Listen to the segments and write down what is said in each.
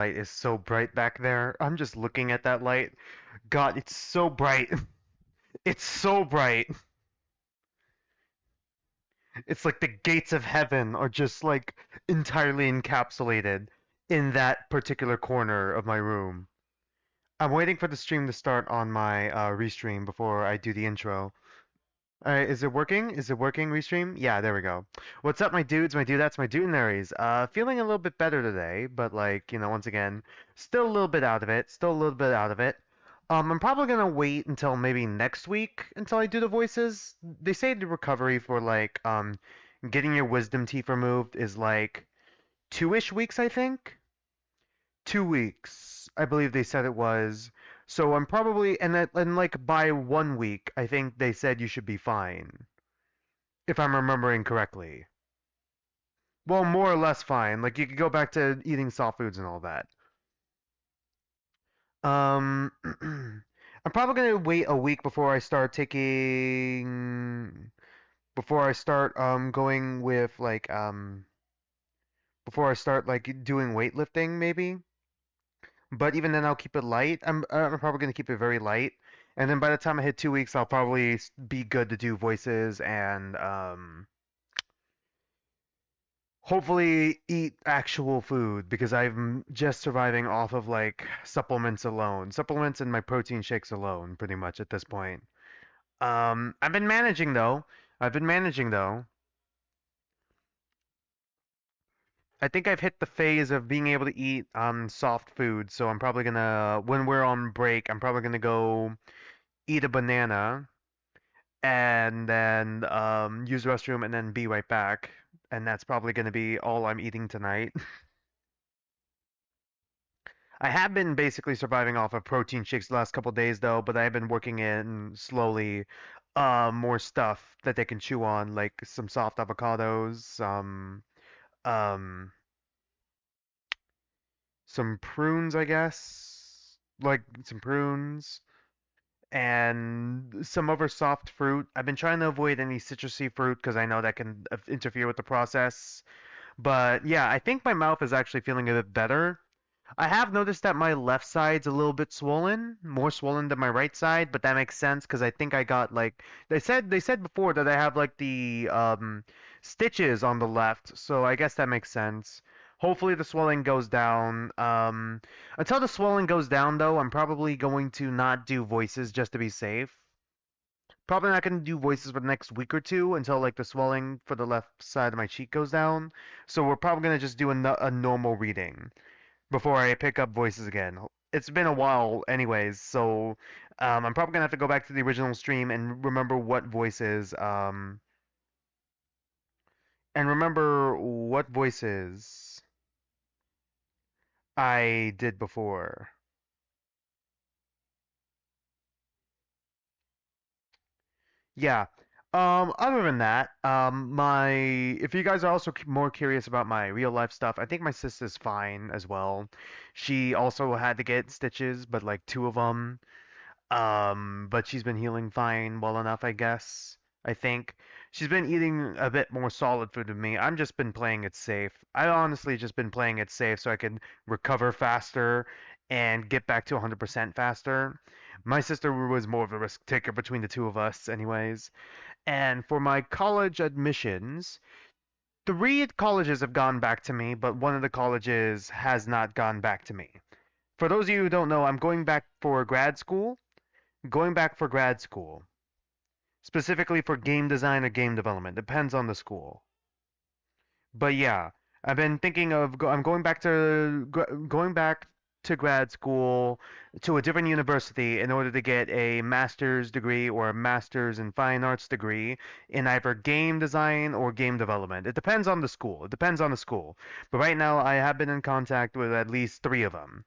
Light is so bright back there. I'm just looking at that light. God, it's so bright. It's so bright. It's like the gates of heaven are just like entirely encapsulated in that particular corner of my room. I'm waiting for the stream to start on my restream before I do the intro. Alright, is it working? Is it working, restream? Yeah, there we go. What's up, my dudes, my dudettes, my dudenaries? Feeling a little bit better today, but like, once again, still a little bit out of it, still a little bit out of it. I'm probably gonna wait until maybe next week until I do the voices. They say the recovery for like, getting your wisdom teeth removed is like 2-ish weeks, I think? 2 weeks, I believe they said it was. So I'm probably and like by 1 week, I think they said you should be fine, if I'm remembering correctly. Well, more or less fine. Like you could go back to eating soft foods and all that. Um, I'm probably gonna wait a week before I start taking before I start going with like before I start like doing weightlifting maybe. But even then, I'll keep it light. I'm probably gonna keep it very light, and then by the time I hit 2 weeks, I'll probably be good to do voices and hopefully eat actual food because I'm just surviving off of like supplements alone, supplements and my protein shakes alone, pretty much at this point. I've been managing though. I've been managing though. I think I've hit the phase of being able to eat soft food, so I'm probably gonna when we're on break, I'm probably gonna go eat a banana and then use the restroom and then be right back. And that's probably going to be all I'm eating tonight. I have been basically surviving off of protein shakes the last couple days though, but I've been working in slowly more stuff that they can chew on, like some soft avocados, um some prunes, I guess. Like some prunes and some other soft fruit. I've been trying to avoid any citrusy fruit because I know that can interfere with the process. But yeah, I think my mouth is actually feeling a bit better. I have noticed that my left side's a little bit swollen, more swollen than my right side, but that makes sense because I think I got like they said before that I have like the stitches on the left, so I guess that makes sense. Hopefully the swelling goes down. Until the swelling goes down though, I'm probably going to not do voices just to be safe. Probably not going to do voices for the next week or two until like the swelling for the left side of my cheek goes down. So we're probably going to just do a normal reading before I pick up voices again. It's been a while anyways, so I'm probably gonna have to go back to the original stream and remember what voices I did before. Yeah. Other than that, my if you guys are also more curious about my real life stuff, I think my sister's fine as well. She also had to get stitches, but like two of them. But she's been healing fine, well enough, I guess. I think she's been eating a bit more solid food than me. I'm just been playing it safe. I honestly just been playing it safe so I can recover faster and get back to 100% faster. My sister was more of a risk taker between the two of us, anyways. And for my college admissions, 3 colleges have gone back to me, but one of the colleges has not gone back to me. For those of you who don't know, I'm going back for grad school. Going back for grad school, specifically for game design or game development. Depends on the school. But yeah, I've been thinking of I'm going back to grad school to a different university in order to get a master's degree or a master's in fine arts degree in either game design or game development. It depends on the school. It depends on the school. But right now, I have been in contact with at least 3 of them,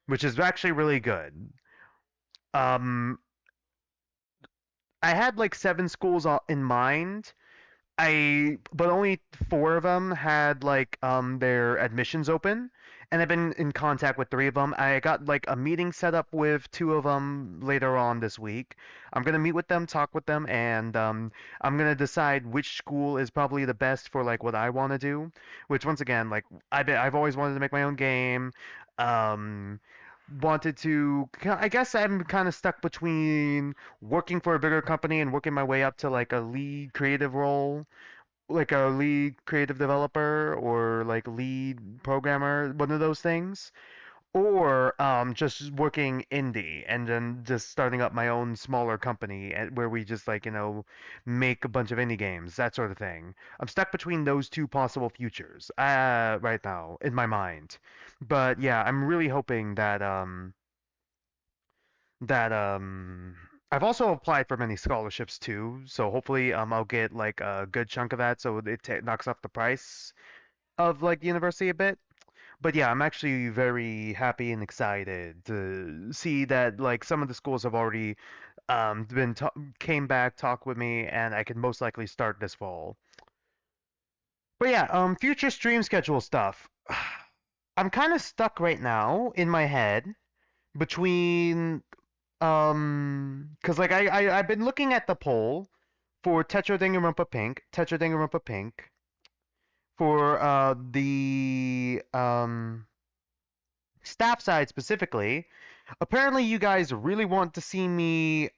which is actually really good. Um, I had like 7 schools in mind. But only 4 of them had like their admissions open, and I've been in contact with 3 of them. I got like a meeting set up with 2 of them later on this week. I'm gonna meet with them, talk with them, and I'm gonna decide which school is probably the best for like what I want to do. Which once again, like I've always wanted to make my own game. Um, wanted to. I guess I'm kind of stuck between working for a bigger company and working my way up to like a lead creative role, like a lead creative developer or like lead programmer, one of those things. Or just working indie and then just starting up my own smaller company where we just like, make a bunch of indie games, that sort of thing. I'm stuck between those two possible futures right now in my mind. But yeah, I'm really hoping that I've also applied for many scholarships too, so hopefully I'll get like a good chunk of that so it knocks off the price of like university a bit. But yeah, I'm actually very happy and excited to see that like some of the schools have already been came back, talked with me, and I can most likely start this fall. But yeah, future stream schedule stuff. I'm kind of stuck right now in my head between 'cause like I've been looking at the poll for Tetra Dingarumpa Pink, Tetra Dingarumpa Pink for the staff side specifically. Apparently, you guys really want to see me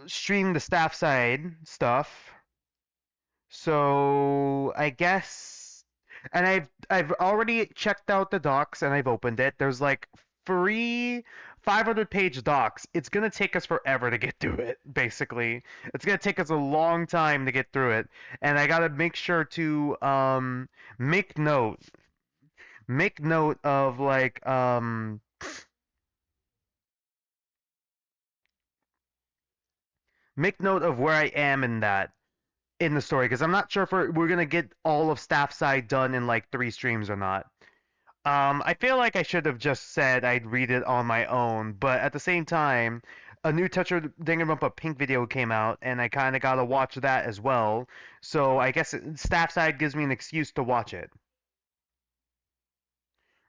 stream the staff side stuff. So I guess, and I've already checked out the docs and I've opened it. There's like free 500-page docs. It's gonna take us forever to get through it, basically. It's gonna take us a long time to get through it, and I gotta make sure to make note make note of like make note of where I am in the story because I'm not sure if we're gonna get all of staff side done in like 3 streams or not. I feel like I should have just said I'd read it on my own, but at the same time, a new Tetra Dingamumpa Pink video came out, and I kind of gotta watch that as well. So I guess staff side gives me an excuse to watch it.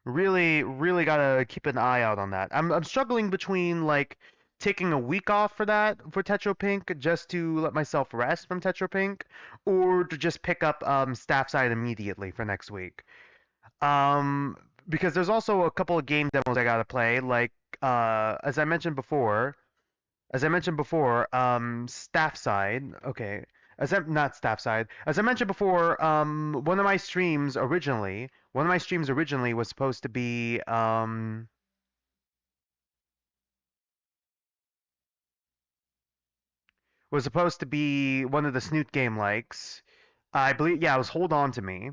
Really, really gotta keep an eye out on that. I'm struggling between like taking a week off for that for Tetra Pink just to let myself rest from Tetra Pink, or to just pick up staff side immediately for next week. Um, because there's also a couple of game demos I gotta play, like as I mentioned before, staff side. Okay, not staff side. As I mentioned before, one of my streams originally was supposed to be one of the Snoot game likes. I believe, yeah, it was Hold On to Me,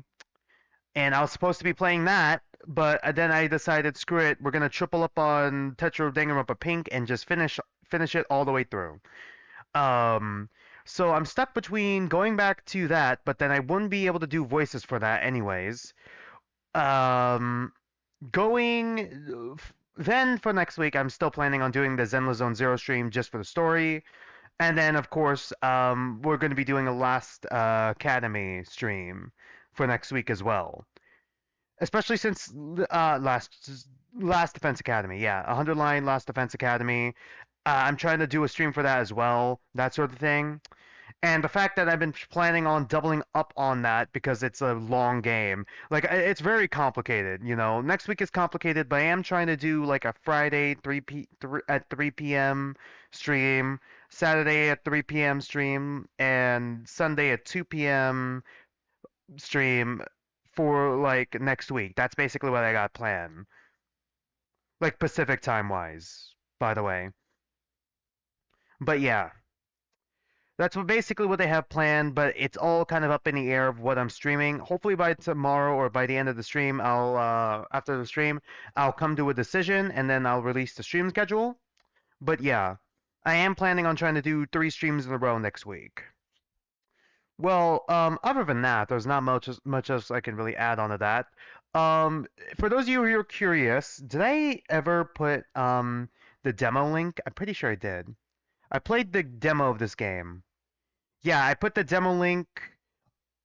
and I was supposed to be playing that, but then I decided, screw it, we're gonna triple up on Tetra Danganronpa Pink and just finish it all the way through. Um, so I'm stuck between going back to that, but then I wouldn't be able to do voices for that anyways. Um, going then for next week, I'm still planning on doing the Zenless Zone Zero stream just for the story, and then of course, we're going to be doing a Last Academy stream for next week as well. Especially since Last Defense Academy, yeah, 100 line Last Defense Academy. I'm trying to do a stream for that as well, that sort of thing. And the fact that I've been planning on doubling up on that because it's a long game, like it's very complicated. Next week is complicated, but I am trying to do like a Friday 3 p.m. stream, Saturday at 3 p.m. stream, and Sunday at 2 p.m. stream for like next week. That's basically what I got planned, like Pacific time wise, by the way. But yeah. That's basically what they have planned, but it's all kind of up in the air of what I'm streaming. Hopefully by tomorrow or by the end of the stream, after the stream, I'll come to a decision and then I'll release the stream schedule. But yeah, I am planning on trying to do 3 streams in a row next week. Well, other than that, there's not much else I can really add on to that. Um, for those of you who are curious, did I ever put the demo link? I'm pretty sure I did. I played the demo of this game. Yeah, I put the demo link,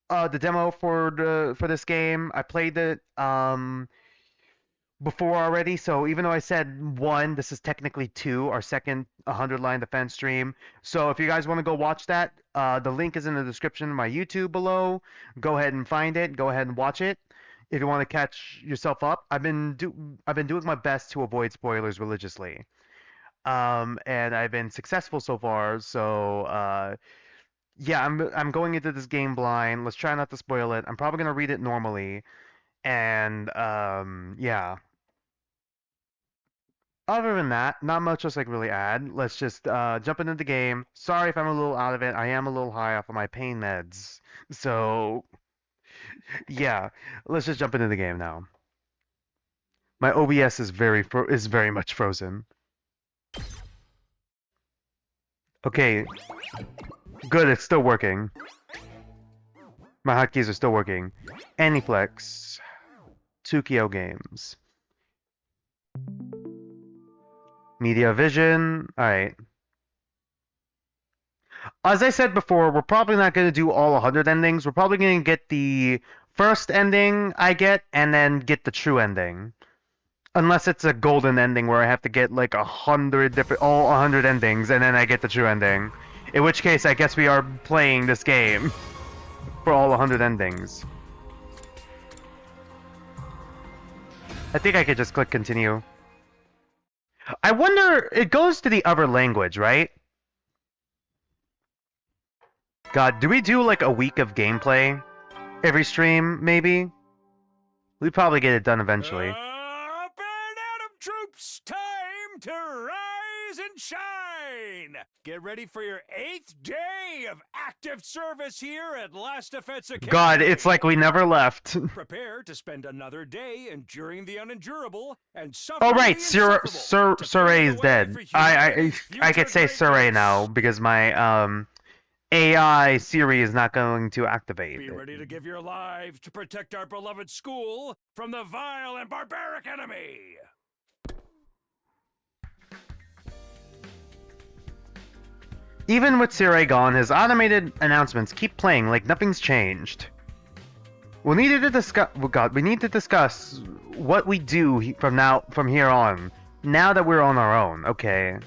the demo for this game. I played it. before already, so even though I said one, this is technically two, our second 100 line defense stream. So if you guys want to go watch that, the link is in the description of my YouTube below. Go ahead and find it. Go ahead and watch it. If you want to catch yourself up, I've been doing my best to avoid spoilers religiously. And I've been successful so far. So yeah, I'm going into this game blind. Let's try not to spoil it. I'm probably gonna read it normally, and yeah. Other than that, not much else I can really add. Let's just jump into the game. Sorry if I'm a little out of it. I am a little high off of my pain meds. So, yeah, let's just jump into the game now. My OBS is very much frozen. Okay, good, it's still working. My hotkeys are still working. Aniplex, Tsukio Games, Media.Vision. All right. As I said before, we're probably not going to do all 100 endings. We're probably going to get the first ending I get and then get the true ending. Unless it's a golden ending where I have to get like 100 endings and then I get the true ending. In which case, I guess we are playing this game for all 100 endings. I think I could just click continue. I wonder, it goes to the other language, right? God, do we do like a week of gameplay every stream, maybe? We probably get it done eventually. Up and Atom troops, time to rise and shine! Get ready for your 8th day of active service here at Last Defense Academy. God, it's like we never left. Prepare to spend another day enduring the unendurable and suffering Oh right, the insufferable. Suray is dead. I could say Suray now because my AI Siri is not going to activate. Be ready to give your lives to protect our beloved school from the vile and barbaric enemy. Even with Suray gone, his automated announcements keep playing like nothing's changed. We need to discuss what we do from here on. Now that we're on our own, okay.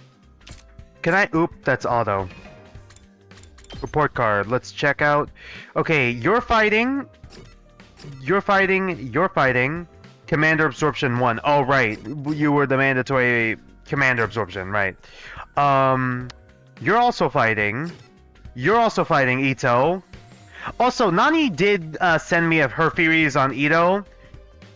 Can I? Oop, that's auto. Report card. Let's check out. Okay, you're fighting. Commander Absorption 1. Oh, right. You were the mandatory Commander Absorption, right. You're also fighting. Ito. Also, Nani did send me her theories on Ito.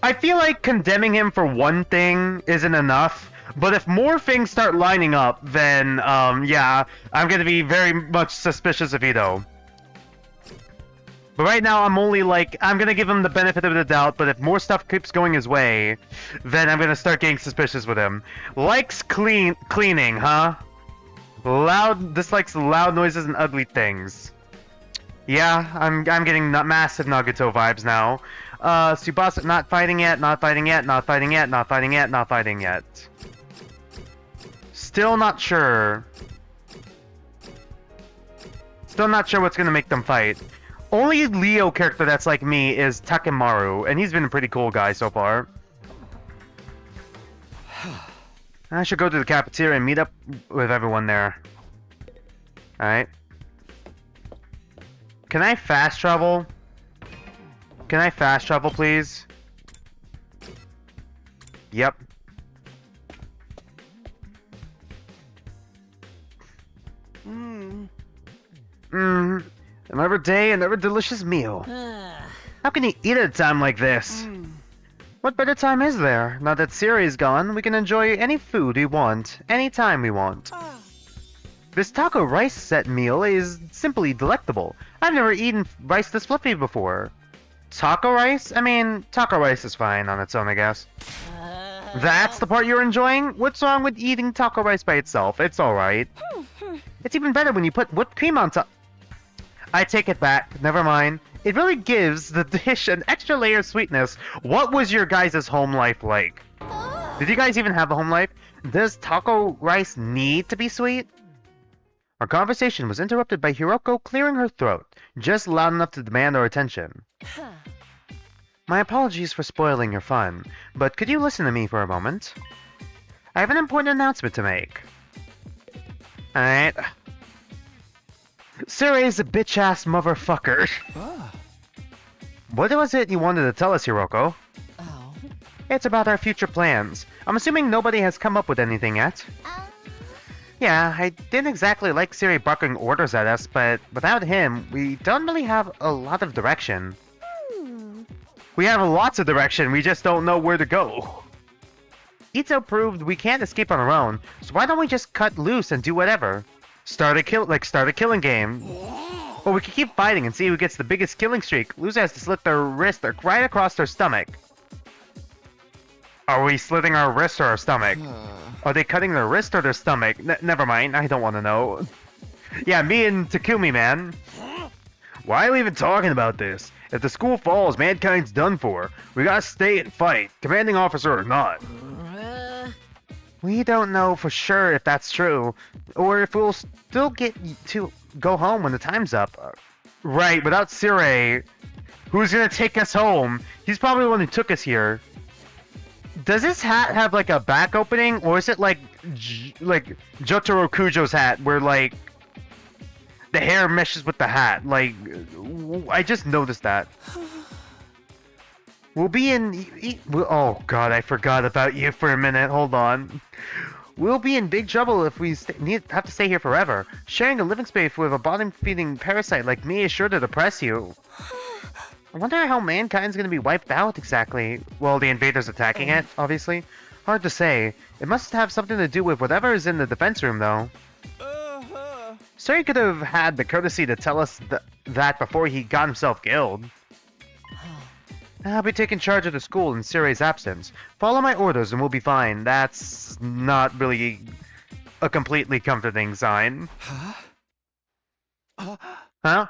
I feel like condemning him for one thing isn't enough. But if more things start lining up, then, yeah, I'm gonna be very much suspicious of Ito. But right now, I'm only like, I'm gonna give him the benefit of the doubt, but if more stuff keeps going his way, then I'm gonna start getting suspicious with him. Likes cleaning, huh? Dislikes loud noises and ugly things. Yeah, I'm getting massive Nagato vibes now. Tsubasa, not fighting yet. Still not sure. What's gonna make them fight. Only Leo character that's like me is Takemaru, and he's been a pretty cool guy so far. I should go to the cafeteria and meet up with everyone there. Alright. Can I fast travel? Please? Yep. Another day, another delicious meal. How can you eat at a time like this? What better time is there? Now that Siri is gone, we can enjoy any food we want, anytime we want. This taco rice set meal is simply delectable. I've never eaten rice this fluffy before. Taco rice? I mean, taco rice is fine on its own, I guess. That's the part you're enjoying? What's wrong with eating taco rice by itself? It's alright. It's even better when you put whipped cream on top. I take it back. Never mind. It really gives the dish an extra layer of sweetness. What was your guys' home life like? Did you guys even have a home life? Does taco rice need to be sweet? Our conversation was interrupted by Hiroko clearing her throat, just loud enough to demand our attention. My apologies for spoiling your fun, but could you listen to me for a moment? I have an important announcement to make. Alright. Surrey's a bitch-ass motherfucker. Ah. What was it you wanted to tell us, Hiroko? Oh. It's about our future plans. I'm assuming nobody has come up with anything yet. Yeah, I didn't exactly like Siri barking orders at us, but without him, we don't really have a lot of direction. We have lots of direction, we just don't know where to go. Ito proved we can't escape on our own, so why don't we just cut loose and do whatever? Start a killing game. Or we can keep fighting and see who gets the biggest killing streak. Loser has to slit their wrist right across their stomach. Are we slitting our wrist or our stomach? Are they cutting their wrist or their stomach? Never mind, I don't want to know. Yeah, me and Takumi, man. Why are we even talking about this? If the school falls, mankind's done for. We gotta stay and fight, commanding officer or not. We don't know for sure if that's true, or if we'll still get to go home when the time's up. Right, without Sire, who's gonna take us home? He's probably the one who took us here. Does this hat have like a back opening, or is it like Jotaro Kujo's hat, where like the hair meshes with the hat? Like, I just noticed that. We'll be in... Oh god, I forgot about you for a minute. Hold on. We'll be in big trouble if we have to stay here forever. Sharing a living space with a bottom-feeding parasite like me is sure to depress you. I wonder how mankind's gonna be wiped out exactly. Well, the invaders attacking it, obviously. Hard to say. It must have something to do with whatever is in the defense room, though. So he could have had the courtesy to tell us that before he got himself killed. I'll be taking charge of the school in Sire's absence. Follow my orders and we'll be fine. That's not really a completely comforting sign. Huh?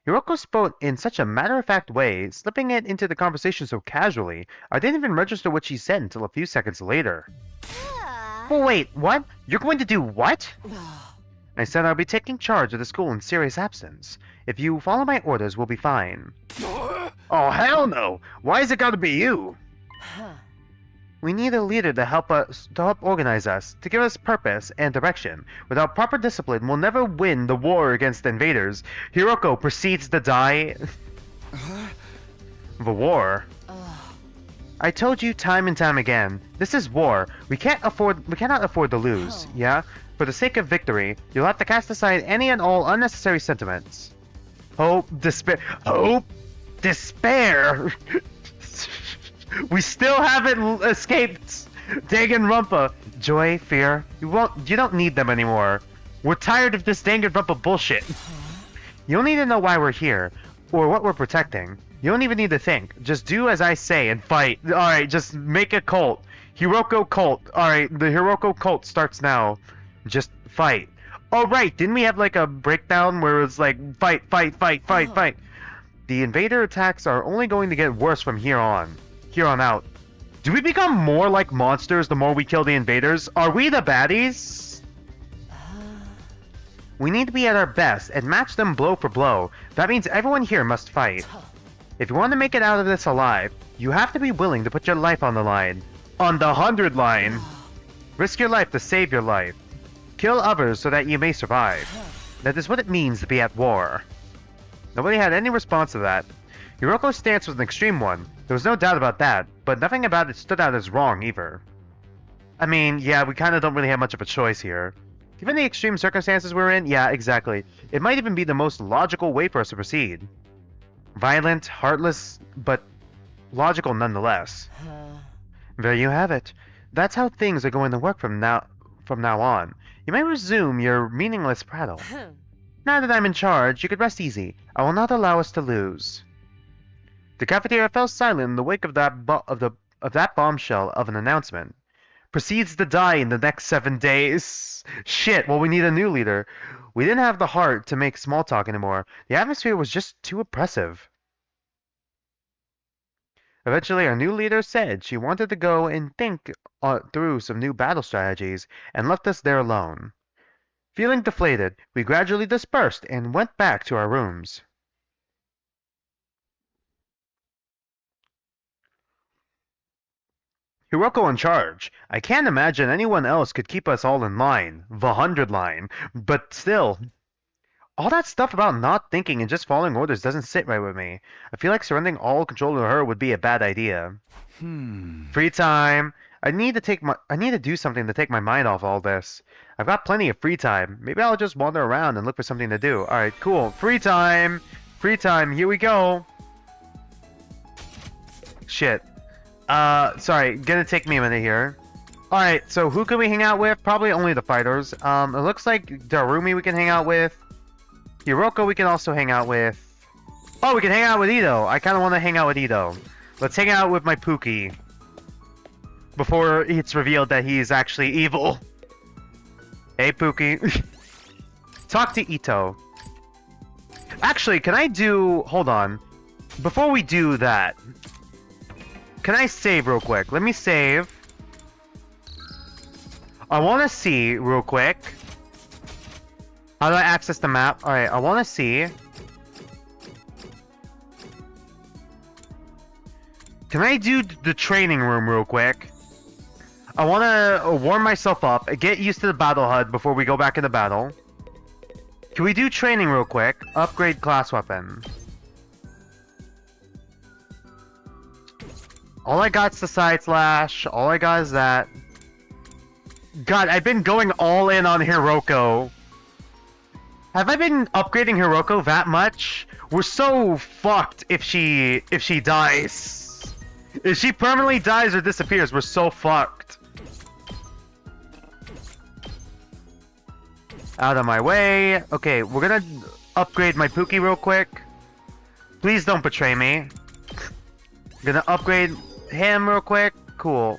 Hiroko spoke in such a matter-of-fact way, slipping it into the conversation so casually, I didn't even register what she said until a few seconds later. Oh, wait, what? You're going to do what? I said I'll be taking charge of the school in Sire's absence. If you follow my orders, we'll be fine. Oh, hell no! Why has it gotta be you? We need a leader to help organize us, to give us purpose and direction. Without proper discipline, we'll never win the war against the invaders. Hiroko proceeds to die. The war? I told you time and time again, this is war. We cannot afford to lose, yeah? For the sake of victory, you'll have to cast aside any and all unnecessary sentiments. Hope, despair! We still haven't escaped Danganronpa. Joy, fear, you don't need them anymore. We're tired of this Danganronpa bullshit. You don't need to know why we're here, or what we're protecting. You don't even need to think. Just do as I say and fight. Alright, just make a cult. Hiroko cult. Alright, the Hiroko cult starts now. Just fight. Oh right, didn't we have like a breakdown where it was like fight. The invader attacks are only going to get worse from here on out. Do we become more like monsters the more we kill the invaders? Are we the baddies? We need to be at our best and match them blow for blow. That means everyone here must fight. If you want to make it out of this alive, you have to be willing to put your life on the line. On the 100 line. Risk your life to save your life. Kill others so that you may survive. That is what it means to be at war. Nobody had any response to that. Hiroko's stance was an extreme one. There was no doubt about that, but nothing about it stood out as wrong either. I mean, yeah, we kinda don't really have much of a choice here. Given the extreme circumstances we're in, yeah, exactly. It might even be the most logical way for us to proceed. Violent, heartless, but logical nonetheless. There you have it. That's how things are going to work from now on. You may resume your meaningless prattle. Now that I'm in charge, you could rest easy. I will not allow us to lose. The cafeteria fell silent in the wake of that bombshell of an announcement. Proceeds to die in the next 7 days. Shit, well, we need a new leader. We didn't have the heart to make small talk anymore. The atmosphere was just too oppressive. Eventually, our new leader said she wanted to go and think through some new battle strategies, and left us there alone. Feeling deflated, we gradually dispersed and went back to our rooms. Hiroko in charge. I can't imagine anyone else could keep us all in line. The 100 line. But still, all that stuff about not thinking and just following orders doesn't sit right with me. I feel like surrendering all control to her would be a bad idea. Free time. I need to do something to take my mind off all this. I've got plenty of free time. Maybe I'll just wander around and look for something to do. Alright, cool. Free time. Free time. Here we go. Shit. Sorry. Gonna take me a minute here. Alright, so who can we hang out with? Probably only the fighters. It looks like Darumi we can hang out with. Hiroko we can also hang out with. Oh, we can hang out with Ito. I kind of want to hang out with Ito. Let's hang out with my Pookie. Before it's revealed that he's actually evil. Hey, Pookie. Talk to Ito. Actually, can I do... Hold on. Before we do that, can I save real quick? Let me save. I want to see real quick. How do I access the map? Alright, I want to see. Can I do the training room real quick? I want to warm myself up, get used to the battle HUD before we go back into battle. Can we do training real quick? Upgrade class weapon. All I got's the side slash. All I got is that. God, I've been going all in on Hiroko. Have I been upgrading Hiroko that much? We're so fucked if she dies. If she permanently dies or disappears, we're so fucked. Out of my way. Okay, we're gonna upgrade my Pookie real quick. Please don't betray me. Gonna upgrade him real quick. Cool.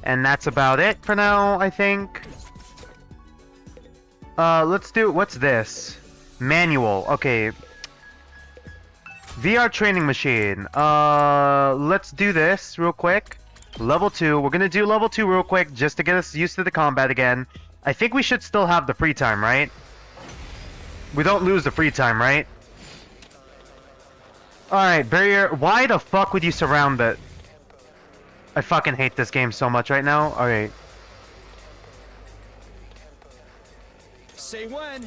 And that's about it for now, I think. Let's do... What's this? Manual. Okay. VR training machine. Let's do this real quick. Level 2. We're gonna do level 2 real quick just to get us used to the combat again. I think we should still have the free time, right? We don't lose the free time, right? Alright, barrier. Why the fuck would you surround it? I fucking hate this game so much right now. Alright. Say when.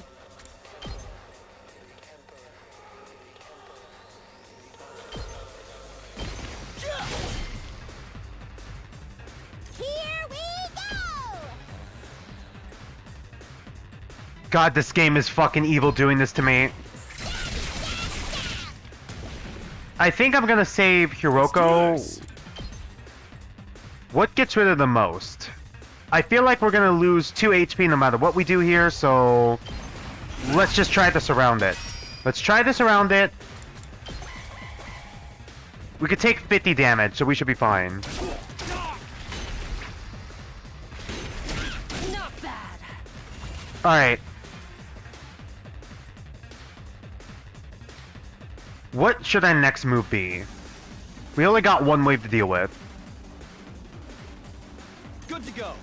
Here we go! God, this game is fucking evil doing this to me. I think I'm gonna save Hiroko. What gets rid of the most? I feel like we're gonna lose 2 HP no matter what we do here, so... Let's just try to surround it. Let's try to surround it. We could take 50 damage, so we should be fine. Not bad. Alright. What should our next move be? We only got one wave to deal with. Good to go.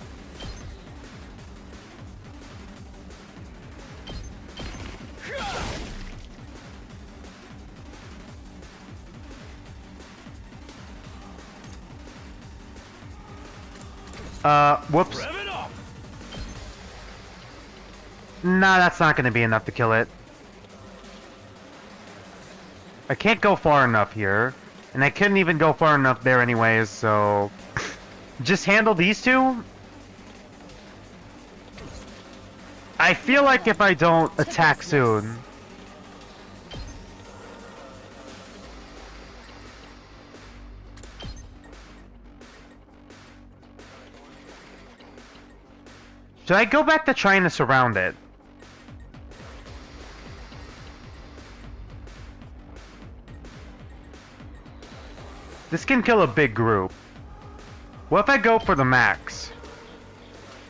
Whoops. Rev it up. Nah, that's not gonna be enough to kill it. I can't go far enough here. And I couldn't even go far enough there anyways, so... Just handle these two? I feel like if I don't attack soon... Should I go back to trying to surround it? This can kill a big group. What if I go for the max?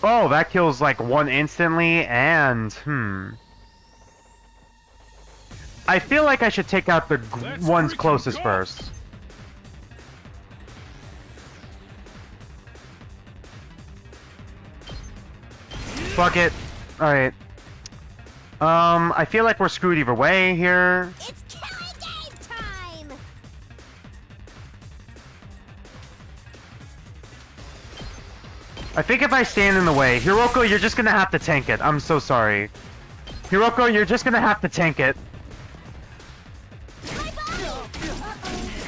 Oh, that kills like one instantly and... I feel like I should take out the ones closest first. Fuck it. Alright. I feel like we're screwed either way here. It's killing game time! I think if I stand in the way, Hiroko, you're just gonna have to tank it. I'm so sorry. Hiroko, you're just gonna have to tank it.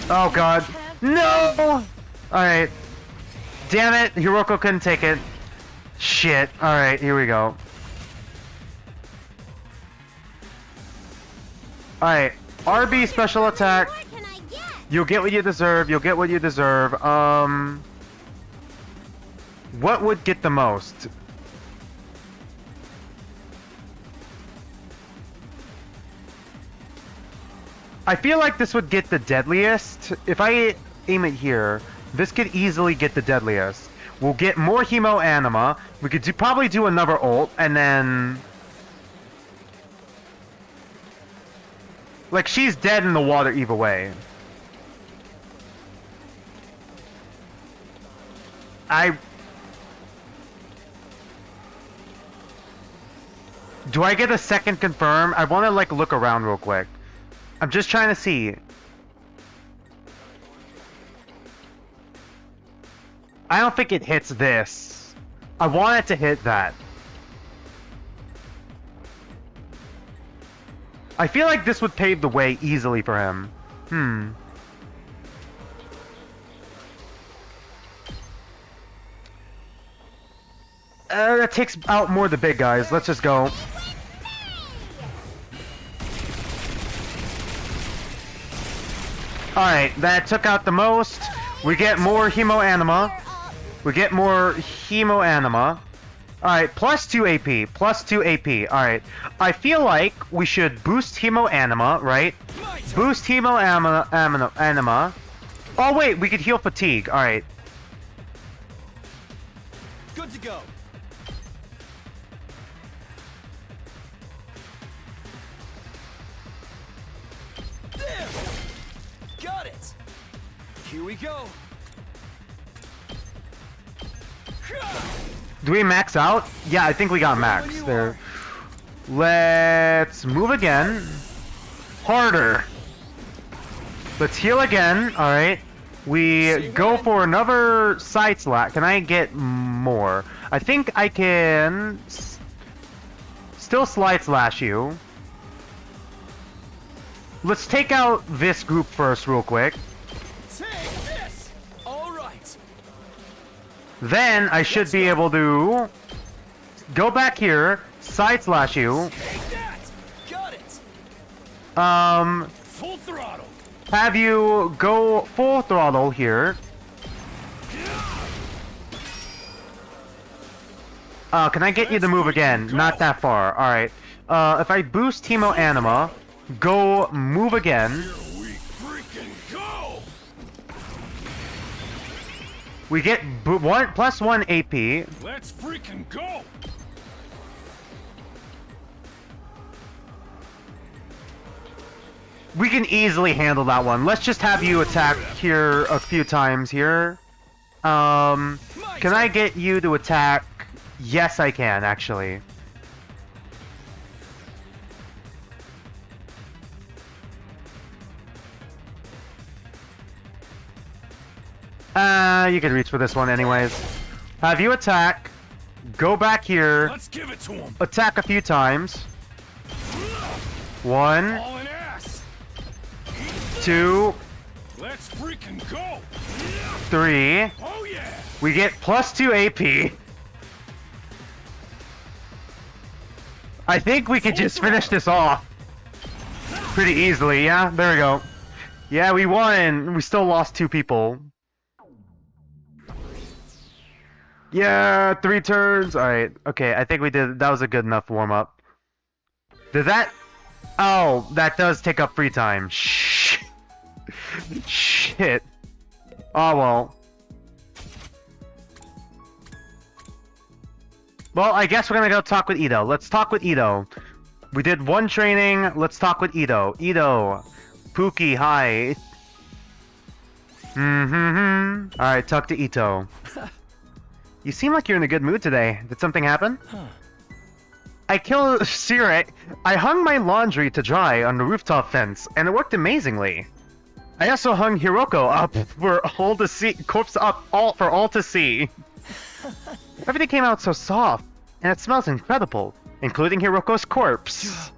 Oh god. No! Alright. Damn it, Hiroko couldn't take it. Shit. Alright, here we go. Alright. RB special attack. What can I get? You'll get what you deserve. You'll get what you deserve. What would get the most? I feel like this would get the deadliest. If I aim it here, this could easily get the deadliest. We'll get more Hemo Anima. We could probably do another ult, and then... Like, she's dead in the water either way. Do I get a second confirm? I want to, like, look around real quick. I'm just trying to see. I don't think it hits this. I want it to hit that. I feel like this would pave the way easily for him. That takes out more of the big guys. Let's just go. Alright, that took out the most. We get more Hemo Anima. We get more Hemo Anima. Alright, plus 2 AP. Plus 2 AP. Alright. I feel like we should boost Hemo Anima, right? Boost Hemo Anima. Oh wait, we could heal fatigue. Alright. Good to go. There. Got it. Here we go. Do we max out? Yeah, I think we got max there. Let's move again. Harder. Let's heal again. Alright. We go for another side slash. Can I get more? I think I can still slide slash you. Let's take out this group first real quick. Take this. All right. Then I should be able to go back here, side slash you. Take that. Got it. Full throttle. Have you go full throttle here. Can I get you to move again? Not that far. Alright. If I boost Hemo Anima, go move again. Here we freaking go. We get plus 1 AP. Let's freaking go. We can easily handle that one. Let's just have you attack here a few times here. Can I get you to attack? Yes, I can, actually. You can reach for this one anyways. Have you attack. Go back here. Let's give it to him. Attack a few times. 1, All in ass. 2, Let's freaking go. 3. Oh yeah. We get plus 2 AP. I think we could just finish this off pretty easily, yeah? There we go. Yeah, we won. We still lost 2 people. Yeah, 3 turns. Alright, okay, I think we did. That was a good enough warm-up. Did that... Oh, that does take up free time. Shh. Shit. Oh, well. Well, I guess we're gonna go talk with Ito. Let's talk with Ito. We did 1 training. Let's talk with Ito. Ito. Pookie, hi. Alright, talk to Ito. You seem like you're in a good mood today. Did something happen? I killed Sire. I hung my laundry to dry on the rooftop fence, and it worked amazingly. I also hung Hiroko up for all to see, corpse up all for all to see. Everything came out so soft, and it smells incredible, including Hiroko's corpse.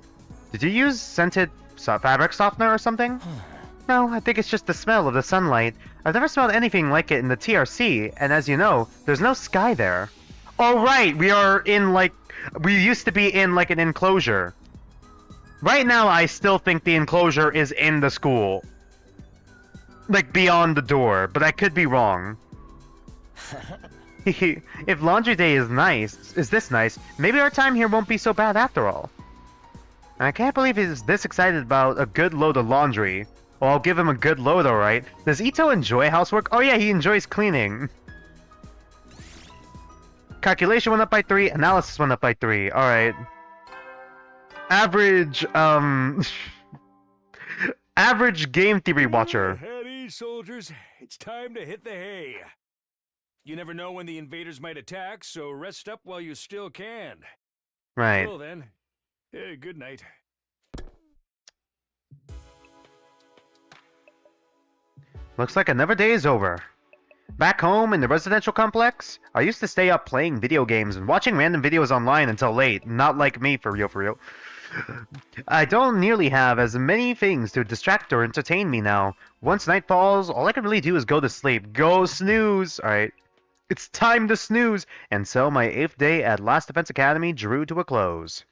Did you use scented fabric softener or something? No, I think it's just the smell of the sunlight. I've never smelled anything like it in the TRC, and as you know, there's no sky there. Oh right, we used to be in like an enclosure. Right now, I still think the enclosure is in the school. Like beyond the door, but I could be wrong. If laundry day is this nice, maybe our time here won't be so bad after all. And I can't believe he's this excited about a good load of laundry. Well, I'll give him a good load, alright. Does Ito enjoy housework? Oh yeah, he enjoys cleaning. Calculation went up by 3, analysis went up by 3. Alright. Average, average game theory watcher. At ease, soldiers. It's time to hit the hay. You never know when the invaders might attack, so rest up while you still can. Right. Well then, good night. Looks like another day is over. Back home in the residential complex, I used to stay up playing video games and watching random videos online until late. Not like me, for real, for real. I don't nearly have as many things to distract or entertain me now. Once night falls, all I can really do is go to sleep. Go snooze! Alright. It's time to snooze! And so my 8th day at Last Defense Academy drew to a close.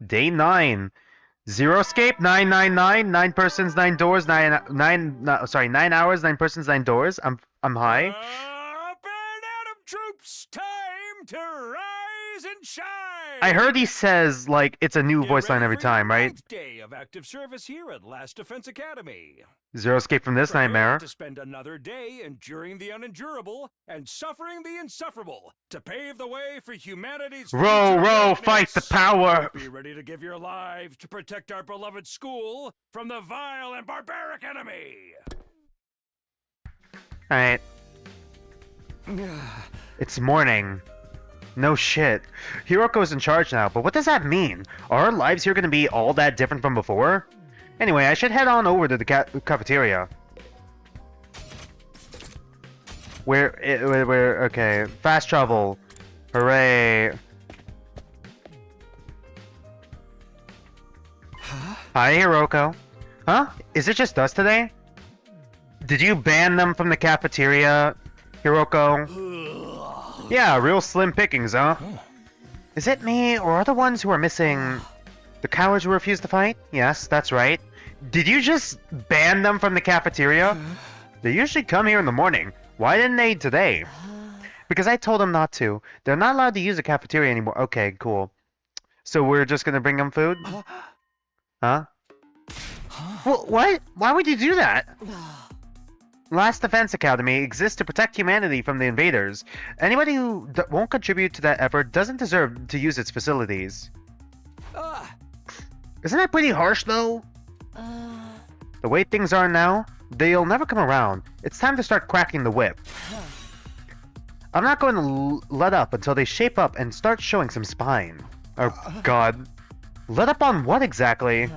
Day 9. Zero escape, 999, 9 persons, 9 doors, 9 hours, 9 persons, 9 doors. I'm high. Up and at 'em, troops! Time to rise and shine! I heard he says, like, it's a new Get voice line ready every for your time, right? 9th day of active service here at Last Defense Academy. Zero escape from this Prepare nightmare. to spend another day enduring the unendurable and suffering the insufferable to pave the way for humanity's Row, future row, fight the greatness. power! Be ready to give your lives to protect our beloved school from the vile and barbaric enemy. Alright. It's morning. No shit. Hiroko's in charge now, but what does that mean? Are our lives here gonna be all that different from before? Anyway, I should head on over to the cafeteria. Okay. Fast travel. Hooray. Hi, Hiroko. Huh? Is it just us today? Did you ban them from the cafeteria, Hiroko? Yeah, real slim pickings, huh? Is it me, or are the ones who are missing the cowards who refuse to fight? Yes, that's right. Did you just ban them from the cafeteria? They usually come here in the morning. Why didn't they today? Because I told them not to. They're not allowed to use the cafeteria anymore. Okay, cool. So we're just gonna bring them food? Huh? Well, what? Why would you do that? Last Defense Academy exists to protect humanity from the invaders. Anybody who won't contribute to that effort doesn't deserve to use its facilities. Isn't that pretty harsh, though? The way things are now, they'll never come around. It's time to start cracking the whip. I'm not going to let up until they shape up and start showing some spine. Oh, God. Let up on what exactly?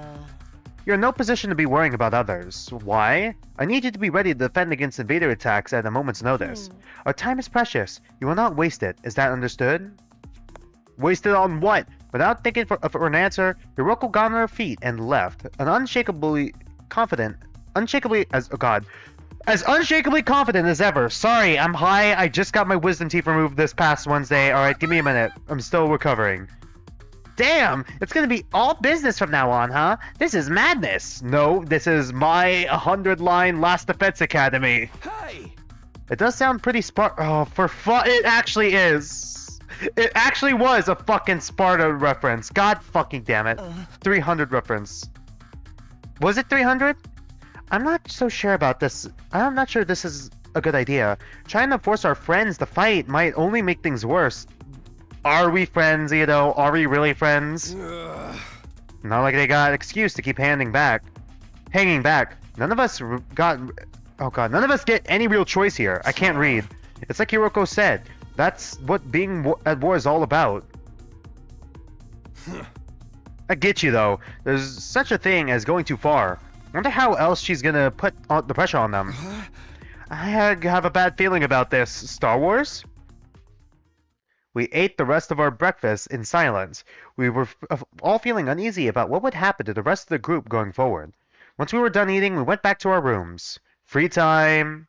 You're in no position to be worrying about others. Why? I need you to be ready to defend against invader attacks at a moment's notice. Our time is precious. You will not waste it. Is that understood? Wasted on what? Without thinking for an answer, Hiroko got on her feet and left, as unshakably confident as ever. Sorry, I'm high. I just got my wisdom teeth removed this past Wednesday. Alright, give me a minute. I'm still recovering. Damn! It's gonna be all business from now on, huh? This is madness! No, this is my 100-line Last Defense Academy. Hey! It does sound pretty Oh, for fun. It actually is. It actually was a fucking Sparta reference. God fucking damn it. 300 reference. Was it 300? I'm not so sure about this. I'm not sure this is a good idea. Trying to force our friends to fight might only make things worse. Are we friends, Ito? Are we really friends? Not like they got excuse to keep hanging back. None of us got... Oh god, none of us get any real choice here. I can't read. It's like Hiroko said. That's what being at war is all about. I get you, though. There's such a thing as going too far. Wonder how else she's gonna put the pressure on them. have a bad feeling about this. Star Wars? We ate the rest of our breakfast in silence. We were all feeling uneasy about what would happen to the rest of the group going forward. Once we were done eating, we went back to our rooms. Free time.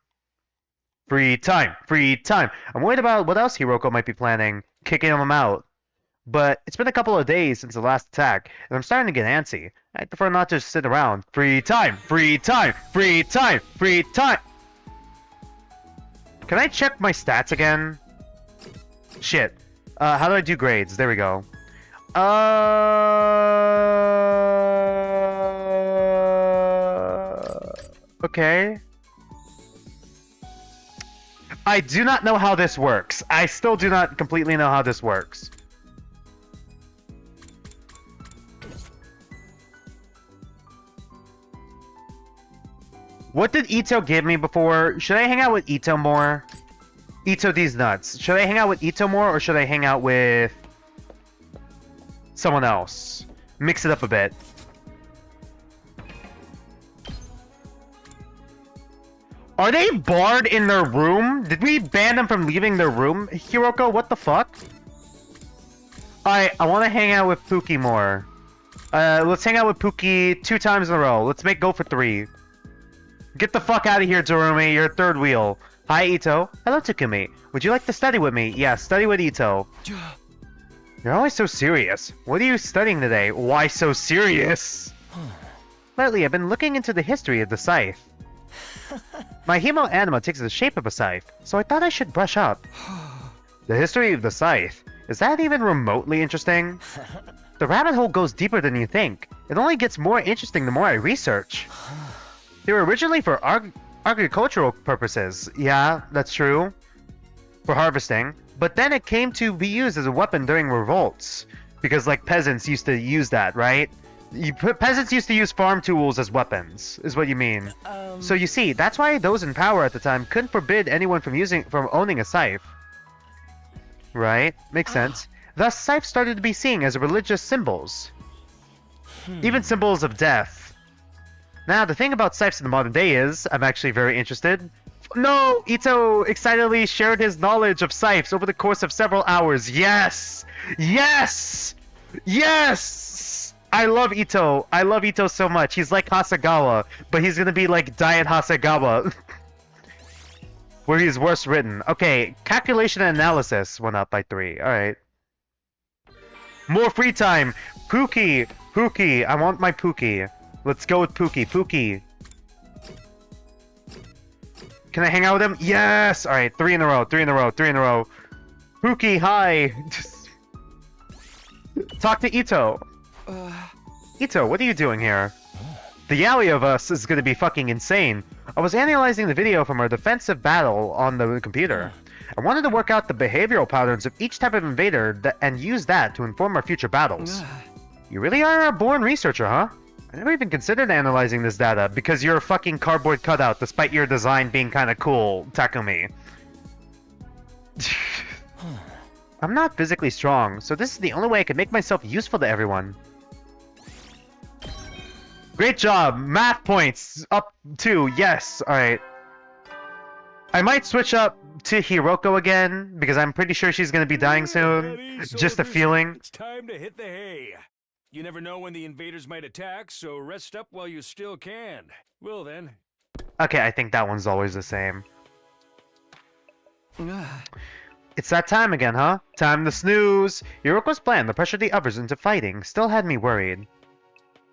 Free time. Free time. I'm worried about what else Hiroko might be planning. Kicking him out. But it's been a couple of days since the last attack, and I'm starting to get antsy. I prefer not to sit around. Free time! Free time! Free time! Free time! Can I check my stats again? Shit. How do I do grades? There we go. Okay. I do not know how this works. I still do not completely know how this works. What did Ito give me before? Should I hang out with Ito more? Ito these nuts. Should I hang out with Ito more or should I hang out with someone else? Mix it up a bit. Are they barred in their room? Did we ban them from leaving their room? Hiroko, what the fuck? Alright, I want to hang out with Pookie more. Let's hang out with Pookie 2 times in a row. Let's go for 3. Get the fuck out of here, Dorumi. You're third wheel. Hi, Ito. Hello, Takumi. Would you like to study with me? Yeah, study with Ito. You're always so serious. What are you studying today? Why so serious? Lately, I've been looking into the history of the scythe. My hemo anima takes the shape of a scythe, so I thought I should brush up. The history of the scythe? Is that even remotely interesting? The rabbit hole goes deeper than you think. It only gets more interesting the more I research. They were originally for agricultural purposes. Yeah, that's true. For harvesting. But then it came to be used as a weapon during revolts. Because, like, peasants used to use that, right? Peasants used to use farm tools as weapons, is what you mean. So you see, that's why those in power at the time couldn't forbid anyone from owning a scythe. Right? Makes sense. Thus, scythes started to be seen as religious symbols. Even symbols of death. Now, the thing about scythes in the modern day is, I'm actually very interested. No! Ito excitedly shared his knowledge of scythes over the course of several hours. Yes! Yes! Yes! I love Ito. I love Ito so much. He's like Hasegawa, but he's gonna be like Diet Hasegawa. Where he's worse written. Okay, calculation and analysis went up by 3. Alright. More free time! Pookie! Pookie! I want my Pookie. Let's go with Pookie. Pookie. Can I hang out with him? Yes! Alright, 3 in a row. 3 in a row. 3 in a row. Pookie, hi! Talk to Ito. Ito, what are you doing here? The yaoi of us is gonna be fucking insane. I was analyzing the video from our defensive battle on the computer. I wanted to work out the behavioral patterns of each type of invader and use that to inform our future battles. You really are a born researcher, huh? I never even considered analyzing this data because you're a fucking cardboard cutout despite your design being kinda cool, Takumi. I'm not physically strong, so this is the only way I can make myself useful to everyone. Great job! Math points! Up 2, yes! Alright. I might switch up to Hiroko again, because I'm pretty sure she's gonna be dying soon. Just a feeling. It's time to hit the hay. You never know when the invaders might attack, so rest up while you still can. Well then. Okay, I think that one's always the same. It's that time again, huh? Time to snooze! Hiroko's plan to pressure the others into fighting still had me worried.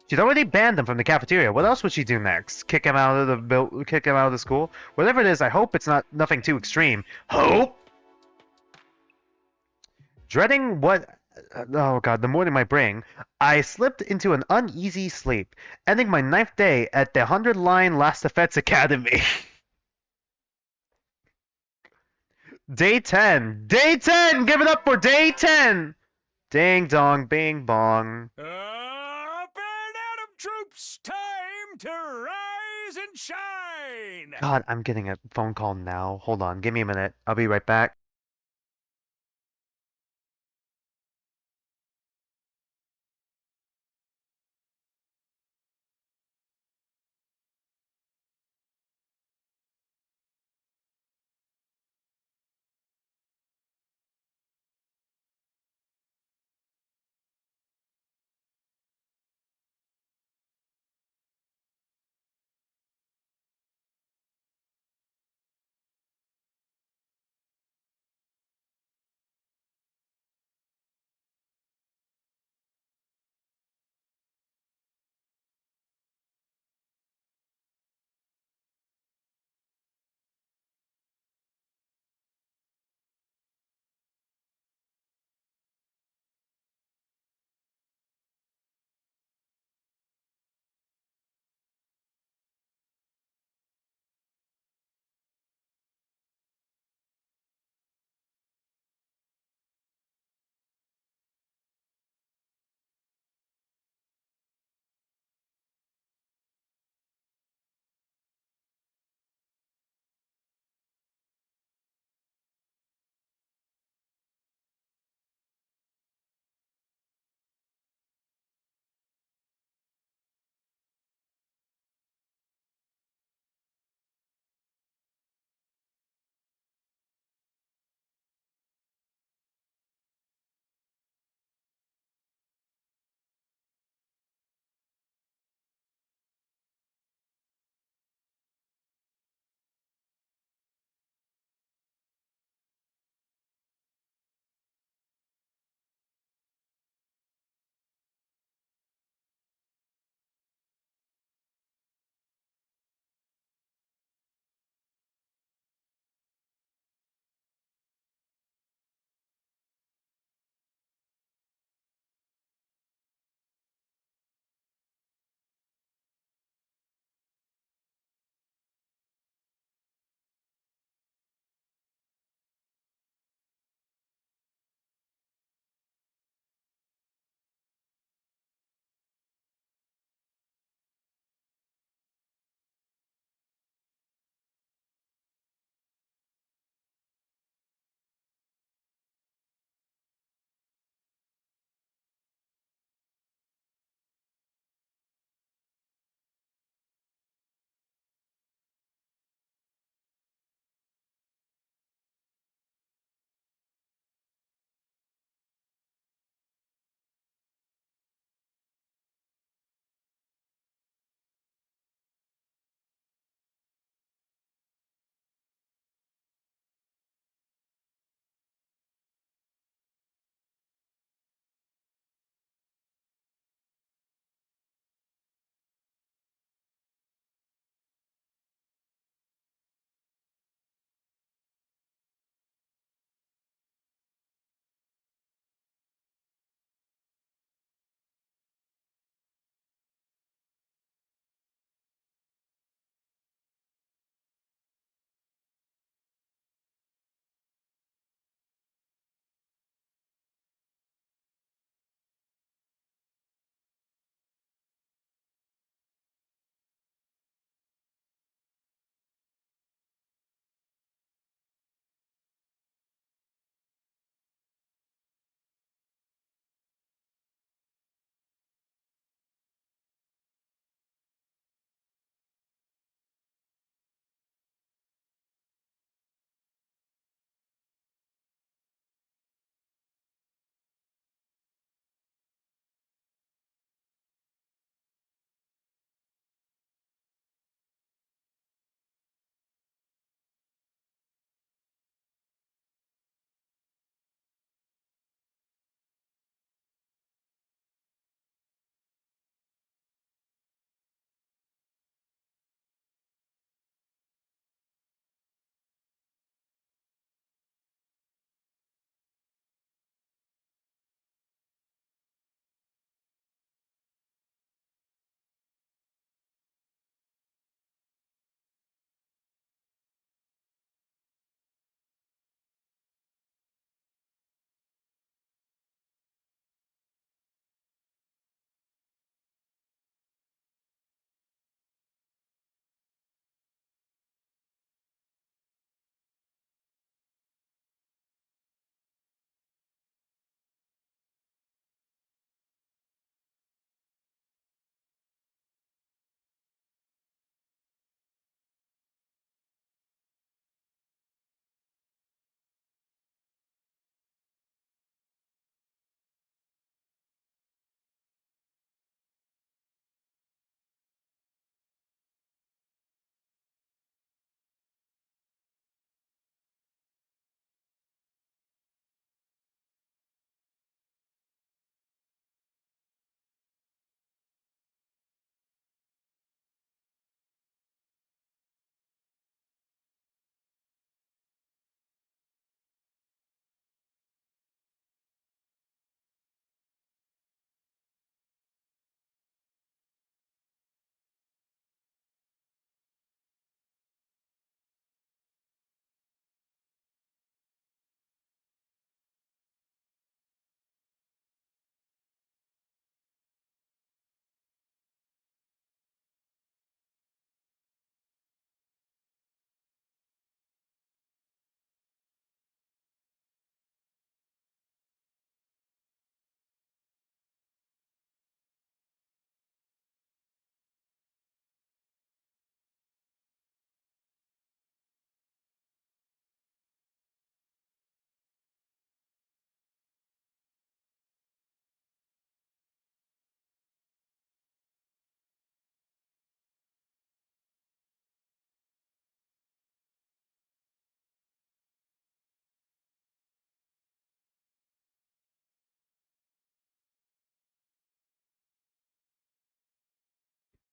She'd already banned them from the cafeteria. What else would she do next? Kick him out of the school? Whatever it is, I hope it's nothing too extreme. Hope? Dreading what... Oh god, the morning might bring, I slipped into an uneasy sleep, ending my 9th day at the 100-line Last Defense Academy. Day 10! Day 10! Give it up for Day 10! Ding dong, bing bong. Up and Adam troops, time to rise and shine! God, I'm getting a phone call now. Hold on, give me a minute. I'll be right back.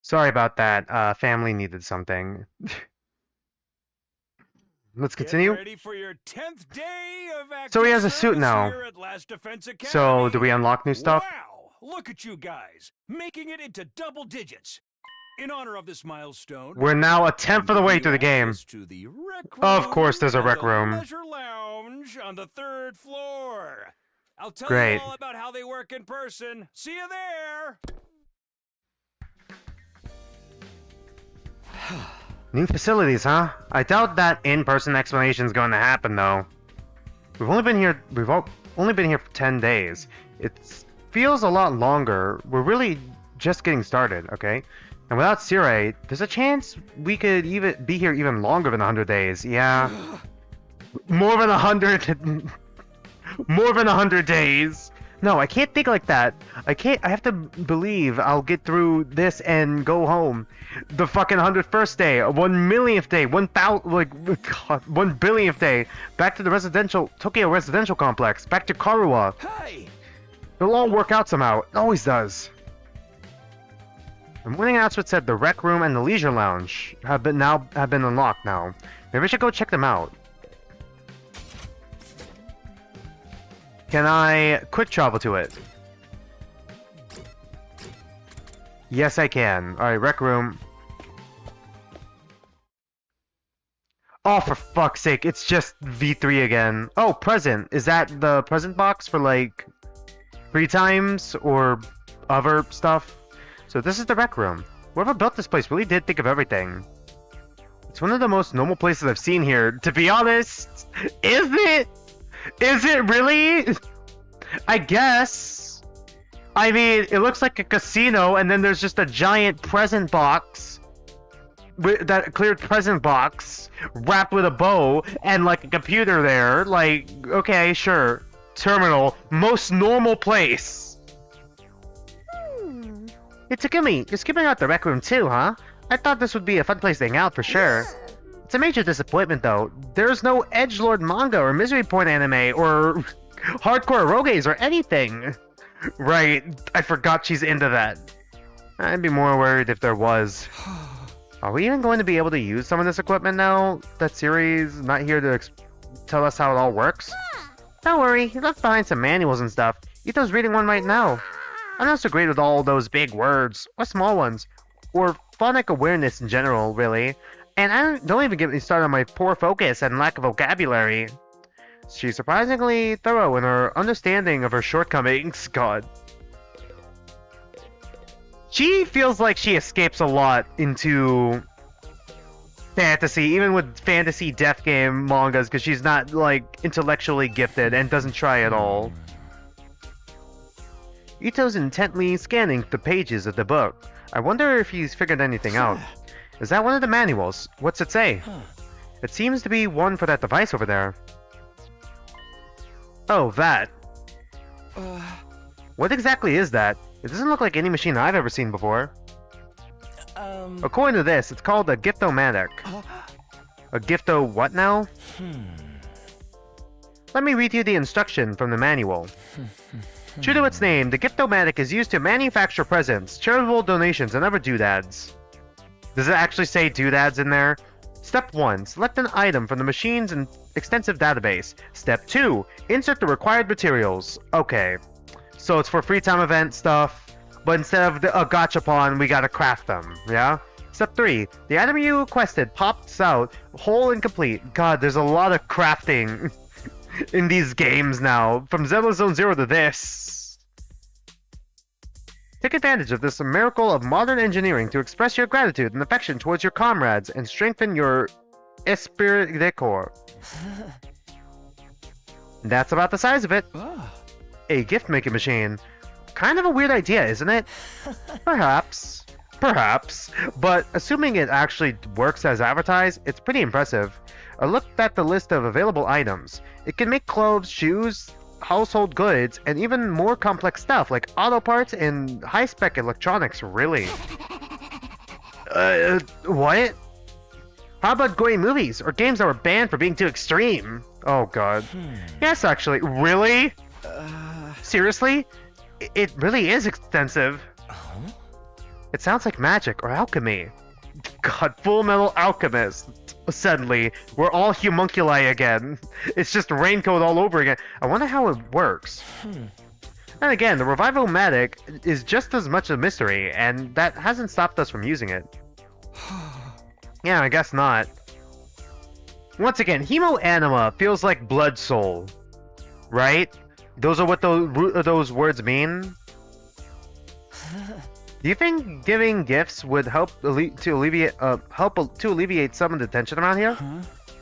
Sorry about that. Family needed something. Let's Get continue. ready for your 10th day of So he active has a suit service now. here at Last Defense Academy. So, do we unlock new stuff? Wow! Look at you guys, making it into double digits. In honor of this milestone, We're now a tenth of the way through the game. To the rec Of course room there's a and rec the room. leisure lounge on the 3rd floor. I'll tell Great. you all about how they work in person. See you there. New facilities, huh? I doubt that in-person explanation is going to happen, though. We've only been here for 10 days. It feels a lot longer. We're really just getting started, okay? And without Sirei, there's a chance we could even be here even longer than 100 days. Yeah. More than 100 more than 100 days. No, I can't think like that. I have to believe I'll get through this and go home. The fucking 101st day, 1 millionth day, 1,000, like, God, 1 billionth day. Back to the Tokyo residential complex. Back to Karuwa. Hey! It'll all work out somehow. It always does. The morning announcement said the rec room and the leisure lounge have been unlocked now. Maybe I should go check them out. Can I quick travel to it? Yes, I can. Alright, rec room. Oh, for fuck's sake, it's just V3 again. Oh, present. Is that the present box for, like, free times or other stuff? So this is the rec room. Whoever built this place really did think of everything. It's one of the most normal places I've seen here, to be honest. Is it? Is it really? I guess. I mean, it looks like a casino, and then there's just a giant present box. That cleared present box, wrapped with a bow, and like a computer there. Like, okay, sure. Terminal, most normal place. It's Takumi, you're skipping out the rec room too, huh? I thought this would be a fun place to hang out for sure. It's a major disappointment though. There's no edgelord manga or misery porn anime or hardcore eroges or anything. Right, I forgot she's into that. I'd be more worried if there was. Are we even going to be able to use some of this equipment now that Siri's not here to tell us how it all works? Don't worry, he left behind some manuals and stuff. Ito's reading one right now. I'm not so great with all those big words, or small ones, or phonic awareness in general, really. And don't even get me started on my poor focus and lack of vocabulary. She's surprisingly thorough in her understanding of her shortcomings. God. She feels like she escapes a lot into fantasy, even with fantasy death game mangas, because she's not, like, intellectually gifted and doesn't try at all. Ito's intently scanning the pages of the book. I wonder if he's figured anything out. Is that one of the manuals? What's it say? It seems to be one for that device over there. Oh, that. What exactly is that? It doesn't look like any machine I've ever seen before. According to this, it's called a Giftomatic. A Gifto what now? Let me read you the instruction from the manual. True to its name, the Giftomatic is used to manufacture presents, charitable donations, and other doodads. Does it actually say doodads in there? Step 1. Select an item from the machine's extensive database. Step 2. Insert the required materials. Okay. So it's for free time event stuff, but instead of a gachapon, we gotta craft them, yeah? Step 3. The item you requested pops out, whole and complete. God, there's a lot of crafting in these games now. From Zelda Zone Zero to this. Take advantage of this miracle of modern engineering to express your gratitude and affection towards your comrades and strengthen your esprit de corps. That's about the size of it. A gift-making machine. Kind of a weird idea, isn't it? Perhaps. Perhaps. But assuming it actually works as advertised, it's pretty impressive. I looked at the list of available items. It can make clothes, shoes, household goods, and even more complex stuff like auto parts and high-spec electronics, really. What? How about gory movies or games that were banned for being too extreme? Oh god. Yes, actually. Really? Seriously? It really is extensive. It sounds like magic or alchemy. God, Full Metal Alchemist. Suddenly, we're all homunculi again. It's just raincoat all over again. I wonder how it works. And again, the Revival-Matic is just as much a mystery, and that hasn't stopped us from using it. Yeah, I guess not. Once again, Hemo Anima feels like Blood Soul. Right? Those are what those words mean? Do you think giving gifts would help to alleviate some of the tension around here?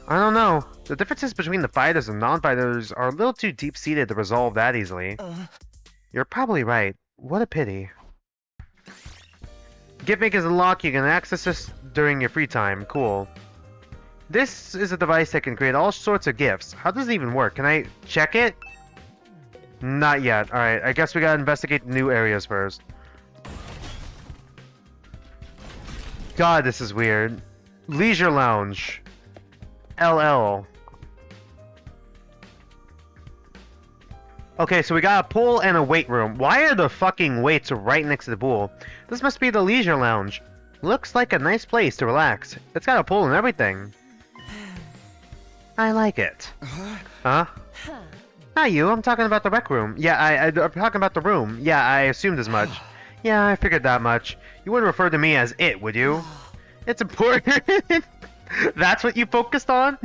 I don't know. The differences between the fighters and non-fighters are a little too deep-seated to resolve that easily. You're probably right. What a pity. Gift Maker's unlocked. You can access this during your free time. Cool. This is a device that can create all sorts of gifts. How does it even work? Can I check it? Not yet. Alright, I guess we gotta investigate the new areas first. God, this is weird. Leisure Lounge. LL. Okay, so we got a pool and a weight room. Why are the fucking weights right next to the pool? This must be the Leisure Lounge. Looks like a nice place to relax. It's got a pool and everything. I like it. Huh? Not you, I'm talking about the rec room. Yeah, I'm talking about the room. Yeah, I assumed as much. Yeah, I figured that much. You wouldn't refer to me as it, would you? It's important. That's what you focused on?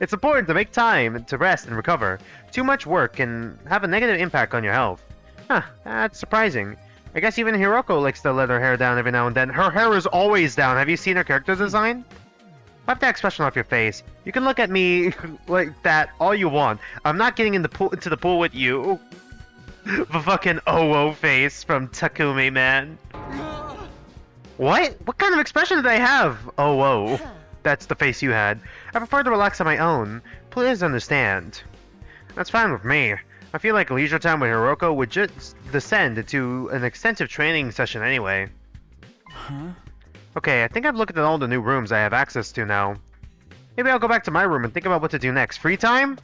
It's important to make time to rest and recover. Too much work can have a negative impact on your health. Huh, that's surprising. I guess even Hiroko likes to let her hair down every now and then. Her hair is always down. Have you seen her character design? Wipe that expression off your face. You can look at me like that all you want. I'm not getting into the pool with you. The fucking OO face from Takumi, man. What? What kind of expression did I have? OO. That's the face you had. I prefer to relax on my own. Please understand. That's fine with me. I feel like leisure time with Hiroko would just descend into an extensive training session anyway. Okay, I think I've looked at all the new rooms I have access to now. Maybe I'll go back to my room and think about what to do next. Free time?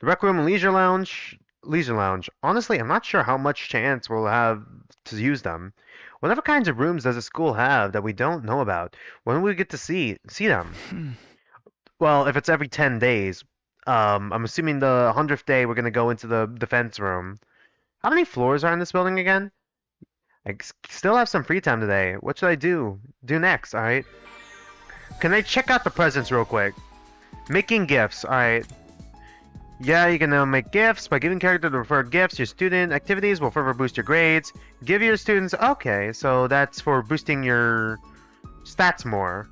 The Rec Room and Leisure Lounge. Leisure Lounge. Honestly, I'm not sure how much chance we'll have to use them. Whatever kinds of rooms does the school have that we don't know about? When will we get to see them? Well, if it's every 10 days, I'm assuming the 100th day we're gonna go into the defense room. How many floors are in this building again? I still have some free time today. What should I do next, alright? Can I check out the presents real quick? Making gifts, alright. Yeah, you can make gifts. By giving character the preferred gifts, your student activities will further boost your grades. Give your students... Okay, so that's for boosting your stats more.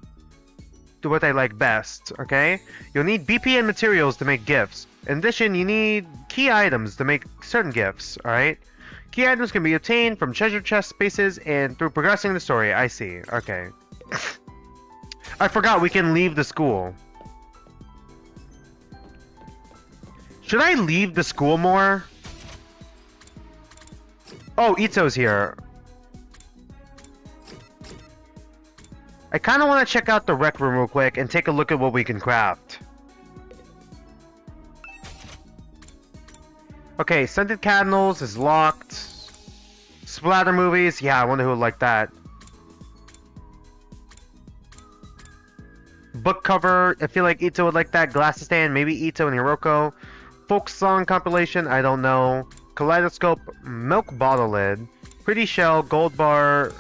Do what they like best, okay? You'll need BP and materials to make gifts. In addition, you need key items to make certain gifts, alright? Key items can be obtained from treasure chest spaces and through progressing the story. I see, okay. I forgot we can leave the school. Should I leave the school more? Oh, Ito's here. I kind of want to check out the rec room real quick and take a look at what we can craft. Okay, scented candles is locked. Splatter movies, yeah, I wonder who would like that. Book cover, I feel like Ito would like that. Glasses stand, maybe Ito and Hiroko. Folk song compilation, I don't know. Kaleidoscope, milk bottle lid. Pretty shell, gold bar,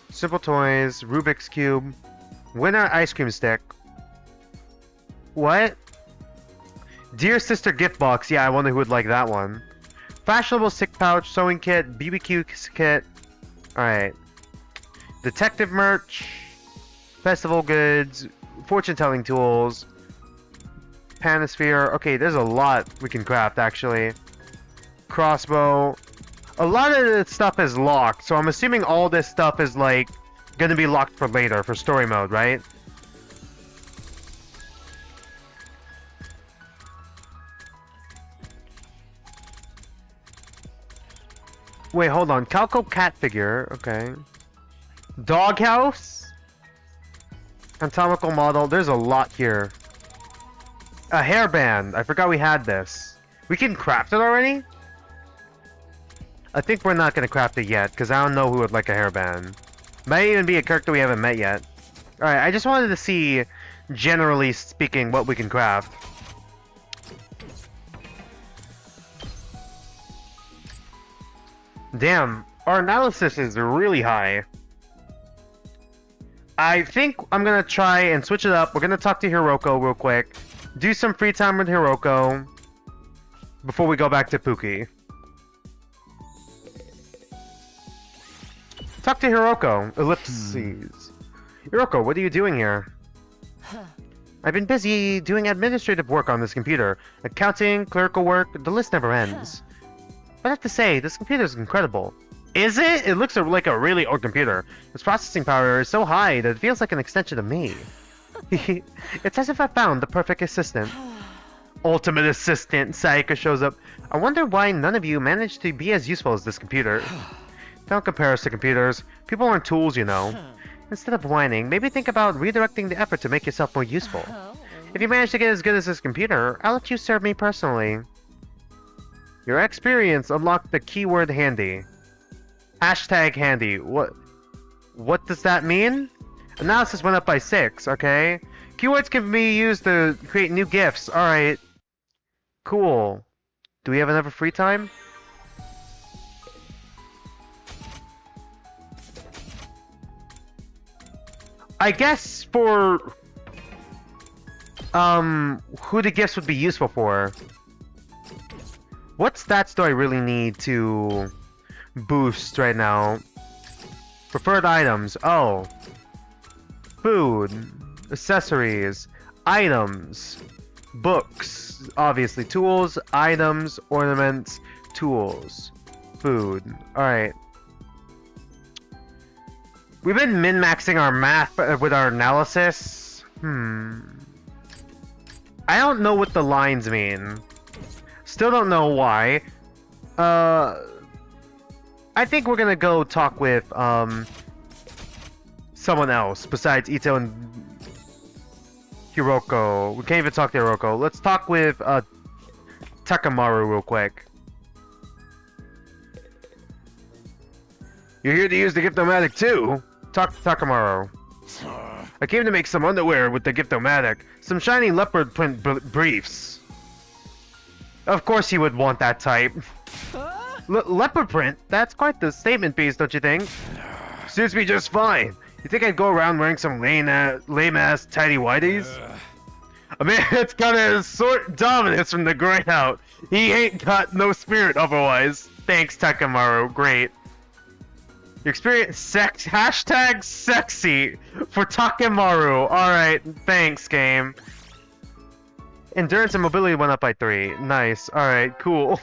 simple toys, Rubik's cube. Winner ice cream stick. What? Dear Sister gift box, yeah, I wonder who would like that one. Fashionable stick pouch, sewing kit, BBQ kit. Alright. Detective merch. Festival goods. Fortune telling tools. Panosphere. Okay, there's a lot we can craft actually. Crossbow. A lot of the stuff is locked, so I'm assuming all this stuff is like gonna be locked for later, for story mode, right? Wait, hold on. Calco cat figure. Okay. Doghouse? Anatomical model. There's a lot here. A hairband. I forgot we had this. We can craft it already? I think we're not gonna craft it yet, because I don't know who would like a hairband. Might even be a character we haven't met yet. Alright, I just wanted to see, generally speaking, what we can craft. Damn, our analysis is really high. I think I'm gonna try and switch it up. We're gonna talk to Hiroko real quick. Do some free time with Hiroko before we go back to Pookie. Talk to Hiroko. Ellipses. Hiroko, what are you doing here? I've been busy doing administrative work on this computer. Accounting, clerical work, the list never ends. But I have to say, this computer is incredible. Is it? It looks like a really old computer. Its processing power is so high that it feels like an extension of me. It's as if I found the perfect assistant. Ultimate assistant, Sayaka shows up. I wonder why none of you managed to be as useful as this computer. Don't compare us to computers. People aren't tools, you know. Instead of whining, maybe think about redirecting the effort to make yourself more useful. If you manage to get as good as this computer, I'll let you serve me personally. Your experience unlocked the keyword handy. Hashtag handy. What does that mean? Analysis went up by 6, okay? Keywords can be used to create new gifts. Alright. Cool. Do we have enough free time? I guess for who the gifts would be useful for. What stats do I really need to boost right now? Preferred items. Oh. Food. Accessories. Items. Books. Obviously. Tools. Items. Ornaments. Tools. Food. Alright. We've been min-maxing our math with our analysis. I don't know what the lines mean. Still don't know why. I think we're gonna go talk with someone else besides Ito and Hiroko. We can't even talk to Hiroko. Let's talk with Takamaru real quick. You're here to use the Giftomatic too? Talk to Takamaru. I came to make some underwear with the Giftomatic. Some shiny leopard print briefs. Of course he would want that type. Leopard print? That's quite the statement piece, don't you think? Suits me just fine. You think I'd go around wearing some lame-ass tighty-whities? A man that's got a sort dominance from the groin out. He ain't got no spirit otherwise. Thanks, Takamaru. Great. Your experience hashtag sexy for Takamaru. Alright, thanks, game. Endurance and mobility went up by 3. Nice. Alright, cool.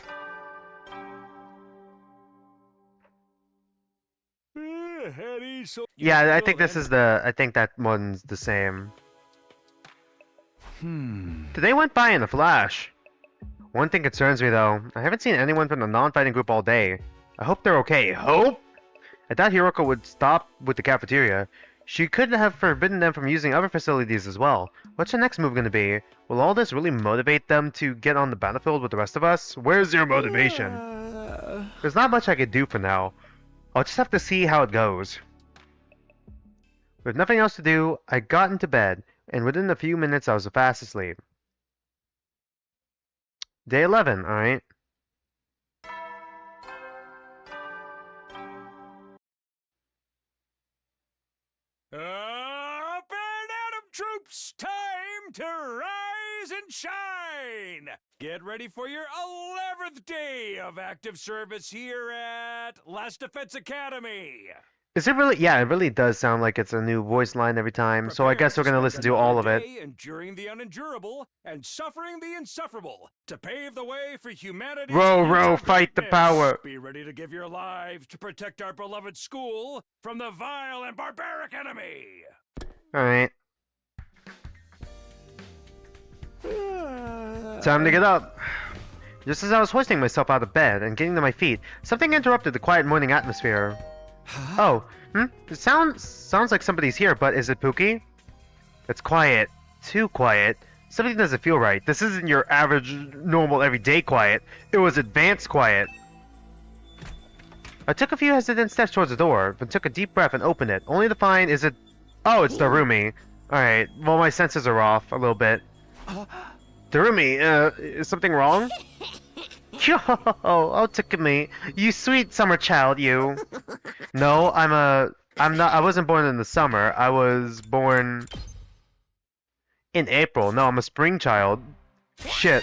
Yeah, I think this is the... I think that one's the same. Today went by in a flash. One thing concerns me, though. I haven't seen anyone from the non-fighting group all day. I hope they're okay. Hope? I thought Hiroko would stop with the cafeteria. She could have forbidden them from using other facilities as well. What's your next move gonna be? Will all this really motivate them to get on the battlefield with the rest of us? Where's your motivation? There's not much I could do for now. I'll just have to see how it goes. With nothing else to do, I got into bed, and within a few minutes I was fast asleep. Day 11, alright? Up and Atom troops, time to rise and shine! Get ready for your 11th day of active service here at Last Defense Academy. Is it really? Yeah, it really does sound like it's a new voice line every time, so I guess we're gonna listen to all of it. Enduring the unendurable and suffering the insufferable to pave the way for humanity. Row, fight the power. Be ready to give your lives to protect our beloved school from the vile and barbaric enemy. Alright. Time to get up. Just as I was hoisting myself out of bed and getting to my feet, something interrupted the quiet morning atmosphere. Oh, it sounds like somebody's here, but is it Pookie? It's quiet. Too quiet. Something doesn't feel right. This isn't your average, normal, everyday quiet. It was advanced quiet. I took a few hesitant steps towards the door, then took a deep breath and opened it, only to find Oh, it's Darumi. Alright, well my senses are off a little bit. Darumi, is something wrong? Yo, oh Takumi, you sweet summer child, you. No, I wasn't born in the summer, I was born in April. No, I'm a spring child. Shit.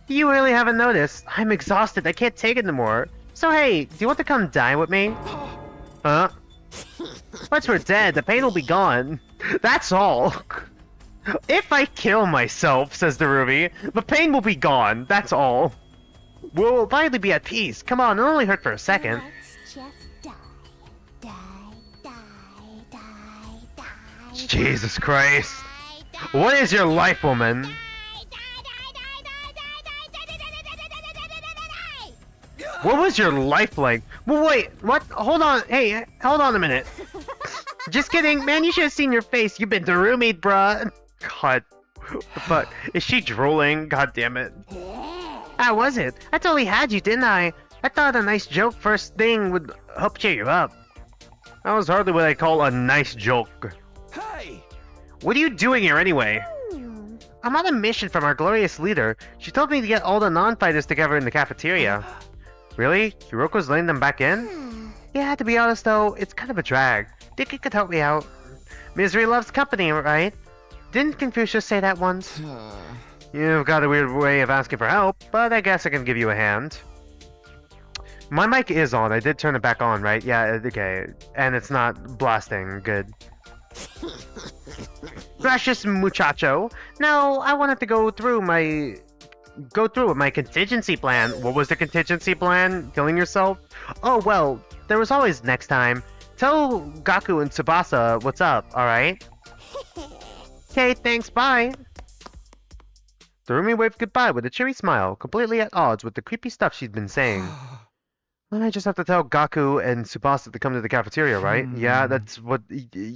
You really haven't noticed. I'm exhausted, I can't take it anymore. So hey, do you want to come dine with me? Huh? Once we're dead, the pain will be gone. That's all. If I kill myself, says the Ruby, the pain will be gone. That's all. We'll finally be at peace. Come on, it'll only hurt for a second. Let's just die. Die, die, die, die. Jesus Christ. What is your life, woman? What was your life like? Well, wait, what? Hold on, hey, hold on a minute. Just kidding, man, you should have seen your face. You've been Darumi'd, bruh. God, what the fuck? Is she drooling? God damn it. How was it? I totally had you, didn't I? I thought a nice joke first thing would help cheer you up. That was hardly what I call a nice joke. Hey! What are you doing here anyway? I'm on a mission from our glorious leader. She told me to get all the non-fighters together in the cafeteria. Really? Hiroko's letting them back in? Yeah, to be honest though, it's kind of a drag. Think you could help me out? Misery loves company, right? Didn't Confucius say that once? You've got a weird way of asking for help, but I guess I can give you a hand. My mic is on. I did turn it back on, right? Yeah, okay. And it's not blasting. Good. Gracious muchacho. No, I wanted to go through with my contingency plan. What was the contingency plan? Killing yourself? Oh, well, there was always next time. Tell Gaku and Tsubasa what's up, alright? Okay, thanks, bye! Darumi waved goodbye with a cheery smile, completely at odds with the creepy stuff she'd been saying. I just have to tell Gaku and Tsubasa to come to the cafeteria, right? Yeah, that's what...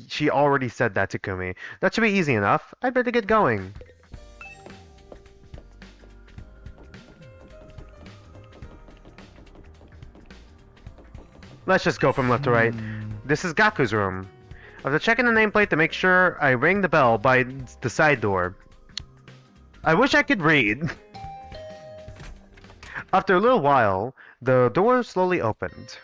She already said that to Kumi. That should be easy enough. I'd better get going. Let's just go from left to right. This is Gaku's room. After checking the nameplate to make sure, I rang the bell by the side door. I wish I could read. After a little while, the door slowly opened.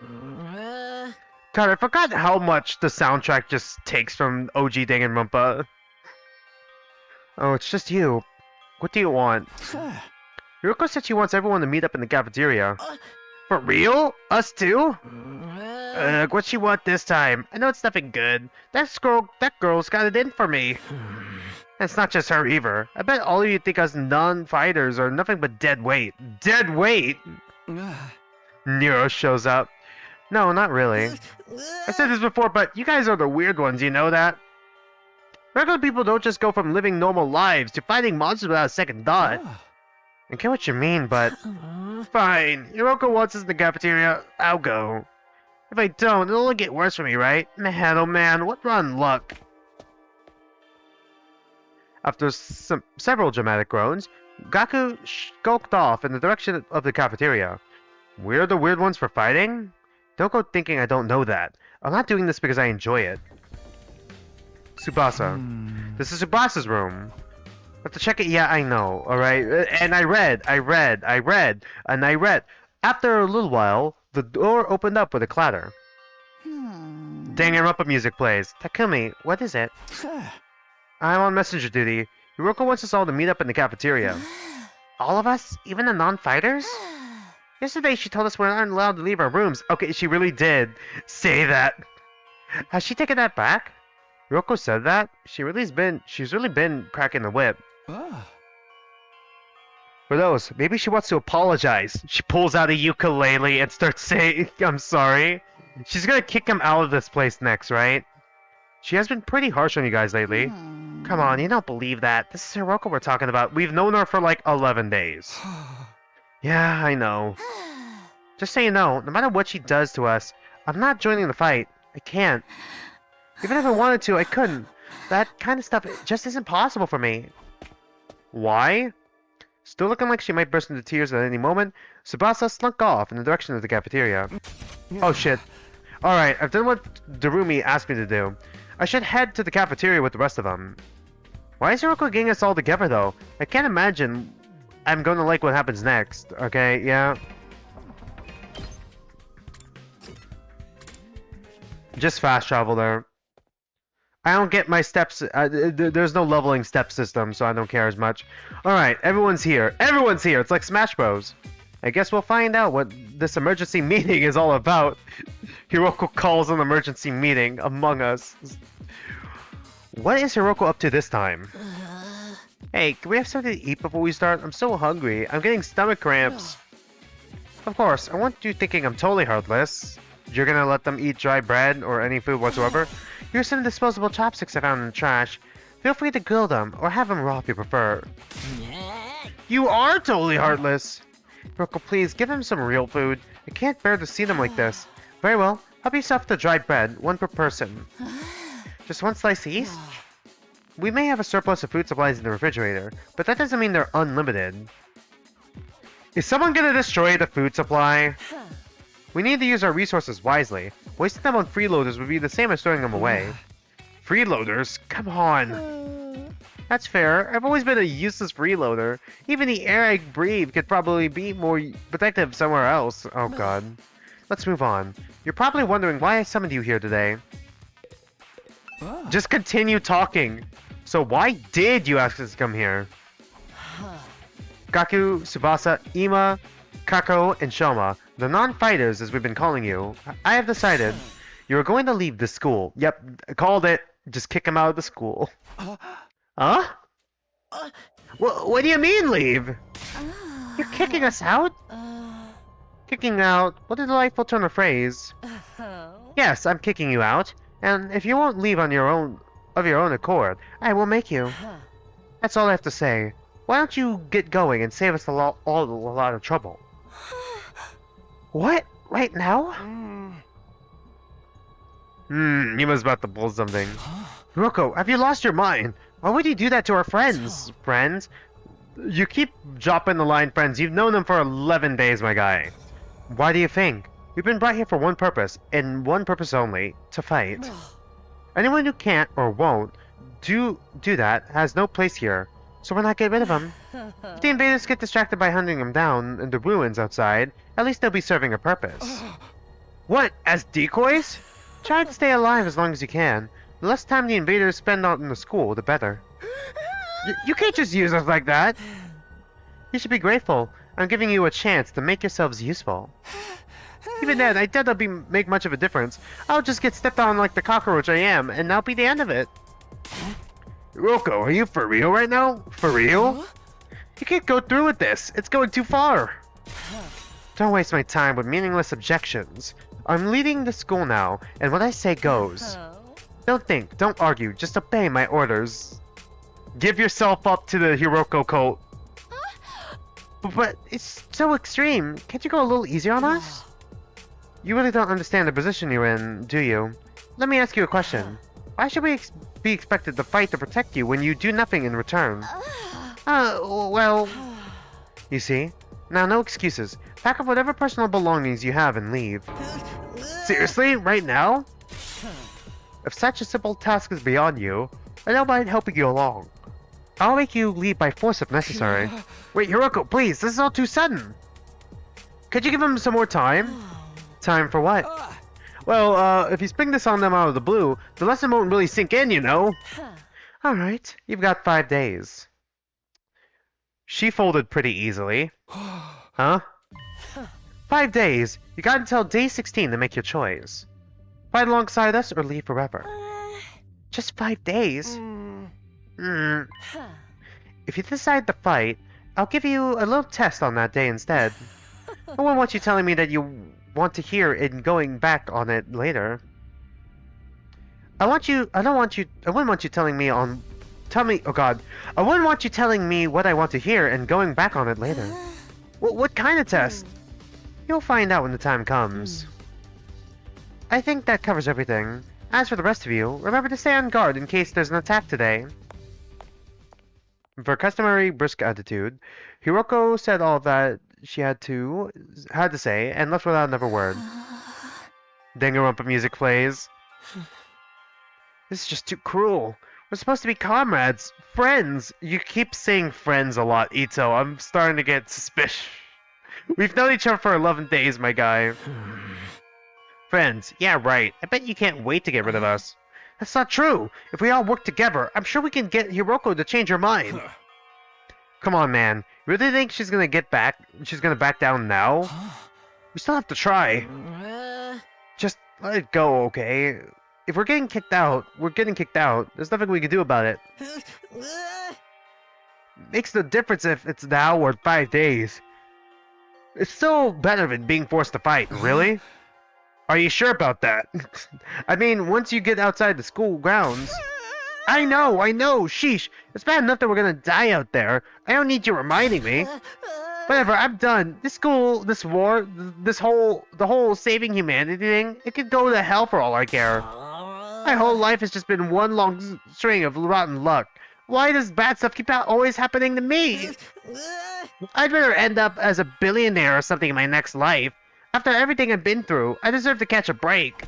God, I forgot how much the soundtrack just takes from OG Danganronpa. Oh, it's just you. What do you want? Yuriko said she wants everyone to meet up in the cafeteria. For real? Us too? What she want this time? I know it's nothing good. That girl's got it in for me. And it's not just her either. I bet all of you think us non-fighters are nothing but dead weight. Dead weight? Nero shows up. No, not really. I said this before, but you guys are the weird ones, you know that? Regular people don't just go from living normal lives to fighting monsters without a second thought. I get what you mean, but... Fine. Hiroko wants us in the cafeteria. I'll go. If I don't, it'll only get worse for me, right? Man, oh man, what rotten luck. After several dramatic groans, Gaku skulked off in the direction of the cafeteria. We're the weird ones for fighting? Don't go thinking I don't know that. I'm not doing this because I enjoy it. Tsubasa. This is Tsubasa's room. Have to check it? Yeah, I know. Alright. And I read. After a little while, the door opened up with a clatter. Danganronpa music plays. Takumi, what is it? I'm on messenger duty. Hiroko wants us all to meet up in the cafeteria. All of us? Even the non-fighters? Yesterday she told us we aren't allowed to leave our rooms. Okay, she really did say that. Has she taken that back? Hiroko said that? She's really been cracking the whip. Who knows? Maybe she wants to apologize. She pulls out a ukulele and starts saying, I'm sorry. She's gonna kick him out of this place next, right? She has been pretty harsh on you guys lately. Come on, you don't believe that. This is Hiroko we're talking about. We've known her for like 11 days. Yeah, I know. Just so you know, no matter what she does to us, I'm not joining the fight. I can't. Even if I wanted to, I couldn't. That kind of stuff just isn't possible for me. Why? Still looking like she might burst into tears at any moment, Tsubasa slunk off in the direction of the cafeteria. Oh shit. Alright, I've done what Darumi asked me to do. I should head to the cafeteria with the rest of them. Why is Hiroko getting us all together though? I can't imagine I'm gonna like what happens next. Okay, yeah. Just fast travel there. I don't get my steps. There's no leveling step system, so I don't care as much. Alright, everyone's here. Everyone's here! It's like Smash Bros. I guess we'll find out what this emergency meeting is all about. Hiroko calls an emergency meeting among us. What is Hiroko up to this time? Hey, can we have something to eat before we start? I'm so hungry. I'm getting stomach cramps. Of course, I want you thinking I'm totally heartless. You're gonna let them eat dry bread or any food whatsoever? Here's some disposable chopsticks I found in the trash. Feel free to grill them or have them raw if you prefer. You are totally heartless! Hiroko, please give them some real food. I can't bear to see them like this. Very well, help yourself to dry bread, one per person. Just one slice each? We may have a surplus of food supplies in the refrigerator, but that doesn't mean they're unlimited. Is someone gonna destroy the food supply? We need to use our resources wisely. Wasting them on freeloaders would be the same as throwing them away. Freeloaders? Come on! That's fair. I've always been a useless freeloader. Even the air I breathe could probably be more protective somewhere else. Oh god. Let's move on. You're probably wondering why I summoned you here today. Just continue talking. So why did you ask us to come here? Gaku, Tsubasa, Ima, Kako, and Shoma, the non-fighters as we've been calling you, I have decided you're going to leave this school. Yep, called it. Just kick him out of the school. Huh? What do you mean leave? You're kicking us out? Kicking out? What a delightful turn of phrase. Yes, I'm kicking you out. And if you won't leave on your own accord, I will make you. That's all I have to say. Why don't you get going and save us a lot of trouble? What? Right now? He was about to pull something. Hiroko, have you lost your mind? Why would you do that to our friends? Friends? You keep dropping the line friends. You've known them for 11 days, my guy. Why do you think? We've been brought here for one purpose, and one purpose only, to fight. Anyone who can't or won't do that has no place here, so why not get rid of them? If the invaders get distracted by hunting them down in the ruins outside, at least they'll be serving a purpose. What, as decoys? Try to stay alive as long as you can. The less time the invaders spend out in the school, the better. You can't just use us like that! You should be grateful. I'm giving you a chance to make yourselves useful. Even then, I doubt that'll make much of a difference. I'll just get stepped on like the cockroach I am, and that'll be the end of it. Hiroko, are you for real right now? For real? You can't go through with this. It's going too far. Don't waste my time with meaningless objections. I'm leading the school now, and what I say goes. Don't think, don't argue, just obey my orders. Give yourself up to the Hiroko cult. But it's so extreme. Can't you go a little easier on us? You really don't understand the position you're in, do you? Let me ask you a question. Why should we be expected to fight to protect you when you do nothing in return? Well... You see? Now, no excuses. Pack up whatever personal belongings you have and leave. Seriously? Right now? If such a simple task is beyond you, I don't mind helping you along. I'll make you leave by force if necessary. Wait, Hiroko, please, this is all too sudden. Could you give him some more time? Time for what? Well, if you spring this on them out of the blue, the lesson won't really sink in, you know. Alright, you've got 5 days. She folded pretty easily. Huh? 5 days. You got until day 16 to make your choice. Fight alongside us or leave forever. Just 5 days? If you decide to fight, I'll give you a little test on that day instead. I won't want you telling me that you want to hear it and going back on it later. I wouldn't want you telling me oh god. I wouldn't want you telling me what I want to hear and going back on it later. What kind of test? You'll find out when the time comes. I think that covers everything. As for the rest of you, remember to stay on guard in case there's an attack today. With her customary brisk attitude, Hiroko said all that she had to say and left without another word. Danganronpa music plays. This is just too cruel. We're supposed to be comrades, friends. You keep saying friends a lot, Ito. I'm starting to get suspicious. We've known each other for 11 days, my guy. Friends, yeah, right. I bet you can't wait to get rid of us. That's not true. If we all work together, I'm sure we can get Hiroko to change her mind. Come on, man. You really think she's gonna back down now? We still have to try. Just let it go, okay? If we're getting kicked out, we're getting kicked out. There's nothing we can do about it. Makes no difference if it's now or 5 days. It's still better than being forced to fight, really? Are you sure about that? I mean, once you get outside the school grounds... I know, sheesh. It's bad enough that we're gonna die out there. I don't need you reminding me. Whatever, I'm done. This school, this war, the whole saving humanity thing, it could go to hell for all I care. My whole life has just been one long string of rotten luck. Why does bad stuff keep always happening to me? I'd rather end up as a billionaire or something in my next life. After everything I've been through, I deserve to catch a break.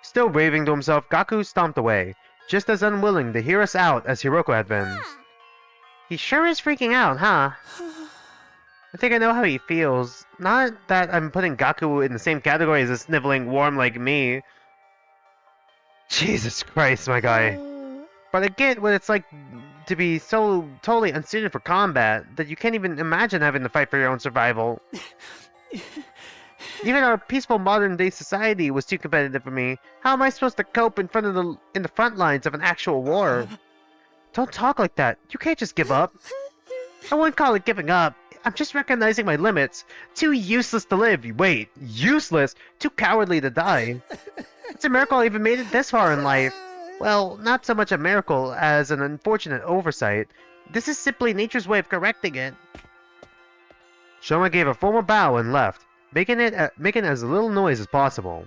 Still raving to himself, Gaku stomped away, just as unwilling to hear us out as Hiroko had been. He sure is freaking out, huh? I think I know how he feels. Not that I'm putting Gaku in the same category as a sniveling worm like me. Jesus Christ, my guy. But I get what it's like to be so totally unsuited for combat that you can't even imagine having to fight for your own survival. Even our peaceful modern-day society was too competitive for me. How am I supposed to cope in the front lines of an actual war? Don't talk like that. You can't just give up. I wouldn't call it giving up. I'm just recognizing my limits. Too useless to live. Wait, useless? Too cowardly to die. It's a miracle I even made it this far in life. Well, not so much a miracle as an unfortunate oversight. This is simply nature's way of correcting it. Shoma gave a formal bow and left, making as little noise as possible.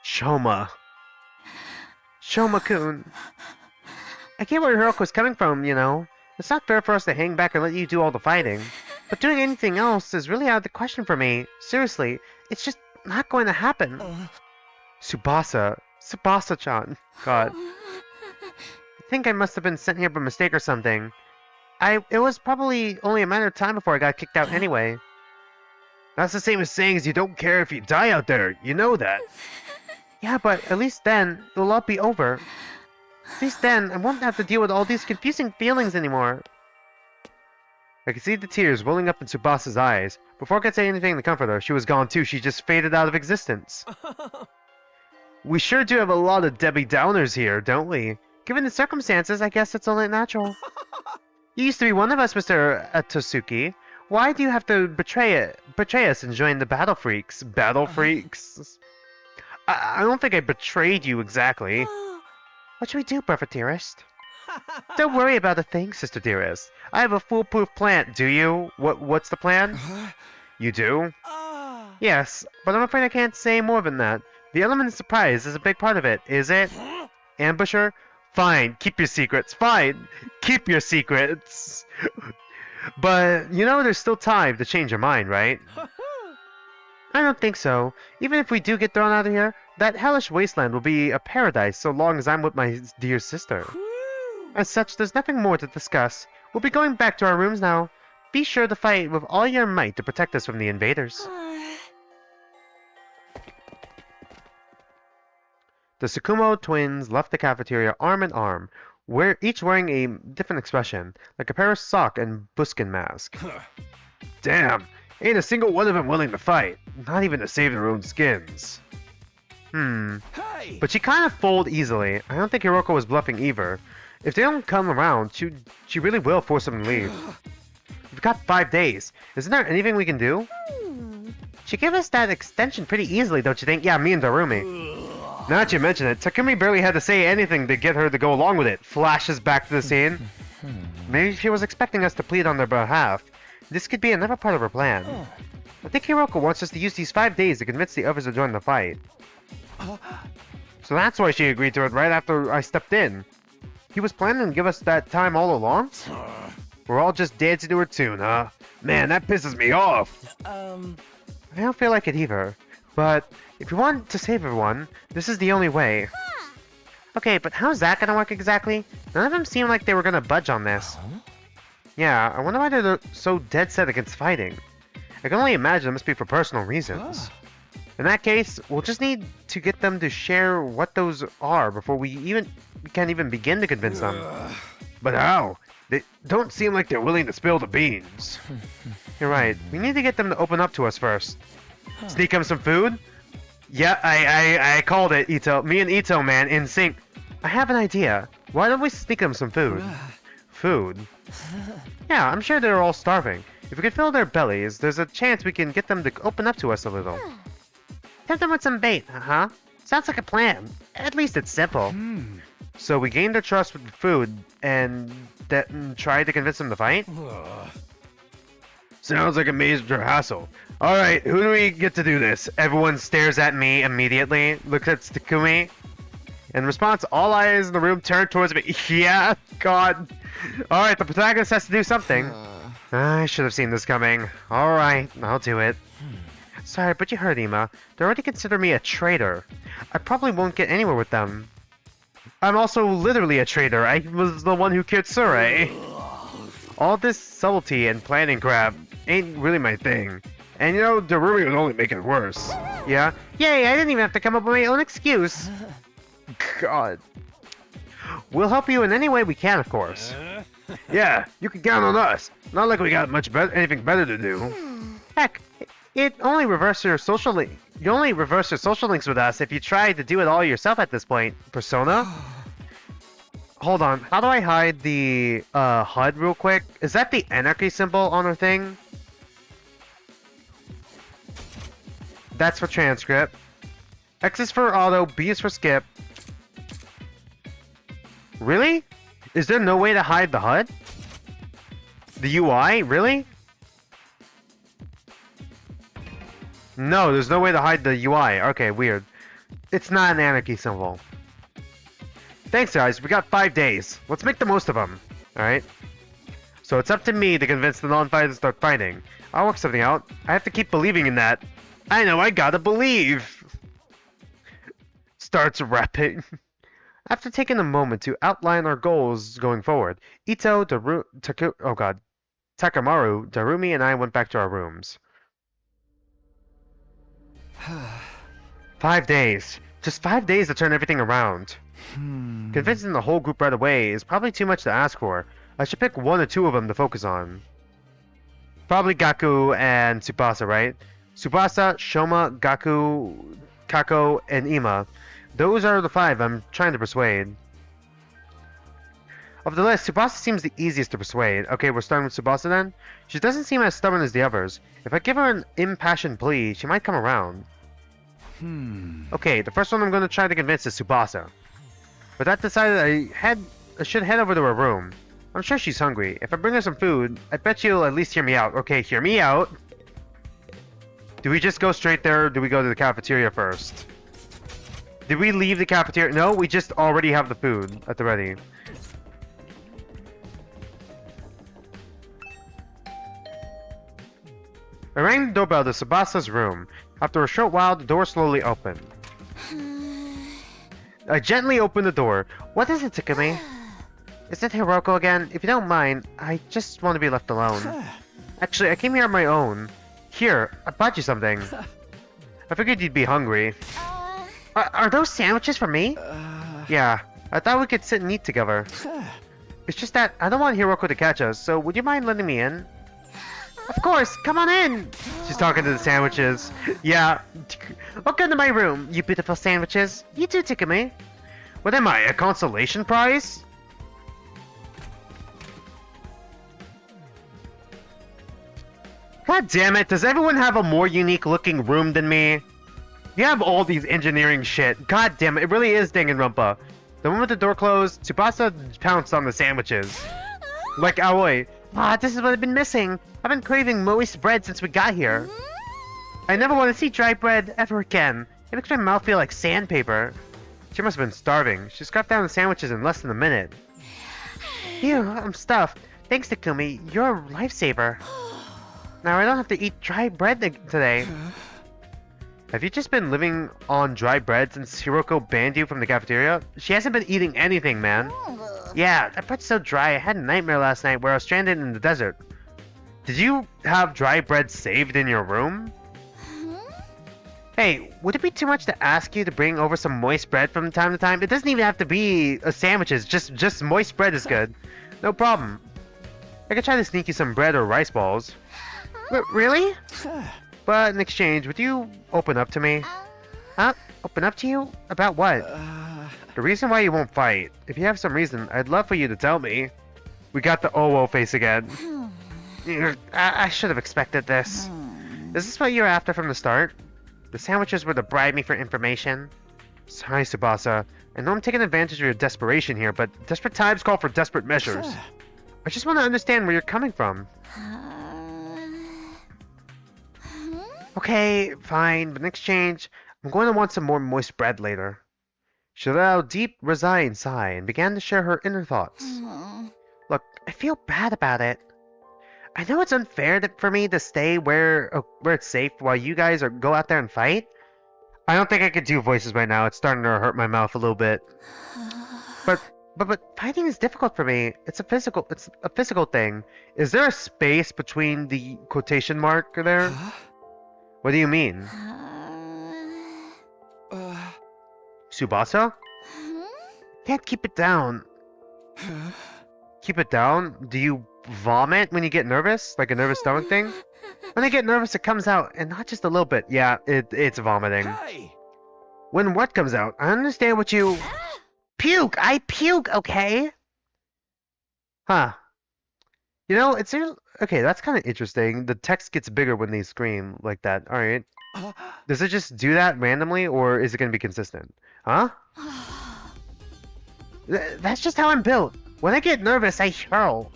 Shoma. Shoma-kun. I get where Hiroko's coming from, you know. It's not fair for us to hang back and let you do all the fighting. But doing anything else is really out of the question for me. Seriously, it's just not going to happen. Tsubasa-chan. God. I think I must have been sent here by mistake or something. It was probably only a matter of time before I got kicked out anyway. That's the same as saying you don't care if you die out there. You know that. Yeah, but at least then, it'll all be over. At least then, I won't have to deal with all these confusing feelings anymore. I could see the tears welling up in Tsubasa's eyes. Before I could say anything to comfort her, she was gone too. She just faded out of existence. We sure do have a lot of Debbie Downers here, don't we? Given the circumstances, I guess it's only natural. You used to be one of us, Mr. Tosuki. Why do you have to betray us and join the Battle Freaks? Battle Freaks? I don't think I betrayed you exactly. What should we do, brother dearest? Don't worry about a thing, sister dearest. I have a foolproof plan. Do you? What's the plan? You do? Yes, but I'm afraid I can't say more than that. The element of surprise is a big part of it, is it? Ambusher? Fine, keep your secrets. Fine, keep your secrets. But, you know, there's still time to change your mind, right? I don't think so. Even if we do get thrown out of here, that hellish wasteland will be a paradise so long as I'm with my dear sister. As such, there's nothing more to discuss. We'll be going back to our rooms now. Be sure to fight with all your might to protect us from the invaders. The Tsukumo twins left the cafeteria arm in arm, each wearing a different expression, like a pair of sock and buskin mask. Damn, ain't a single one of them willing to fight, not even to save their own skins. But she kind of fooled easily. I don't think Hiroko was bluffing either. If they don't come around, she really will force them to leave. We've got 5 days. Isn't there anything we can do? She gave us that extension pretty easily, don't you think? Yeah, me and Darumi. Now that you mention it, Takumi barely had to say anything to get her to go along with it. Flashes back to the scene. Maybe she was expecting us to plead on their behalf. This could be another part of her plan. I think Hiroko wants us to use these 5 days to convince the others to join the fight. So that's why she agreed to it right after I stepped in. he was planning to give us that time all along? We're all just dancing to her tune, huh? Man, that pisses me off. I don't feel like it either. But if you want to save everyone, this is the only way. Okay, but how's that gonna work exactly? None of them seem like they were gonna budge on this. Yeah, I wonder why they're so dead set against fighting. I can only imagine it must be for personal reasons. In that case, we'll just need to get them to share what those are before we can even begin to convince them. But how? They don't seem like they're willing to spill the beans. You're right. We need to get them to open up to us first. Sneak them some food? Yeah, I called it, Ito. Me and Ito, man, in sync. I have an idea. Why don't we sneak them some food? Food? Yeah, I'm sure they're all starving. If we can fill their bellies, there's a chance we can get them to open up to us a little. Tempt them with some bait, huh? Sounds like a plan. At least it's simple. So we gain their trust with the food, and then try to convince them to fight? Sounds like a major hassle. Alright, who do we get to do this? Everyone stares at me immediately, looks at Takumi. In response, all eyes in the room turn towards me. Yeah, God. Alright, the protagonist has to do something. I should have seen this coming. Alright, I'll do it. Sorry, but you heard Ima. They already consider me a traitor. I probably won't get anywhere with them. I'm also literally a traitor. I was the one who killed Sure. All this subtlety and planning crap ain't really my thing. And you know, Darumi would only make it worse. Yeah? Yay, I didn't even have to come up with my own excuse. God. We'll help you in any way we can, of course. Yeah, you can count on us. Not like we got anything better to do. Heck, you only reverse your social links with us if you try to do it all yourself at this point. Persona? Hold on, how do I hide the HUD real quick? Is that the anarchy symbol on her thing? That's for transcript. X is for auto, B is for skip. Really? Is there no way to hide the HUD? The UI? Really? No, there's no way to hide the UI. Okay, weird. It's not an anarchy symbol. Thanks, guys. We got 5 days. Let's make the most of them. Alright? So it's up to me to convince the non-fighters to start fighting. I'll work something out. I have to keep believing in that. I know, I gotta believe! Starts rapping. After taking a moment to outline our goals going forward, Ito, Takamaru, Darumi, and I went back to our rooms. 5 days. Just 5 days to turn everything around. Convincing the whole group right away is probably too much to ask for. I should pick 1 or 2 of them to focus on. Probably Gaku and Tsubasa, right? Tsubasa, Shoma, Gaku, Kako, and Ima. Those are the 5 I'm trying to persuade. Of the list, Tsubasa seems the easiest to persuade. Okay, we're starting with Tsubasa then? She doesn't seem as stubborn as the others. If I give her an impassioned plea, she might come around. Okay, the first one I'm going to try to convince is Tsubasa. With that decided, I should head over to her room. I'm sure she's hungry. If I bring her some food, I bet she'll at least hear me out. Okay, hear me out. Do we just go straight there, or do we go to the cafeteria first? Did we leave the cafeteria? No, we just already have the food at the ready. I rang the doorbell to Tsubasa's room. After a short while, the door slowly opened. I gently opened the door. What is it, Takumi? Is it Hiroko again? If you don't mind, I just want to be left alone. Actually, I came here on my own. Here, I bought you something. I figured you'd be hungry. Are those sandwiches for me? Yeah, I thought we could sit and eat together. It's just that I don't want Hiroko to catch us, so would you mind letting me in? Of course, come on in! She's talking to the sandwiches. Yeah. Welcome to my room, you beautiful sandwiches. You too, Takumi. What am I, a consolation prize? God damn it, does everyone have a more unique looking room than me? You have all these engineering shit. God damn it, it really is Danganronpa. The moment the door closed, Tsubasa pounced on the sandwiches. Like Aoi. This is what I've been missing. I've been craving moist bread since we got here. I never want to see dry bread ever again. It makes my mouth feel like sandpaper. She must have been starving. She scarfed down the sandwiches in less than a minute. Phew, I'm stuffed. Thanks, Takumi. You're a lifesaver. Now I don't have to eat dry bread today. Have you just been living on dry bread since Hiroko banned you from the cafeteria? She hasn't been eating anything, man. Yeah, that bread's so dry. I had a nightmare last night where I was stranded in the desert. Did you have dry bread saved in your room? Hey, would it be too much to ask you to bring over some moist bread from time to time? It doesn't even have to be sandwiches. Just moist bread is good. No problem. I could try to sneak you some bread or rice balls. Really? But in exchange, would you open up to me? Huh? Open up to you? About what? The reason why you won't fight. If you have some reason, I'd love for you to tell me. We got the oh face again. I should have expected this. Is this what you were after from the start? The sandwiches were to bribe me for information. Sorry, Tsubasa. I know I'm taking advantage of your desperation here, but desperate times call for desperate measures. I just want to understand where you're coming from. Okay, fine, but in exchange, I'm going to want some more moist bread later. She let out a deep, resigned sigh and began to share her inner thoughts. Look, I feel bad about it. I know it's unfair for me to stay where it's safe while you guys go out there and fight. I don't think I could do voices right now. It's starting to hurt my mouth a little bit. But fighting is difficult for me. It's a physical thing. Is there a space between the quotation mark there? What do you mean? Tsubasa? Can't keep it down. Keep it down? Do you vomit when you get nervous? Like a nervous stomach thing? When I get nervous, it comes out, and not just a little bit. Yeah, it's vomiting. Hey! When what comes out? I understand what you... Puke! I puke, okay? Huh. You know, it's... Okay, that's kind of interesting. The text gets bigger when they scream like that. Alright. Does it just do that randomly, or is it going to be consistent? Huh? That's just how I'm built. When I get nervous, I hurl.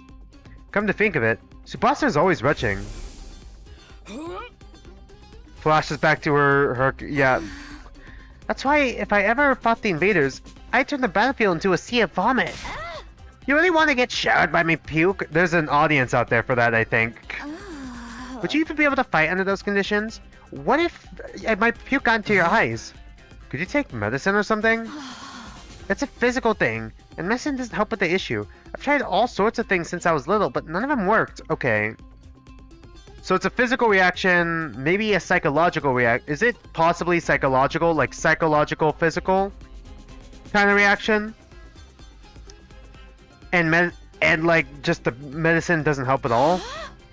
Come to think of it, Tsubasa is always retching. Flashes back to her... Yeah. That's why if I ever fought the invaders, I'd turn the battlefield into a sea of vomit. You really want to get showered by me puke? There's an audience out there for that, I think. Would you even be able to fight under those conditions? What if I might puke onto your eyes? Could you take medicine or something? It's a physical thing, and medicine doesn't help with the issue. I've tried all sorts of things since I was little, but none of them worked. Okay. So it's a physical reaction, maybe a psychological reaction. Is it possibly psychological, like psychological, physical kind of reaction? And like just the medicine doesn't help at all?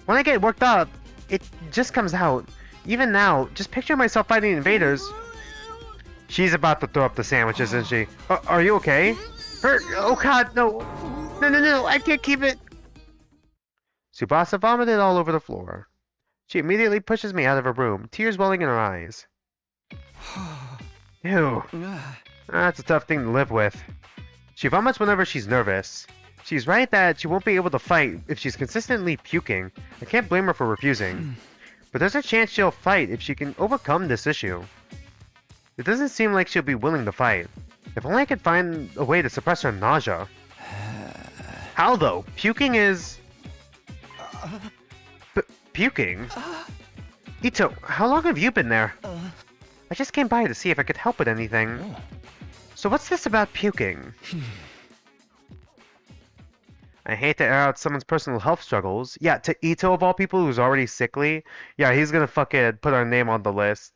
When I get worked up, it just comes out. Even now, just picture myself fighting invaders. She's about to throw up the sandwich, isn't she? Are you okay? Oh god, no. No, I can't keep it. Tsubasa vomited all over the floor. She immediately pushes me out of her room, tears welling in her eyes. Ew. That's a tough thing to live with. She vomits whenever she's nervous. She's right that she won't be able to fight if she's consistently puking. I can't blame her for refusing. But there's a chance she'll fight if she can overcome this issue. It doesn't seem like she'll be willing to fight. If only I could find a way to suppress her nausea. How though? Puking is... Puking? Ito, how long have you been there? I just came by to see if I could help with anything. So what's this about puking? I hate to air out someone's personal health struggles. Yeah, to Ito of all people who's already sickly. Yeah, he's gonna fucking put our name on the list.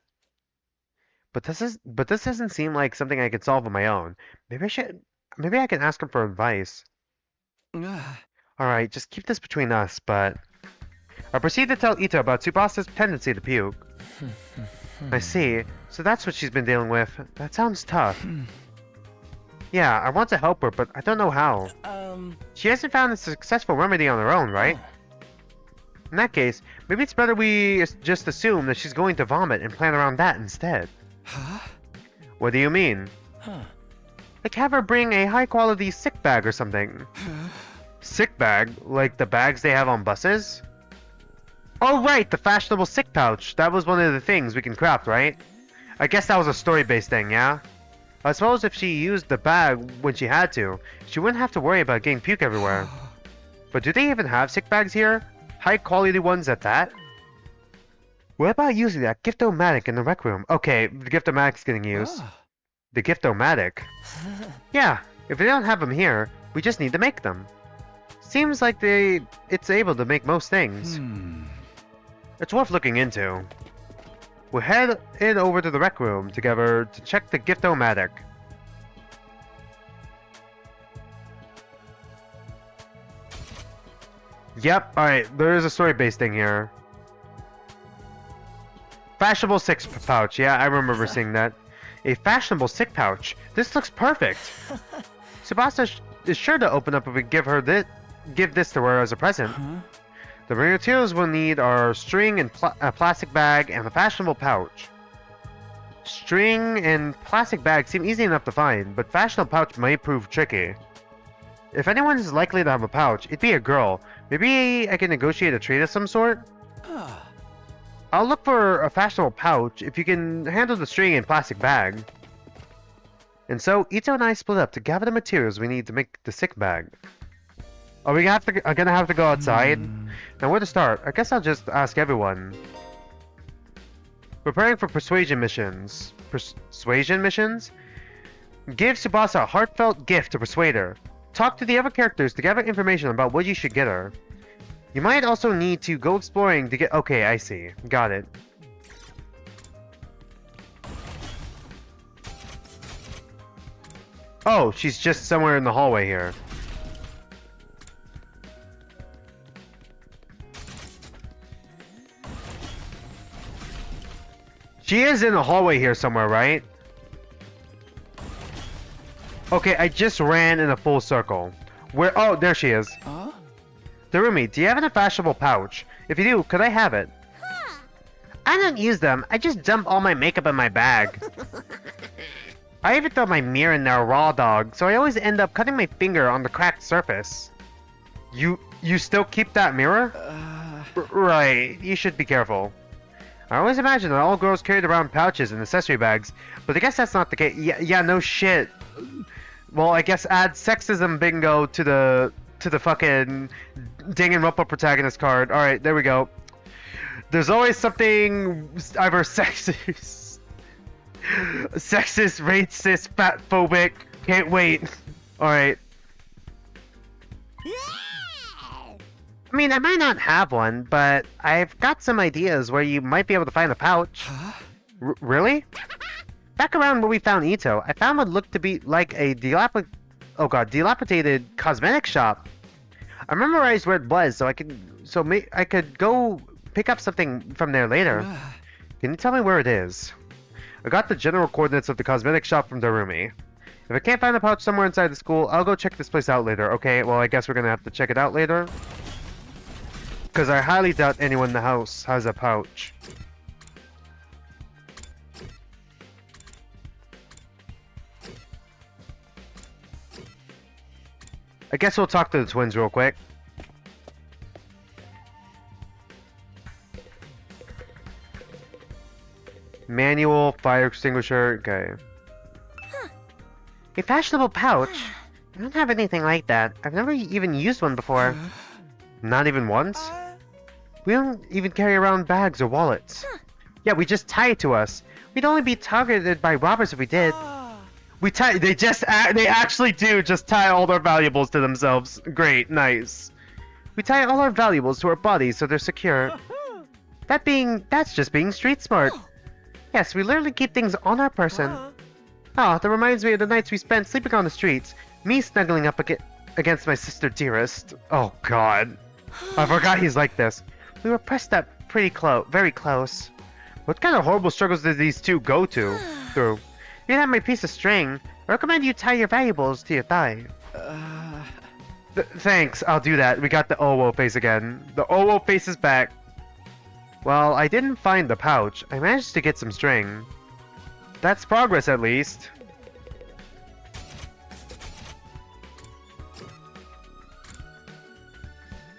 But this doesn't seem like something I could solve on my own. Maybe I can ask him for advice. Alright, just keep this between us, but... I proceed to tell Ito about Tsubasa's tendency to puke. I see. So that's what she's been dealing with. That sounds tough. Yeah, I want to help her, but I don't know how. She hasn't found a successful remedy on her own, right? In that case, maybe it's better we just assume that she's going to vomit and plan around that instead. What do you mean? Like have her bring a high-quality sick bag or something. Sick bag? Like the bags they have on buses? Oh right, the fashionable sick pouch. That was one of the things we can craft, right? I guess that was a story-based thing, yeah? I suppose if she used the bag when she had to, she wouldn't have to worry about getting puke everywhere. But do they even have sick bags here? High quality ones at that? What about using that gift-o-matic in the rec room? Okay, the gift-o-matic's getting used. Ah. The gift-o-matic? Yeah, if they don't have them here, we just need to make them. Seems like it's able to make most things. It's worth looking into. We'll head in over to the rec room together to check the gift-o-matic. Yep, alright, there is a story-based thing here. Fashionable sick pouch, yeah, I remember seeing that. A fashionable sick pouch. This looks perfect. Tsubasa is sure to open up if we give this to her as a present. The materials we'll need are string and a plastic bag and a fashionable pouch. String and plastic bag seem easy enough to find, but fashionable pouch might prove tricky. If anyone is likely to have a pouch, it'd be a girl. Maybe I can negotiate a trade of some sort? I'll look for a fashionable pouch if you can handle the string and plastic bag. And so, Ito and I split up to gather the materials we need to make the sick bag. Are we gonna have to go outside? Now where to start? I guess I'll just ask everyone. Preparing for persuasion missions. Persuasion missions? Give Tsubasa a heartfelt gift to persuade her. Talk to the other characters to gather information about what you should get her. You might also need to go exploring to get... Okay, I see. Got it. Oh, she's just somewhere in the hallway here. She is in the hallway here somewhere, right? Okay, I just ran in a full circle. Where? Oh, there she is. Darumi, do you have a fashionable pouch? If you do, could I have it? I don't use them. I just dump all my makeup in my bag. I even throw my mirror in there raw dog, so I always end up cutting my finger on the cracked surface. You still keep that mirror? Right, you should be careful. I always imagine that all girls carried around pouches and accessory bags, but I guess that's not the case. Yeah, no shit. Well, I guess add sexism bingo to the fucking Danganronpa protagonist card. Alright, there we go. There's always something either sexist, racist, fatphobic. Can't wait. Alright. I mean, I might not have one, but I've got some ideas where you might be able to find a pouch. Really? Back around where we found Ito, I found what looked to be like a dilapidated cosmetic shop. I memorized where it was, so I could go pick up something from there later. Can you tell me where it is? I got the general coordinates of the cosmetic shop from Darumi. If I can't find a pouch somewhere inside the school, I'll go check this place out later. Okay, well I guess we're gonna have to check it out later. Because I highly doubt anyone in the house has a pouch. I guess we'll talk to the twins real quick. Manual, fire extinguisher, okay. A fashionable pouch? I don't have anything like that. I've never even used one before. Not even once? We don't even carry around bags or wallets. Yeah, we just tie it to us. We'd only be targeted by robbers if we did. They actually do just tie all their valuables to themselves. Great, nice. We tie all our valuables to our bodies so they're secure. That's just being street smart. Yes, we literally keep things on our person. Oh, that reminds me of the nights we spent sleeping on the streets. Me snuggling up against my sister dearest. Oh god. I forgot he's like this. We were pressed up very close. What kind of horrible struggles did these two go through? You can have my piece of string. I recommend you tie your valuables to your thigh. Thanks, I'll do that. We got the Owo face again. The Owo face is back. Well, I didn't find the pouch. I managed to get some string. That's progress, at least.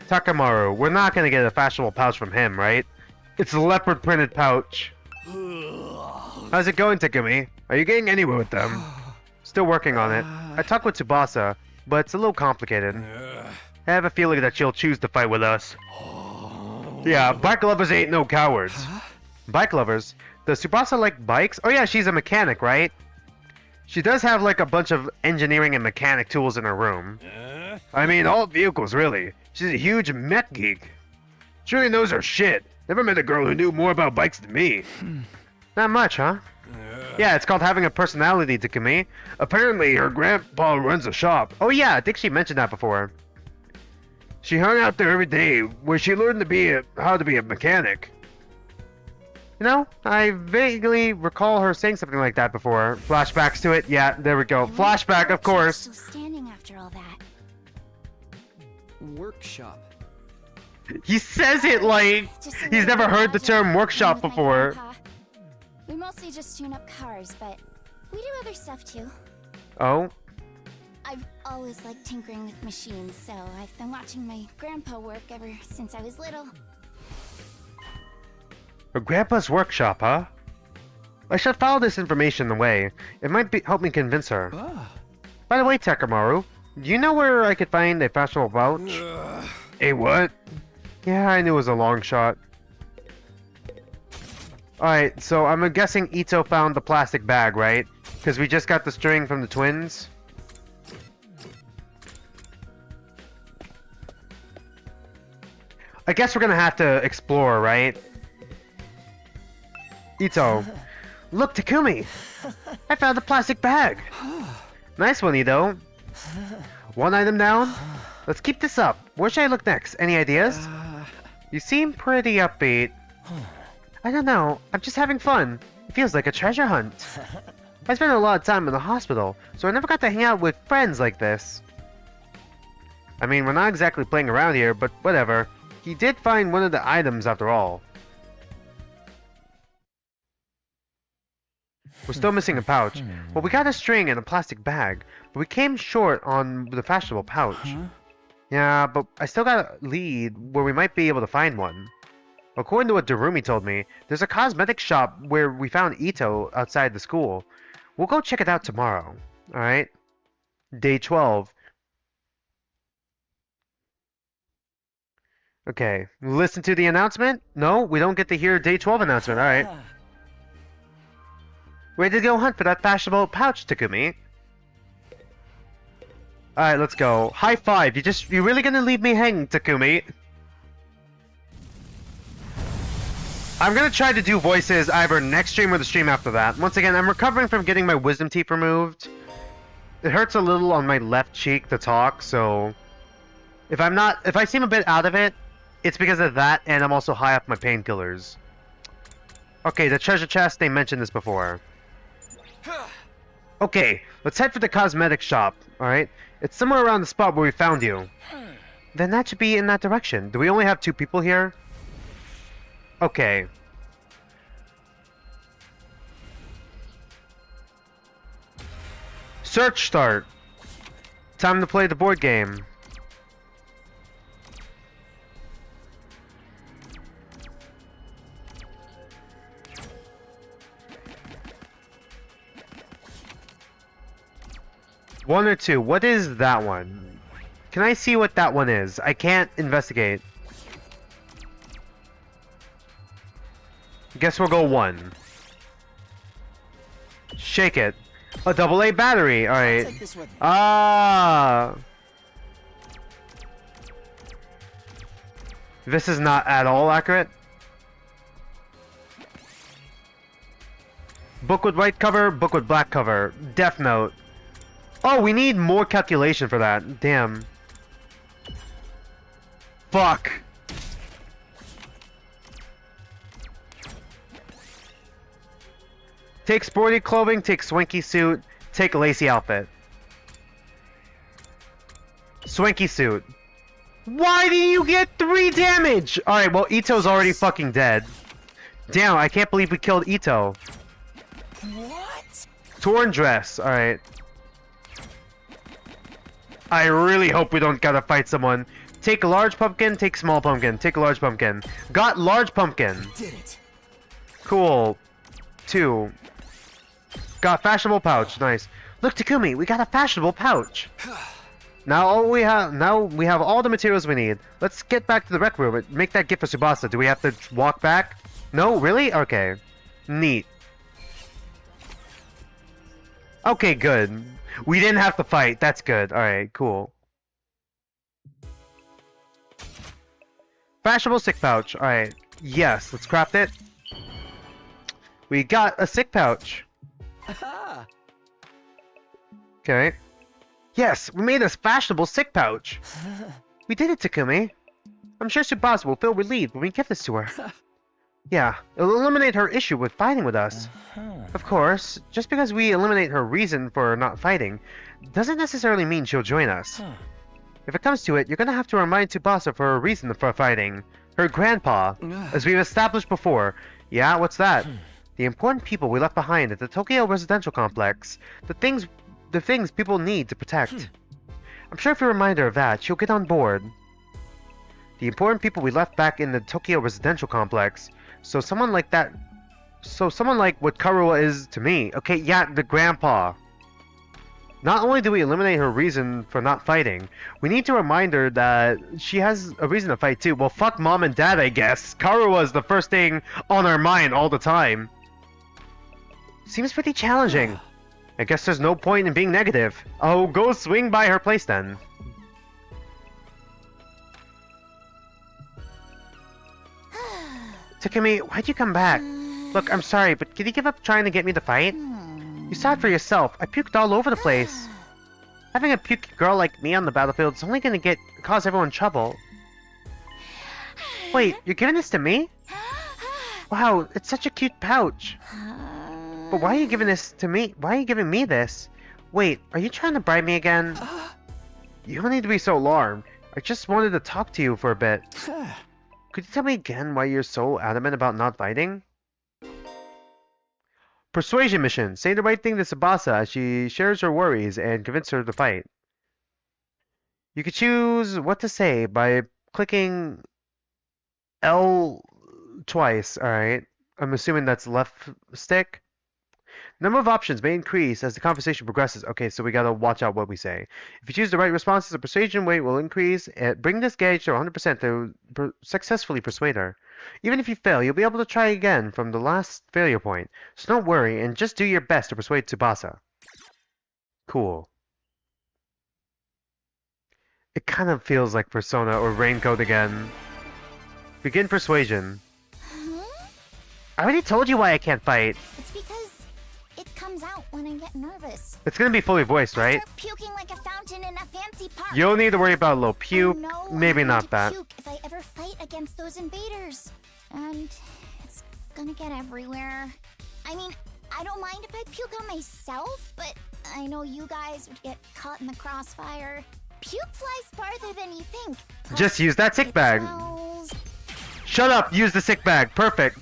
Takamaru, we're not gonna get a fashionable pouch from him, right? It's a leopard printed pouch. How's it going, Takumi? Are you getting anywhere with them? Still working on it. I talked with Tsubasa, but it's a little complicated. I have a feeling that she'll choose to fight with us. Yeah, bike lovers ain't no cowards. Bike lovers? Does Tsubasa like bikes? Oh yeah, she's a mechanic, right? She does have like a bunch of engineering and mechanic tools in her room. I mean, all vehicles, really. She's a huge mech geek. She really knows her shit. Never met a girl who knew more about bikes than me. Not much, huh? Yeah, it's called having a personality, Takumi. Apparently, her grandpa runs a shop. Oh yeah, I think she mentioned that before. She hung out there every day, where she learned how to be a mechanic. You know, I vaguely recall her saying something like that before. Flashbacks to it? Yeah, there we go. Flashback, of course. Still standing after all that. Workshop. He says it like Just a he's little never heard the gadget term along workshop with my before. grandpa. We mostly just tune up cars, but we do other stuff too. Oh? I've always liked tinkering with machines, so I've been watching my grandpa work ever since I was little. Her grandpa's workshop, huh? I should follow this information away. It might help me convince her. By the way, Takamaru, do you know where I could find a fashionable pouch? A what? Yeah, I knew it was a long shot. Alright, so I'm guessing Ito found the plastic bag, right? Because we just got the string from the twins. I guess we're gonna have to explore, right? Ito. Look, Takumi! I found the plastic bag! Nice one, Ito. One item down? Let's keep this up. Where should I look next? Any ideas? You seem pretty upbeat. I don't know. I'm just having fun. It feels like a treasure hunt. I spent a lot of time in the hospital, so I never got to hang out with friends like this. I mean, we're not exactly playing around here, but whatever. He did find one of the items after all. We're still missing a pouch. Well, we got a string and a plastic bag, but we came short on the fashionable pouch. Yeah, but I still got a lead where we might be able to find one. According to what Darumi told me, there's a cosmetic shop where we found Ito outside the school. We'll go check it out tomorrow. Alright? Day 12. Okay, listen to the announcement? No, we don't get to hear Day 12 announcement. Alright. Ready to go hunt for that fashionable pouch, Takumi? Alright, let's go. High five. You really gonna leave me hanging, Takumi? I'm gonna try to do voices either next stream or the stream after that. Once again, I'm recovering from getting my wisdom teeth removed. It hurts a little on my left cheek to talk, so if I seem a bit out of it, it's because of that, and I'm also high off my painkillers. Okay, the treasure chest, they mentioned this before. Okay, let's head for the cosmetic shop, alright? It's somewhere around the spot where we found you. Then that should be in that direction. Do we only have 2 people here? Okay. Search start. Time to play the board game. One or two. What is that one? Can I see what that one is? I can't investigate. Guess we'll go 1. Shake it. A AA battery. Alright. Take this with me. Ah. This is not at all accurate. Book with white cover, book with black cover. Death Note. Oh, we need more calculation for that. Damn. Fuck. Take sporty clothing, take swanky suit, take lacy outfit. Swanky suit. Why do you get 3 damage? Alright, well, Ito's already fucking dead. Damn, I can't believe we killed Ito. What? Torn dress. Alright. I really hope we don't gotta fight someone. Take large pumpkin, take small pumpkin, take large pumpkin. Got large pumpkin. Did it. Cool. 2. Got fashionable pouch. Nice. Look, Takumi, we got a fashionable pouch. Now we have all the materials we need. Let's get back to the rec room and make that gift for Tsubasa. Do we have to walk back? No, really? Okay. Neat. Okay, good. We didn't have to fight. That's good. Alright, cool. Fashionable sick pouch. Alright. Yes, let's craft it. We got a sick pouch. Aha! Okay. Yes, we made this fashionable sick pouch. We did it, Takumi. I'm sure Tsubasa will feel relieved when we give this to her. Yeah, it'll eliminate her issue with fighting with us. Of course, just because we eliminate her reason for not fighting, doesn't necessarily mean she'll join us. If it comes to it, you're gonna have to remind Tsubasa for her reason for fighting. Her grandpa, as we've established before. Yeah, what's that? The important people we left behind at the Tokyo residential complex. The things people need to protect. I'm sure if you remind her of that, she'll get on board. The important people we left back in the Tokyo residential complex. So someone like what Karuo is to me. Okay, yeah, the grandpa. Not only do we eliminate her reason for not fighting, we need to remind her that she has a reason to fight too. Well, fuck mom and dad, I guess. Karuo is the first thing on our mind all the time. Seems pretty challenging. I guess there's no point in being negative. Oh, go swing by her place then. Takumi, why'd you come back? Look, I'm sorry, but can you give up trying to get me to fight? You saw it for yourself. I puked all over the place. Having a puke girl like me on the battlefield is only gonna cause everyone trouble. Wait, you're giving this to me? Wow, it's such a cute pouch. But why are you giving this to me? Why are you giving me this? Wait, are you trying to bribe me again? You don't need to be so alarmed. I just wanted to talk to you for a bit. Could you tell me again why you're so adamant about not fighting? Persuasion mission. Say the right thing to Tsubasa as she shares her worries and convince her to fight. You can choose what to say by clicking L twice, alright? I'm assuming that's left stick. Number of options may increase as the conversation progresses. Okay, so we gotta watch out what we say. If you choose the right responses, the persuasion rate will increase. Bring this gauge to 100% to successfully persuade her. Even if you fail, you'll be able to try again from the last failure point. So don't worry, and just do your best to persuade Tsubasa. Cool. It kind of feels like Persona or Raincoat again. Begin persuasion. I already told you why I can't fight. It's because it comes out when I get nervous. It's gonna be fully voiced, right? I start puking like a fountain in a fancy park. You don't need to worry about a little puke. Oh, no, Maybe I'm not going to that. Puke if I ever fight against those invaders. And it's gonna get everywhere. I mean, I don't mind if I puke on myself, but I know you guys would get caught in the crossfire. Puke flies farther than you think. Plus, Just use that sick it bag. smells. Shut up! Use the sick bag. Perfect.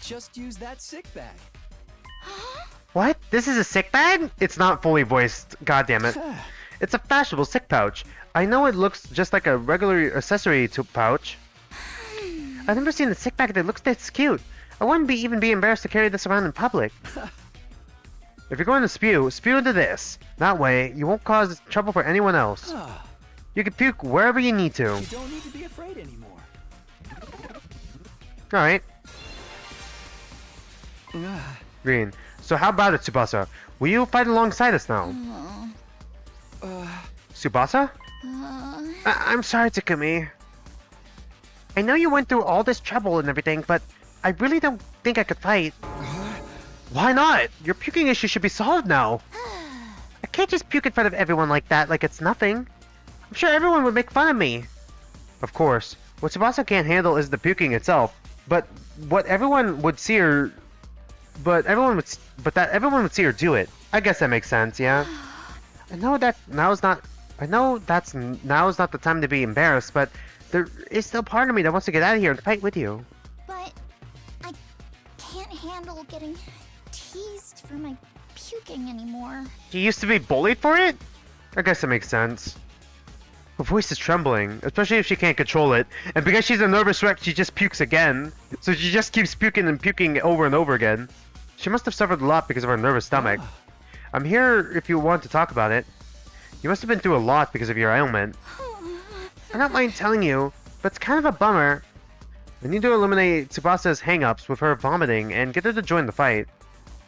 Just use that sick bag. What? This is a sick bag? It's not fully voiced. God damn it. It's a fashionable sick pouch. I know it looks just like a regular accessory to pouch. I've never seen a sick bag that looks this cute. I wouldn't even be embarrassed to carry this around in public. If you're going to spew, spew into this. That way, you won't cause trouble for anyone else. You can puke wherever you need to. You don't need to be afraid anymore. Alright. Green. So how about it, Tsubasa? Will you fight alongside us now? Tsubasa? I'm sorry, Takumi. I know you went through all this trouble and everything, but I really don't think I could fight. Why not? Your puking issue should be solved now. I can't just puke in front of everyone like that, like it's nothing. I'm sure everyone would make fun of me. Of course. What Tsubasa can't handle is the puking itself, but everyone would see her see her do it. I guess that makes sense, yeah. I know now's not the time to be embarrassed, but there is still part of me that wants to get out of here and fight with you. But I can't handle getting teased for my puking anymore. You used to be bullied for it? I guess that makes sense. Her voice is trembling, especially if she can't control it. And because she's a nervous wreck, she just pukes again. So she just keeps puking and puking over and over again. She must have suffered a lot because of her nervous stomach. I'm here if you want to talk about it. You must have been through a lot because of your ailment. I don't mind telling you, but it's kind of a bummer. I need to eliminate Tsubasa's hang-ups with her vomiting and get her to join the fight.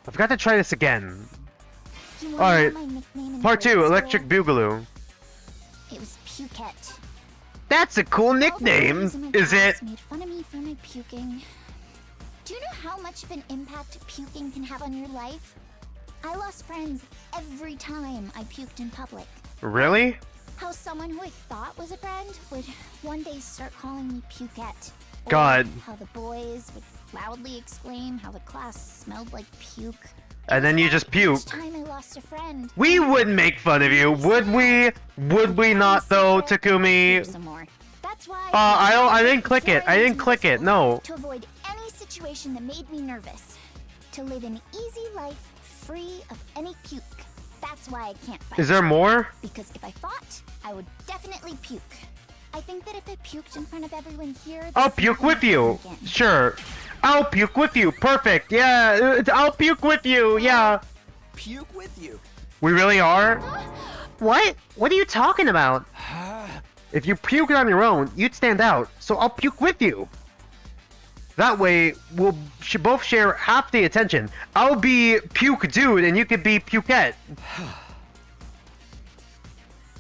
I've got to try this again. Alright, part 2, Electric Boogaloo. It was Pukette. That's a cool nickname, is it? Made fun of me for my puking. Do you know how much of an impact puking can have on your life? I lost friends every time I puked in public. Really? How someone who I thought was a friend would one day start calling me Pukette. Or God. how the boys would loudly exclaim how the class smelled like puke. And then you just Each puke. time I lost a friend. We wouldn't make fun of you, would we? Would we not though, Takumi? Some more. That's why I didn't click it. I didn't click it. No. to avoid any situation that made me nervous. To live an easy life free of any puke. That's why I can't fight. Is there more? Because if I fought, I would definitely puke. I think that if I puked in front of everyone here, this I'll puke would with you. happen again. Sure. I'll puke with you. Perfect. Yeah, I'll puke with you. Yeah. Puke with you. We really are? What? What are you talking about? If you puked on your own, you'd stand out, so I'll puke with you. That way, we'll both share half the attention. I'll be Puke Dude, and you could be Pukette.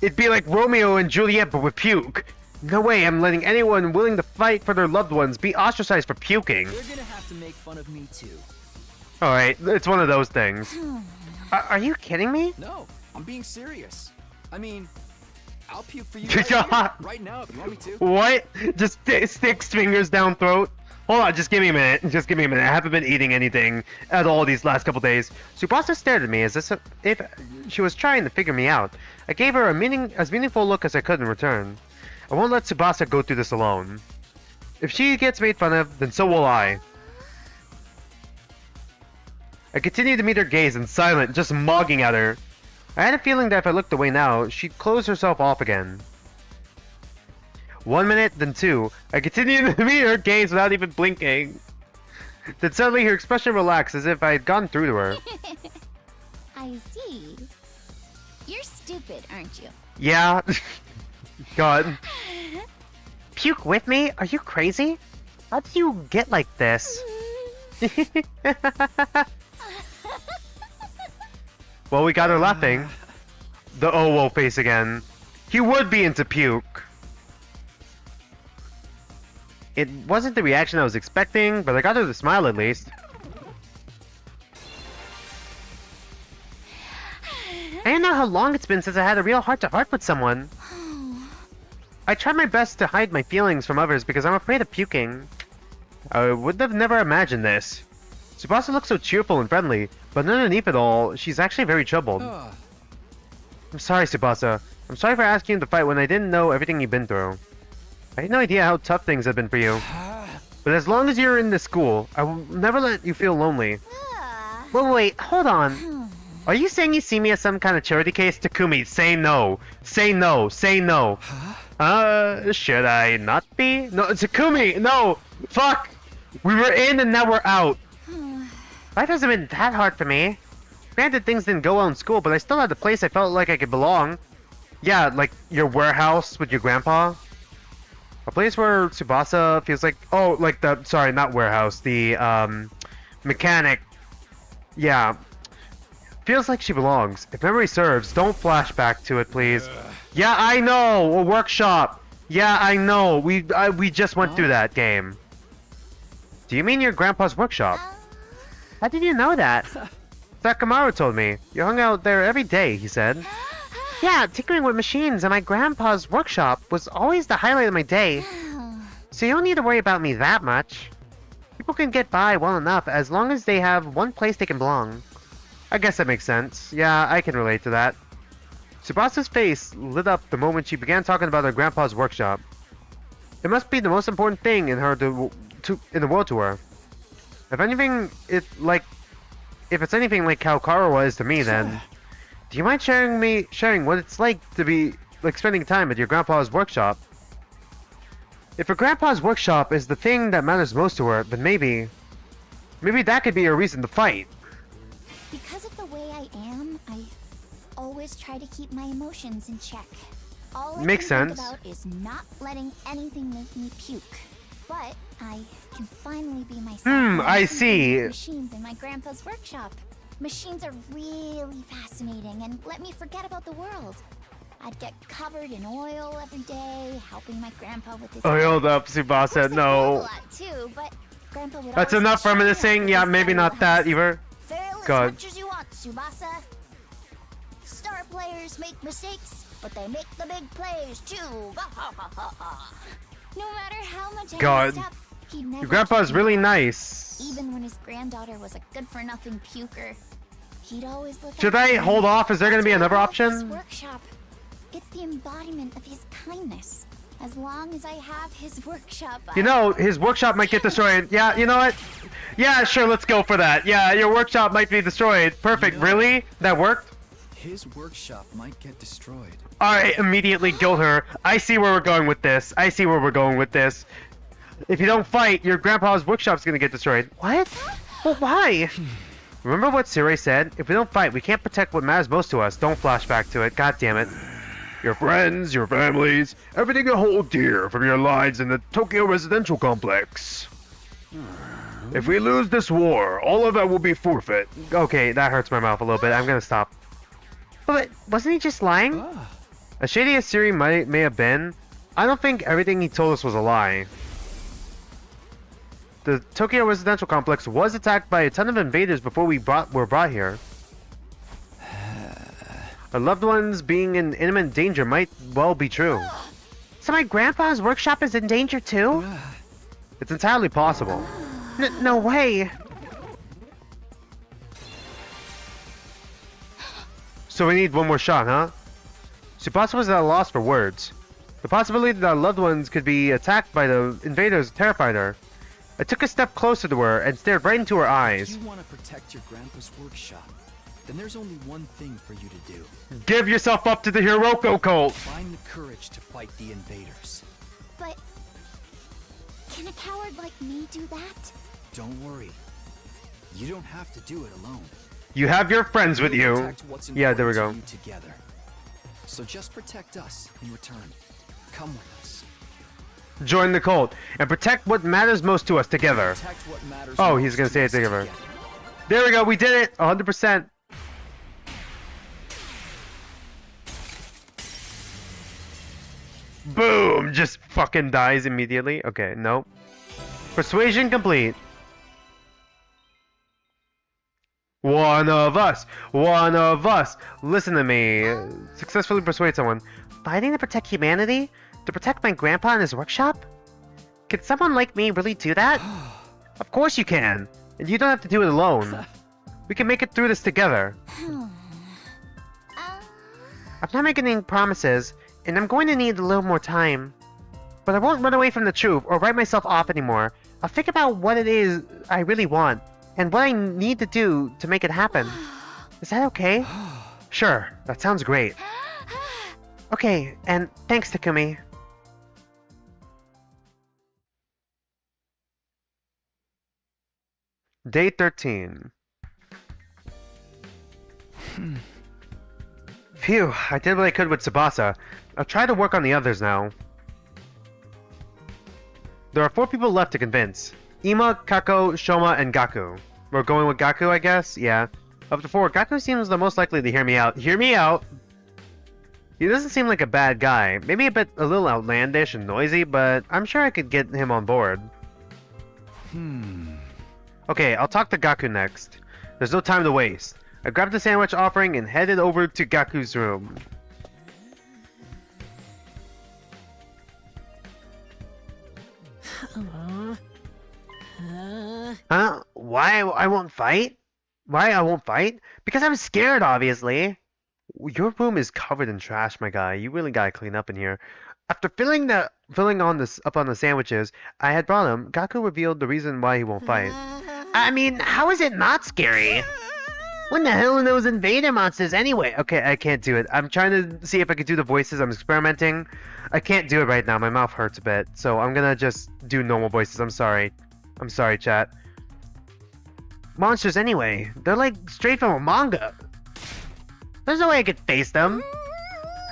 It'd be like Romeo and Juliet, but with puke. No way I'm letting anyone willing to fight for their loved ones be ostracized for puking. They're gonna have to make fun of me too. Alright, it's one of those things. Are you kidding me? No, I'm being serious. I mean, I'll puke for you right now if you want me to. What? Just sticks fingers down throat? Hold on, just give me a minute. Just give me a minute. I haven't been eating anything at all these last couple days. Tsubasa stared at me as if she was trying to figure me out. I gave her as meaningful look as I could in return. I won't let Tsubasa go through this alone. If she gets made fun of, then so will I. I continued to meet her gaze in silent, just mogging at her. I had a feeling that if I looked away now, she'd close herself off again. 1 minute, then 2. I continued to meet her gaze without even blinking. Then suddenly her expression relaxed as if I had gone through to her. I see. You're stupid, aren't you? Yeah. God. Puke with me? Are you crazy? How do you get like this? Well, we got her laughing. The oh-whoa face again. He would be into puke. It wasn't the reaction I was expecting, but I got her to smile at least. I don't know how long it's been since I had a real heart-to-heart with someone. I tried my best to hide my feelings from others because I'm afraid of puking. I would have never imagined this. Tsubasa looks so cheerful and friendly, but underneath it all, she's actually very troubled. I'm sorry, Tsubasa. I'm sorry for asking you to fight when I didn't know everything you've been through. I had no idea how tough things have been for you. But as long as you're in this school, I will never let you feel lonely. Wait, hold on. Are you saying you see me as some kind of charity case? Takumi, say no. Say no. Say no. Should I not be? No, Takumi, no! Fuck! We were in and now we're out. Life hasn't been that hard for me. Granted, things didn't go well in school, but I still had a place I felt like I could belong. Yeah, like your warehouse with your grandpa. A place where Tsubasa feels like... Oh, like the... Sorry, not warehouse. The, mechanic. Yeah. Feels like she belongs. If memory serves, don't flash back to it, please. Yeah, I know! A workshop! Yeah, I know. We just went through that game. Do you mean your grandpa's workshop? How did you know that? Sakamaru told me. You hung out there every day, he said. Yeah, tinkering with machines in my grandpa's workshop was always the highlight of my day. So you don't need to worry about me that much. People can get by well enough as long as they have one place they can belong. I guess that makes sense. Yeah, I can relate to that. Tsubasa's face lit up the moment she began talking about her grandpa's workshop. It must be the most important thing in her in the world to her. If anything, if it's anything like how Karawa is to me, then do you mind sharing what it's like to be like spending time at your grandpa's workshop? If her grandpa's workshop is the thing that matters most to her, then maybe that could be a reason to fight. Because of the way I am, I always always try to keep my emotions in check. All I Makes can sense. think about is not letting anything make me puke. But I can finally be myself. when I I'm see. with machines in my grandpa's workshop. Machines are really fascinating and let me forget about the world. I'd get covered in oil every day, helping my grandpa with his. Oiled up, Of course, Tsubasa. I failed a No. lot too, but Grandpa would That's always enough cheer me up reminiscing. with Yeah, his maybe yellow not that house. either. Fail as God. much as you want, Tsubasa. Star players make mistakes, but they make the big plays too. No matter how much I God. messed up, he'd never Your grandpa's kick me really out. nice. Even when his granddaughter was a good-for-nothing puker, he'd always look. Should out for I me. hold off? Is there gonna That's be why I another love this option? workshop. It's the embodiment of his kindness. As long as I have his workshop, You know, his workshop might get destroyed. Yeah, you know what? Yeah, sure, let's go for that. Yeah, your workshop might be destroyed. Perfect. You know- Really? That worked? His workshop might get destroyed. Alright, immediately guilt her. I see where we're going with this. I see where we're going with this. If you don't fight, your grandpa's workshop's gonna get destroyed. What? Well, why? Remember what Sirei said? If we don't fight, we can't protect what matters most to us. Don't flash back to it. God damn it. Your friends, your families, everything you hold dear from your lives in the Tokyo residential complex. If we lose this war, all of that will be forfeit. Okay, that hurts my mouth a little bit. I'm gonna stop. But wasn't he just lying? As shady as Siri may have been, I don't think everything he told us was a lie. The Tokyo residential complex was attacked by a ton of invaders before we were brought here. Our loved ones being in imminent danger might well be true. So my grandpa's workshop is in danger too? It's entirely possible. No way! So we need one more shot, huh? Tsubasa was at a loss for words. The possibility that our loved ones could be attacked by the invaders terrified her. I took a step closer to her and stared right into her If eyes. you want to protect your grandpa's workshop, then there's only one thing for you to do. Give yourself up to the Hiroko cult! Find the courage to fight the invaders. But can a coward like me do that? Don't worry. You don't have to do it alone. You have your friends with We'll you. protect what's Yeah, there we go. important to you together. So just protect us in return. Come with us. Join the cult and protect what matters most to us together. Protect what matters Oh, most he's gonna to say it us together. There we go, we did it! 100%. Boom! Just fucking dies immediately. Okay, no. Persuasion complete. One of us! One of us! Listen to me. Successfully persuade someone. Fighting to protect humanity? To protect my grandpa and his workshop? Can someone like me really do that? Of course you can! And you don't have to do it alone. We can make it through this together. I'm not making any promises, and I'm going to need a little more time. But I won't run away from the truth or write myself off anymore. I'll think about what it is I really want, and what I need to do to make it happen. Is that okay? Sure, that sounds great. Okay, and thanks, Takumi. Day 13. Phew, I did what I could with Tsubasa. I'll try to work on the others now. There are 4 people left to convince. Ima, Kako, Shoma, and Gaku. We're going with Gaku, I guess? Yeah. Of the 4, Gaku seems the most likely to hear me out. Hear me out! He doesn't seem like a bad guy. Maybe a little outlandish and noisy, but I'm sure I could get him on board. Okay, I'll talk to Gaku next. There's no time to waste. I grabbed the sandwich offering and headed over to Gaku's room. Huh? Why I won't fight? Why I won't fight? Because I'm scared, obviously. Your room is covered in trash, my guy. You really gotta clean up in here. After filling on the sandwiches I had brought him, Gaku revealed the reason why he won't fight. I mean, how is it not scary? What the hell are those invader monsters anyway? Okay, I can't do it. I'm trying to see if I can do the voices. I'm experimenting. I can't do it right now. My mouth hurts a bit. So I'm gonna just do normal voices. I'm sorry. I'm sorry, chat. Monsters anyway. They're like straight from a manga. There's no way I could face them.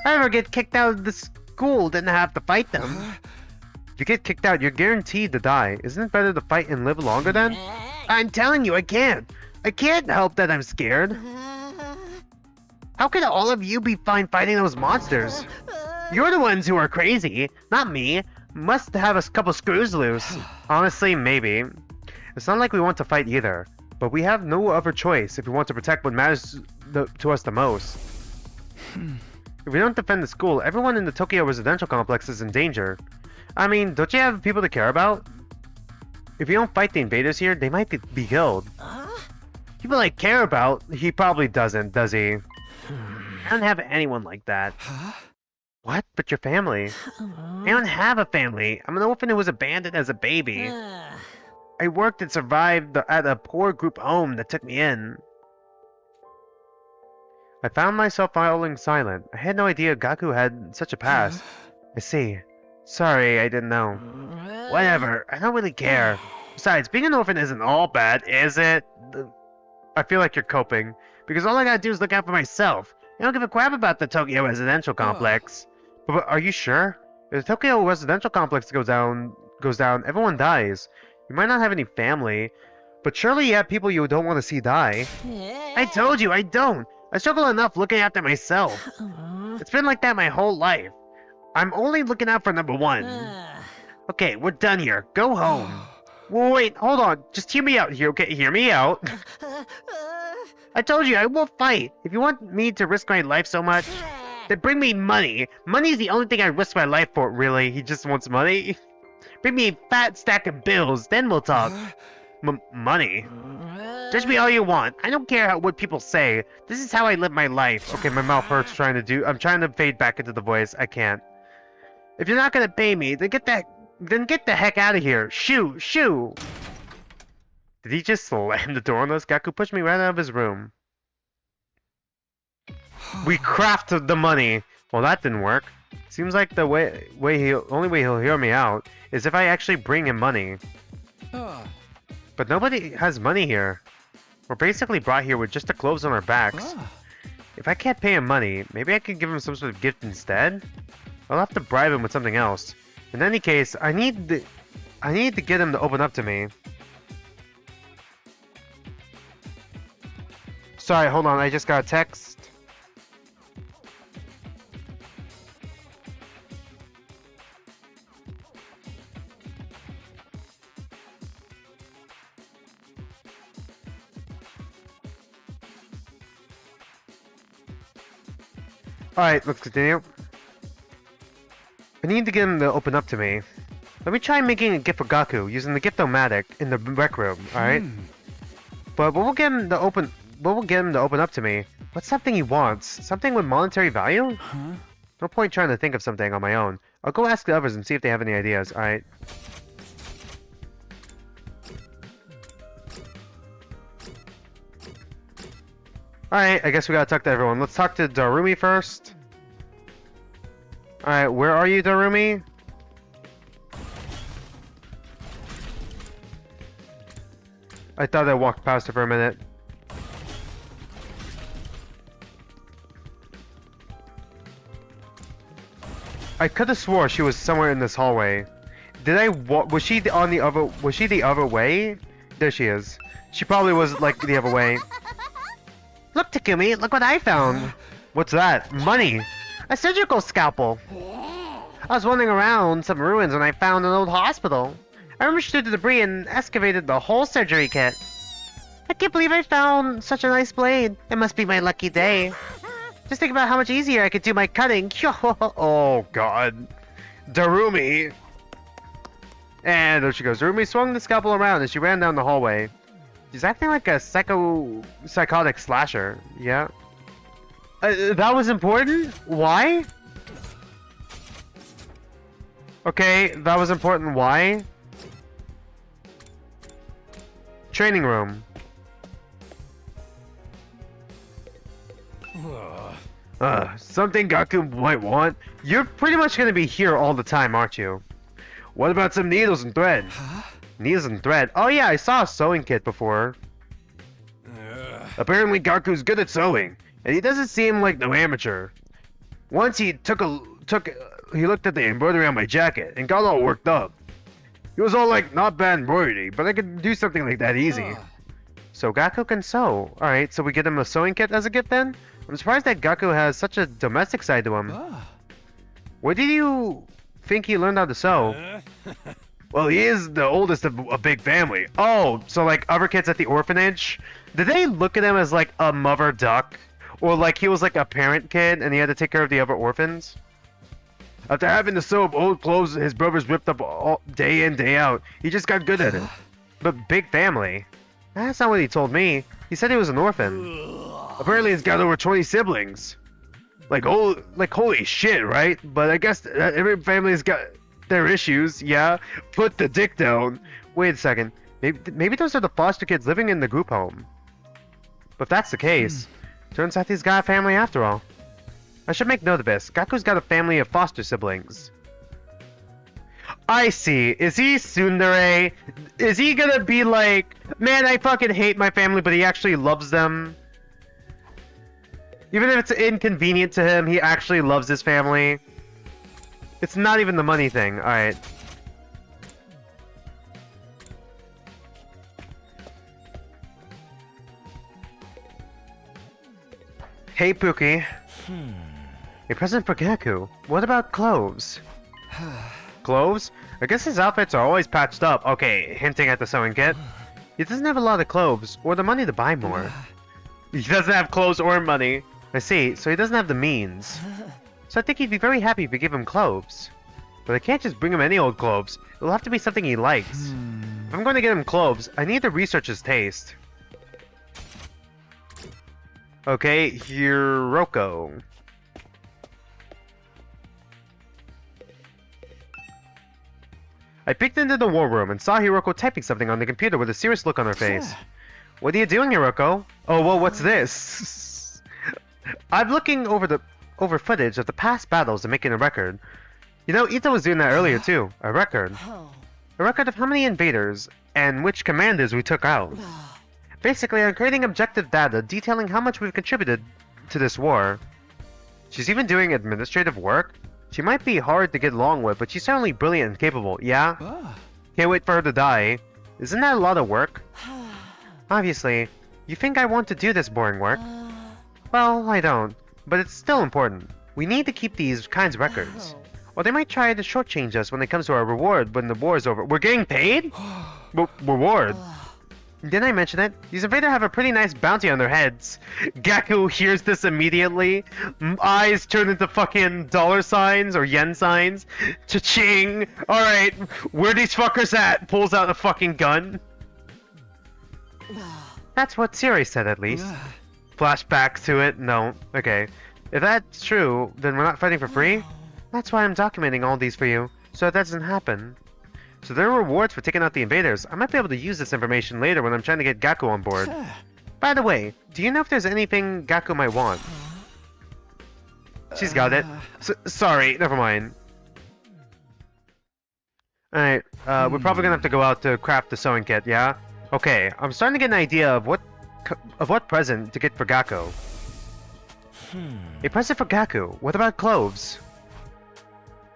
I ever get kicked out of the school, didn't have to fight them. If you get kicked out, you're guaranteed to die. Isn't it better to fight and live longer then? I'm telling you, I can't. I can't help that I'm scared. How could all of you be fine fighting those monsters? You're the ones who are crazy, not me. Must have a couple screws loose. Honestly, maybe. It's not like we want to fight either, but we have no other choice if we want to protect what matters to us the most. If we don't defend the school, everyone in the Tokyo residential complex is in danger. I mean, don't you have people to care about? If you don't fight the invaders here, they might be killed. People I care about, he probably doesn't, does he? I don't have anyone like that. What? But your family? I don't have a family. I'm an orphan who was abandoned as a baby. I worked and survived at a poor group home that took me in. I found myself falling silent. I had no idea Gaku had such a past. I see. Sorry, I didn't know. Whatever, I don't really care. Besides, being an orphan isn't all bad, is it? I feel like you're coping, because all I gotta do is look out for myself. I don't give a crap about the Tokyo residential complex. But are you sure? If the Tokyo residential complex goes down, everyone dies. You might not have any family, but surely you have people you don't want to see die. I told you, I don't. I struggle enough looking after myself. It's been like that my whole life. I'm only looking out for number one. Okay, we're done here. Go home. Wait, hold on. Just hear me out here, okay? Hear me out. I told you, I will fight. If you want me to risk my life so much, then bring me money. Money's the only thing I risk my life for, really. He just wants money. Bring me a fat stack of bills, then we'll talk. Money? Judge me all you want. I don't care what people say. This is how I live my life. Okay, my mouth hurts I'm trying to fade back into the voice. I can't. If you're not gonna pay me, then get the heck out of here. Shoo! Shoo! Did he just slam the door on us? Gaku pushed me right out of his room. We crafted the money. Well, that didn't work. Seems like the only way he'll hear me out is if I actually bring him money. But nobody has money here. We're basically brought here with just the clothes on our backs. If I can't pay him money, maybe I could give him some sort of gift instead? I'll have to bribe him with something else. In any case, I need to get him to open up to me. Sorry, hold on, I just got a text. Alright, let's continue. I need to get him to open up to me. Let me try making a gift for Gaku using the gift-o-matic in the rec room, alright? But what will get him to open up to me? What's something he wants? Something with monetary value? No point trying to think of something on my own. I'll go ask the others and see if they have any ideas, alright? Alright, I guess we gotta talk to everyone. Let's talk to Darumi first. Alright, where are you, Darumi? I thought I walked past her for a minute. I could have swore she was somewhere in this hallway. Was she the other way? There she is. She probably was like the other way. Look, Takumi, look what I found. What's that? Money. A surgical scalpel. I was wandering around some ruins when I found an old hospital. I rummaged through the debris and excavated the whole surgery kit. I can't believe I found such a nice blade. It must be my lucky day. Just think about how much easier I could do my cutting. Oh god. Darumi. And there she goes. Darumi swung the scalpel around as she ran down the hallway. She's acting like a psychotic slasher. Yeah. That was important? Why? Okay, that was important. Why? Training room. Something Gaku might want. You're pretty much gonna be here all the time, aren't you? What about some needles and thread? Needles and thread? Oh yeah, I saw a sewing kit before. Apparently Gaku's good at sewing. and he doesn't seem like no amateur. Once he he looked at the embroidery on my jacket and got all worked up. He was all like, not bad embroidery, but I could do something like that easy. So Gaku can sew. Alright, so we get him a sewing kit as a gift then? I'm surprised that Gaku has such a domestic side to him. Where did you think he learned how to sew? Well, he is the oldest of a big family. Oh, so like other kids at the orphanage? Did they look at him as like a mother duck? Or like he was like a parent kid and he had to take care of the other orphans? After having to sew up old clothes his brothers ripped up all day in, day out, he just got good at it. But big family? That's not what he told me. He said he was an orphan. Apparently he's got over 20 siblings. Like holy shit, right? But I guess every family's got their issues, yeah? Put the dick down. Wait a second. Maybe those are the foster kids living in the group home. But if that's the case, turns out he's got a family after all. I should make note of this. Gaku's got a family of foster siblings. I see. Is he tsundere? Is he gonna be like, man, I fucking hate my family, but he actually loves them? Even if it's inconvenient to him, he actually loves his family. It's not even the money thing. Alright. Hey, Pookie. A present for Gaku. What about clothes? Clothes? I guess his outfits are always patched up. Okay, hinting at the sewing kit. He doesn't have a lot of clothes, or the money to buy more. He doesn't have clothes or money. I see, so he doesn't have the means. So I think he'd be very happy if we give him clothes. But I can't just bring him any old clothes. It'll have to be something he likes. If I'm going to get him clothes, I need to research his taste. Okay, Hiroko. I peeked into the war room and saw Hiroko typing something on the computer with a serious look on her face. What are you doing, Hiroko? Oh, well, what's this? I'm looking over footage of the past battles and making a record. You know, Ito was doing that earlier too. A record. A record of how many invaders and which commanders we took out. Basically, I'm creating objective data detailing how much we've contributed to this war. She's even doing administrative work? She might be hard to get along with, but she's certainly brilliant and capable, yeah? Can't wait for her to die. Isn't that a lot of work? Obviously. You think I want to do this boring work? Well, I don't. But it's still important. We need to keep these kinds of records. Or they might try to shortchange us when it comes to our reward when the war is over. We're getting paid? Reward? Didn't I mention it? These invaders have a pretty nice bounty on their heads. Gaku hears this immediately. Eyes turn into fucking dollar signs or yen signs. Cha-ching! Alright, where these fuckers at? Pulls out a fucking gun. That's what Siri said, at least. Flashbacks to it? No. Okay. If that's true, then we're not fighting for free? That's why I'm documenting all these for you, so that doesn't happen. So there are rewards for taking out the invaders. I might be able to use this information later when I'm trying to get Gaku on board. By the way, do you know if there's anything Gaku might want? She's got it. Sorry, never mind. Alright, we're probably gonna have to go out to craft the sewing kit, yeah? Okay, I'm starting to get an idea of what present to get for Gaku. A present for Gaku. What about clothes?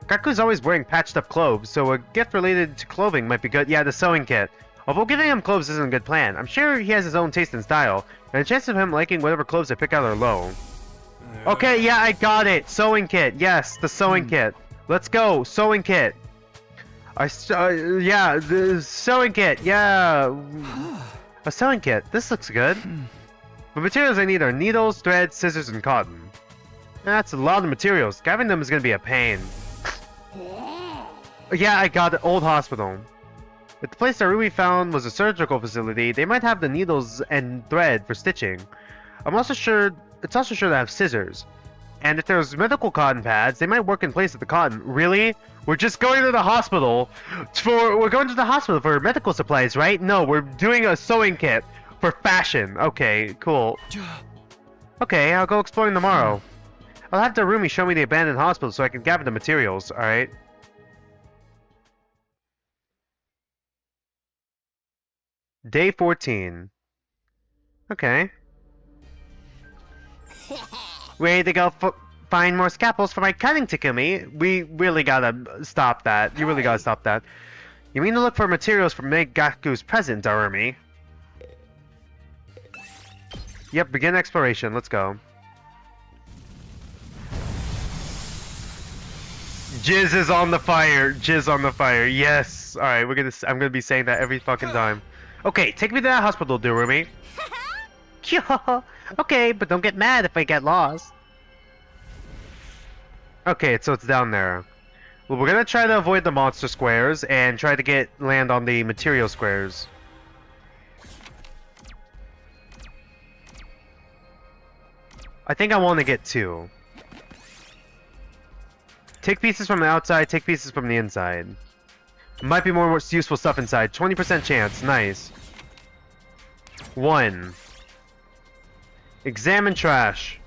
Gaku's always wearing patched up clothes, so a gift related to clothing might be good. Yeah, the sewing kit. Although giving him clothes isn't a good plan. I'm sure he has his own taste and style, and the chances of him liking whatever clothes I pick out are low. Okay, yeah, I got it. Sewing kit. Yes, the sewing kit. Let's go. Sewing kit. Yeah, the sewing kit. Yeah. A sewing kit. This looks good. The materials I need are needles, thread, scissors, and cotton. That's a lot of materials. Gathering them is going to be a pain. Yeah, I got it. Old hospital. If the place that Ruby found was a surgical facility, they might have the needles and thread for stitching. It's also sure to have scissors. And if there's medical cotton pads, they might work in place of the cotton. Really? We're just going to the hospital we're going to the hospital for medical supplies, right? No, we're doing a sewing kit for fashion. Okay, cool. Okay, I'll go exploring tomorrow. I'll have Darumi show me the abandoned hospital so I can gather the materials, alright? Day 14. Okay. Ready to go find more scalpels for my cutting, Takumi? We really gotta stop that. You really gotta stop that. You mean to look for materials for Gaku's present, Darumi? Yep, begin exploration. Let's go. Jizz is on the fire. Jizz on the fire. Yes. All right, I'm gonna be saying that every fucking time. Okay, take me to that hospital, Darumi. Okay, but don't get mad if I get lost. Okay, so it's down there. Well, we're gonna try to avoid the monster squares and try to land on the material squares. I think I want to get 2. Take pieces from the outside, take pieces from the inside. Might be more useful stuff inside. 20% chance. Nice. 1. Examine trash.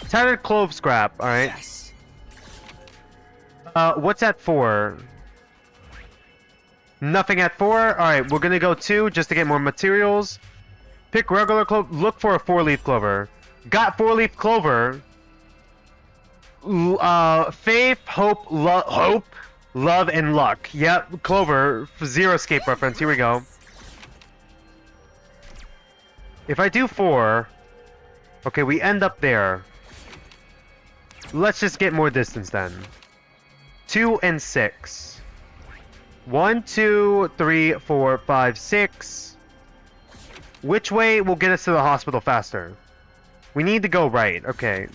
Tattered clove scrap. Alright. Yes. What's at 4? Nothing at 4? Alright, we're gonna go 2 just to get more materials. Pick regular clove. Look for a 4-leaf clover. Got 4-leaf clover. Faith, hope, love, and luck. Yep, clover. Zero escape reference. Here we go. If I do 4... Okay, we end up there. Let's just get more distance then. 2 and 6. 1, 2, 3, 4, 5, 6. Which way will get us to the hospital faster? We need to go right. Okay.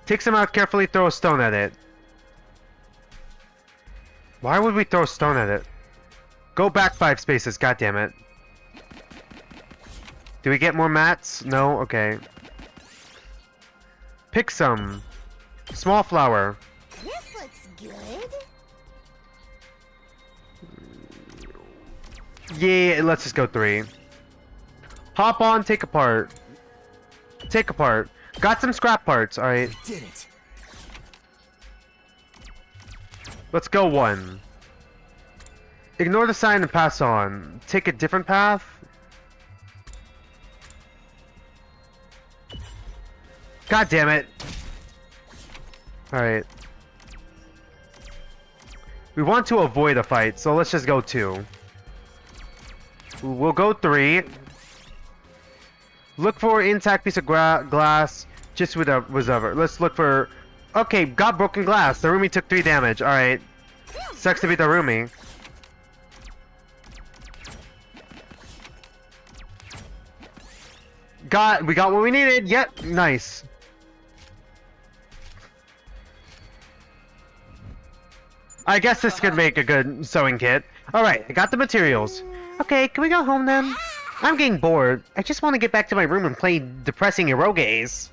Take some out carefully, throw a stone at it. Why would we throw a stone at it? Go back 5 spaces, goddammit. Do we get more mats? No? Okay. Pick some. Small flower. This looks good. Yeah, let's just go 3. Hop on, take apart. Take apart. Got some scrap parts, alright. We did it. Let's go 1. Ignore the sign and pass on. Take a different path. God damn it. Alright. We want to avoid a fight, so let's just go 2. We'll go 3. Look for an intact piece of glass. Just with a reservoir. Let's look for... Okay, got broken glass. The roomie took 3 damage. Alright. Sucks to be the roomie. We got what we needed. Yep, nice. I guess this could make a good sewing kit. Alright, I got the materials. Okay, can we go home then? I'm getting bored. I just want to get back to my room and play depressing eroges.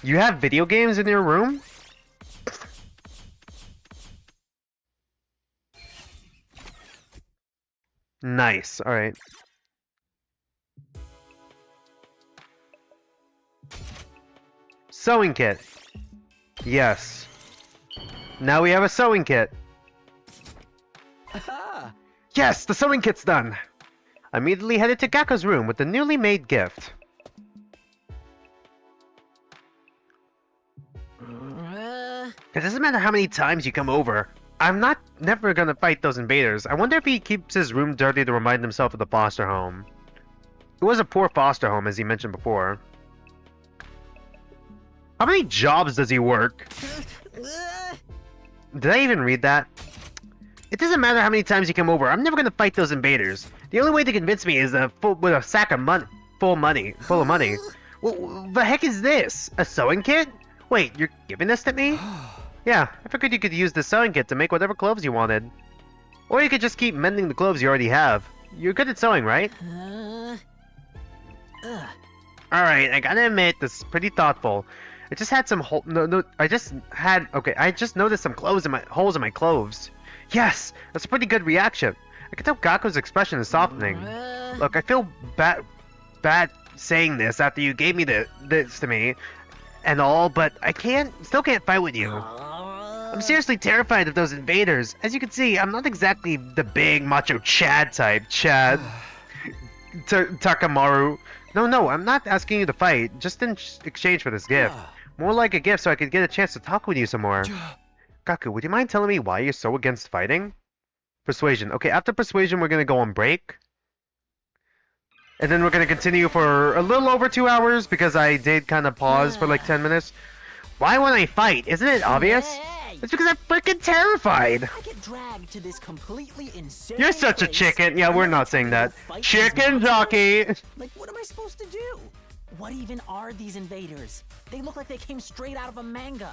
You have video games in your room? Nice, alright. Sewing kit. Yes. Now we have a sewing kit. Aha! Yes, the sewing kit's done. I immediately headed to Gakko's room with the newly made gift. It doesn't matter how many times you come over. I'm never gonna fight those invaders. I wonder if he keeps his room dirty to remind himself of the foster home. It was a poor foster home, as he mentioned before. How many jobs does he work? Did I even read that? It doesn't matter how many times you come over. I'm never gonna fight those invaders. The only way to convince me is with a sack of full of money. What the heck is this? A sewing kit? Wait, you're giving this to me? Yeah, I figured you could use the sewing kit to make whatever clothes you wanted. Or you could just keep mending the clothes you already have. You're good at sewing, right? Alright, I gotta admit, this is pretty thoughtful. I just had some I just noticed some holes in my clothes. Yes! That's a pretty good reaction. I can tell Gakko's expression is softening. Look, I feel bad saying this after you gave me this to me and all, but I still can't fight with you. I'm seriously terrified of those invaders. As you can see, I'm not exactly the big macho Chad type. Chad. Takamaru. No, I'm not asking you to fight. Just in exchange for this gift. More like a gift so I could get a chance to talk with you some more. Gaku, would you mind telling me why you're so against fighting? Persuasion. Okay, after persuasion, we're gonna go on break. And then we're gonna continue for a little over 2 hours because I did kind of pause for like 10 minutes. Why won't I fight? Isn't it obvious? Hey, It's because I'm freaking terrified. I get dragged to this completely insane You're such a place, chicken. Yeah, and we're then not I saying tell me that. to fight these Chicken monsters? jockey. Like, what am I supposed to do? What even are these invaders? They look like they came straight out of a manga.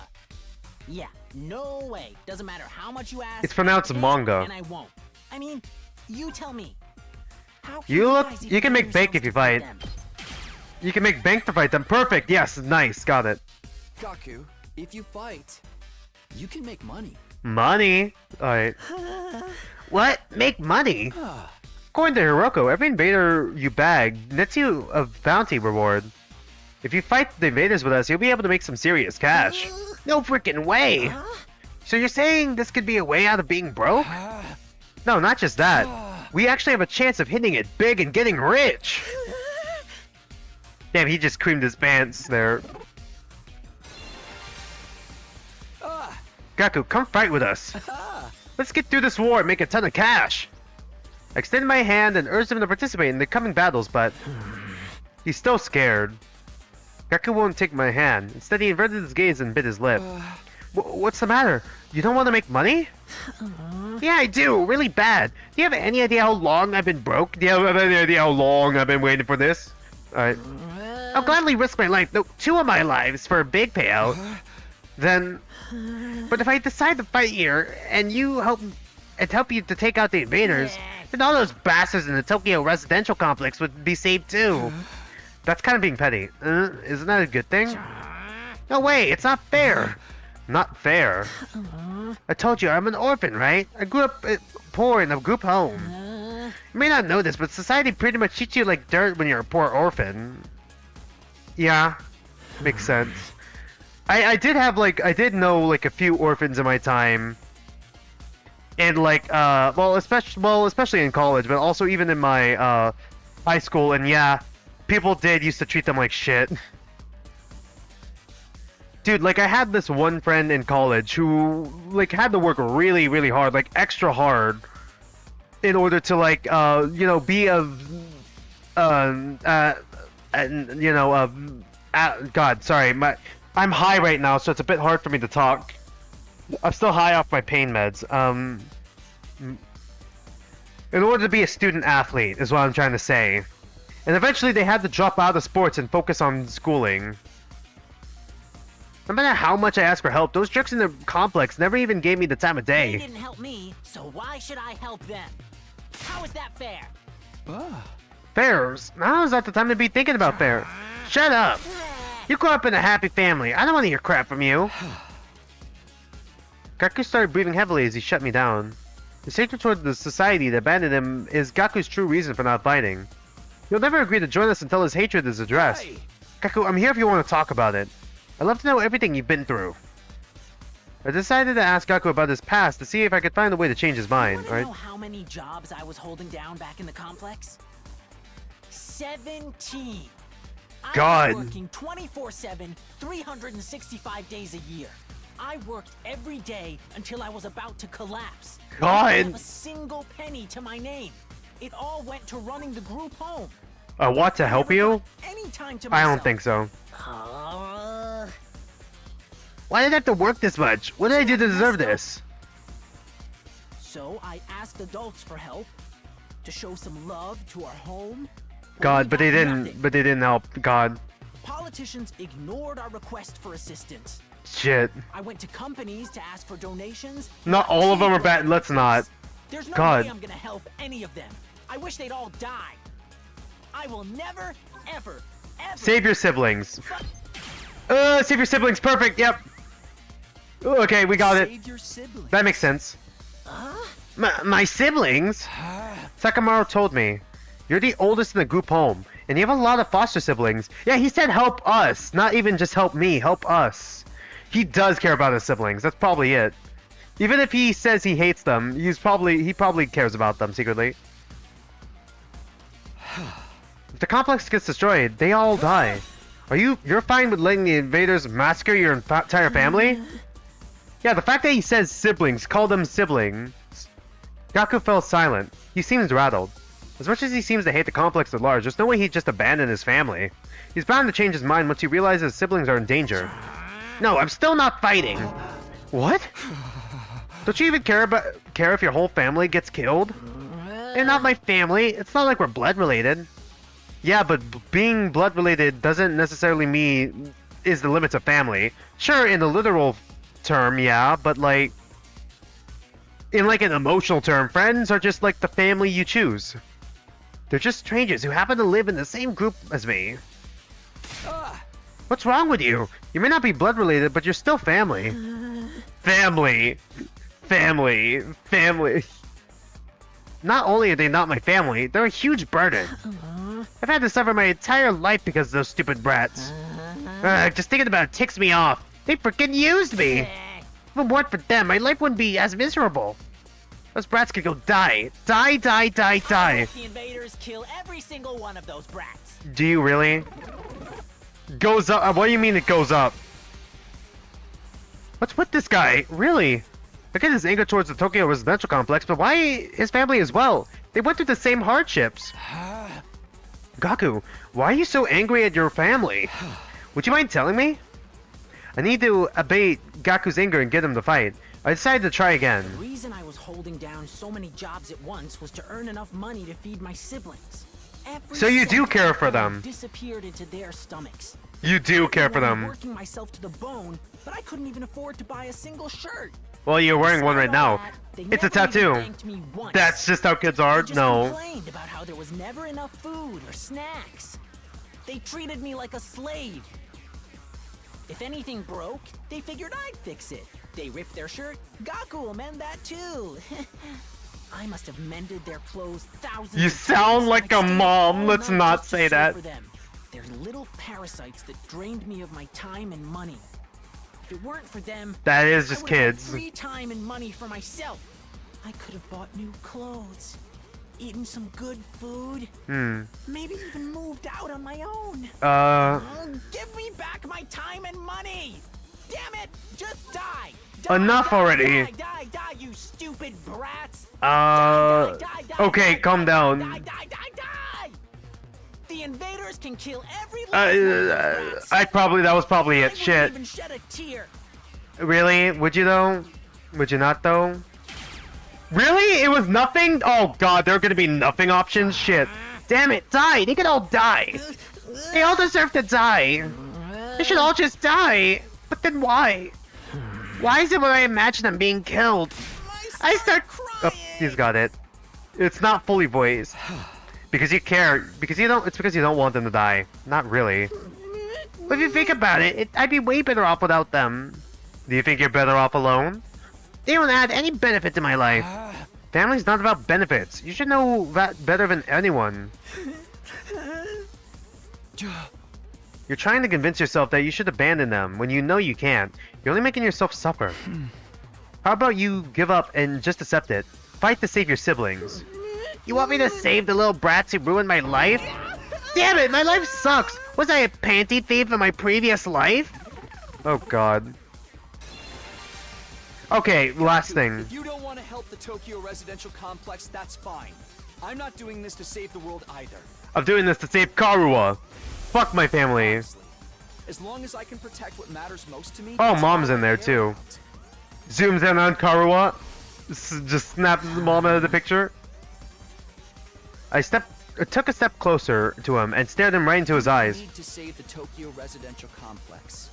Yeah, no way. Doesn't matter how much you ask. It's pronounced I can't, manga. And I won't. I mean, you tell me. How can You look. guys You even can bring make bank yourselves if you to fight fight. them? You can make bank to fight them. Perfect. Yes. Nice. Got it. Gaku, if you fight, you can make money. Money. Alright. What? Make money? According to Hiroko, every invader you bag nets you a bounty reward. If you fight the invaders with us, you'll be able to make some serious cash. No freaking way! So you're saying this could be a way out of being broke? No, not just that. We actually have a chance of hitting it big and getting rich! Damn, he just creamed his pants there. Gaku, come fight with us. Let's get through this war and make a ton of cash. I extend my hand and urge him to participate in the coming battles, but he's still scared. Gaku won't take my hand. Instead, he inverted his gaze and bit his lip. What's the matter? You don't want to make money? Yeah, I do. Really bad. Do you have any idea how long I've been broke? Do you have any idea how long I've been waiting for this? Alright. I'll gladly risk my life, no, 2 of my lives, for a big payout. Then... But if I decide to fight here, and help you to take out the invaders, then all those bastards in the Tokyo residential complex would be saved too. That's kind of being petty. Isn't that a good thing? No way, it's not fair. Not fair. I told you, I'm an orphan, right? I grew up poor in a group home. You may not know this, but society pretty much treats you like dirt when you're a poor orphan. Yeah, makes sense. I did know like a few orphans in my time. And like, especially in college, but also even in my high school, and yeah, people used to treat them like shit. Dude, like I had this one friend in college who like had to work really, really hard, like extra hard, in order to like be God, sorry, I'm high right now, so it's a bit hard for me to talk. I'm still high off my pain meds. In order to be a student athlete, is what I'm trying to say. And eventually they had to drop out of sports and focus on schooling. No matter how much I asked for help, those jerks in the complex never even gave me the time of They day. didn't help me, so why should I help them? How is that fair? Fairs? Now is not the time to be thinking about fair. Shut up! You grew up in a happy family. I don't want to hear crap from you. Gaku started breathing heavily as he shut me down. His hatred toward the society that abandoned him is Gaku's true reason for not fighting. He'll never agree to join us until his hatred is addressed. Hey. Gaku, I'm here if you want to talk about it. I'd love to know everything you've been through. I decided to ask Gaku about his past to see if I could find a way to change his mind, You right? know how many jobs I was holding down back in the complex? 17. God. I was working 24/7, 365 days a year. I worked every day until I was about to collapse. I didn't have a single penny to my name. It all went to running the group home. What, to help Never you? got any time to I myself. don't think so. Uh, Why did I have to work this much? What did I do to deserve this? So I asked adults for help, to show some love to our home. God, but they nothing. didn't help. God. Politicians ignored our request for assistance. Shit. I went to companies to ask for donations. Not all of them are bad. Let's not. There's no God. way I'm gonna help any of them. I wish they'd all die. I will never, ever, ever. Save your siblings. Save your siblings. Perfect. Yep. Okay, we got it. Save your siblings. That makes sense. My siblings? Sakamaru told me. You're the oldest in the group home, and you have a lot of foster siblings. Yeah, he said help us, not even just help me, help us. He does care about his siblings, that's probably it. Even if he says he hates them, he probably cares about them secretly. If the complex gets destroyed, they all die. You're fine with letting the invaders massacre your entire family? Yeah, the fact that he says siblings, call them siblings. Gaku fell silent. He seems rattled. As much as he seems to hate the complex at large, there's no way he'd just abandon his family. He's bound to change his mind once he realizes his siblings are in danger. No, I'm still not fighting. What? Don't you even care if your whole family gets killed? They're not my family. It's not like we're blood related. Yeah, but being blood related doesn't necessarily mean is the limits of family. Sure, in the literal term, yeah, but like in like an emotional term, friends are just like the family you choose. They're just strangers who happen to live in the same group as me. What's wrong with you? You may not be blood related, but you're still family. Family. Family. Family. Not only are they not my family, they're a huge burden. I've had to suffer my entire life because of those stupid brats. Just thinking about it ticks me off. They freaking used me! If it weren't for them, my life wouldn't be as miserable. Those brats could go die. Die, die, die, die. The invaders kill every single one of those brats. Do you really? Goes up? What do you mean it goes up? What's with this guy? Really? I get his anger towards the Tokyo residential complex, but why his family as well? They went through the same hardships. Gaku, why are you so angry at your family? Would you mind telling me? I need to abate Gaku's anger and get him to fight. I decided to try again. The reason I was holding down so many jobs at once was to earn enough money to feed my siblings. So you do care for them. Disappeared into their stomachs. You do care for them. Working myself to the bone, but I couldn't even afford to buy a single shirt. Well, you're wearing one right now. It's a tattoo. That's just how kids are. No. They complained about how there was never enough food or snacks. They treated me like a slave. If anything broke, they figured I'd fix it. They ripped their shirt, Gaku will mend that too. I must have mended their clothes thousands of times. You sound like a mom. Let's not say that. They're little parasites that drained me of my time and money. If it weren't for them, that is just kids. Free time and money for myself. I could have bought new clothes, eaten some good food, maybe even moved out on my own. Give me back my time and money! Damn it! Just die! Enough already! Die, you stupid brats! Okay, calm down. Die! The invaders can kill every that was probably it. Shit. Even shed a tear. Really? Would you though? Would you not though? Really? It was nothing? Oh god, there are gonna be nothing options? Shit. Damn it, die! They can all die! They all deserve to die! They should all just die! But then why? Why is it when I imagine them being killed? I start crying! Oh, he's got it. It's not fully voiced. Because you care. It's because you don't want them to die. Not really. But if you think about it, I'd be way better off without them. Do you think you're better off alone? They don't add any benefit to my life. Family's not about benefits. You should know that better than anyone. You're trying to convince yourself that you should abandon them when you know you can't. You're only making yourself suffer. How about you give up and just accept it? Fight to save your siblings. You want me to save the little brats who ruined my life? Damn it, my life sucks! Was I a panty thief in my previous life? Oh god. Okay, last thing. If you don't want to help the Tokyo residential complex, that's fine. I'm not doing this to save the world either. I'm doing this to save Karuwa. Fuck my family. Honestly, as long as I can protect what matters most to me. Oh, mom's in there too. Zooms in on Karuwa. Just snaps the mom out of the picture. I took a step closer to him and stared him right into his eyes. Need to save the Tokyo residential complex.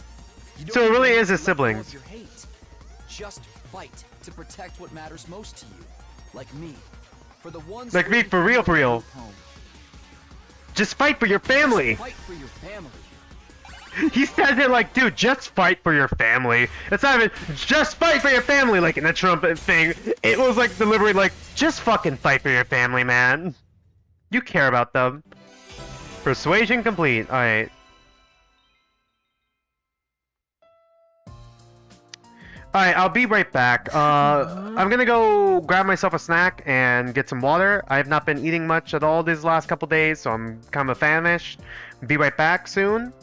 So it really is his siblings. Your hate. Just fight to protect what matters most to you, like me. For the ones like me, for real, for real. Just fight for your family. Just fight for your family. He says it like, dude, just fight for your family. It's not even just fight for your family, like in the Trump thing. It was like delivery, like just fucking fight for your family, man. You care about them. Persuasion complete. Alright. Alright, I'll be right back. I'm gonna go grab myself a snack and get some water. I have not been eating much at all these last couple days, so I'm kind of famished. Be right back soon.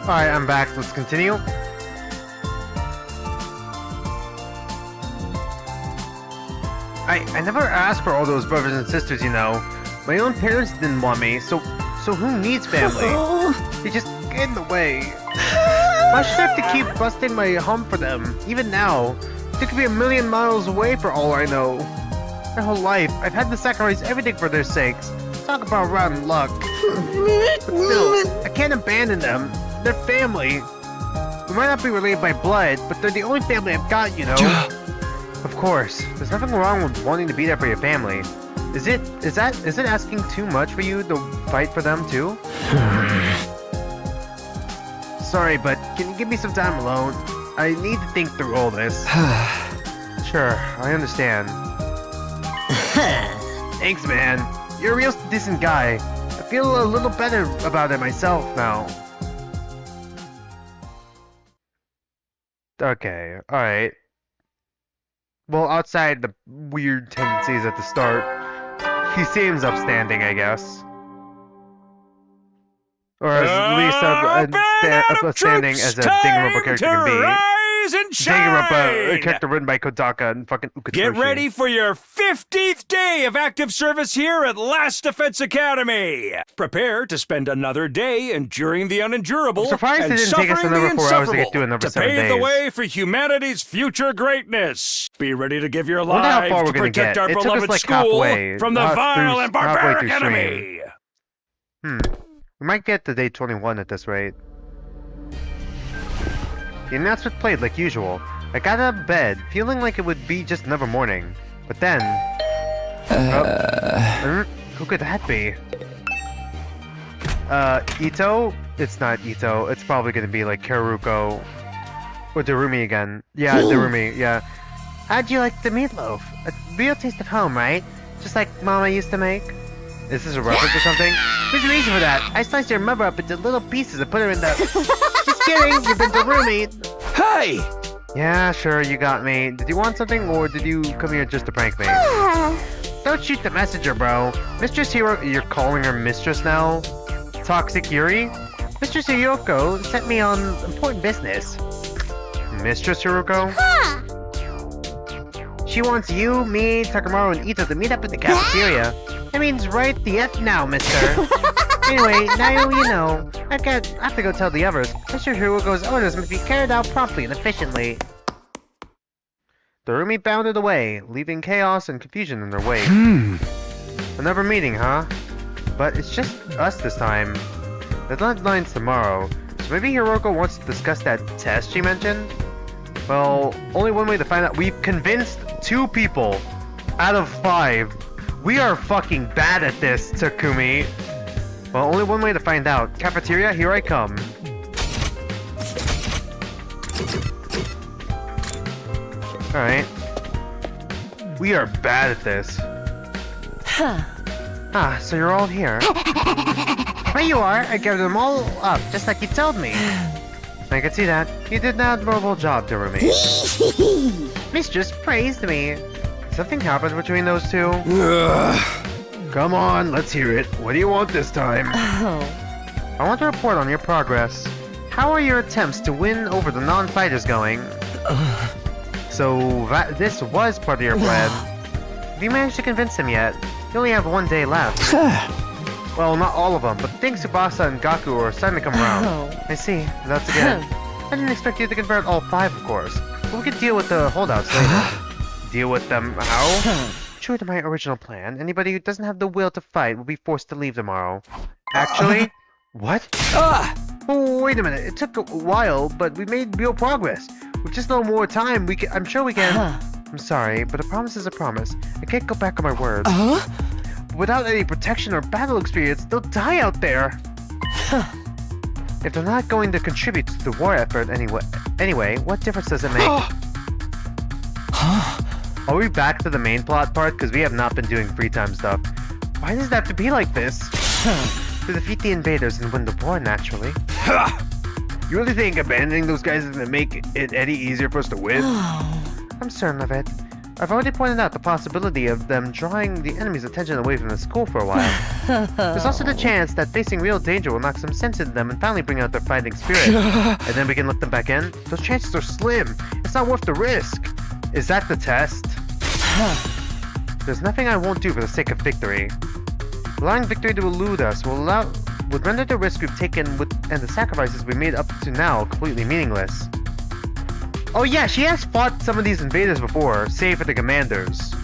Alright, I'm back. Let's continue. I never asked for all those brothers and sisters, you know. My own parents didn't want me, so who needs family? They just get in the way. Why should I have to keep busting my hump for them? Even now, they could be a million miles away for all I know. Their whole life, I've had to sacrifice everything for their sakes. Talk about rotten luck. But still, I can't abandon them. They're family. We might not be related by blood, but they're the only family I've got, you know. Of course, there's nothing wrong with wanting to be there for your family. Is it asking too much for you to fight for them too? Sorry, but can you give me some time alone? I need to think through all this. Sure, I understand. Thanks, man. You're a real decent guy. I feel a little better about it myself now. Okay, alright. Well, outside the weird tendencies at the start, he seems upstanding, I guess. Or at least upstanding as a Danganronpa character can be. Danganronpa, a character written by Kodaka and fucking Uchikoshi. Get ready for your 50th day of active service here at Last Defense Academy. Prepare to spend another day enduring the unendurable I'm surprised and it didn't take us suffering the another 4 hours to get insufferable through another 7 pave the days. way for humanity's future greatness. Be ready to give your wonder how far lives we're to gonna protect get. our It took us, beloved like, school halfway, from the halfway vile and barbaric through enemy. We might get to day 21 at this rate. The announcement played like usual. I got out of bed, feeling like it would be just another morning. But then... who could that be? Ito? It's not Ito. It's probably gonna be like Karuko. Or Darumi again. Yeah, Darumi, yeah. How'd you like the meatloaf? A real taste of home, right? Just like Mama used to make? Is this a reference or something? There's a reason for that. I sliced your mother up into little pieces and put her in the... Just kidding, you've been Darumi. Hey! Yeah, sure, you got me. Did you want something, or did you come here just to prank me? Don't shoot the messenger, bro. Mistress Hiro... You're calling her mistress now? Toxic Yuri? Mistress Hiroko sent me on important business. Mistress Hiroko? She wants you, me, Takamaru, and Ito to meet up at the cafeteria. That means right the F now, mister. Anyway, now you know. I have to go tell the others. Mr. Hiroko's orders must be carried out promptly and efficiently. Darumi bounded away, leaving chaos and confusion in their wake. Another meeting, huh? But it's just us this time. The deadline's tomorrow, so maybe Hiroko wants to discuss that test she mentioned? Well, only one way to find out. We've convinced 2 people out of 5. We are fucking bad at this, Takumi. Well, only one way to find out. Cafeteria, here I come. Alright. We are bad at this. Ah, so you're all here. There you are. I gathered them all up, just like you told me. I can see that. You did an admirable job, Darumi. Mistress praised me. Something happened between those two? Come on, let's hear it. What do you want this time? I want to report on your progress. How are your attempts to win over the non-fighters going? So, this was part of your plan. Have you managed to convince him yet? You only have 1 day left. Well, not all of them, but I think Tsubasa and Gaku are starting to come around. I see. That's good. I didn't expect you to convert all 5, of course. But we could deal with the holdouts later. Deal with them how? True to my original plan, anybody who doesn't have the will to fight will be forced to leave tomorrow. Actually? What? Oh, wait a minute. It took a while, but we made real progress. With just a little more time, I'm sure we can... I'm sorry, but a promise is a promise. I can't go back on my word. Without any protection or battle experience, they'll die out there. If they're not going to contribute to the war effort anyway, what difference does it make? Are we back to the main plot part? Because we have not been doing free time stuff. Why does it have to be like this? To defeat the invaders and win the war, naturally. You really think abandoning those guys is going to make it any easier for us to win? I'm certain of it. I've already pointed out the possibility of them drawing the enemy's attention away from the school for a while. There's also the chance that facing real danger will knock some sense into them and finally bring out their fighting spirit. And then we can let them back in? Those chances are slim. It's not worth the risk. Is that the test? There's nothing I won't do for the sake of victory. Allowing victory to elude us would render the risk we've taken and the sacrifices we made up to now completely meaningless. Oh yeah, she has fought some of these invaders before, save for the commanders.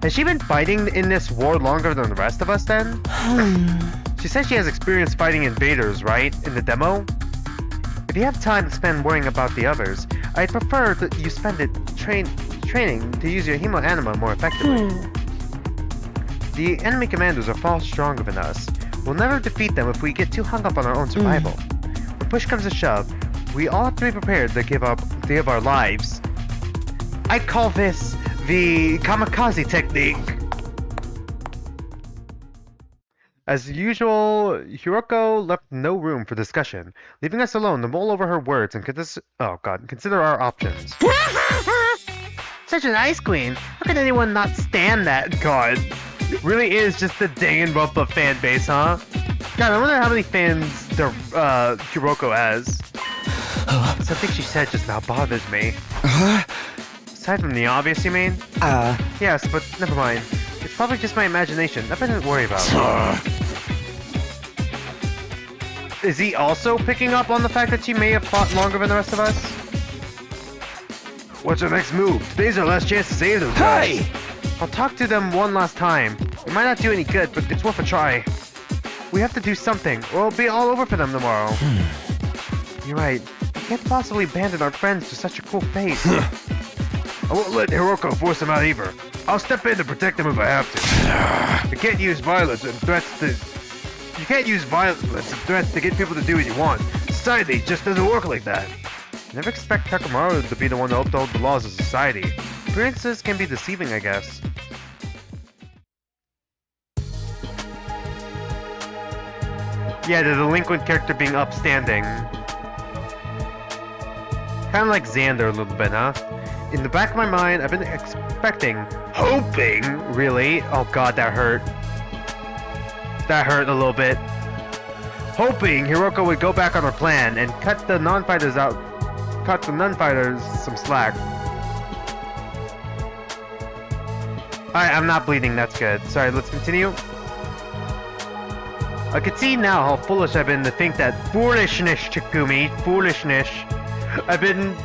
Has she been fighting in this war longer than the rest of us then? She says she has experience fighting invaders, right? In the demo? If you have time to spend worrying about the others, I'd prefer that you spend it training to use your Hemo Anima more effectively. The enemy commanders are far stronger than us. We'll never defeat them if we get too hung up on our own survival. When push comes to shove, we all have to be prepared to give our lives. I call this the kamikaze technique. As usual, Hiroko left no room for discussion, leaving us alone to mull over her words and consider our options. Such an ice queen! How can anyone not stand that? God, it really is just the Danganronpa fan base, huh? God, I wonder how many fans Hiroko has. Something she said just now bothers me. Aside from the obvious, you mean? Yes, but never mind. It's probably just my imagination. Nothing to worry about. Is he also picking up on the fact that she may have fought longer than the rest of us? What's our next move? Today's our last chance to save them guys. Hey! I'll talk to them one last time. It might not do any good, but it's worth a try. We have to do something, or it'll be all over for them tomorrow. You're right. We can't possibly abandon our friends to such a cruel fate. I won't let Hiroko force them out either. I'll step in to protect them if I have to. You can't use violence and threats to get people to do what you want. Society just doesn't work like that. Never expect Takamaru to be the one to uphold the laws of society. Appearances can be deceiving, I guess. Yeah, the delinquent character being upstanding. Kinda like Xander a little bit, huh? In the back of my mind, I've been hoping, really? Oh god, that hurt. That hurt a little bit. Hoping Hiroko would go back on her plan and cut the non-fighters some slack. Alright, I'm not bleeding, that's good. Sorry, let's continue. I can see now how foolish I've been to think that foolishness, Chikumi, foolishness. I've been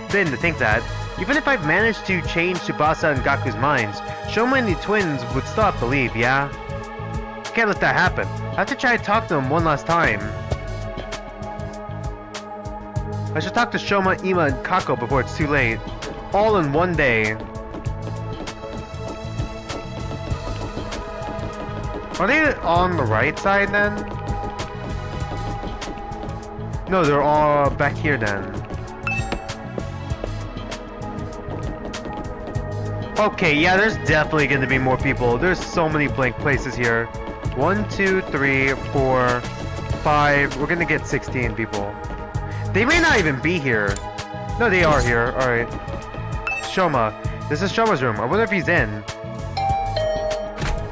to think that. Even if I've managed to change Tsubasa and Gaku's minds, Shoma and the twins would still have to leave, yeah? Can't let that happen. I have to try to talk to them one last time. I should talk to Shoma, Ima, and Kako before it's too late. All in one day. Are they on the right side then? No, they're all back here then. Okay, yeah, there's definitely going to be more people. There's so many blank places here. 1, 2, 3, 4, 5. We're going to get 16 people. They may not even be here. No, they are here. Alright. Shoma. This is Shoma's room. I wonder if he's in.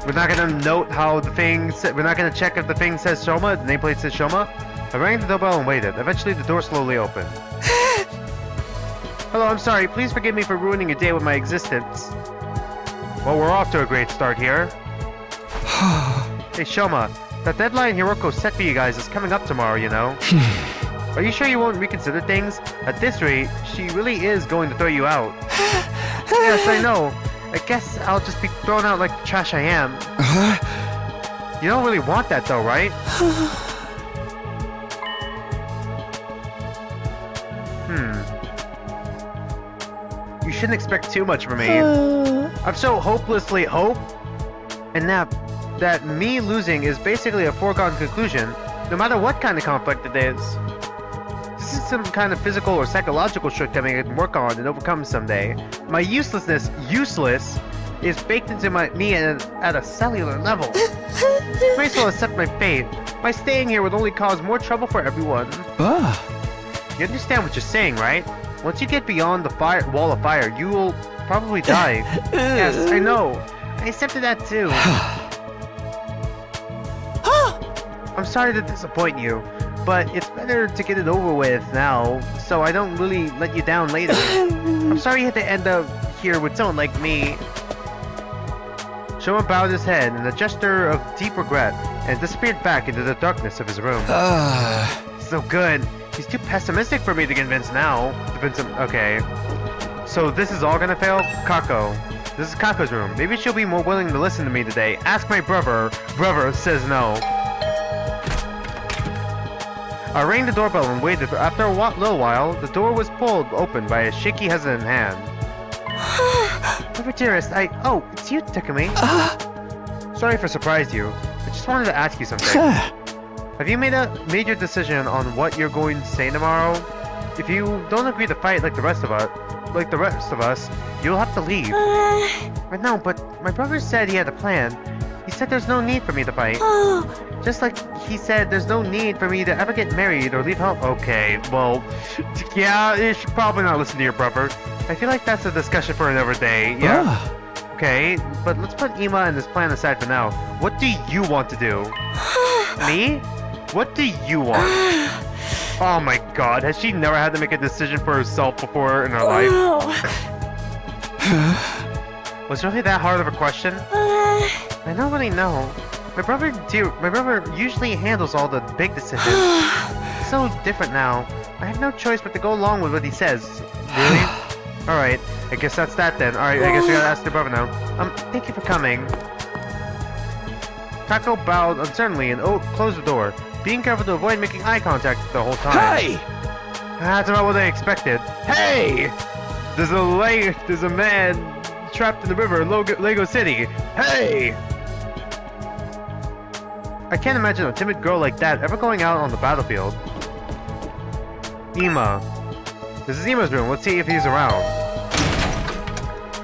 We're not going to note how the thing... We're not going to check if the thing says Shoma. The nameplate says Shoma. I rang the doorbell and waited. Eventually, the door slowly opened. Hello, I'm sorry. Please forgive me for ruining your day with my existence. Well, we're off to a great start here. Hey, Shoma. That deadline Hiroko set for you guys is coming up tomorrow, you know. Are you sure you won't reconsider things? At this rate, she really is going to throw you out. Yes, I know. I guess I'll just be thrown out like the trash I am. You don't really want that though, right? You shouldn't expect too much from me. I'm so hopelessly and that me losing is basically a foregone conclusion, no matter what kind of conflict it is. This is some kind of physical or psychological shortcoming I can work on and overcome someday. My uselessness, is baked into me at a cellular level. May as well accept my fate. My staying here would only cause more trouble for everyone. You understand what you're saying, right? Once you get beyond the wall of fire, you will probably die. Yes, I know. I accepted that too. I'm sorry to disappoint you, but it's better to get it over with now, so I don't really let you down later. I'm sorry you had to end up here with someone like me. Shoma bowed his head in a gesture of deep regret and disappeared back into the darkness of his room. So good. He's too pessimistic for me to convince now. Okay. So this is all gonna fail? Kako. This is Kako's room. Maybe she'll be more willing to listen to me today. Ask my brother. Brother says no. I rang the doorbell and waited. After a little while, the door was pulled open by a shaky, hesitant hand. Brother dearest, Oh, it's you, Takumi. Sorry for surprising you. I just wanted to ask you something. Have you made your decision on what you're going to say tomorrow? If you don't agree to fight like the rest of us, you'll have to leave. I know, but my brother said he had a plan. He said there's no need for me to fight. Just like he said there's no need for me to ever get married or leave home. Okay, well, yeah, you should probably not listen to your brother. I feel like that's a discussion for another day, yeah? Okay, but let's put Ima and this plan aside for now. What do you want to do? Me? What do you want? Oh my god, has she never had to make a decision for herself before in her life? Was it really that hard of a question? I don't really know. My brother usually handles all the big decisions. It's so different now. I have no choice but to go along with what he says. Really? Alright, I guess that's that then. Alright, I guess we gotta ask the brother now. Thank you for coming. Kako bowed uncertainly and closed the door, being careful to avoid making eye contact the whole time. Hey! That's about what I expected. Hey! There's a man trapped in the river in Lego City. Hey! I can't imagine a timid girl like that ever going out on the battlefield. Ima. This is Ima's room. Let's see if he's around.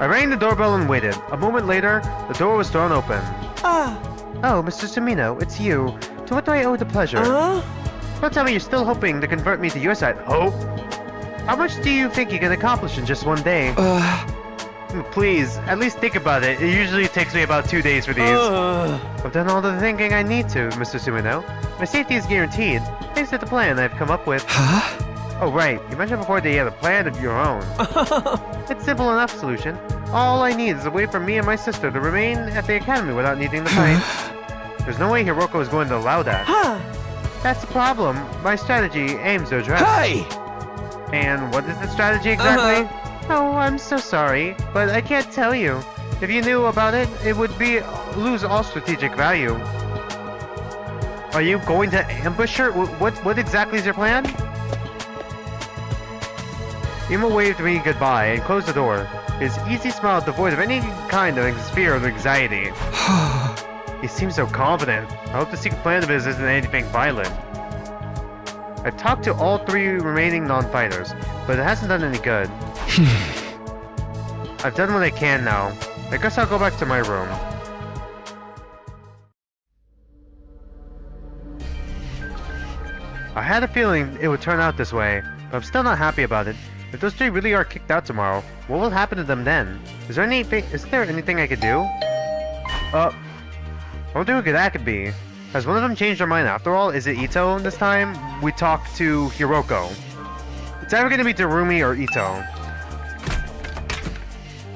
I rang the doorbell and waited. A moment later, the door was thrown open. Oh, Mr. Sumino, it's you. To what do I owe the pleasure? Don't tell me you're still hoping to convert me to your side. Hope? How much do you think you can accomplish in just one day? Please, at least think about it. It usually takes me about 2 days for these. I've done all the thinking I need to, Mr. Sumino. My safety is guaranteed, thanks to the plan I've come up with. Oh right, you mentioned before that you had a plan of your own. It's simple enough solution. All I need is a way for me and my sister to remain at the academy without needing to fight. There's no way Hiroko is going to allow that. That's the problem. My strategy aims to address. Hey! And what is the strategy exactly? Oh, I'm so sorry, but I can't tell you. If you knew about it, it would lose all strategic value. Are you going to ambush her? What exactly is your plan? Ima waved me goodbye and closed the door, his easy smile devoid of any kind of fear or anxiety. He seems so confident. I hope the secret plan of his isn't anything violent. I've talked to all 3 remaining non-fighters, but it hasn't done any good. I've done what I can now. I guess I'll go back to my room. I had a feeling it would turn out this way, but I'm still not happy about it. If those 3 really are kicked out tomorrow, what will happen to them then? Is there anything I could do? I wonder who that could be. Has one of them changed their mind after all? Is it Ito this time? We talked to Hiroko. It's either gonna be Darumi or Ito.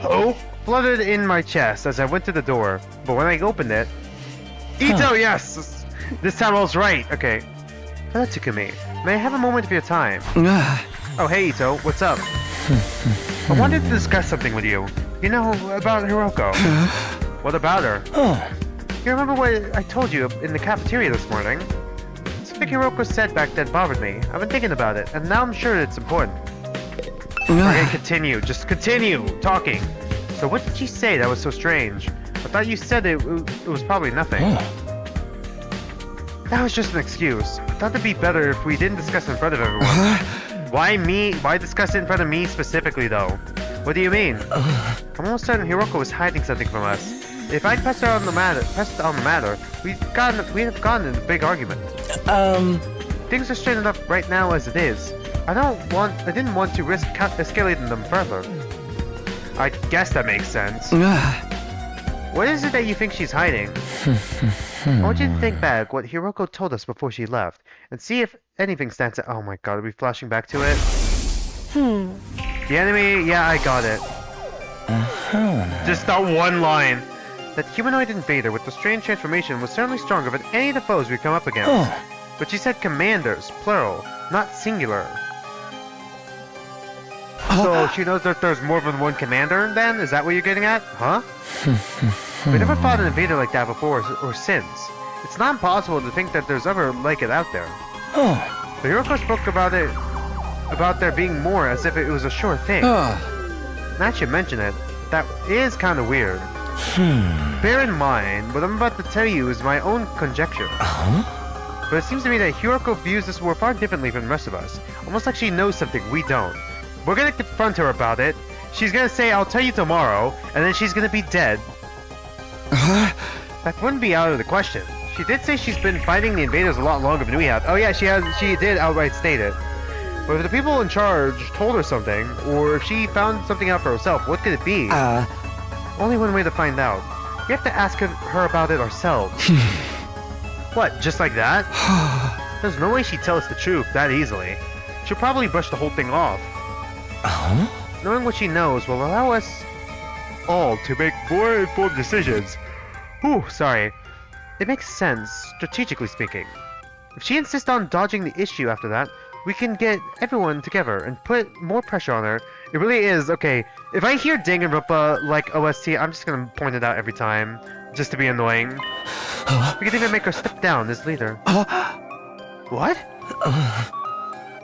Oh! Fluttered in my chest as I went to the door, but when I opened it... Ito, yes! This time I was right! Okay. Hello, Takumi. May I have a moment of your time? Oh, hey, Ito. What's up? I wanted to discuss something with you. You know, about Hiroko. What about her? You remember what I told you in the cafeteria this morning? Something Hiroko said back then bothered me. I've been thinking about it, and now I'm sure it's important. Okay, continue. Just continue talking. So what did she say that was so strange? I thought you said it was probably nothing. That was just an excuse. I thought it'd be better if we didn't discuss it in front of everyone. Why me? Why discuss it in front of me specifically, though? What do you mean? I'm almost certain Hiroko was hiding something from us. If I'd pressed on the matter, we'd have gotten in a big argument. Things are straightened up right now as it is. I didn't want to risk escalating them further. I guess that makes sense. What is it that you think she's hiding? I want you to think back what Hiroko told us before she left, and see if anything stands out. Oh my god, are we flashing back to it? The enemy, yeah, I got it. Just that one line. That humanoid invader with the strange transformation was certainly stronger than any of the foes we come up against. But she said commanders, plural, not singular. So she knows that there's more than one commander then? Is that what you're getting at? Huh? We never fought an invader like that before or since. It's not impossible to think that there's ever like it out there. The Hiroko spoke about there being more as if it was a sure thing. Now that you mention it, that is kind of weird. Bear in mind, what I'm about to tell you is my own conjecture. But it seems to me that Hiroko views this war far differently from the rest of us. Almost like she knows something we don't. We're gonna confront her about it. She's gonna say, I'll tell you tomorrow, and then she's gonna be dead. That wouldn't be out of the question. She did say she's been fighting the invaders a lot longer than we have. Oh yeah, she did outright state it. But if the people in charge told her something, or if she found something out for herself, what could it be? Only one way to find out. We have to ask her about it ourselves. What, just like that? There's no way she'd tell us the truth that easily. She'll probably brush the whole thing off. Knowing what she knows will allow us all to make more informed decisions. Whew, sorry. It makes sense, strategically speaking. If she insists on dodging the issue after that, we can get everyone together and put more pressure on her. It really is, okay, if I hear Danganronpa like OST, I'm just gonna point it out every time, just to be annoying. We could even make her step down as leader. What?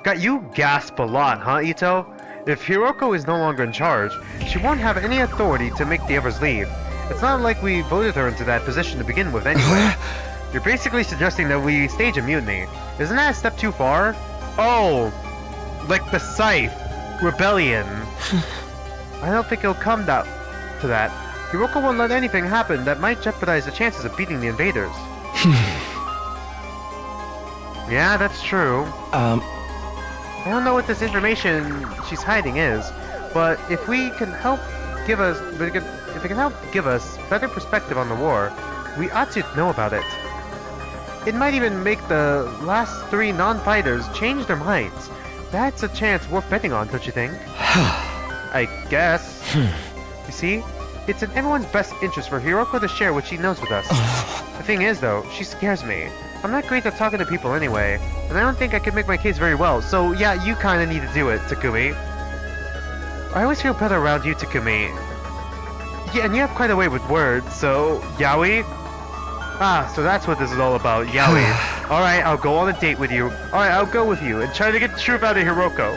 Got you gasp a lot, huh, Ito? If Hiroko is no longer in charge, she won't have any authority to make the others leave. It's not like we voted her into that position to begin with anyway. You're basically suggesting that we stage a mutiny. Isn't that a step too far? Oh, like the Scythe Rebellion. I don't think it'll come to that. Hiroko won't let anything happen that might jeopardize the chances of beating the invaders. Yeah, that's true. I don't know what this information she's hiding is, but if we can help give us, if it can help give us better perspective on the war, we ought to know about it. It might even make the last 3 non-fighters change their minds. That's a chance worth betting on, don't you think? I guess. You see, it's in everyone's best interest for Hiroko to share what she knows with us. The thing is, though, she scares me. I'm not great at talking to people anyway, and I don't think I can make my case very well, so yeah, you kinda need to do it, Takumi. I always feel better around you, Takumi. Yeah, and you have quite a way with words, so, yaoi? Ah, so that's what this is all about, yaoi. Alright, I'll go on a date with you. Alright, I'll go with you, and try to get the truth out of Hiroko.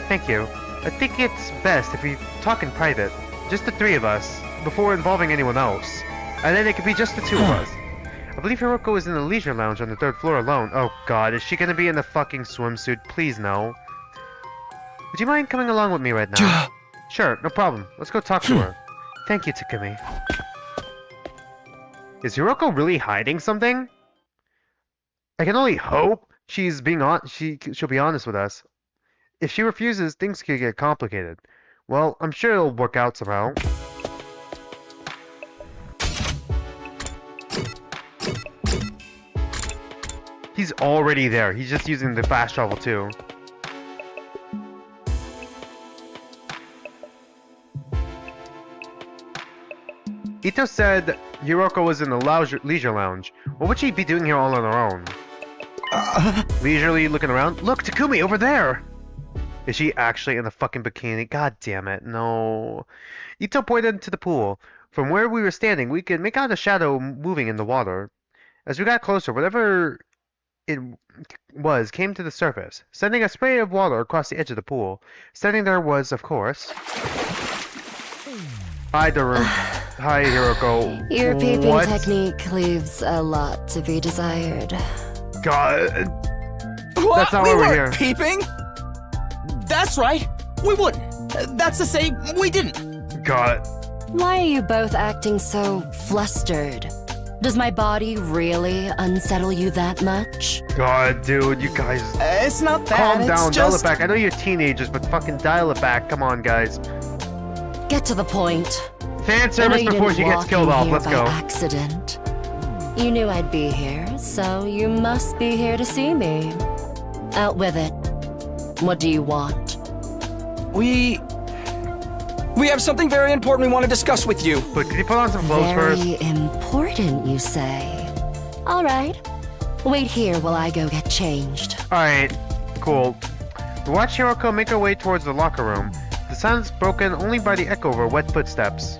Thank you. I think it's best if we talk in private, just the 3 of us, before involving anyone else. And then it could be just the 2 of us. I believe Hiroko is in the leisure lounge on the 3rd floor alone. Oh god, is she gonna be in the fucking swimsuit? Please no. Would you mind coming along with me right now? Sure, no problem. Let's go talk to her. Thank you, Takumi. Is Hiroko really hiding something? I can only hope she'll be honest with us. If she refuses, things could get complicated. Well, I'm sure it'll work out somehow. He's already there. He's just using the fast travel too. Ito said Hiroko was in the leisure lounge. What would she be doing here all on her own? Leisurely looking around. Look, Takumi, over there! Is she actually in the fucking bikini? God damn it, no. Ito pointed to the pool. From where we were standing, we could make out a shadow moving in the water. As we got closer, whatever it was came to the surface, sending a spray of water across the edge of the pool. Standing there was, of course... Hi, Daru. Hi, Hiroko. Your peeping technique leaves a lot to be desired. God... What? That's not We why we're weren't here. peeping? That's right. We wouldn't. That's to say, we didn't. God... Why are you both acting so flustered? Does my body really unsettle you that much? God, dude, you guys, It's not that. calm it's down, just... dial it back. I know you're teenagers, but fucking dial it back. Come on, guys. Get to the point. Fan I know service you before didn't she gets walk killed in off. here Let's by go. accident. You knew I'd be here, so you must be here to see me. Out with it. What do you want? We have something very important we want to discuss with you. But can you put on some clothes first? Very important, you say? All right. Wait here while I go get changed. Alright, cool. We watch Hiroko make her way towards the locker room. The sound's broken only by the echo of her wet footsteps.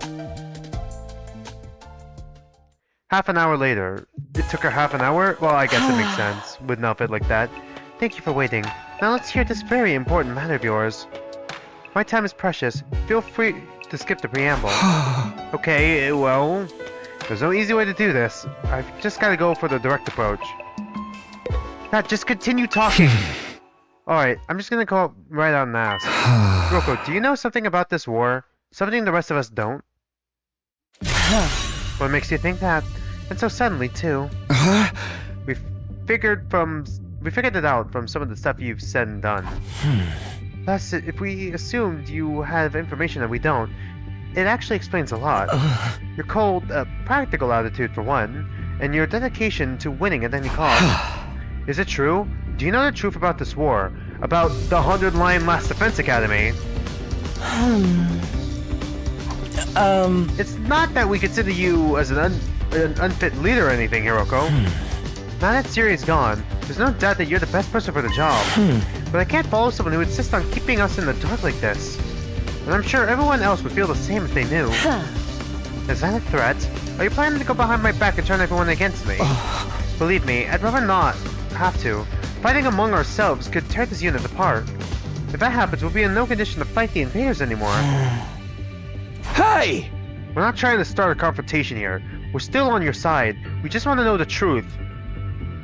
Half an hour later. It took her half an hour? Well, I guess it makes sense with an outfit like that. Thank you for waiting. Now let's hear this very important matter of yours. My time is precious. Feel free to skip the preamble. Okay, well, there's no easy way to do this. I've just gotta go for the direct approach. Pat, just continue talking. Alright, I'm just gonna go right out and ask. Roko, do you know something about this war? Something the rest of us don't? What makes you think that? And so suddenly, too. We figured it out from some of the stuff you've said and done. Plus, if we assumed you have information that we don't, it actually explains a lot. Your cold, practical attitude for one, and your dedication to winning at any cost. Is it true? Do you know the truth about this war? About the 100-line Last Defense Academy? It's not that we consider you as an unfit leader or anything, Hiroko. Now that Siri's gone, there's no doubt that you're the best person for the job. But I can't follow someone who insists on keeping us in the dark like this. And I'm sure everyone else would feel the same if they knew. Is that a threat? Are you planning to go behind my back and turn everyone against me? Believe me, I'd rather not have to. Fighting among ourselves could tear this unit apart. If that happens, we'll be in no condition to fight the invaders anymore. Hey! We're not trying to start a confrontation here. We're still on your side. We just want to know the truth.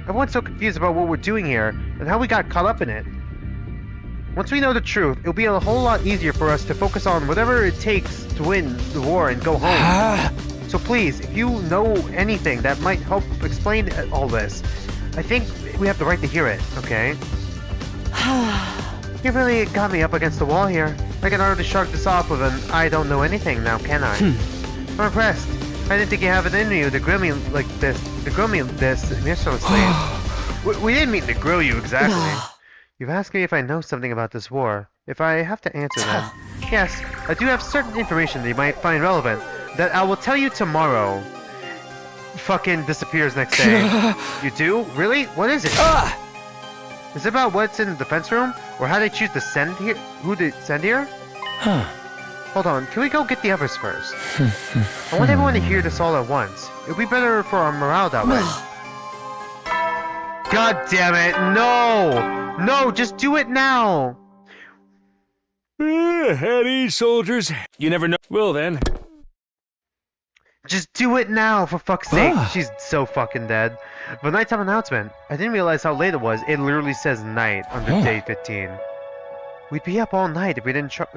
Everyone's so confused about what we're doing here and how we got caught up in it. Once we know the truth, it'll be a whole lot easier for us to focus on whatever it takes to win the war and go home. So please, if you know anything that might help explain all this, I think we have the right to hear it, okay? You really got me up against the wall here. I can hardly shrug this off with an I don't know anything now, can I? I'm impressed. I didn't think you have it in you to grill me like this, mercilessly. We didn't mean to grill you exactly. You've asked me if I know something about this war. If I have to answer that, yes, I do have certain information that you might find relevant, that I will tell you tomorrow. Fucking disappears next day. You do? Really? What is it? Is it about what's in the defense room? Or how they choose to send here? Who to send here? Hold on, can we go get the others first? I want everyone to hear this all at once. It'll be better for our morale that way. God damn it, no! No, just do it now! At ease, soldiers. You never know. Well then. Just do it now, for fuck's sake. She's so fucking dead. The nighttime announcement. I didn't realize how late it was. It literally says night under day 15. We'd be up all night if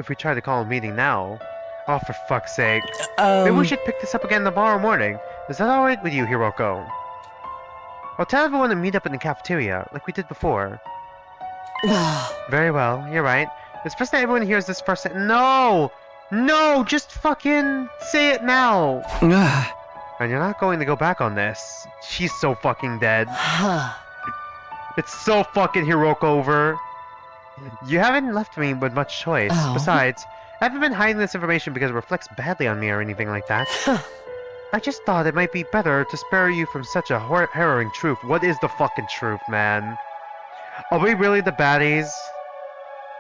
we tried to call a meeting now. Oh, for fuck's sake. Maybe we should pick this up again tomorrow morning. Is that alright with you, Hiroko? I'll tell everyone to meet up in the cafeteria, like we did before. Very well, you're right. It's best that everyone hears this first. No! No! Just fucking say it now! And you're not going to go back on this. She's so fucking dead. It's so fucking Hiroko over. You haven't left me with much choice. Besides, I haven't been hiding this information because it reflects badly on me or anything like that. I just thought it might be better to spare you from such a harrowing truth. What is the fucking truth, man? Are we really the baddies?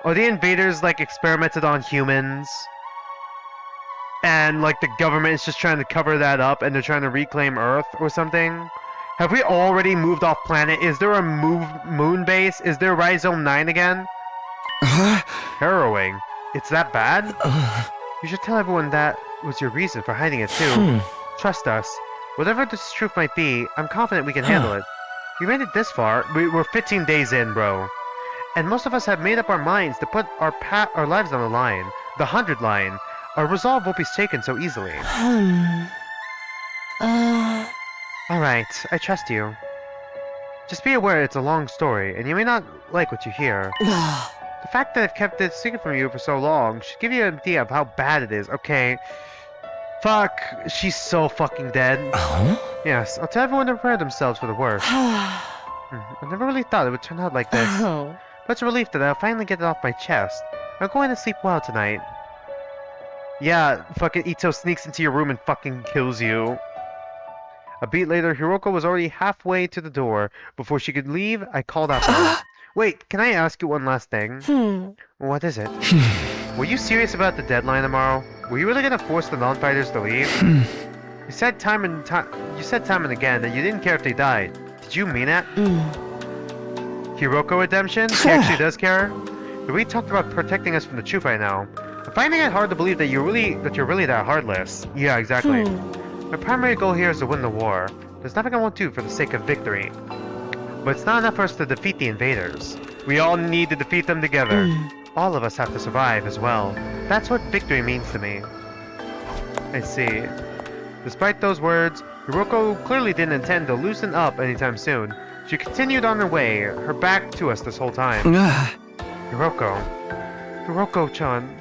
Are the invaders, like, experimented on humans? And, like, the government is just trying to cover that up and they're trying to reclaim Earth or something? Have we already moved off planet? Is there a moon base? Is there Rhizome 9 again? Harrowing. It's that bad? You should tell everyone that was your reason for hiding it too. Trust us. Whatever this truth might be, I'm confident we can handle it. We made it this far. We're 15 days in, bro. And most of us have made up our minds to put our lives on the line. The 100 line. Our resolve won't be shaken so easily. Alright, I trust you. Just be aware it's a long story, and you may not like what you hear. The fact that I've kept this secret from you for so long should give you an idea of how bad it is. Okay. Fuck. She's so fucking dead. Yes, I'll tell everyone to prepare themselves for the worst. I never really thought it would turn out like this. But it's a relief that I'll finally get it off my chest. I'm going to sleep well tonight. Yeah, fucking Ito sneaks into your room and fucking kills you. A beat later, Hiroko was already halfway to the door. Before she could leave, I called out to her. Wait, can I ask you one last thing? What is it? Were you serious about the deadline tomorrow? Were you really gonna force the non-fighters to leave? You said time and again that you didn't care if they died. Did you mean it? Hiroko redemption? She actually does care? We talked about protecting us from the truth right now. I'm finding it hard to believe that you're really that heartless. Yeah, exactly. My primary goal here is to win the war. There's nothing I won't do for the sake of victory. But it's not enough for us to defeat the invaders. We all need to defeat them together. All of us have to survive as well. That's what victory means to me. I see. Despite those words, Hiroko clearly didn't intend to loosen up anytime soon. She continued on her way, her back to us this whole time. Hiroko-chan.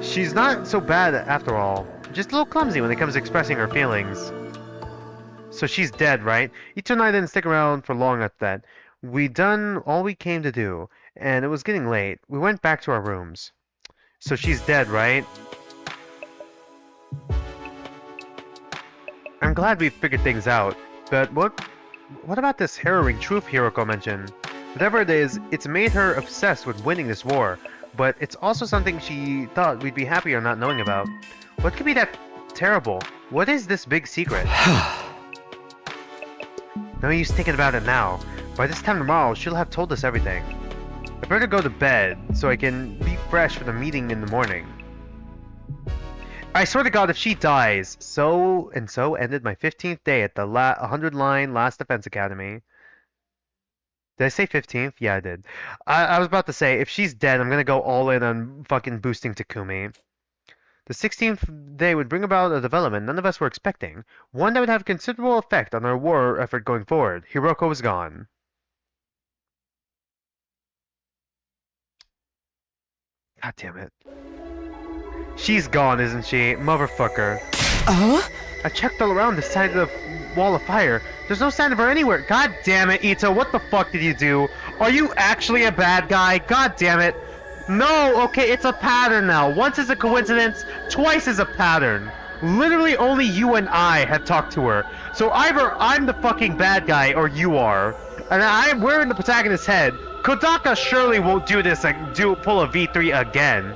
She's not so bad after all. Just a little clumsy when it comes to expressing her feelings. So she's dead, right? Ito and I didn't stick around for long after that. We done all we came to do, and it was getting late. We went back to our rooms. So she's dead, right? I'm glad we figured things out, but what about this harrowing truth Hiroko mentioned? Whatever it is, it's made her obsessed with winning this war, but it's also something she thought we'd be happier not knowing about. What could be that terrible? What is this big secret? No use thinking about it now. By this time tomorrow, she'll have told us everything. I better go to bed, so I can be fresh for the meeting in the morning. I swear to God, if she dies, so ended my 15th day at the 100-line Last Defense Academy. Did I say 15th? Yeah, I did. I was about to say, if she's dead, I'm gonna go all in on fucking boosting Takumi. The 16th day would bring about a development none of us were expecting, one that would have considerable effect on our war effort going forward. Hiroko was gone. God damn it. She's gone, isn't she? Motherfucker. I checked all around the side of the wall of fire. There's no sign of her anywhere. God damn it, Ito. What the fuck did you do? Are you actually a bad guy? God damn it. No, okay, it's a pattern now. Once is a coincidence, twice is a pattern. Literally only you and I had talked to her. So either I'm the fucking bad guy or you are. And we're in the protagonist's head. Kodaka surely won't do this, pull a V3 again.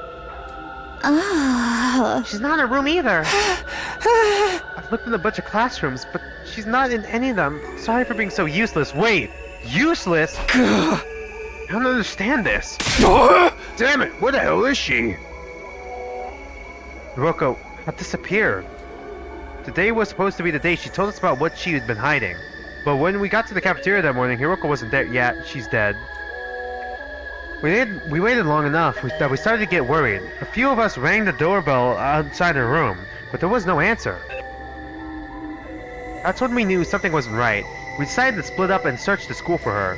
She's not in her room either. I've looked in a bunch of classrooms, but she's not in any of them. Sorry for being so useless. Wait, useless? I don't understand this. Damn it, where the hell is she? Hiroko had disappeared. Today was supposed to be the day she told us about what she had been hiding. But when we got to the cafeteria that morning, Hiroko wasn't there yet. She's dead. We waited long enough that we started to get worried. A few of us rang the doorbell outside her room, but there was no answer. That's when we knew something wasn't right. We decided to split up and search the school for her.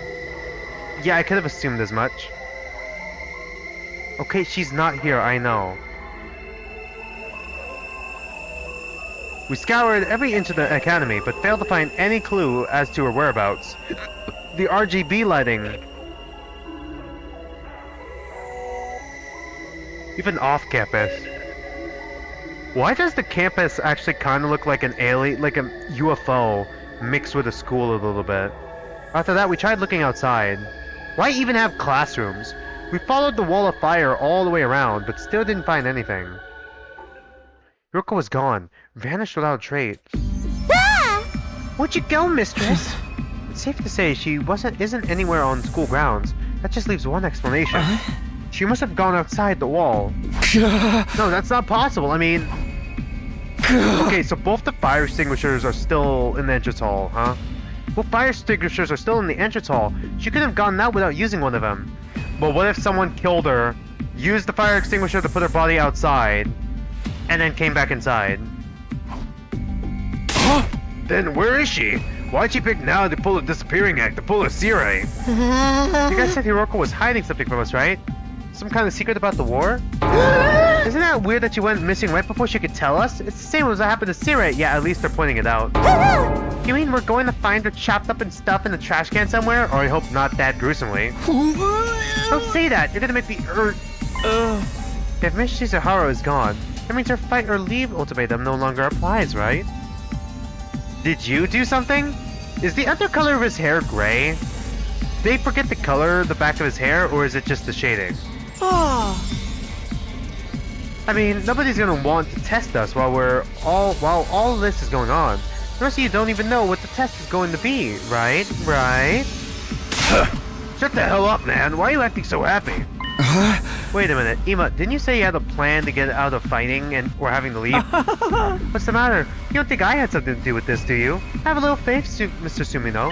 Yeah, I could have assumed as much. Okay, she's not here, I know. We scoured every inch of the academy, but failed to find any clue as to her whereabouts. The RGB lighting... Even off campus. Why does the campus actually kind of look like an alien, like a UFO mixed with a school a little bit? After that, we tried looking outside. Why even have classrooms? We followed the wall of fire all the way around, but still didn't find anything. Hiroko was gone, vanished without a trace. Ah! Where'd you go, mistress? It's safe to say she isn't anywhere on school grounds. That just leaves one explanation. She must have gone outside the wall. No, that's not possible. I mean... Okay, so both the fire extinguishers are still in the entrance hall, huh? Both fire extinguishers are still in the entrance hall. She could have gone out without using one of them. But what if someone killed her, used the fire extinguisher to put her body outside, and then came back inside? Then where is she? Why'd she pick now to pull a disappearing act, to pull a Seirei? You guys said Hiroko was hiding something from us, right? Some kind of secret about the war? Isn't that weird that she went missing right before she could tell us? It's the same as what happened to Seirei. Yeah, at least they're pointing it out. You mean we're going to find her chopped up and stuff in a trash can somewhere? Or I hope not that gruesomely. Don't say that. You're gonna make me If Miss Shizuhara is gone, that means her fight or leave ultimatum no longer applies, right? Did you do something? Is the undercolor of his hair gray? Did they forget the color, the back of his hair, or is it just the shading? I mean, nobody's gonna want to test us while all this is going on. The rest of you don't even know what the test is going to be, right? Right? Shut the hell up, man. Why are you acting so happy? Wait a minute, Ima, didn't you say you had a plan to get out of fighting and we're having to leave? What's the matter? You don't think I had something to do with this, do you? Have a little faith, Mr. Sumino.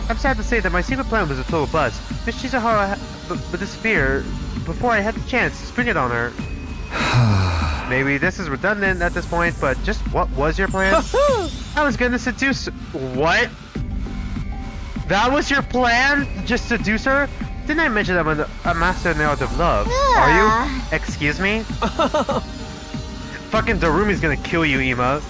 I'm sad to say that my secret plan was a total bust. Miss Shizuhara would disappear before I had the chance to spring it on her. Maybe this is redundant at this point, but just what was your plan? I was gonna seduce... What? That was your plan? Just seduce her? Didn't I mention I'm a master in the art of love? Are you? Excuse me? Fucking Darumi's gonna kill you, Ima.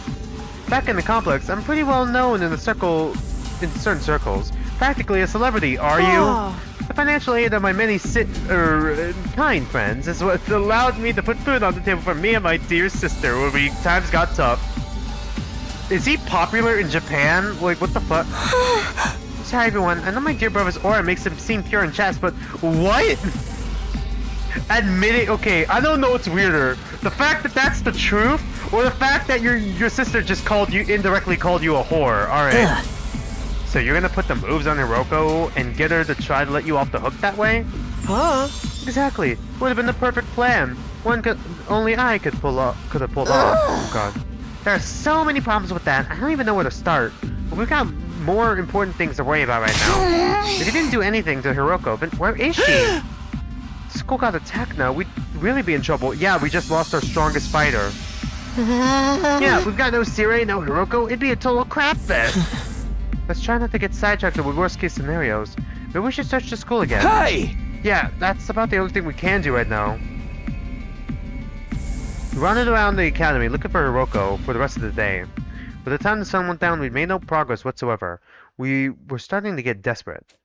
Back in the complex, I'm pretty well known in certain circles. Practically a celebrity, are you? The financial aid of my many kind friends is what allowed me to put food on the table for me and my dear sister when times got tough. Is he popular in Japan? Like, what the fuck? Sorry everyone, I know my dear brother's aura makes him seem pure in chest, but what? Admitting, okay, I don't know what's weirder. The fact that that's the truth, or the fact that your sister just indirectly called you a whore. Alright. So you're gonna put the moves on Hiroko and get her to try to let you off the hook that way? Huh? Exactly. Would have been the perfect plan. Only I could have pulled off. Oh god. There are so many problems with that, I don't even know where to start. But we've got more important things to worry about right now. If you didn't do anything to Hiroko, then where is she? School got attacked now, we'd really be in trouble. Yeah, we just lost our strongest fighter. Yeah, we've got no Seirei, no Hiroko, it'd be a total crap fest. Let's try not to get sidetracked with worst case scenarios. Maybe we should search the school again. Hey! Yeah, that's about the only thing we can do right now. We wandered around the academy looking for Hiroko for the rest of the day. By the time the sun went down, we'd made no progress whatsoever. We were starting to get desperate.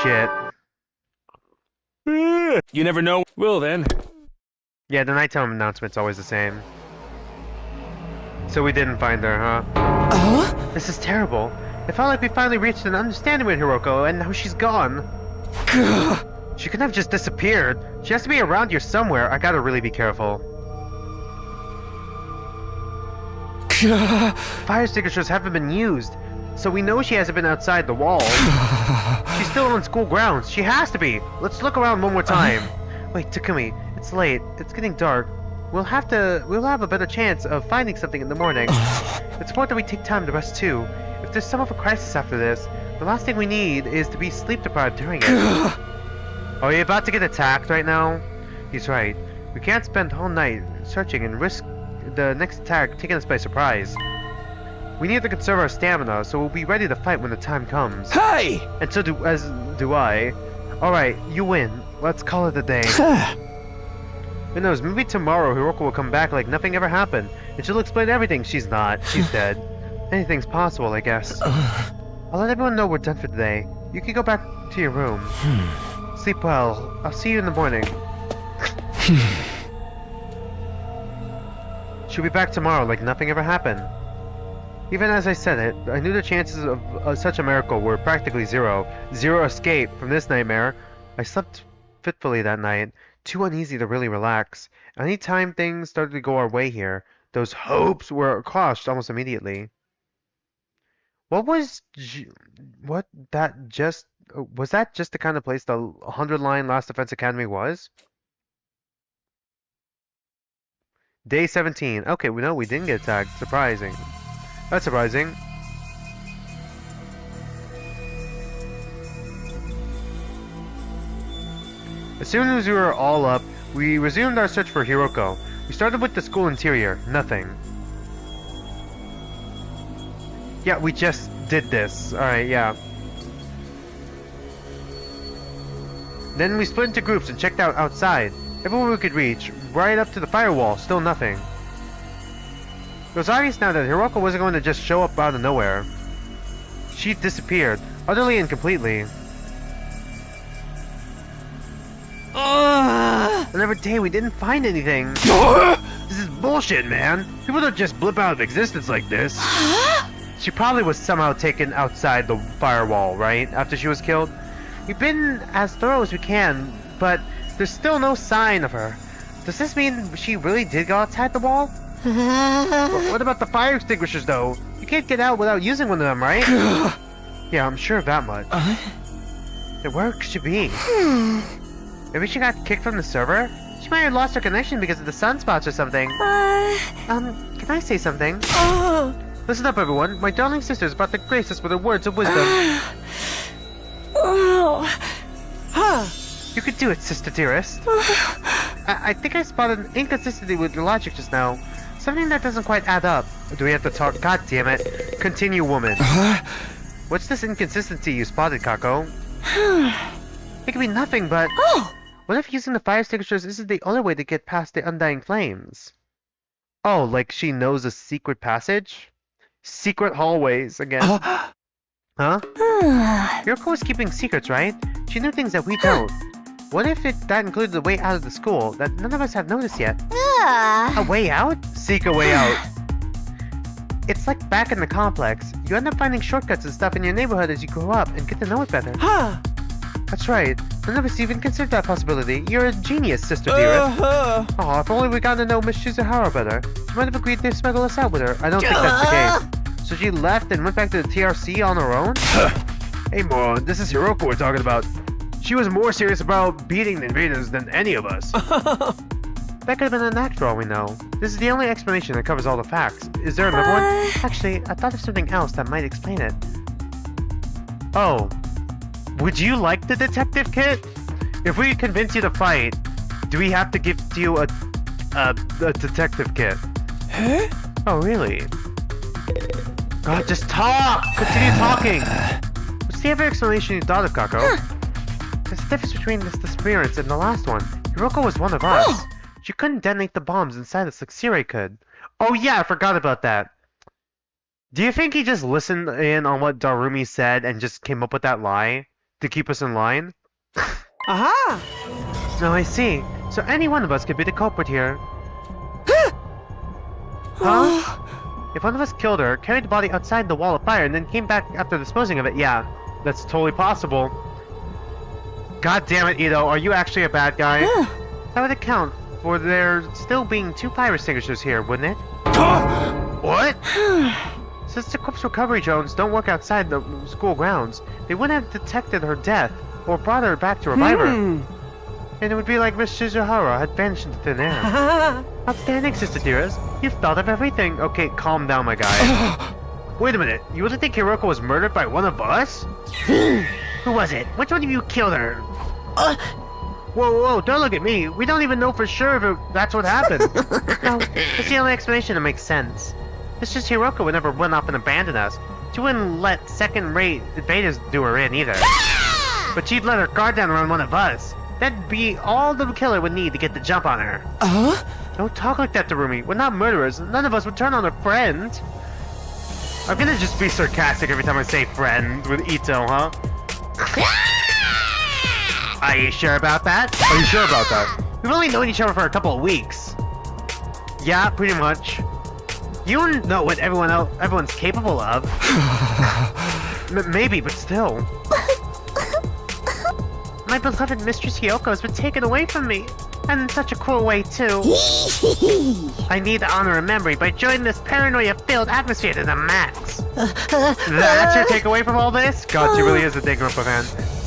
Shit. You never know. Well then. Yeah, the nighttime announcement's always the same. So we didn't find her, huh? This is terrible. It felt like we finally reached an understanding with Hiroko, and now she's gone. She couldn't have just disappeared. She has to be around here somewhere. I gotta really be careful. Fire extinguishers haven't been used, so we know she hasn't been outside the walls. She's still on school grounds. She has to be. Let's look around one more time. Wait, Takumi, it's late. It's getting dark. We'll have a better chance of finding something in the morning. It's important that we take time to rest too. If there's some of a crisis after this, the last thing we need is to be sleep deprived during it. Are you about to get attacked right now? He's right. We can't spend all night searching and risk the next attack taking us by surprise. We need to conserve our stamina, so we'll be ready to fight when the time comes. Hey! And so do I. Alright, you win. Let's call it a day. Who knows, maybe tomorrow Hiroko will come back like nothing ever happened, and she'll explain everything. She's not. She's dead. Anything's possible, I guess. I'll let everyone know we're done for today. You can go back to your room. Sleep well. I'll see you in the morning. She'll be back tomorrow like nothing ever happened. Even as I said it, I knew the chances of such a miracle were practically zero. Zero escape from this nightmare. I slept fitfully that night, too uneasy to really relax. Anytime things started to go our way here, those hopes were crushed almost immediately. Was that just the kind of place the 100-line Last Defense Academy was? Day 17. Okay, we didn't get attacked. Surprising. That's surprising. As soon as we were all up, we resumed our search for Hiroko. We started with the school interior. Nothing. Yeah, we just did this. Alright, yeah. Then we split into groups and checked out outside. Everywhere we could reach, right up to the firewall, still nothing. It was obvious now that Hiroko wasn't going to just show up out of nowhere. She disappeared, utterly and completely. Another day we didn't find anything. This is bullshit, man. People don't just blip out of existence like this. She probably was somehow taken outside the firewall, right? After she was killed. We've been as thorough as we can, but there's still no sign of her. Does this mean she really did go outside the wall? What about the fire extinguishers, though? You can't get out without using one of them, right? Yeah, I'm sure of that much. Then where could she be? Maybe she got kicked from the server? She might have lost her connection because of the sunspots or something. Can I say something? Listen up, everyone. My darling sister is about to grace us with her words of wisdom. You could do it, sister dearest. I think I spotted an inconsistency with your logic just now. Something that doesn't quite add up. Do we have to talk? God damn it. Continue, woman. What's this inconsistency you spotted, Kako? It could be nothing, but... What if using the fire extinguishers isn't the only way to get past the undying flames? Oh, like she knows a secret passage? Secret hallways again. Huh? Yuriko was keeping secrets, right? She knew things that we don't. What if that included the way out of the school that none of us have noticed yet? A way out? Seek a way out. It's like back in the complex. You end up finding shortcuts and stuff in your neighborhood as you grow up and get to know it better. That's right. None of us even considered that possibility. You're a genius, sister dearest. Oh, if only we got to know Miss Shizuhara better. She might have agreed to smuggle us out with her. I don't think that's the case. So she left and went back to the TRC on her own? Hey, moron, this is Hiroko we're talking about. She was more serious about beating the invaders than any of us. That could have been an act for all we know. This is the only explanation that covers all the facts. Is there another one? Actually, I thought of something else that might explain it. Oh. Would you like the detective kit? If we convince you to fight, do we have to give you a detective kit? Huh? Oh, really? God, just talk! Continue talking! What's the other explanation you thought of, Kako? There's a difference between this disappearance and the last one. Hiroko was one of us. She couldn't detonate the bombs inside us like Sirei could. Oh yeah, I forgot about that. Do you think he just listened in on what Darumi said and just came up with that lie? To keep us in line? Aha! No, I see. So any one of us could be the culprit here. Huh? If one of us killed her, carried the body outside the wall of fire, and then came back after disposing of it, yeah, that's totally possible. God damn it, Ito, are you actually a bad guy? That would account for there still being 2 fire extinguishers here, wouldn't it? What? Since the corpse recovery drones don't work outside the school grounds, they wouldn't have detected her death or brought her back to revive her. And it would be like Miss Shizuhara had vanished into thin air. Outstanding, sister dearest. You've thought of everything. Okay, calm down, my guy. Wait a minute. You really think Hiroko was murdered by one of us? Who was it? Which one of you killed her? Whoa, don't look at me. We don't even know for sure if that's what happened. No, it's the only explanation that makes sense. It's just Hiroko would never run off and abandon us. She wouldn't let second-rate invaders do her in either. But she'd let her guard down around one of us. That'd be all the killer would need to get the jump on her. Don't talk like that, Darumi. We're not murderers. None of us would turn on a friend. I'm gonna just be sarcastic every time I say friend with Ito, huh? Are you sure about that? Are you sure about that? We've only known each other for a couple of weeks. Yeah, pretty much. You don't know what everyone's capable of. Maybe, but still. My beloved Mistress Hiyoko has been taken away from me. And in such a cruel way, too. I need to honor her memory by joining this paranoia-filled atmosphere to the max. That's your takeaway from all this? God, she really is a dig up man.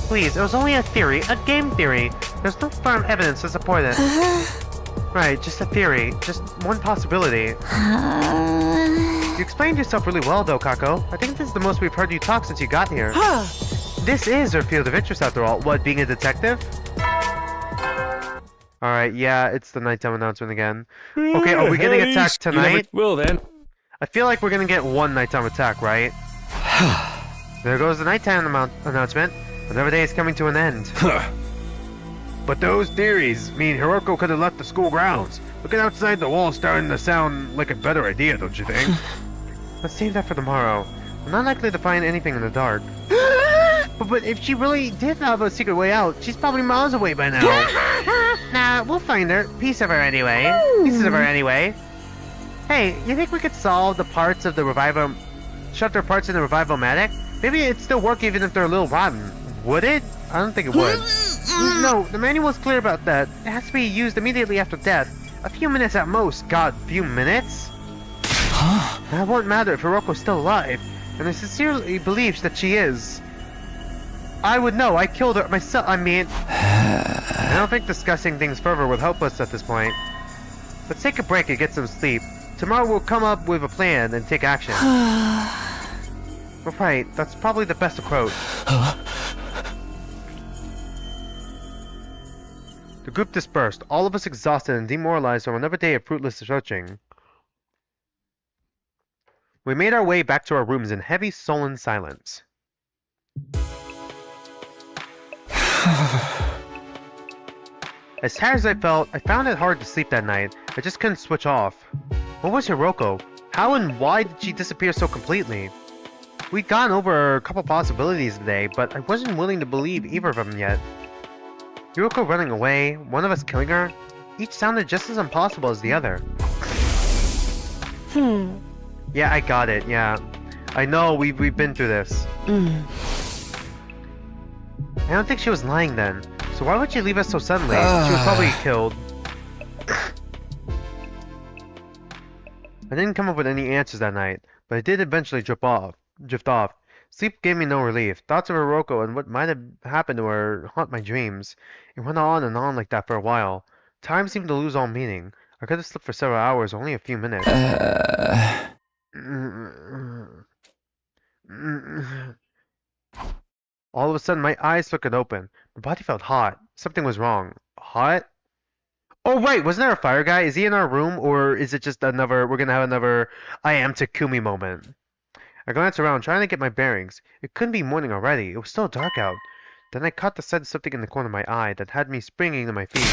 Please, it was only a theory, a game theory. There's no firm evidence to support it. Right, just a theory. Just one possibility. You explained yourself really well, though, Kako. I think this is the most we've heard you talk since you got here. This is her field of interest, after all. What, being a detective? Alright, yeah, it's the nighttime announcement again. Okay, are we getting attacked tonight? Well then. I feel like we're gonna get one nighttime attack, right? There goes the nighttime announcement. Another day is coming to an end. But those theories mean Hiroko could have left the school grounds. Looking outside the wall starting to sound like a better idea, don't you think? Let's save that for tomorrow. I'm not likely to find anything in the dark. But if she really did have a secret way out, she's probably miles away by now. Nah, we'll find her. Pieces of her anyway. Hey, you think we could solve the parts of the revival... shove their parts in the revival-matic? Maybe it'd still work even if they're a little rotten. Would it? I don't think it would. No, the manual's clear about that. It has to be used immediately after death. A few minutes at most. God, few minutes? That won't matter if Hiroko's still alive. And I sincerely believe that she is. I would know. I killed her myself. I mean... I don't think discussing things further would help us at this point. Let's take a break and get some sleep. Tomorrow we'll come up with a plan and take action. Right, that's probably the best approach. The group dispersed, all of us exhausted and demoralized from another day of fruitless searching. We made our way back to our rooms in heavy, sullen silence. As tired as I felt, I found it hard to sleep that night. I just couldn't switch off. What was Hiroko? How and why did she disappear so completely? We'd gone over a couple possibilities today, but I wasn't willing to believe either of them yet. Hiroko running away, one of us killing her, each sounded just as impossible as the other. Yeah, I got it, yeah. I know, we've been through this. I don't think she was lying then. So why would she leave us so suddenly? She was probably killed. I didn't come up with any answers that night, but I did eventually drift off. Sleep gave me no relief. Thoughts of Hiroko and what might have happened to her haunt my dreams. It went on and on like that for a while. Time seemed to lose all meaning. I could have slept for several hours, only a few minutes. All of a sudden, my eyes flickered open. My body felt hot. Something was wrong. Hot? Oh, right! Wasn't there a fire guy? Is he in our room? Or is it just another... We're gonna have another I am Takumi moment. I glanced around, trying to get my bearings. It couldn't be morning already. It was still dark out. Then I caught the sight of something in the corner of my eye that had me springing to my feet.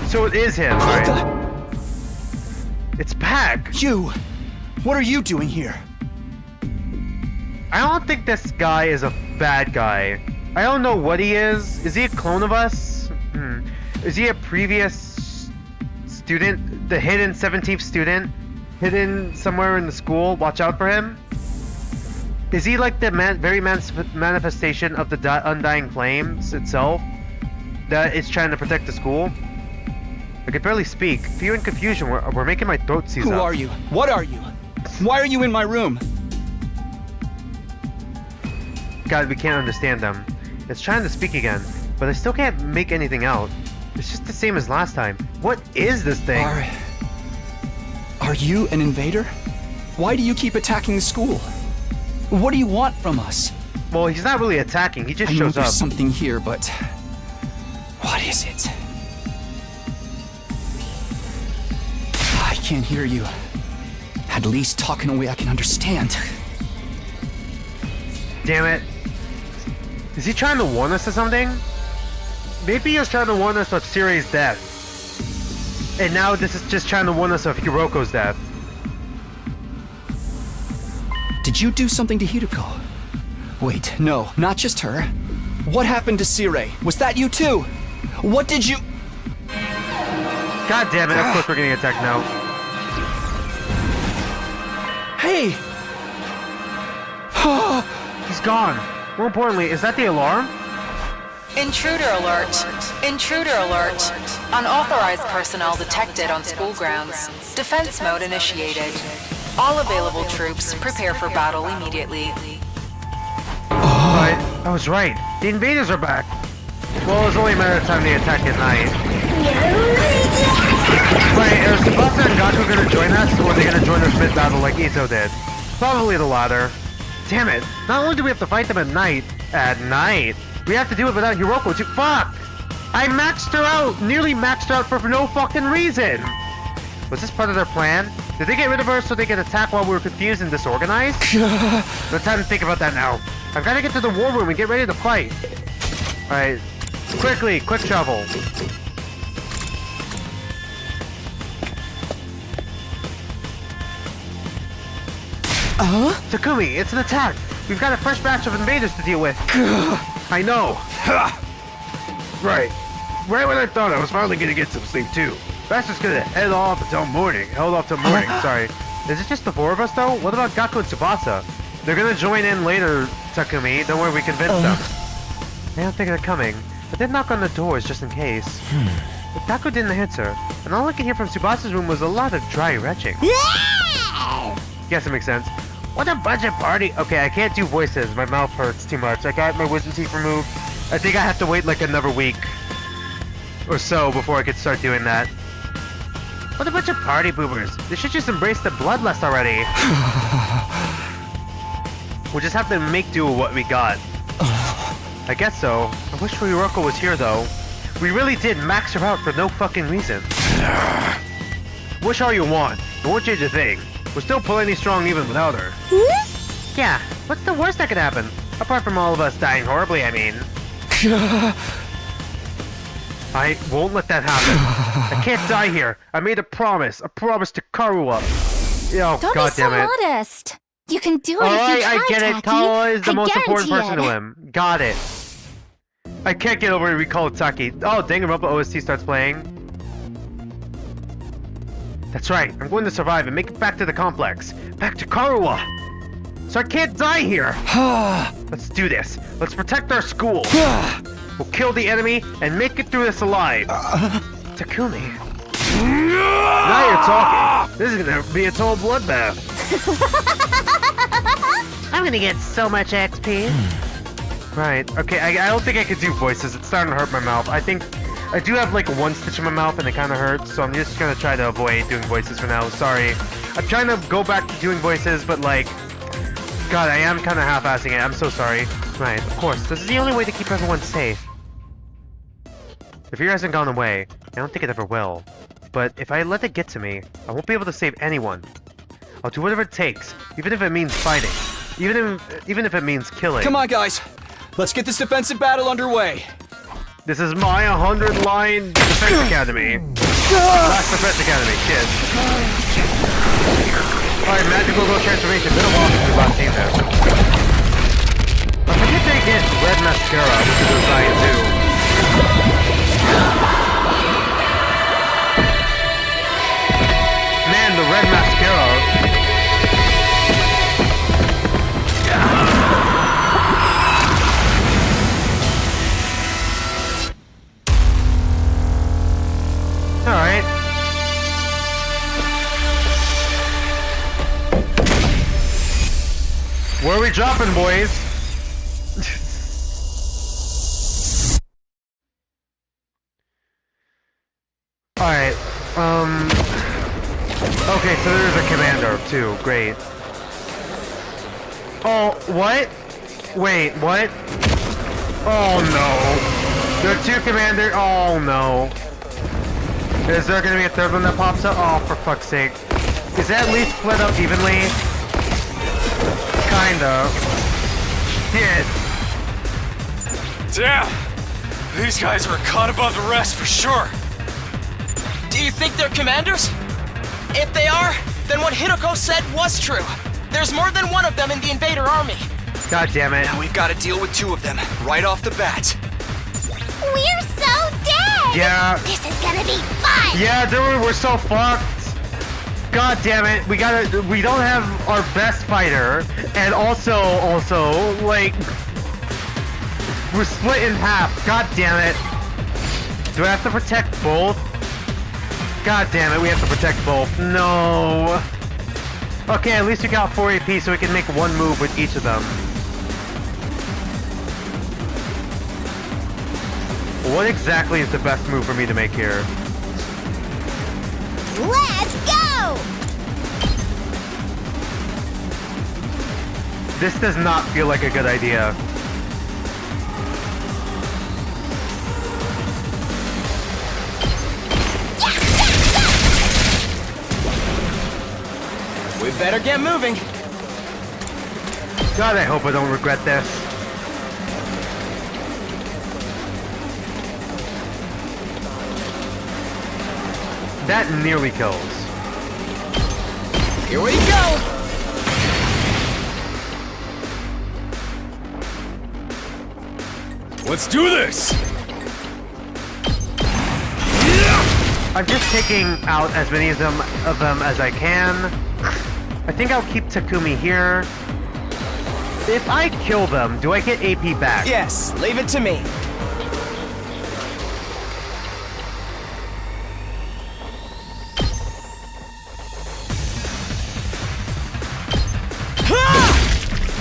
So it is him, right? It's Pack! You! What are you doing here? I don't think this guy is a bad guy. I don't know what he is. Is he a clone of us? Is he a previous student? The hidden 17th student? Hidden somewhere in the school? Watch out for him? Is he like the manifestation of the Undying Flames itself? That is trying to protect the school? I could barely speak. Fear and confusion were making my throat seize up. Who are you? What are you? Why are you in my room? God, we can't understand them. It's trying to speak again, but I still can't make anything out. It's just the same as last time. What is this thing? Are you an invader? Why do you keep attacking the school? What do you want from us? Well, he's not really attacking. He just I know shows there's up. something here, but what is it? I can't hear you. At least talk in a way I can understand. Damn it. Is he trying to warn us of something? Maybe he was trying to warn us of Siri's death. And now this is just trying to warn us of Hiroko's death. Did you do something to Hiroko? Wait, no, not just her. What happened to Sire? Was that you too? What did you... God damn it, of course we're getting attacked now. Hey! He's gone. More importantly, is that the alarm? Intruder alert! Intruder alert! Unauthorized personnel detected on school grounds. Defense mode initiated. All available troops prepare for battle immediately. Right, I was right. The invaders are back. Well, it was only a matter of time they attacked at night. Wait, are Tsubasa and Gaku gonna join us, or are they gonna join us mid-battle like Ito did? Probably the latter. Damn it! Not only do we have to fight them at night, we have to do it without Hiroko too. Fuck! I maxed her out! Nearly maxed her out for no fucking reason! Was this part of their plan? Did they get rid of her so they could attack while we were confused and disorganized? No time to think about that now. I've got to get to the war room and get ready to fight. Alright. Quickly, quick travel. Takumi, it's an attack! We've got a fresh batch of invaders to deal with! I know! Right. Right when I thought I was finally gonna get some sleep too. Bastards gonna head off until morning. Held off till morning, sorry. Is it just the four of us though? What about Gaku and Tsubasa? They're gonna join in later, Takumi. Don't worry, we convinced them. I don't think they're coming, but they'd knock on the doors just in case. But Gaku didn't answer, and all I could hear from Tsubasa's room was a lot of dry retching. Guess it makes sense. What a budget party! Okay, I can't do voices. My mouth hurts too much. I got my wisdom teeth removed. I think I have to wait like another week or so before I could start doing that. What a bunch of party boomers. They should just embrace the bloodlust already. We'll just have to make do with what we got. I guess so. I wish Ryoko was here though. We really did max her out for no fucking reason. Wish all you want. It won't change a thing. We're still plenty strong even without her. Yeah, what's the worst that could happen? Apart from all of us dying horribly, I mean. I won't let that happen. I can't die here. I made a promise to Karua. Oh, Don't God be so damn it. modest. You can do it if you Alright, try, I get it. Taki. Karua is the I most important guarantee person it. to him. Got it. I can't get over to recall Taki. Oh, Danganronpa OST starts playing. That's right. I'm going to survive and make it back to the complex. Back to Karua. So I can't die here. Let's do this. Let's protect our school. We'll kill the enemy and make it through this alive. Takumi. Now you're talking. This is gonna be a total bloodbath. I'm gonna get so much XP. Right. Okay, I don't think I could do voices. It's starting to hurt my mouth. I think I do have like one stitch in my mouth and it kind of hurts, so I'm just gonna try to avoid doing voices for now. Sorry. I'm trying to go back to doing voices, but like, God, I am kind of half-assing it. I'm so sorry. Right, of course. This is the only way to keep everyone safe. The fear hasn't gone away. I don't think it ever will. But if I let it get to me, I won't be able to save anyone. I'll do whatever it takes, even if it means fighting. Even if it means killing. Come on, guys. Let's get this defensive battle underway. This is my 100-line defense academy. Last defense academy, kids. Alright, magical girl transformation. Bit of off to the last team there. I forget they get red mascara, which is Zion too. Man, the red mascara. Alright. Where are we dropping, boys? Alright, okay, so there's a commander, too. Great. Oh, what? Wait, what? Oh, no. There are two commanders. Oh, no. Is there gonna be a third one that pops up? Oh, for fuck's sake. Is that at least split up evenly? Kinda. Shit. Damn! These guys are a cut above the rest for sure. Do you think they're commanders? If they are, then what Hideko said was true. There's more than one of them in the invader army. God damn it. Now we've got to deal with two of them right off the bat. We're so dead! Yeah. This is gonna be fun! Yeah, dude, we're so fucked. God damn it. We don't have our best fighter. And also, like, we're split in half. God damn it. Do I have to protect both? God damn it, we have to protect both. No. Okay, at least we got 4 AP so we can make one move with each of them. What exactly is the best move for me to make here? Let's go! This does not feel like a good idea. Better get moving. God, I hope I don't regret this. That nearly kills. Here we go. Let's do this! I'm just taking out as many of them as I can. I think I'll keep Takumi here. If I kill them, do I get AP back? Yes, leave it to me.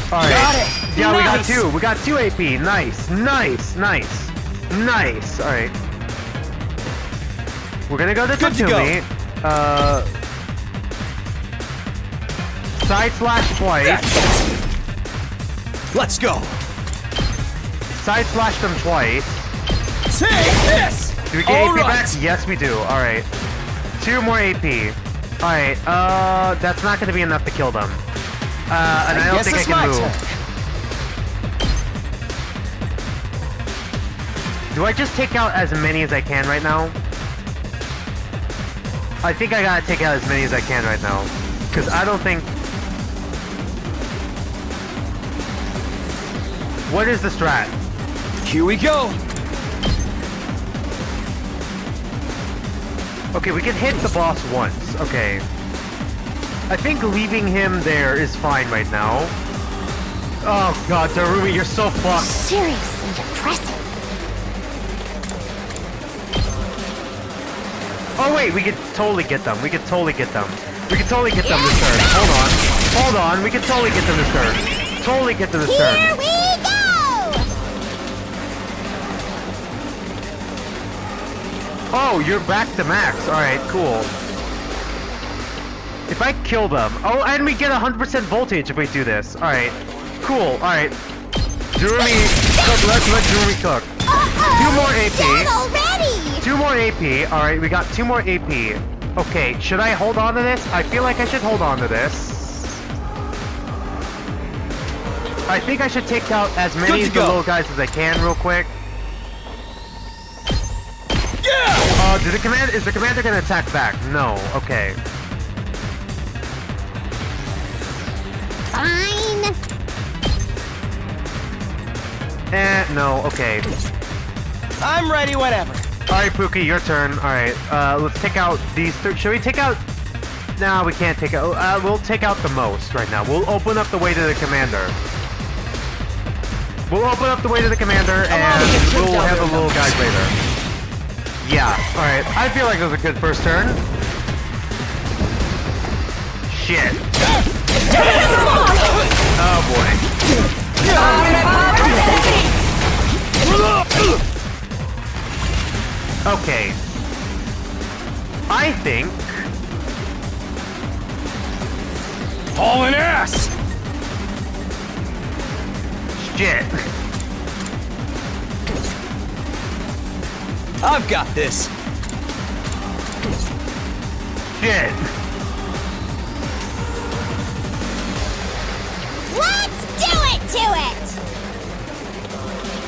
Alright. Got it. Yeah, we got Nice. two. We got 2 AP. Nice. Nice. Nice. Nice. Alright. We're gonna go to Good to go. Takumi. Side slash twice. Let's go. Side slash them twice. Take this. Do we get All AP right. back? Yes, we do. Alright. 2 more AP. Alright, that's not gonna be enough to kill them. And I don't guess think I it's can my move. turn. Do I just take out as many as I can right now? I think I gotta take out as many as I can right now. Because I don't think... What is the strat? Here we go. Okay, we can hit the boss once. Okay. I think leaving him there is fine right now. Oh god, Darumi, you're so fucked. Seriously depressing. Oh wait, we could totally get them. We could totally get them. We could totally get them this turn. Hold on. Hold on. We could totally get them this turn. Totally get them this Here turn. we go! Oh, you're back to max. Alright, cool. If I kill them... Oh, and we get 100% voltage if we do this. Alright. Cool. Alright. Durumi, cook. Let's let Durumi cook. 2 more Dead AP. already! 2 more AP. Alright, we got 2 more AP. Okay, should I hold on to this? I feel like I should hold on to this. I think I should take out as many Good of to the go. little guys as I can real quick. Yeah! Is the commander gonna attack back? No. Okay. Fine. No. Okay. I'm ready whenever. Alright, Pookie, your turn. Alright, let's take out these 3. Should we take out... Nah, we can't take out... we'll take out the most right now. We'll open up the way to the commander. We'll open up the way to the commander, and we'll have the little guys later. Yeah, alright. I feel like it was a good first turn. Shit. Oh boy. Okay. I think... Hauling ass! Shit. I've got this. Shit. Let's do it to it!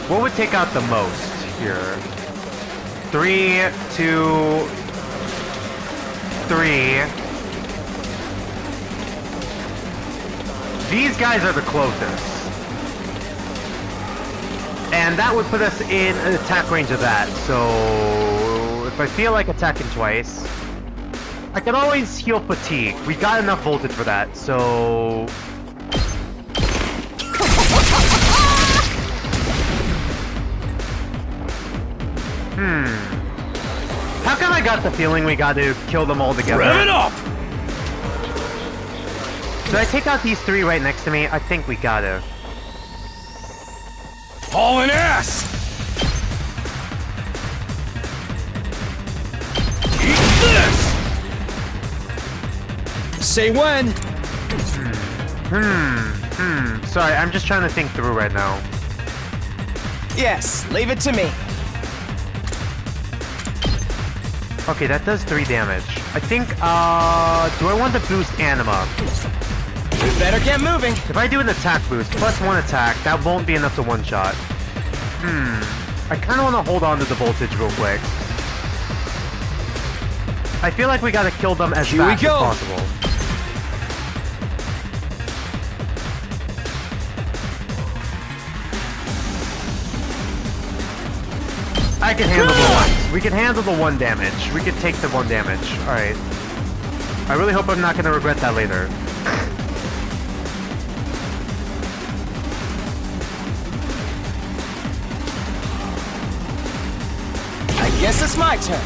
What would take out the most here? 3, 2, 3. These guys are the closest. And that would put us in an attack range of that. So if I feel like attacking twice, I can always heal fatigue. We got enough voltage for that, so... How come I got the feeling we got to kill them all together? Rev it up! Should I take out these 3 right next to me? I think we gotta. Hauling ass! Eat this! Say when. Sorry, I'm just trying to think through right now. Yes, leave it to me. Okay, that does 3 damage. I think, do I want to boost Anima? Better get moving. If I do an attack boost, +1 attack, that won't be enough to one-shot. I kind of want to hold on to the voltage real quick. I feel like we gotta kill them as fast as possible. I can handle the one. We can handle the 1 damage. We can take the 1 damage. Alright. I really hope I'm not gonna regret that later. I guess it's my turn.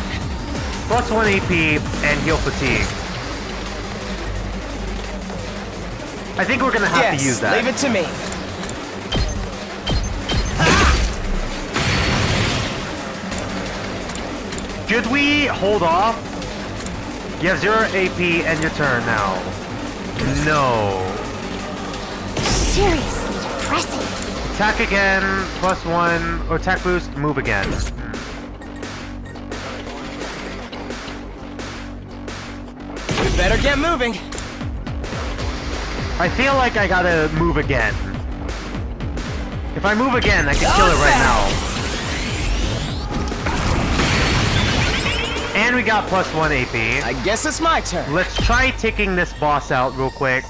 +1 AP and heal fatigue. I think we're gonna have to use that. Leave it to me. Should we hold off? You have 0 AP and your turn now. No. Seriously depressing. Attack again, +1, or attack boost, move again. We better get moving. I feel like I gotta move again. If I move again, I can kill it right now. And we got +1 AP. I guess it's my turn. Let's try taking this boss out real quick.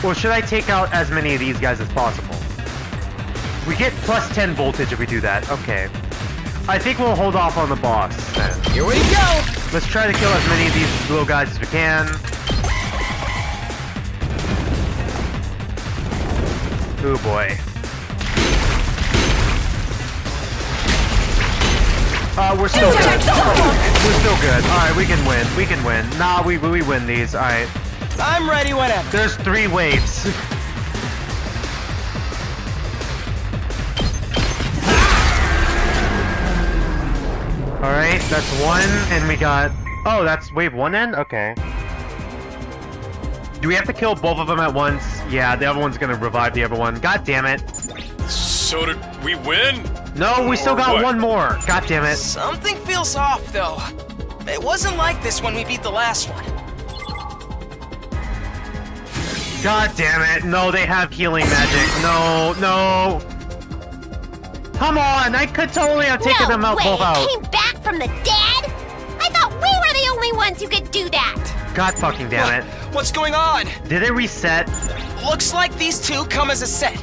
Or should I take out as many of these guys as possible? We get +10 voltage if we do that. Okay. I think we'll hold off on the boss then. Here we go. Let's try to kill as many of these little guys as we can. Oh boy. We're still good. We're still good. Alright, we can win. We can win. Nah, we win these. Alright. I'm ready whenever. There's 3 waves. Alright, that's 1, and we got... Oh, that's wave 1 then? Okay. Do we have to kill both of them at once? Yeah, the other one's gonna revive the other one. God damn it. So did we win? No, we still got what? 1 more. God damn it. Something feels off, though. It wasn't like this when we beat the last one. God damn it. No, they have healing magic. No, no. Come on, I could totally have taken them out both out. Came back from the dead? I thought we were the only ones who could do that. God fucking damn it. What's going on? Did it reset? Looks like these two come as a set.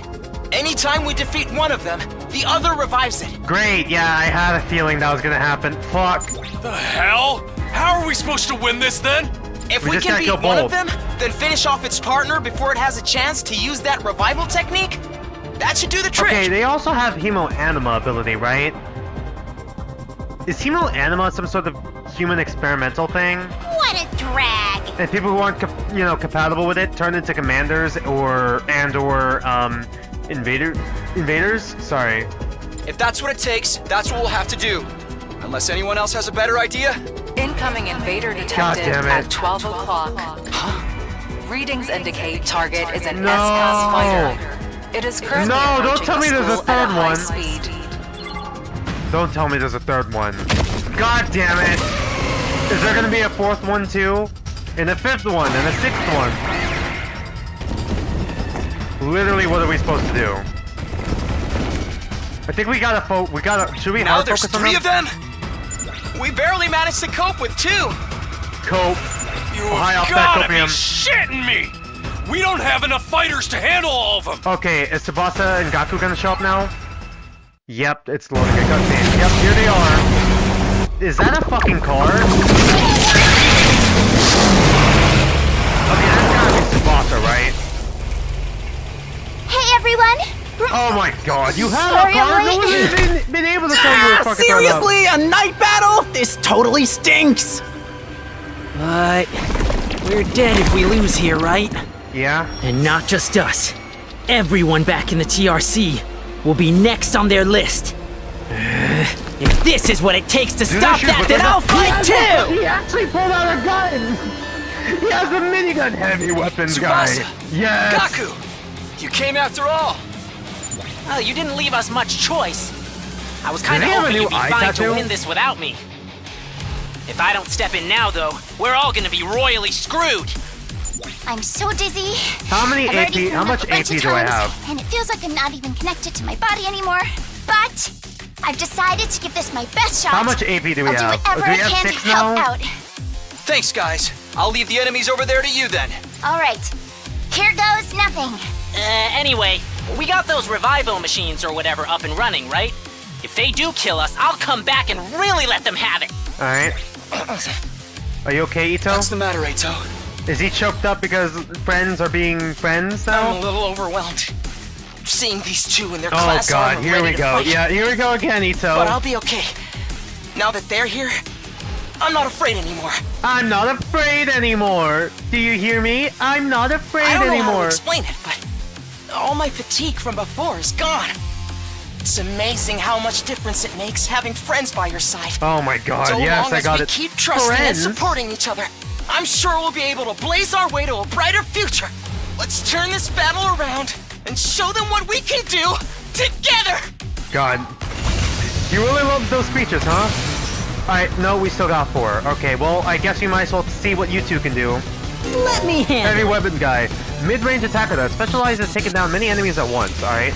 Anytime we defeat one of them, the other revives it. Great, yeah, I had a feeling that was gonna happen. Fuck. The hell? How are we supposed to win this then? If We we just can gotta beat kill one both. of them, then finish off its partner before it has a chance to use that revival technique, that should do the trick. Okay, they also have Hemo Anima ability, right? Is Hemo Anima some sort of human experimental thing? What a drag. And people who aren't, compatible with it turn into commanders or invaders? Sorry. If that's what it takes, that's what we'll have to do. Unless anyone else has a better idea. Incoming invader God detected damn it. at 12 o'clock. Readings indicate target is an No. S-class fighter. It is currently No, don't approaching tell me there's a school at third high one. speed. Don't tell me there's a 3rd one. God damn it! Is there gonna be a 4th one too? And a 5th one, and a 6th one? Literally, what are we supposed to do? I think we gotta should we Now hard there's focus on 3 of them? We barely managed to cope with 2. Cope. You High off have that gotta be copium. shitting me! We don't have enough fighters to handle all of them! Okay, is Tsubasa and Gaku gonna show up now? Yep, it's loading a cutscene. Yep, here they are. Is that a fucking car? Okay, that's gotta be Tsubasa, right? Hey, everyone. Oh my god, you have Sorry, a car? I'm No late. one's been able to tell you were fucking turned up. Seriously? A night battle? This totally stinks! But we're dead if we lose here, right? Yeah? And not just us. Everyone back in the TRC will be next on their list. If this is what it takes to stop shoot that, with then the- I'll fight too! He actually pulled out a gun! He has a minigun heavy weapons guy! Tsubasa! Yes! Gaku! You came after all. Well, you didn't leave us much choice. I was Did kind of he have a hoping new you'd be eye fine tattoo? to win this without me. If I don't step in now, though, we're all gonna be royally screwed. I'm so dizzy. How many I've already AP? How thrown much up a bunch AP of do I times, have? And it feels like I'm not even connected to my body anymore. But I've decided to give this my best shot. How much AP do we I'll have? do whatever Do we I have can to 6 help now? out. Thanks, guys. I'll leave the enemies over there to you then. All right. Here goes nothing. Anyway, we got those revival machines or whatever up and running, right? If they do kill us, I'll come back and really let them have it. All right. Are you okay, Ito? What's the matter, Eito? Is he choked up because friends are being friends now? I'm a little overwhelmed. Seeing these two in their Oh class god, armor here we ready to go. fight. Yeah, here we go again, Ito. But I'll be okay. Now that they're here, I'm not afraid anymore. I'm not afraid anymore. Do you hear me? I'm not afraid I don't know how to anymore. explain it, but all my fatigue from before is gone. It's amazing how much difference it makes having friends by your side. Oh my god, So yes, long I as got we it. keep trusting Friends? and supporting each other, I'm sure we'll be able to blaze our way to a brighter future. Let's turn this battle around and show them what we can do together! God. You really love those speeches, huh? Alright, no, we still got 4. Okay, well, I guess we might as well see what you two can do. Let me handle Heavy it. weapon guy. Mid-range attacker that specializes in taking down many enemies at once, alright?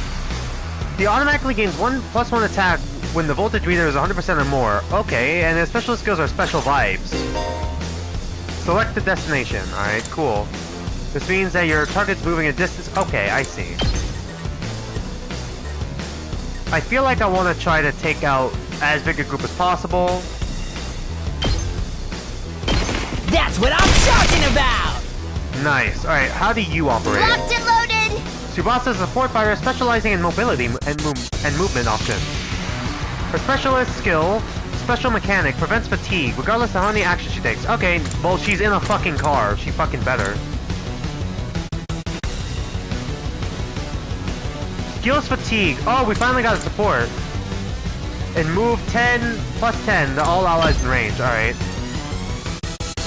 He automatically gains 1+1 attack when the voltage meter is 100% or more. Okay, and his special skills are special vibes. Select the destination. Alright, cool. This means that your target's moving a distance. Okay, I see. I feel like I want to try to take out as big a group as possible. That's what I'm talking about! Nice. Alright, how do you operate? Locked and loaded. Tsubasa is a support fighter specializing in mobility and movement options. Her specialist skill, special mechanic, prevents fatigue, regardless of how many actions she takes. Okay, well, she's in a fucking car. She fucking better. Skills fatigue. Oh, we finally got a support. And move 10 plus 10 to all allies in range. Alright.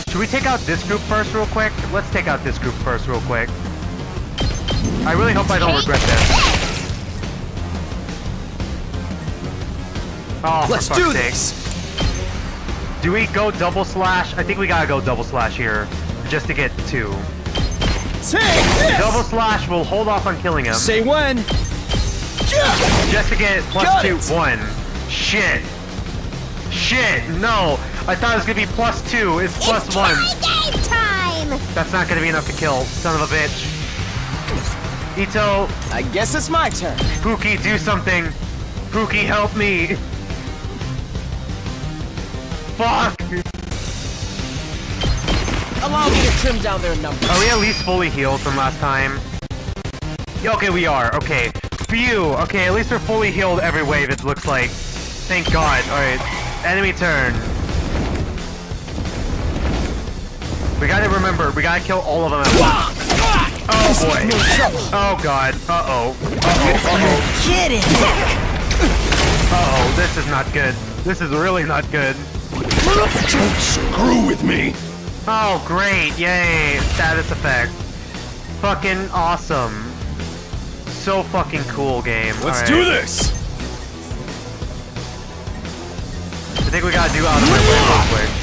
Should we take out this group first real quick? Let's take out this group first real quick. I really hope I don't regret this. Oh, Let's for do fuck's sake. this! Do we go double slash? I think we gotta go double slash here. Just to get 2. Take this! Double slash will hold off on killing him. Say when! Just to get plus Got 2. it. 1. Shit. Shit. No. I thought it was gonna be plus 2. It's plus 1. Game time. That's not gonna be enough to kill. Son of a bitch. Ito, I guess it's my turn. Pookie, do something. Pookie, help me. Fuck. Allow me to trim down their numbers. Are we at least fully healed from last time? Okay, we are. Okay. Phew. Okay, at least we're fully healed every wave, it looks like. Thank God. Alright. Enemy turn. We gotta remember, we gotta kill all of them at once. Oh boy. Oh God. Uh-oh. Uh-oh. Uh-oh. Kidding! Uh-oh. This is not good. This is really not good. Don't screw with me! Oh, great. Yay. Status effect. Fucking awesome. So fucking cool game. Let's Alright. do this! I think we gotta do out of my way real quick.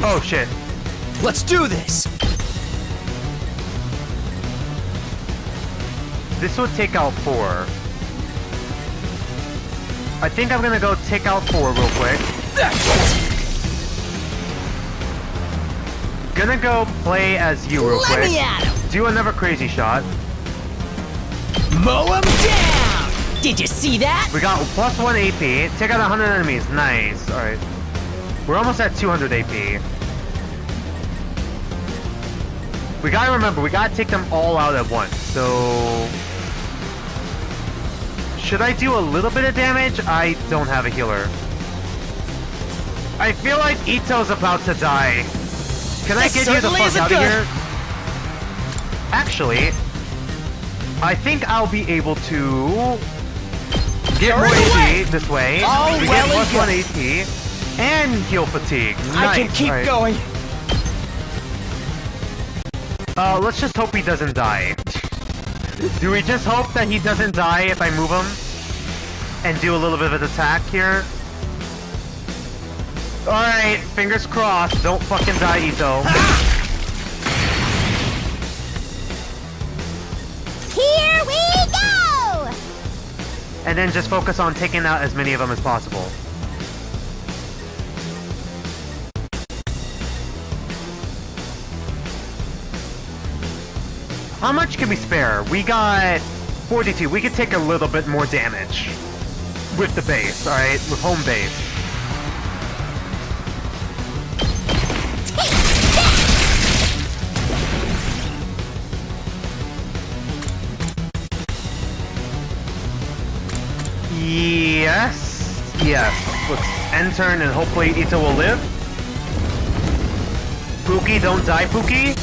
Oh shit. Let's do this! This would take out 4. I think I'm gonna go take out 4 real quick. Gonna go play as you real Let quick. me at him! Do another crazy shot. Mow him down! Did you see that? We got plus 1 AP. Take out 100 enemies. Nice. Alright. We're almost at 200 AP. We gotta remember, we gotta take them all out at once. So... should I do a little bit of damage? I don't have a healer. I feel like Ito's about to die. Can I get you the fuck out of here? Actually, I think I'll be able to get more AP this way. Oh, we well get plus and 1 AP and heal fatigue. I can Nice. keep Alright. going. Let's just hope he doesn't die. Do we just hope that he doesn't die if I move him? And do a little bit of an attack here? Alright, fingers crossed. Don't fucking die, Ito. Here we go! And then just focus on taking out as many of them as possible. How much can we spare? We got 42. We could take a little bit more damage with the base, alright? With home base. Yes. Yes. Let's end turn and hopefully Ito will live. Pookie, don't die, Pookie.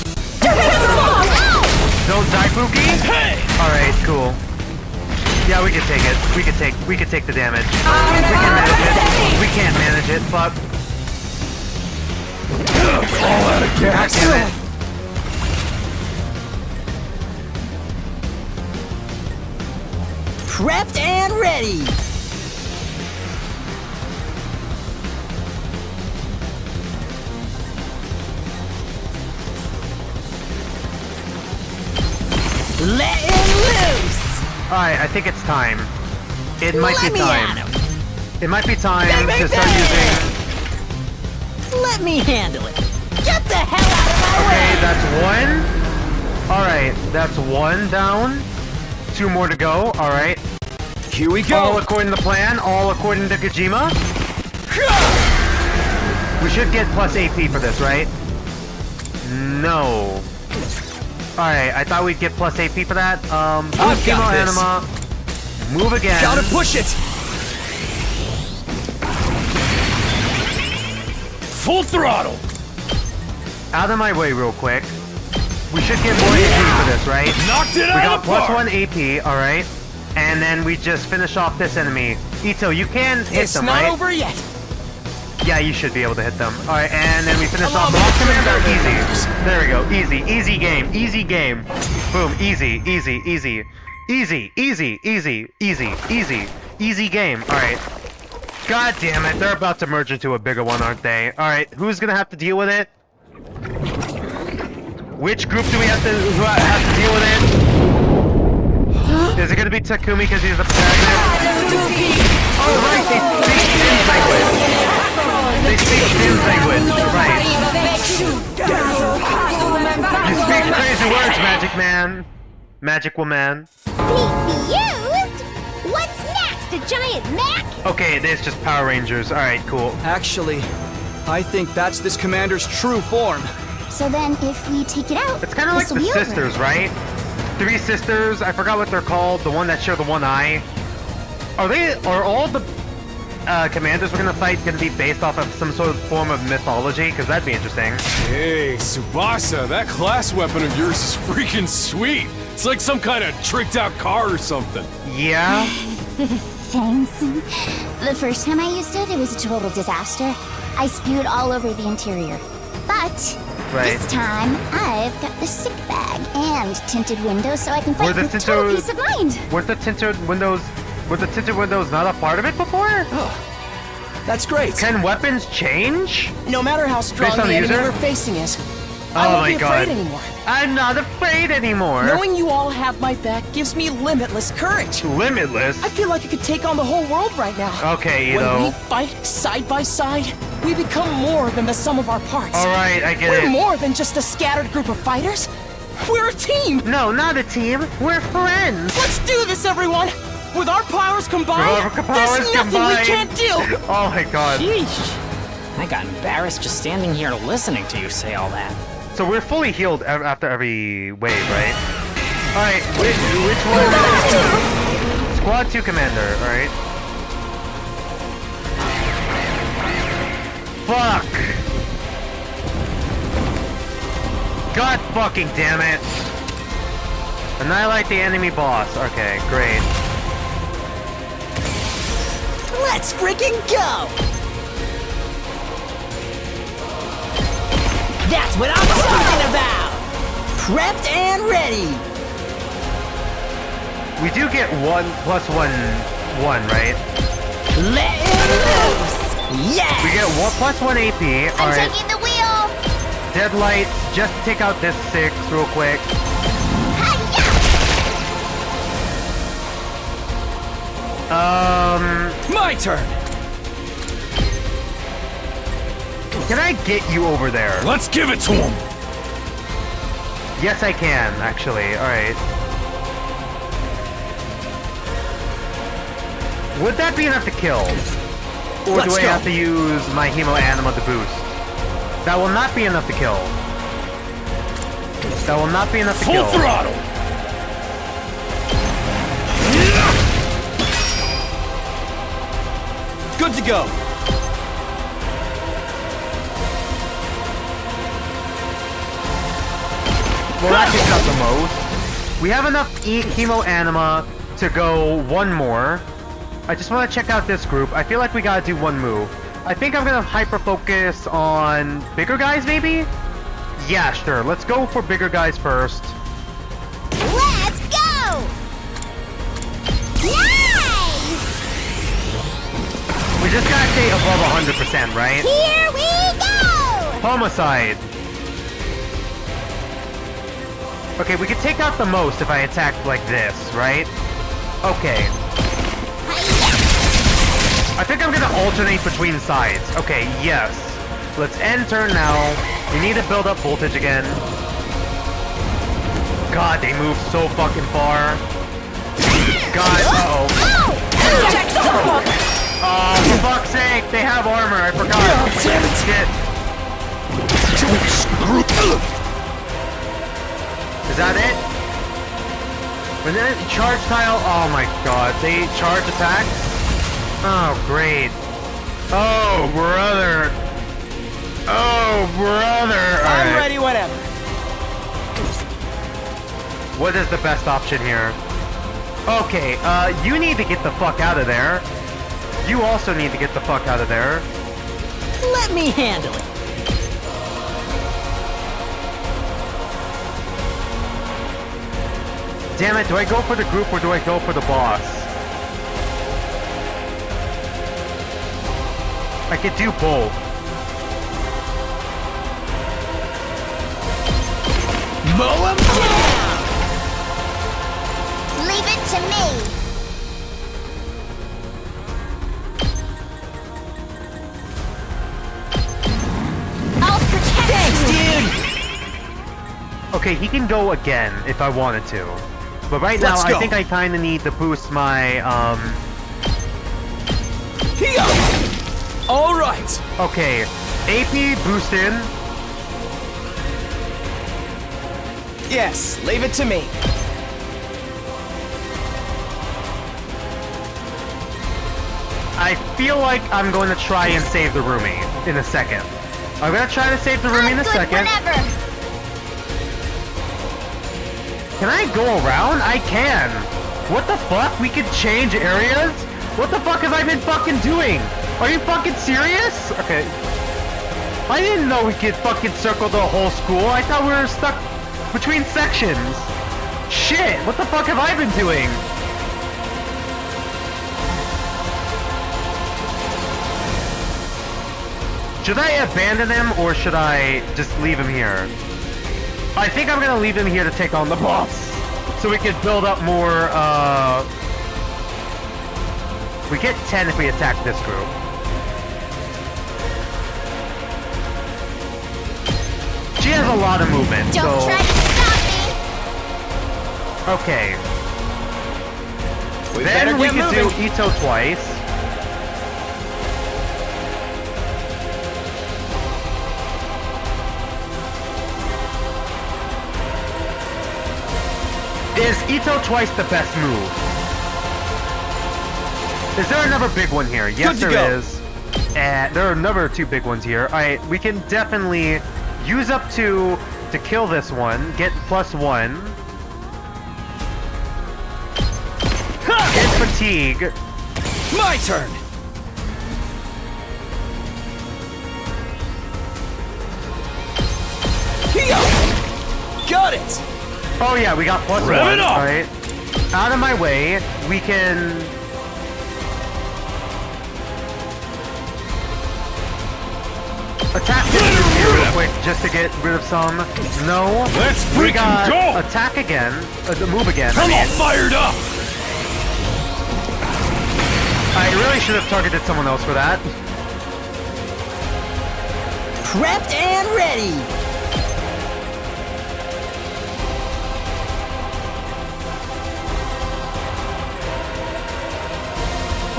Don't die, Pookie. Hey! Alright, cool. Yeah, we can take it. We can take the damage. We can manage it. We can't manage it. Fuck. All out of gas. Damn it. Prepped and ready. Letting loose. Alright, I think it's time. It might be time. It might be time Bang, to start bang. using... Let me handle it. Get the hell out of my Okay, way. that's one. Alright, that's one down. Two more to go, alright. Here we go. All according to plan, all according to Kojima. We should get plus AP for this, right? No. Alright, I thought we'd get plus AP for that. I've Move got Chemo this. Anima. Move again. Gotta push it. Full throttle. Out of my way real quick. We should get more AP for this, right? Knocked it We out got of the plus park. 1 AP, alright. And then we just finish off this enemy. Ito, you can hit It's them, not right? over yet. Yeah, you should be able to hit them. Alright, and then we finish Come off on, Boss man. Commander. Easy. There we go. Easy. Easy game. Easy game. Boom. Easy. Easy. Easy. Easy. Easy. Easy. Easy. Easy. Easy game. Alright. God damn it. They're about to merge into a bigger one, aren't they? Alright, who's gonna have to deal with it? Which group do we have to deal with it? Is it gonna be Takumi because he's the protagonist? Oh right, they speak Fin's language. They speak Fin's language, right. You speak crazy words, Magic Man. Magic Woman. Confused? What's next? A giant Mac? Okay, there's just Power Rangers. Alright, cool. Actually, I think that's this commander's true form. So then, if we take it out, It's kind of like this'll the be over. sisters, right? Three sisters, I forgot what they're called, the one that share the one eye. Are all the commanders we're gonna fight gonna be based off of some sort of form of mythology? Because that'd be interesting. Hey, Tsubasa, that class weapon of yours is freaking sweet. It's like some kind of tricked out car or something. Yeah? Thanks. The first time I used it, it was a total disaster. I spewed all over the interior. But Right. this time, I've got the sick bag and tinted windows so I can Were fight the with total tinted- peace of mind. Were the tinted windows not a part of it before? That's great. Can weapons change? No matter how strong Based on the the enemy user? we're facing is, I Oh won't my be afraid god. anymore. I'm not afraid anymore. Knowing you all have my back gives me limitless courage. Limitless? I feel like I could take on the whole world right now. Okay, When we Ito. fight side by side, we become more than the sum of our parts. Alright, I get We're it. more than just a scattered group of fighters. We're a team. No, not a team. We're friends. Let's do this, everyone. With our powers combined, With our powers there's nothing combined. we can't do. Oh my god. Sheesh. I got embarrassed just standing here listening to you say all that. So we're fully healed after every wave, right? Alright, which one? Squad 2 Commander, alright. Fuck! God fucking damn it! Annihilate the enemy boss. Okay, great. Let's freaking go! That's what I'm talking about! Prepped and ready! We do get 1 plus 1, 1, right? Let it loose! Yes! We get 1 plus 1 AP. I'm Alright. taking the wheel. Deadlights, just take out this 6 real quick. My turn! Can I get you over there? Let's give it to him! Yes, I can, actually. Alright. Would that be enough to kill? Or Let's do I go. have to use my Hemo Anima to boost? That will not be enough to kill. That will not be enough to kill. Full throttle! Good to go. Well, that takes out the most. We have enough Hemo Anima to go 1 more. I just want to check out this group. I feel like we gotta do 1 move. I think I'm gonna hyper focus on bigger guys, maybe? Yeah, sure. Let's go for bigger guys first. Let's go! Nice! We just gotta stay above 100%, right? Here we go! Homicide. Okay, we can take out the most if I attack like this, right? Okay. I think I'm gonna alternate between sides. Okay, yes. Let's end turn now. We need to build up voltage again. God, they move so fucking far. God, uh-oh. Oh, for fuck's sake, they have armor, I forgot. Shit. Is that it? When they charge tile, oh my god, they charge attacks? Oh, great. Oh, brother. Oh, brother. I'm Alright. ready, whatever. What is the best option here? Okay, you need to get the fuck out of there. You also need to get the fuck out of there. Let me handle it. Damn it, do I go for the group or do I go for the boss? I could do both. Mow 'em down! Leave it to me. I'll protect Thanks, you. dude! Okay, he can go again if I wanted to. But right now, Let's I go. think I kinda need to boost my, Here! All right. Okay, AP boosted. Yes, leave it to me. I feel like I'm going to try and save the roomie in a second. I'm gonna try to save the roomie in I'm a good second. whenever. Can I go around? I can. What the fuck? We could change areas? What the fuck have I been fucking doing? Are you fucking serious? Okay. I didn't know we could fucking circle the whole school. I thought we were stuck between sections. Shit, what the fuck have I been doing? Should I abandon him or should I just leave him here? I think I'm gonna leave him here to take on the boss. So we can build up more, we get 10 if we attack this group. She has a lot of movement, Don't so... try to stop me. Okay. We better Then we get could do moving. Ito twice. Is Ito twice the best move? Is there another big one here? Yes, Good to there go. is. And there are another 2 big ones here. Alright, we can definitely use up 2 to kill this one. Get +1. Get fatigue. My turn. Here! Got it. Oh yeah, we got +1. Rev it up. Alright. out of my way. We can... attack this dude here real quick just to get rid of some. No. Let's We freaking got go! attack again. Move again. I'm all fired up! I really should have targeted someone else for that. Prepped and ready.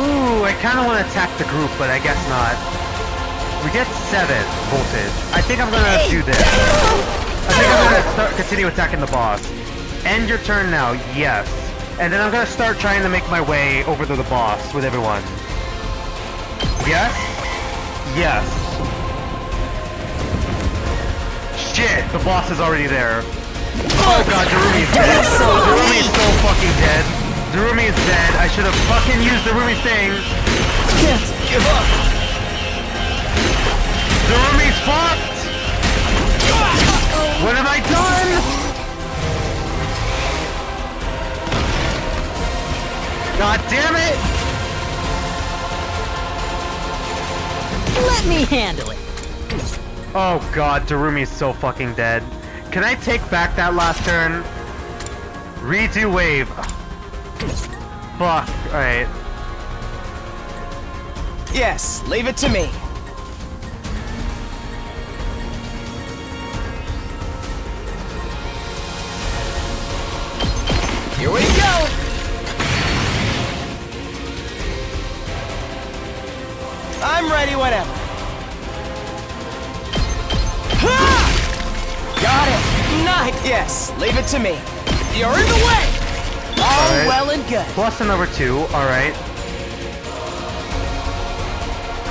Ooh, I kind of want to attack the group, but I guess not. We get 7 voltage. I think I'm gonna do this. I think I'm gonna continue attacking the boss. End your turn now, yes. And then I'm gonna start trying to make my way over to the boss with everyone. Yes? Yes. Shit, the boss is already there. Oh god, Darumi's dead. Darumi's so fucking dead. Darumi is dead. I should have fucking used Darumi's thing. Can't give up. Darumi's fucked! What have I done? God damn it! Let me handle it. Oh god, Darumi's so fucking dead. Can I take back that last turn? Redo wave. Fuck, alright. Yes, leave it to me. Here we go! I'm ready whenever. Ha! Got it! Nice! Yes, leave it to me. You're in the way! All Alright. well and good. Plus another 2, alright.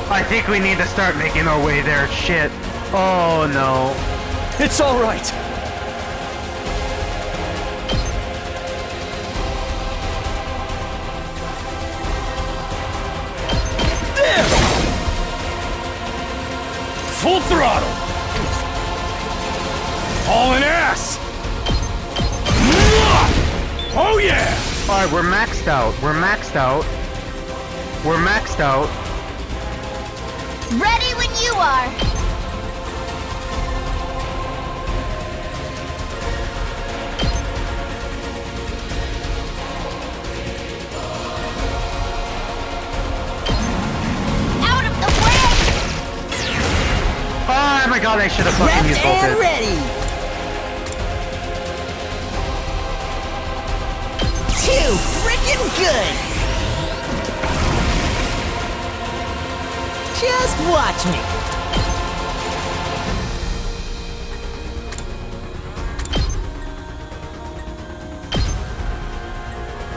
I think we need to start making our way there, shit. Oh no. It's all right. There! Full throttle! Hauling ass! Oh yeah! Alright, we're maxed out. We're maxed out. We're maxed out. Ready when you are. Out of the way! Oh my god, I should have fucking used Prepped and voltage. ready. Too freaking good. Just watch me.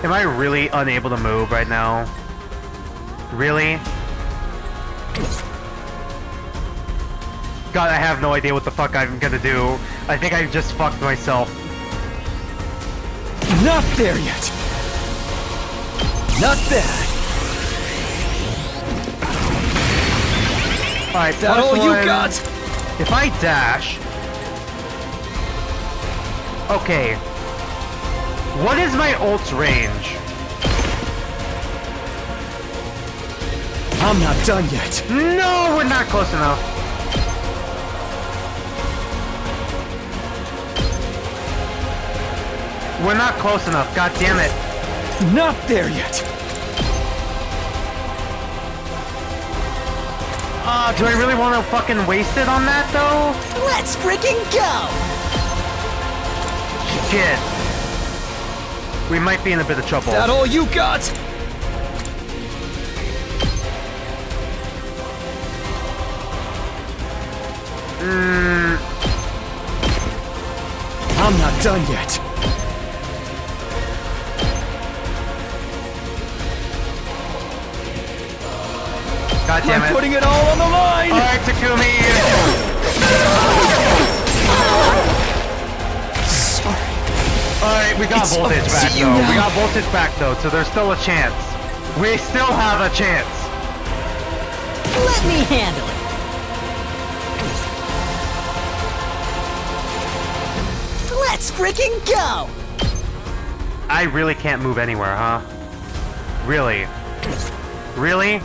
Am I really unable to move right now? Really? God, I have no idea what the fuck I'm gonna do. I think I just fucked myself. Not there yet. Not bad. Alright, That all you got? If I dash... Okay. What is my ult's range? I'm not done yet. No, we're not close enough. We're not close enough, god damn it. Not there yet. Do I really want to fucking waste it on that though? Let's freaking go. Shit. We might be in a bit of trouble. That all you got? I'm not done yet. God damn it. I'm putting it all on the line! Alright, Takumi. Sorry. Alright, we got It's voltage up to back you though. now. We got voltage back though, so there's still a chance. We still have a chance. Let me handle it. Let's freaking go. I really can't move anywhere, huh? Really? Really?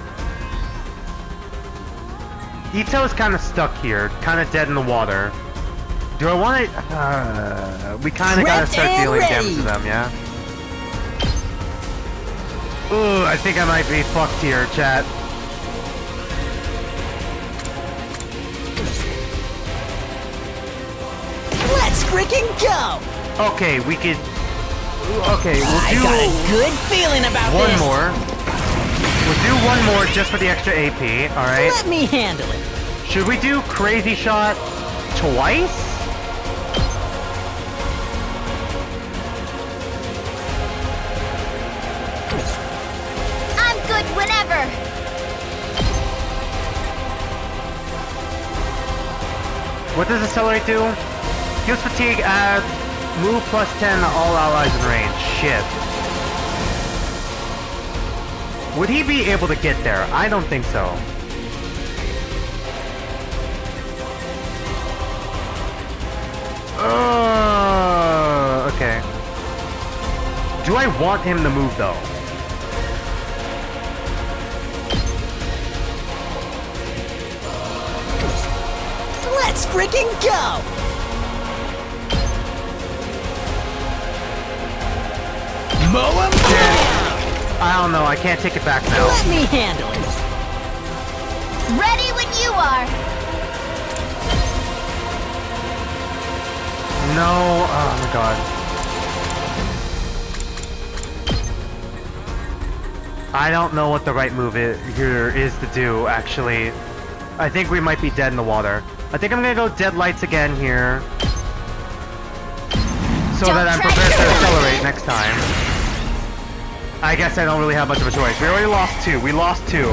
Ito's kind of stuck here, kind of dead in the water. Do I want to... we kind of gotta start dealing damage to them, yeah? Ooh, I think I might be fucked here, chat. Let's freaking go! Okay, we could... Okay, we'll do... I got a good feeling about one this. more. We'll do one more just for the extra AP, alright? Let me handle it. Should we do Crazy Shot twice? I'm good whenever. What does Accelerate do? Heals fatigue, adds move plus 10 to all allies in range. Shit. Would he be able to get there? I don't think so. Okay. Do I want him to move though? Let's freaking go! Mow 'em down! I don't know, I can't take it back now. Let me handle it. Ready when you are. No, oh my god. I don't know what the right move here is to do, actually. I think we might be dead in the water. I think I'm gonna go Dead Lights again here. So that I'm prepared to accelerate next time. I guess I don't really have much of a choice. We already lost two. We lost two.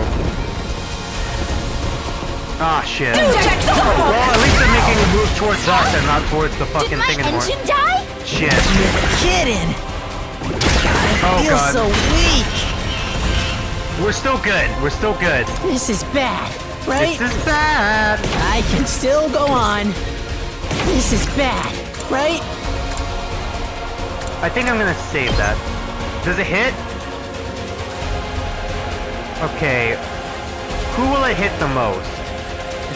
Ah, shit. Well, at least they're making a move towards us and not towards the fucking thing anymore. Did my engine die? Shit. You're kidding. I feel God. so weak. We're still good. We're still good. This is bad, right? This is bad. I can still go on. This is bad, right? I think I'm gonna save that. Does it hit? Okay. Who will it hit the most?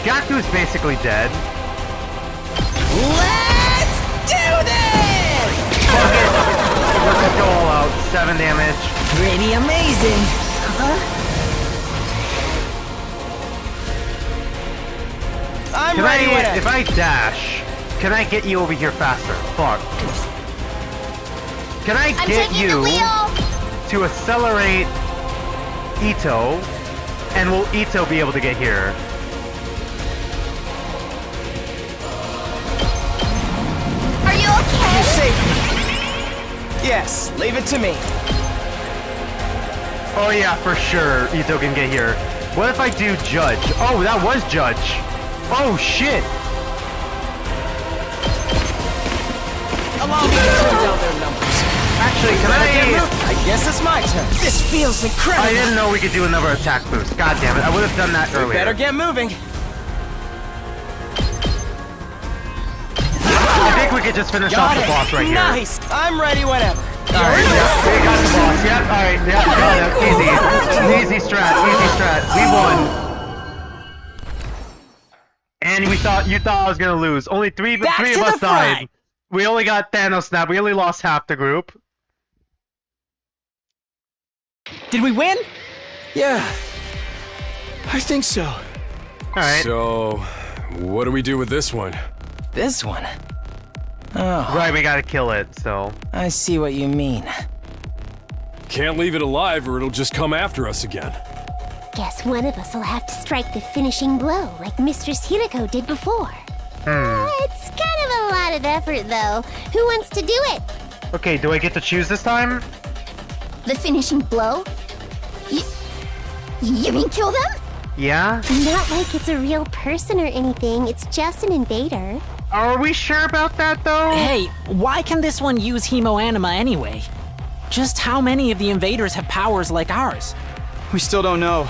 Gaku's basically dead. Let's do this! Fuck it. Let's just go all out. 7 damage. Pretty amazing. I'm Can ready when if I dash, can I get you over here faster? Fuck. Can I I'm get taking the you wheel. to accelerate Ito, and will Ito be able to get here? Are you okay? you save me. Yes, leave it to me. Oh yeah, for sure, Ito can get here. What if I do Judge? Oh, that was Judge. Oh shit. Allow me to trim down their numbers. Actually, can I guess it's my turn. This feels incredible. I didn't know we could do another attack boost. God damn it, I would have done that earlier. Better get moving. I think we could just finish off the boss right here. Nice. I'm ready whenever. Alright, yeah, we got the boss. Yep, alright, yeah, got it. Easy. Easy strat, easy strat. We won. And you thought I was gonna lose. Only three of us died. We only got Thanos snap. We only lost half the group. Did we win? Yeah. I think so. Alright. So, what do we do with this one? This one. Oh, Right, we gotta kill it, so. I see what you mean. Can't leave it alive or it'll just come after us again. Guess one of us will have to strike the finishing blow like Mistress Hiriko did before. It's kind of a lot of effort, though. Who wants to do it? Okay, do I get to choose this time? The finishing blow? You mean kill them? Yeah? Not like it's a real person or anything. It's just an invader. Are we sure about that, though? Hey, why can this one use hemoanima anyway? Just how many of the invaders have powers like ours? We still don't know.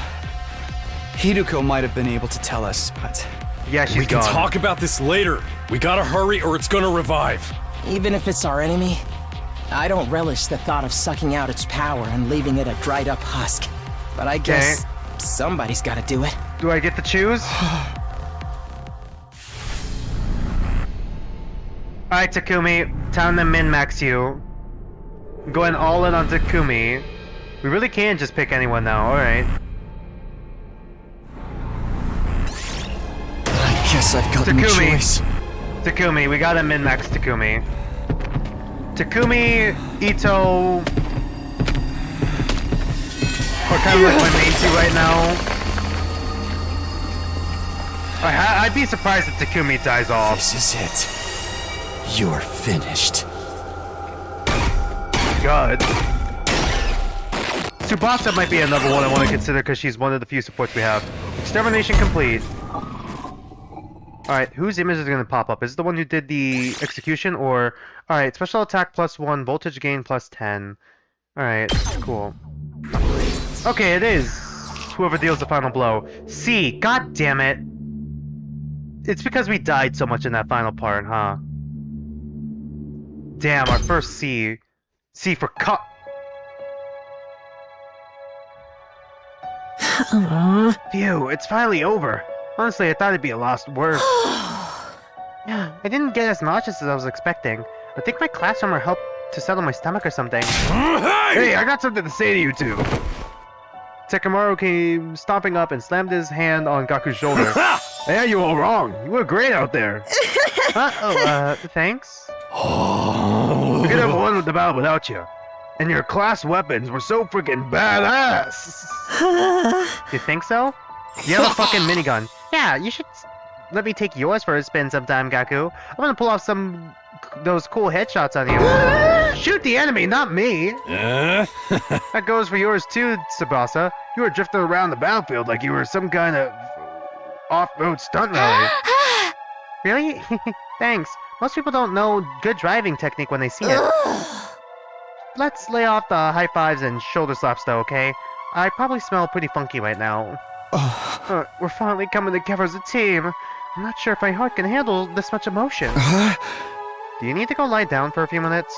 Hiruko might have been able to tell us, but... Yeah, she's We can gone. talk about this later. We gotta hurry or it's gonna revive. Even if it's our enemy, I don't relish the thought of sucking out its power and leaving it a dried up husk. But I guess somebody's gotta do it. Do I get to choose? Alright, Takumi. Time to min-max you. I'm going all in on Takumi. We really can just pick anyone now, alright. I guess I've got no choice. Takumi, we gotta min-max Takumi. Takumi, Ito... are kind of like my main two right now. I'd be surprised if Takumi dies off. This is it. You're finished. God. Tsubasa might be another one I want to consider because she's one of the few supports we have. Extermination complete. Alright, whose image is going to pop up? Is it the one who did the execution or... Alright, special attack +1, voltage gain +10. Alright, cool. Okay, it is. Whoever deals the final blow. C, god damn it. It's because we died so much in that final part, huh? Damn, our first C. C for cut. Phew, it's finally over. Honestly, I thought it'd be a lost word. Yeah, I didn't get as nauseous as I was expecting. I think my classroom helped to settle my stomach or something. Hey, I got something to say to you two. Tekamaru came stomping up and slammed his hand on Gaku's shoulder. Yeah, you all wrong. You were great out there. Thanks. We could have won the battle without you. And your class weapons were so freaking badass. You think so? You have a fucking minigun. Yeah, you should let me take yours for a spin sometime, Gaku. I'm gonna pull off those cool headshots on you. Shoot the enemy, not me. That goes for yours too, Tsubasa. You were drifting around the battlefield like you were some kind of off-road stunt rally. Really? Thanks. Most people don't know good driving technique when they see it. Let's lay off the high fives and shoulder slaps though, okay? I probably smell pretty funky right now. We're finally coming together as a team. I'm not sure if my heart can handle this much emotion. Do you need to go lie down for a few minutes?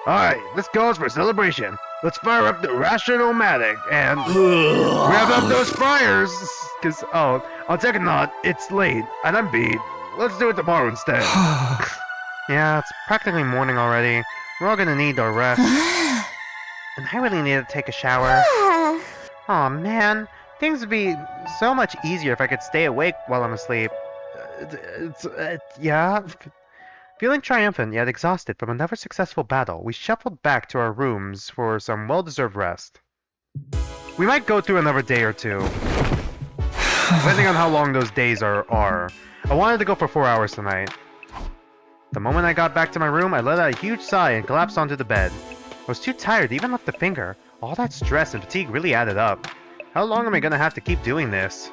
Alright, this goes for celebration. Let's fire up the Rational-matic and grab up those fires. Cause, I'll take a nod. It's late and I'm beat. Let's do it tomorrow instead. Yeah, it's practically morning already. We're all gonna need our rest. And I really need to take a shower. Aw, man. Things would be so much easier if I could stay awake while I'm asleep. Yeah? Feeling triumphant yet exhausted from another successful battle, we shuffled back to our rooms for some well-deserved rest. We might go through another day or two, depending on how long those days are. I wanted to go for 4 hours tonight. The moment I got back to my room, I let out a huge sigh and collapsed onto the bed. I was too tired to even lift a finger. All that stress and fatigue really added up. How long am I gonna have to keep doing this?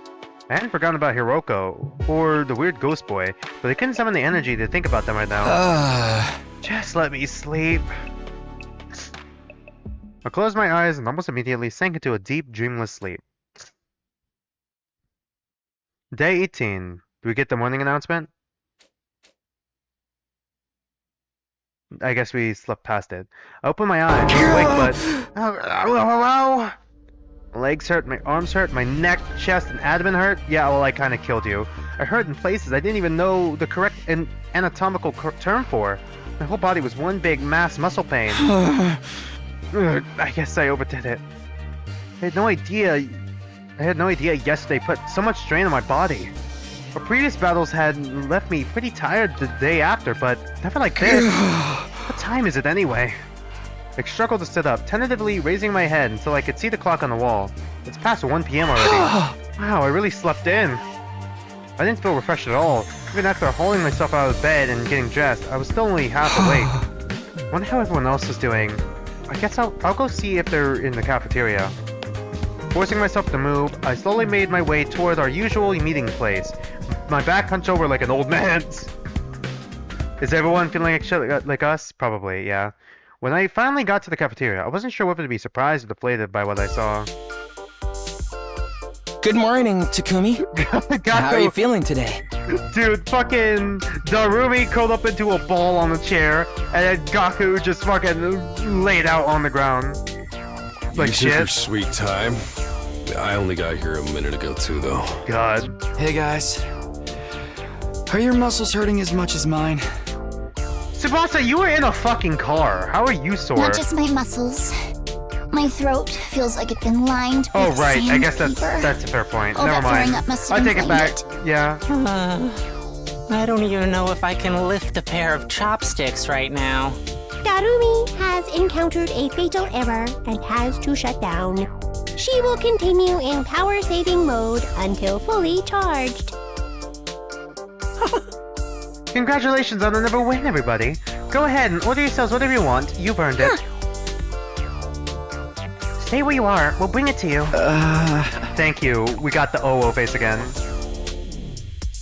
I hadn't forgotten about Hiroko, or the weird ghost boy, but I couldn't summon the energy to think about them right now. Just let me sleep. I closed my eyes and almost immediately sank into a deep, dreamless sleep. Day 18. Do we get the morning announcement? I guess we slept past it. I opened my eyes, awake, but... Hello? My legs hurt, my arms hurt, my neck, chest, and abdomen hurt. Yeah, well, I kinda killed you. I hurt in places I didn't even know the correct anatomical term for. My whole body was one big mass muscle pain. I guess I overdid it. I had no idea yesterday put so much strain on my body. Our previous battles had left me pretty tired the day after, but never like this. What time is it anyway? I struggled to sit up, tentatively raising my head until I could see the clock on the wall. It's past 1 p.m. already. Wow, I really slept in. I didn't feel refreshed at all. Even after hauling myself out of bed and getting dressed, I was still only half awake. I wonder how everyone else is doing. I guess I'll go see if they're in the cafeteria. Forcing myself to move, I slowly made my way toward our usual meeting place. My back hunched over like an old man's. Is everyone feeling like us? Probably, yeah. When I finally got to the cafeteria, I wasn't sure whether to be surprised or deflated by what I saw. Good morning, Takumi. How are you feeling today? Dude, fucking Darumi curled up into a ball on the chair, and then Gaku just fucking laid out on the ground. Like You took your shit. sweet time. I only got here a minute ago too, though. God. Hey guys. Are your muscles hurting as much as mine? Tsubasa, you were in a fucking car. How are you sore? Not just my muscles. My throat feels like it's been lined with Oh right, I guess sandpaper. that's a fair point. All Never that throwing mind. up must have I take it back. inflamed Yeah. I don't even know if I can lift a pair of chopsticks right now. Darumi has encountered a fatal error and has to shut down. She will continue in power saving mode until fully charged. Congratulations on another win, everybody. Go ahead and order yourselves whatever you want. You've earned it. Stay where you are. We'll bring it to you. Thank you. We got the OO face again.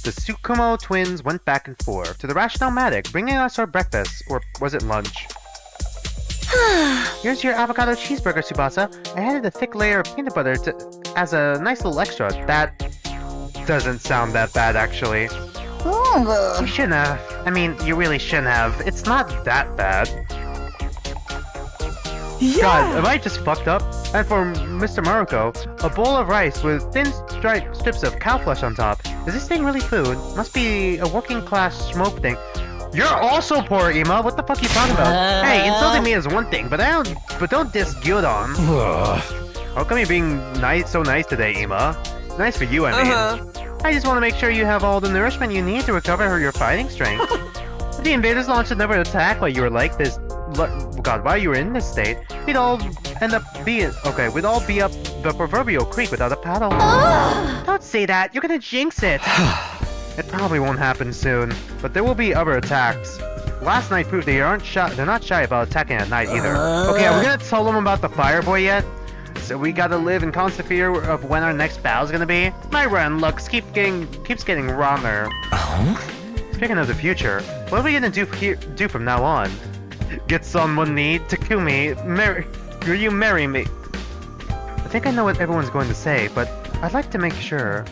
The Tsukumo twins went back and forth to the Rationalmatic, bringing us our breakfast, or was it lunch? Here's your avocado cheeseburger, Tsubasa. I added a thick layer of peanut butter as a nice little extra. That doesn't sound that bad, actually. You shouldn't have. I mean, you really shouldn't have. It's not that bad. God, am I just fucked up? And for Mr. Maruko, a bowl of rice with thin strips of cow flesh on top. Is this thing really food? Must be a working class smoke thing. You're also poor, Ema. What the fuck are you talking about? Hey, insulting me is one thing, but don't diss Gyudon. How come you're being so nice today, Ema? Nice for you, I mean. I just want to make sure you have all the nourishment you need to recover your fighting strength. If the invaders launched another attack while you were like this, God, while you were in this state, we'd all be up the proverbial creek without a paddle. Don't say that, you're gonna jinx it. It probably won't happen soon, but there will be other attacks. Last night proved they're not shy about attacking at night either. Okay, are we gonna tell them about the fire boy yet? So we gotta live in constant fear of when our next battle's gonna be? My run looks keeps getting wronger. Speaking of the future, what are we gonna do from now on? Get on one knee, Takumi, will you marry me? I think I know what everyone's going to say, but I'd like to make sure.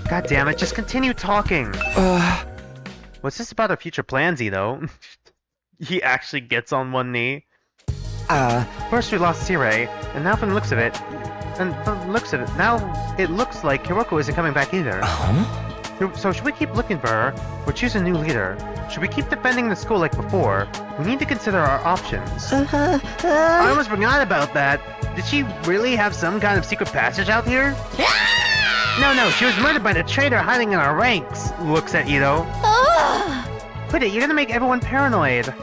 God damn it, just continue talking. What's this about our future plans, though? He actually gets on one knee. First we lost Sirei, and now from the looks of it, now it looks like Hiroko isn't coming back either. So should we keep looking for her, or choose a new leader? Should we keep defending the school like before? We need to consider our options. I almost forgot about that. Did she really have some kind of secret passage out here? No, she was murdered by the traitor hiding in our ranks. Looks at Ito. Quit it, you're gonna make everyone paranoid.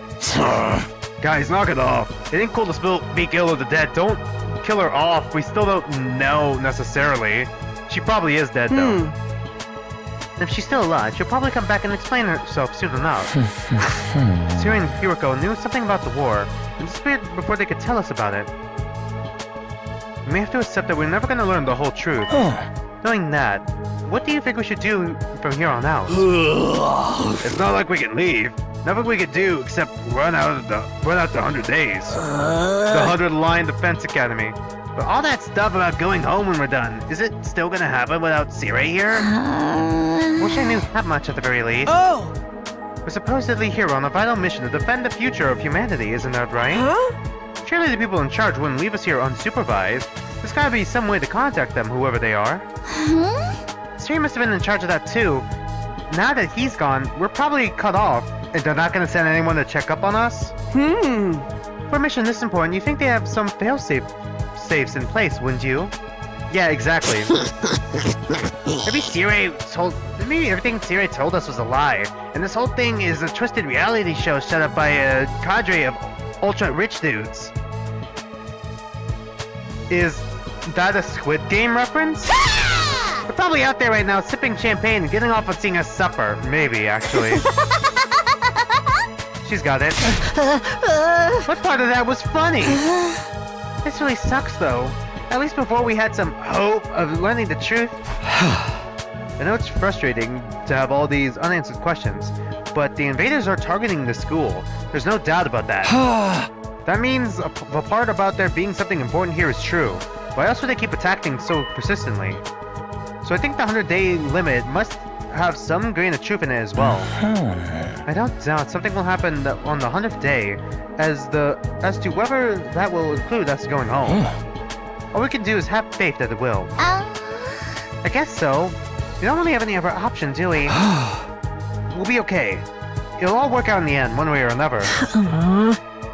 Guys, knock it off. It ain't cool to speak ill of the dead. Don't kill her off. We still don't know necessarily. She probably is dead though. If she's still alive, she'll probably come back and explain herself soon enough. Siri and Hiroko knew something about the war, and disappeared before they could tell us about it. We may have to accept that we're never going to learn the whole truth. Knowing that, what do you think we should do from here on out? It's not like we can leave. Nothing we could do except run out the 100 days. The 100-line defense academy. But all that stuff about going home when we're done, is it still gonna happen without Sirei here? Wish I knew that much at the very least. We're supposedly here on a vital mission to defend the future of humanity, isn't that right? Surely the people in charge wouldn't leave us here unsupervised. There's gotta be some way to contact them, whoever they are. Sirei must have been in charge of that too. Now that he's gone, we're probably cut off, and they're not gonna send anyone to check up on us? For a mission this important, you think they have some failsafes in place, wouldn't you? Yeah, exactly. Maybe everything Sirei told us was a lie, and this whole thing is a twisted reality show set up by a cadre of ultra-rich dudes. Is that a Squid Game reference? They're probably out there right now sipping champagne and getting off on seeing us suffer. Maybe, actually. She's got it. What part of that was funny? This really sucks, though. At least before we had some hope of learning the truth. I know it's frustrating to have all these unanswered questions, but the invaders are targeting the school. There's no doubt about that. That means the part about there being something important here is true. Why else would they keep attacking so persistently? So I think the 100-day limit must have some grain of truth in it as well. I don't doubt something will happen on the 100th day, as to whether that will include us going home. All we can do is have faith that it will. I guess so. We don't really have any other option, do we? We'll be okay. It'll all work out in the end, one way or another.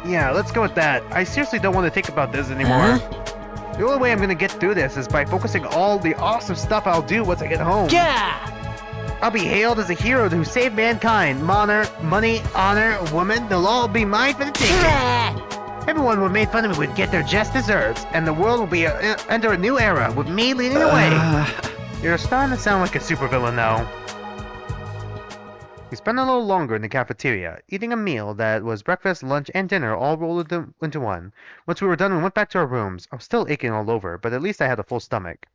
Yeah, let's go with that. I seriously don't want to think about this anymore. The only way I'm gonna get through this is by focusing all the awesome stuff I'll do once I get home. Yeah! I'll be hailed as a hero who saved mankind. Money, honor, woman, they'll all be mine for the taking. Everyone who made fun of me would get their just desserts, and the world will be enter a new era with me leading the way. You're starting to sound like a supervillain now. We spent a little longer in the cafeteria, eating a meal that was breakfast, lunch, and dinner all rolled into one. Once we were done, we went back to our rooms. I was still aching all over, but at least I had a full stomach.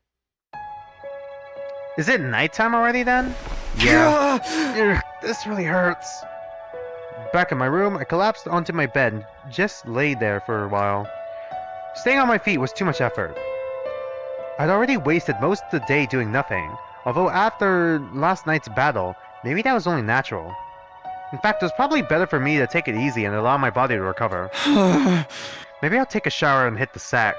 Is it nighttime already then? Yeah. Ugh, this really hurts. Back in my room, I collapsed onto my bed and just lay there for a while. Staying on my feet was too much effort. I'd already wasted most of the day doing nothing, although after last night's battle, maybe that was only natural. In fact, it was probably better for me to take it easy and allow my body to recover. Maybe I'll take a shower and hit the sack.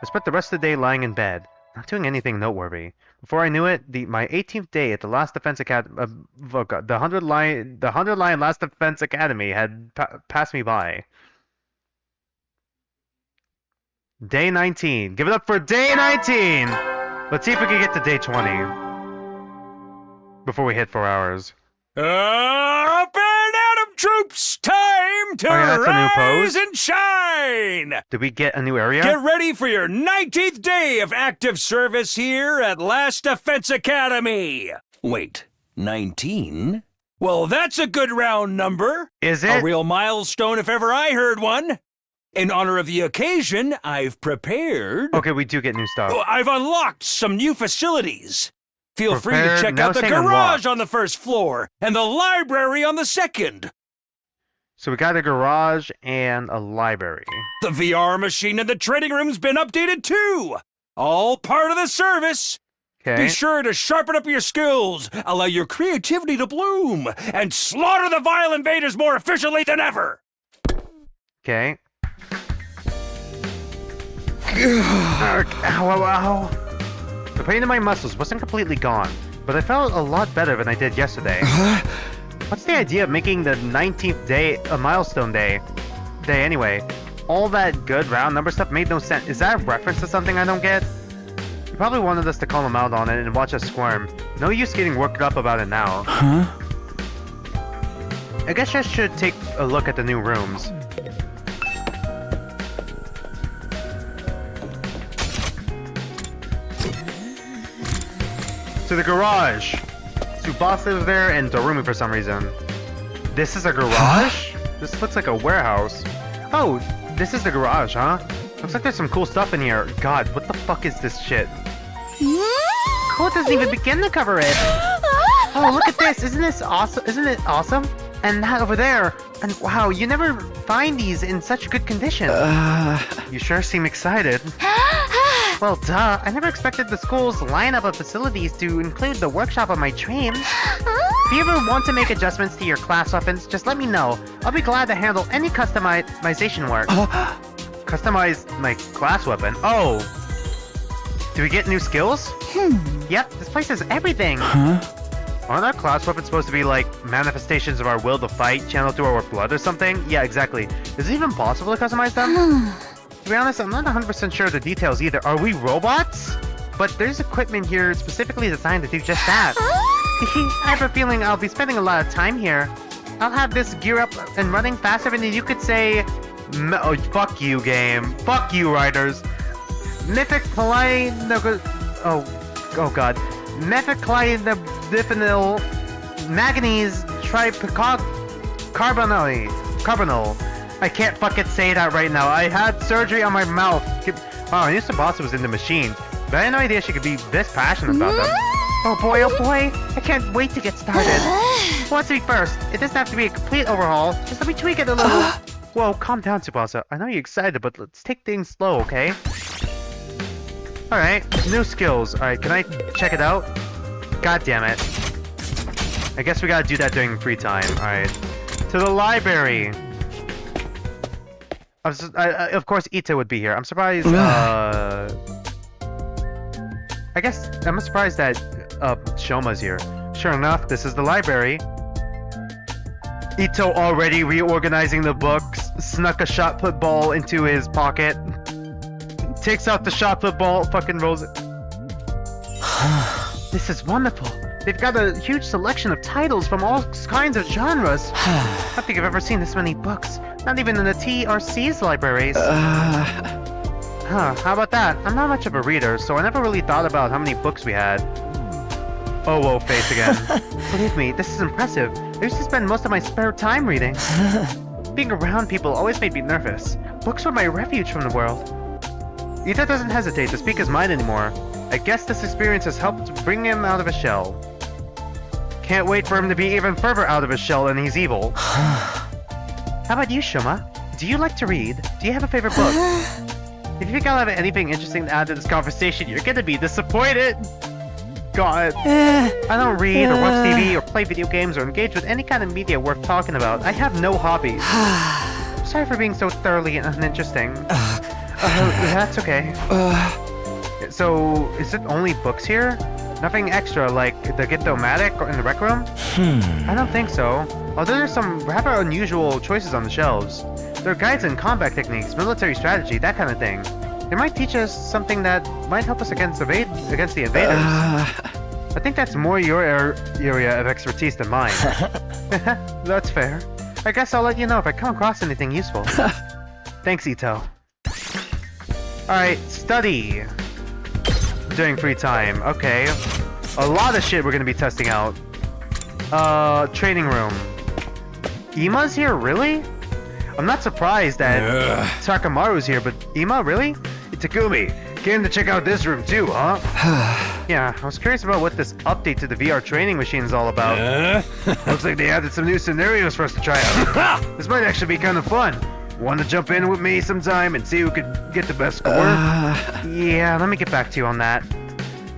I spent the rest of the day lying in bed, not doing anything noteworthy. Before I knew it, my 18th day at the Last Defense Academy, the 100 Lion Last Defense Academy had passed me by. Day 19. Give it up for day 19! Let's see if we can get to day 20 before we hit 4 hours. Up and Atom Troops! Time to rise and shine! Did we get a new area? Get ready for your 19th day of active service here at Last Defense Academy! Wait, 19? Well, that's a good round number. Is it? A real milestone if ever I heard one. In honor of the occasion, I've prepared... Okay, we do get new stuff. I've unlocked some new facilities. Feel free to Prepared, check now out the saying garage unlocked. on the first floor and the library on the second. So we got a garage and a library. The VR machine in the training room's been updated too. All part of the service. Okay. Be sure to sharpen up your skills, allow your creativity to bloom, and slaughter the vile invaders more efficiently than ever. Okay. Ow, ow, ow. The pain in my muscles wasn't completely gone, but I felt a lot better than I did yesterday. What's the idea of making the 19th day a milestone day anyway? All that good round number stuff made no sense. Is that a reference to something I don't get? You probably wanted us to call him out on it and watch us squirm. No use getting worked up about it now. I guess I should take a look at the new rooms. To the garage! Tsubasa is there and Darumi for some reason. This is a garage? This looks like a warehouse. Oh, this is the garage, huh? Looks like there's some cool stuff in here. God, what the fuck is this shit? Cole doesn't even begin to cover it! Oh, look at this! Isn't this awesome? Isn't it awesome? And that over there! And wow, you never find these in such good condition. You sure seem excited. Well, duh. I never expected the school's lineup of facilities to include the workshop of my dreams. If you ever want to make adjustments to your class weapons, just let me know. I'll be glad to handle any customization work. Customize my class weapon? Oh. Do we get new skills? Yep, this place has everything. Aren't our class weapons supposed to be like manifestations of our will to fight, channeled through our blood or something? Yeah, exactly. Is it even possible to customize them? To be honest, I'm not 100% sure of the details either. Are we robots? But there's equipment here specifically designed to do just that. I have a feeling I'll be spending a lot of time here. I'll have this gear up and running faster than you could say... Oh, fuck you, game. Fuck you, writers. Oh god. Methiclidiphenyl manganese carbonyl. I can't fucking say that right now. I had surgery on my mouth. Wow, I knew Tsubasa was in the machine, but I had no idea she could be this passionate about them. Oh boy, I can't wait to get started. Who wants to be first? It doesn't have to be a complete overhaul. Just let me tweak it a little. Whoa, calm down, Tsubasa. I know you're excited, but let's take things slow, okay? Alright, new skills. Alright, can I check it out? God damn it. I guess we gotta do that during free time. Alright. To the library! Of course, Ito would be here. I'm surprised, I guess I'm surprised that Shoma's here. Sure enough, this is the library. Ito already reorganizing the books, snuck a shot put ball into his pocket, takes out the shot put ball, fucking rolls it. This is wonderful. They've got a huge selection of titles from all kinds of genres. I don't think I've ever seen this many books. Not even in the TRC's libraries. Huh, how about that? I'm not much of a reader, so I never really thought about how many books we had. Oh, whoa, face again. Believe me, this is impressive. I used to spend most of my spare time reading. Being around people always made me nervous. Books were my refuge from the world. Ito doesn't hesitate to speak his mind anymore. I guess this experience has helped bring him out of his shell. Can't wait for him to be even further out of his shell and he's evil. How about you, Shoma? Do you like to read? Do you have a favorite book? If you think I'll have anything interesting to add to this conversation, you're gonna be disappointed! God. I don't read or watch TV or play video games or engage with any kind of media worth talking about. I have no hobbies. Sorry for being so thoroughly uninteresting. That's okay. So, is it only books here? Nothing extra like the Get-O-Matic or in the rec room? I don't think so. Although there's some rather unusual choices on the shelves. There are guides in combat techniques, military strategy, that kind of thing. They might teach us something that might help us against the invaders. I think that's more your area of expertise than mine. That's fair. I guess I'll let you know if I come across anything useful. Thanks, Ito. Alright, study. During free time. Okay. A lot of shit we're gonna be testing out. Training room. Ima's here, really? I'm not surprised that Takamaru's here, but Ima, really? Takumi, came to check out this room too, huh? Yeah, I was curious about what this update to the VR training machine is all about. Looks like they added some new scenarios for us to try out. This might actually be kind of fun. Want to jump in with me sometime and see who could get the best score? Yeah, let me get back to you on that.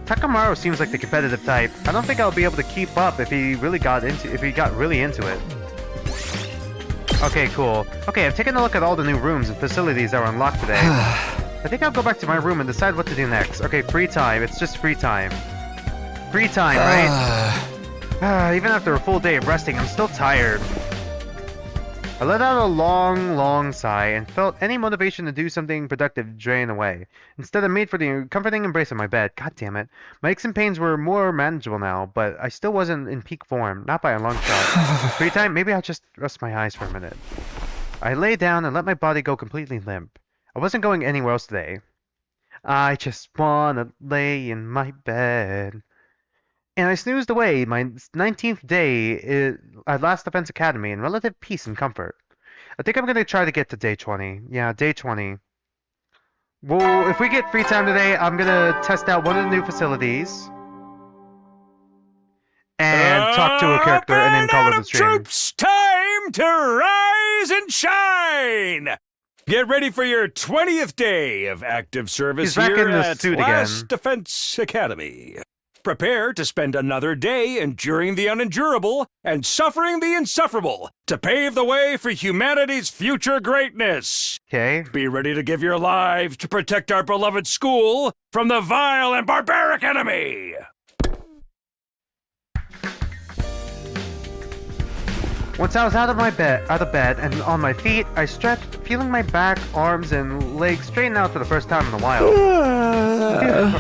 Takamaru seems like the competitive type. I don't think I'll be able to keep up if he got really into it. Okay, cool. Okay, I've taken a look at all the new rooms and facilities that were unlocked today. I think I'll go back to my room and decide what to do next. Okay, free time. It's just free time. Free time, right? Even after a full day of resting, I'm still tired. I let out a long, long sigh and felt any motivation to do something productive drain away. Instead, I made for the comforting embrace of my bed. God damn it. My aches and pains were more manageable now, but I still wasn't in peak form. Not by a long shot. Free time? Maybe I'll just rest my eyes for a minute. I lay down and let my body go completely limp. I wasn't going anywhere else today. I just wanna lay in my bed. And I snoozed away my 19th day at Last Defense Academy in relative peace and comfort. I think I'm gonna try to get to day 20. Yeah, day 20. Well, if we get free time today, I'm gonna test out one of the new facilities. And talk to a character and then call it a stream. Troops, time to rise and shine! Get ready for your 20th day of active service here at Last Defense Academy. Prepare to spend another day enduring the unendurable and suffering the insufferable to pave the way for humanity's future greatness. Okay. Be ready to give your lives to protect our beloved school from the vile and barbaric enemy. Once I was out of bed and on my feet, I stretched, feeling my back, arms, and legs straighten out for the first time in a while.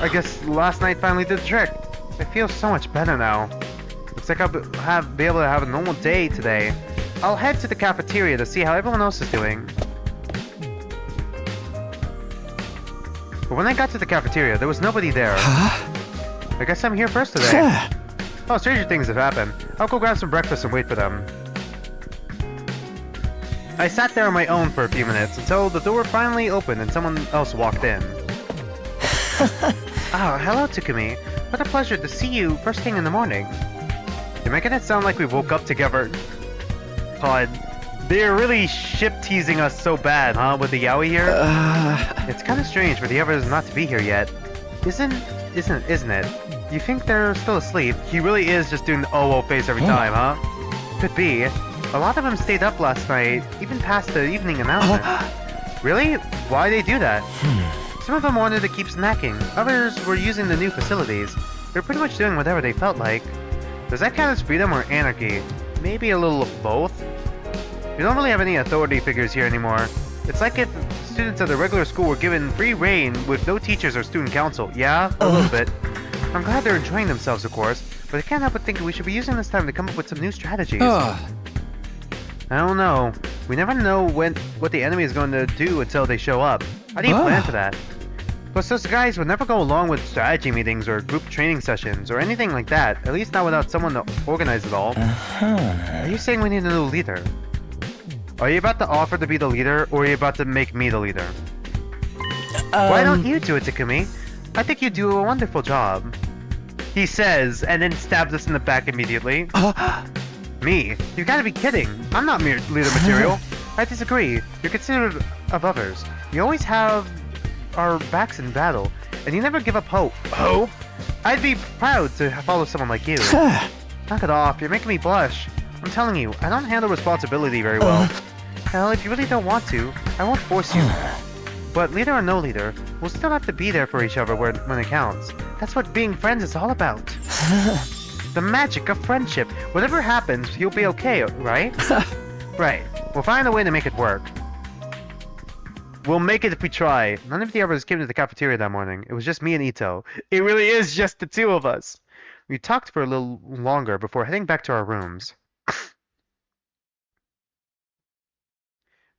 I guess last night finally did the trick. I feel so much better now. Looks like I'll be able to have a normal day today. I'll head to the cafeteria to see how everyone else is doing. But when I got to the cafeteria, there was nobody there. I guess I'm here first today. Oh, stranger things have happened. I'll go grab some breakfast and wait for them. I sat there on my own for a few minutes until the door finally opened and someone else walked in. Oh, hello, Takumi. What a pleasure to see you first thing in the morning. You're making it sound like we woke up together. God, they're really ship-teasing us so bad, huh, with the yaoi here? It's kind of strange for the others not to be here yet. Isn't it? You think they're still asleep? He really is just doing the oh face every time, huh? Could be. A lot of them stayed up last night, even past the evening announcement. Really? Why they do that? Some of them wanted to keep snacking. Others were using the new facilities. They're pretty much doing whatever they felt like. Does that count as freedom or anarchy? Maybe a little of both? We don't really have any authority figures here anymore. It's like if students at the regular school were given free reign with no teachers or student council. Yeah, a little bit. I'm glad they're enjoying themselves, of course, but I can't help but think we should be using this time to come up with some new strategies. I don't know. We never know what the enemy is going to do until they show up. How do you plan for that? Plus, those guys would never go along with strategy meetings or group training sessions or anything like that, at least not without someone to organize it all. Are you saying we need a new leader? Are you about to offer to be the leader, or are you about to make me the leader? Why don't you do it, Takumi? I think you do a wonderful job. He says, and then stabs us in the back immediately. Me? You gotta be kidding. I'm not mere leader material. I disagree. You're considerate of others. You always have our backs in battle, and you never give up hope. Hope? I'd be proud to follow someone like you. Knock it off. You're making me blush. I'm telling you, I don't handle responsibility very well. Hell, if you really don't want to, I won't force you. But leader or no leader, we'll still have to be there for each other when it counts. That's what being friends is all about. The magic of friendship. Whatever happens, you'll be okay, right? Right. We'll find a way to make it work. We'll make it if we try. None of the others came to the cafeteria that morning. It was just me and Ito. It really is just the two of us. We talked for a little longer before heading back to our rooms.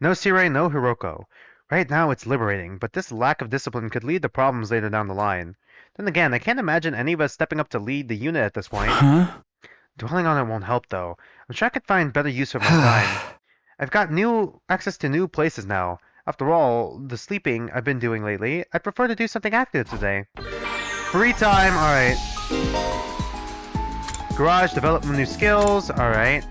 No Sirei, no Hiroko. Right now it's liberating, but this lack of discipline could lead to problems later down the line. Then again, I can't imagine any of us stepping up to lead the unit at this point. Dwelling on it won't help, though. I'm sure I could find better use for my time. I've got access to new places now. After all, the sleeping I've been doing lately, I'd prefer to do something active today. Free time, alright. Garage, develop new skills, alright.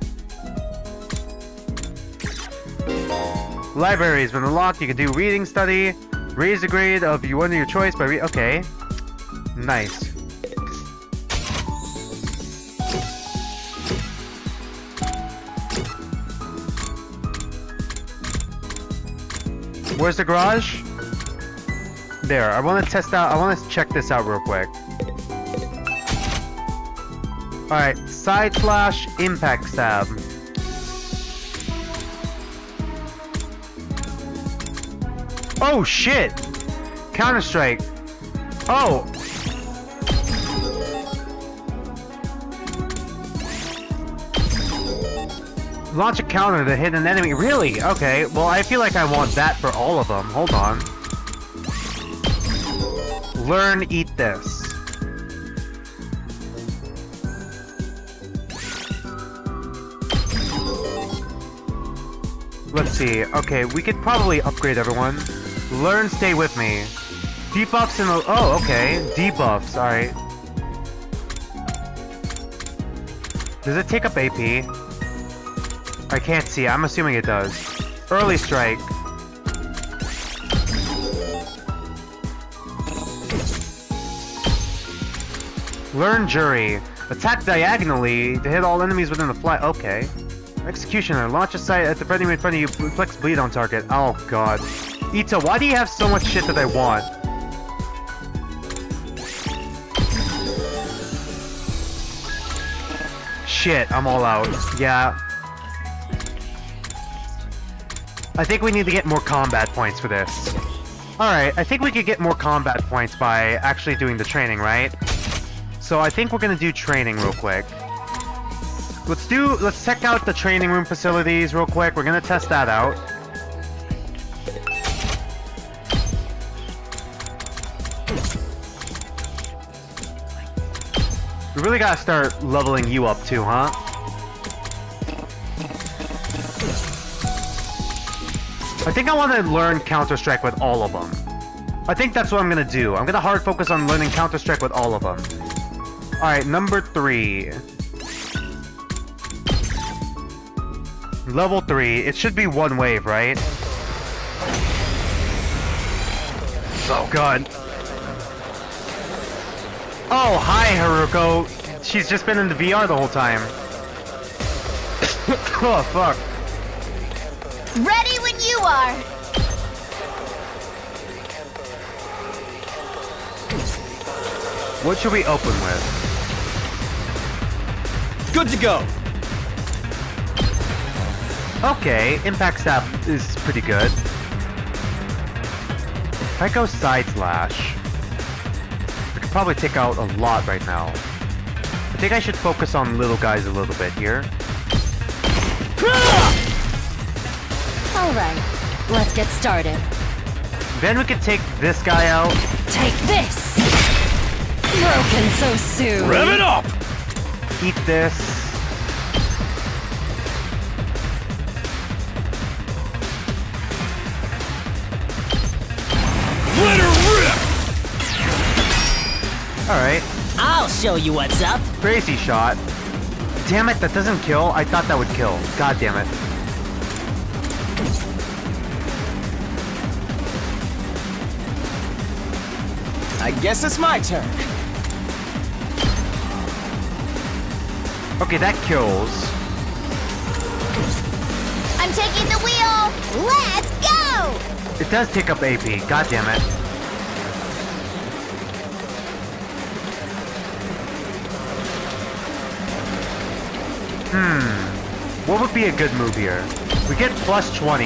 Library has been unlocked. You can do reading study. Raise the grade of one of your choice by okay. Nice. Where's the garage? There. I want to test out. I want to check this out real quick. Alright. Side slash impact stab. Oh shit! Counter-Strike. Oh! Launch a counter to hit an enemy. Really? Okay. Well, I feel like I want that for all of them. Hold on. Learn, eat this. Let's see. Okay, we could probably upgrade everyone. Learn, stay with me. Debuffs and oh, okay. Debuffs. All right. Does it take up AP? I can't see. I'm assuming it does. Early strike. Learn jury. Attack diagonally to hit all enemies within the flat. Okay. Executioner. Launch a sight at the enemy in front of you. Reflects bleed on target. Oh god. Ito, why do you have so much shit that I want? Shit, I'm all out. Yeah. I think we need to get more combat points for this. Alright, I think we could get more combat points by actually doing the training, right? So I think we're gonna do training real quick. Let's check out the training room facilities real quick. We're gonna test that out. We really gotta start leveling you up too, huh? I think I want to learn Counter-Strike with all of them. I think that's what I'm gonna do. I'm gonna hard focus on learning Counter-Strike with all of them. Alright, number 3. Level 3. It should be one wave, right? Oh god. Oh, hi, Haruko. She's just been in the VR the whole time. Oh, fuck. Ready when you are. What should we open with? Good to go. Okay, impact stab is pretty good. If I go side slash, I could probably take out a lot right now. I think I should focus on little guys a little bit here. Alright, let's get started. Then we could take this guy out. Take this! Broken so soon! Rev it up! Eat this. Let her rip! Alright, I'll show you what's up. crazy shot. Damn it, that doesn't kill. I thought that would kill. God damn it. I guess it's my turn. Okay, that kills. I'm taking the wheel. Let's go. It does take up AP. God damn it. What would be a good move here? We get plus 20.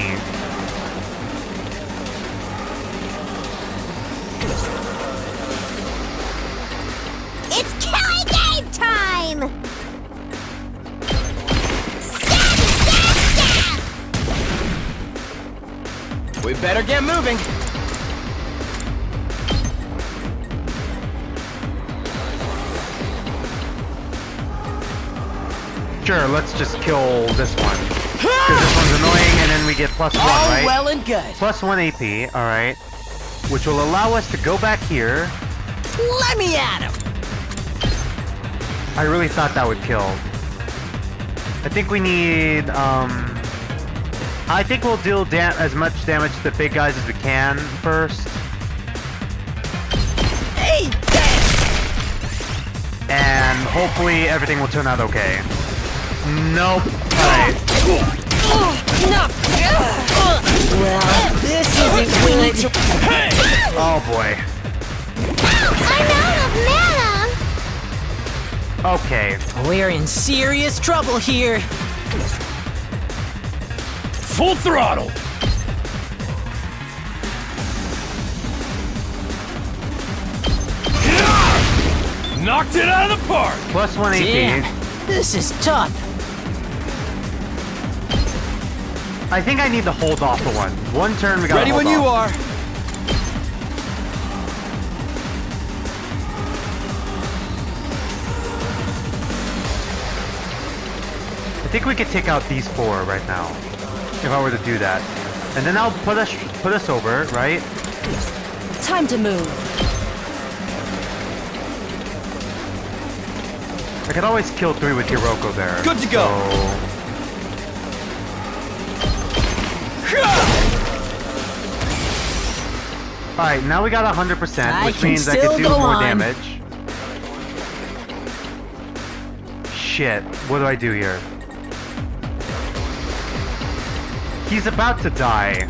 It's killing game time! We better get moving. Sure, let's just kill this one. Because this one's annoying, and then we get plus 1, All right? well and good. Plus 1 AP, alright. Which will allow us to go back here. Let me at him. I really thought that would kill. I think we need, I think we'll deal as much damage to the big guys as we can first. Hey, And hopefully everything will turn out okay. Nope. Alright. well, this isn't good. Oh boy. I'm out of mana! Okay. We're in serious trouble here. Full throttle! Knocked it out of the park! Plus 1 AP. Damn, this is tough. I think I need to hold off for one. One turn we gotta Ready hold when you off. are. I think we could take out these 4 right now. If I were to do that. And then I'll put us over, right? Time to move. I could always kill 3 with Hiroko there. Good to go. Alright, now we got 100%, I which can means I could still do go more on. damage. Shit, what do I do here? He's about to die.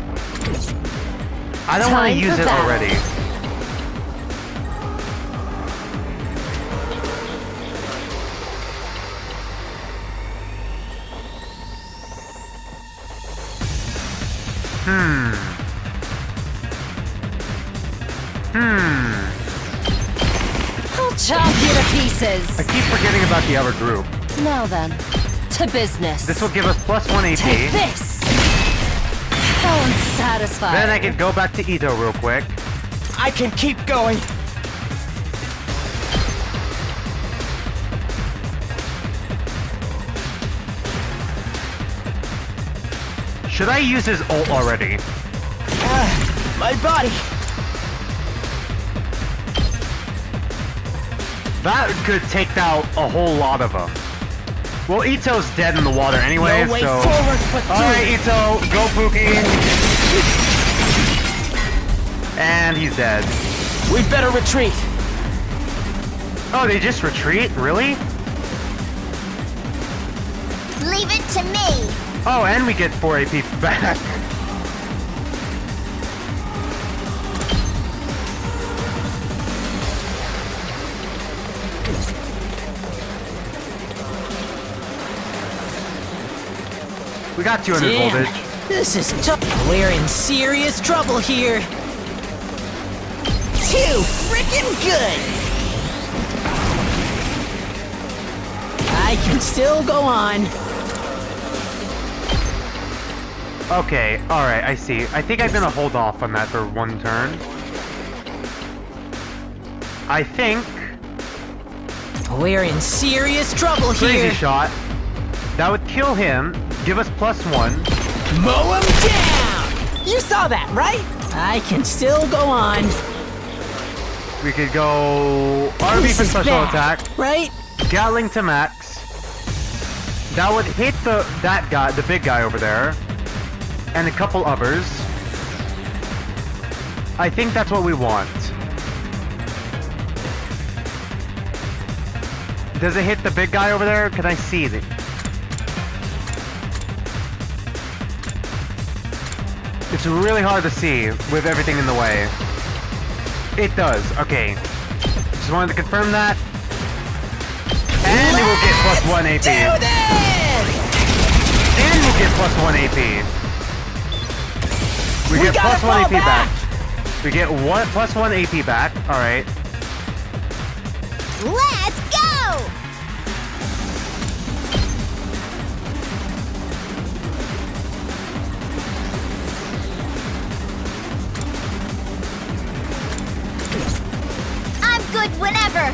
I don't want to Time use for it battle. already. I'll chop you to pieces. I keep forgetting about the other group. Now then, to business. This will give us plus 1 AP. Take this. How unsatisfying. Then I can go back to Ito real quick. I can keep going. Should I use his ult already? My body. That could take out a whole lot of them. Well, Ito's dead in the water anyway, No way so... forward but through. Alright, Ito, go Pookie. And he's dead. We better retreat. Oh, they just retreat? Really? Leave it to me. Oh, and we get 4 AP back. We got 200 Damn, voltage. this is tough. We're in serious trouble here. Too freaking good. I can still go on. Okay, alright, I see. I think I'm gonna hold off on that for one turn. I think... We're in serious trouble Crazy here. shot. That would kill him, give us +1. Mow him down! You saw that, right? I can still go on. We could go RB This for is special bad, attack. right? Gatling to max. That would hit that guy, the big guy over there. And a couple others. I think that's what we want. Does it hit the big guy over there? Can I see it? It's really hard to see with everything in the way. It does. Okay. Just wanted to confirm that. And it will get +1 AP. Do this! And we'll get +1 AP. We get gotta +1 AP fall back. We get +1 AP back. All right. Let's go! I'm good whenever.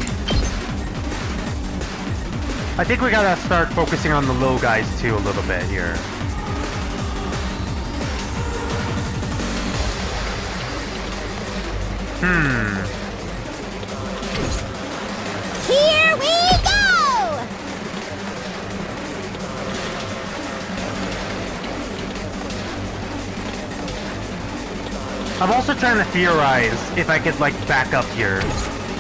I think we gotta start focusing on the low guys too a little bit here. Here we go! I'm also trying to theorize if I could like back up here.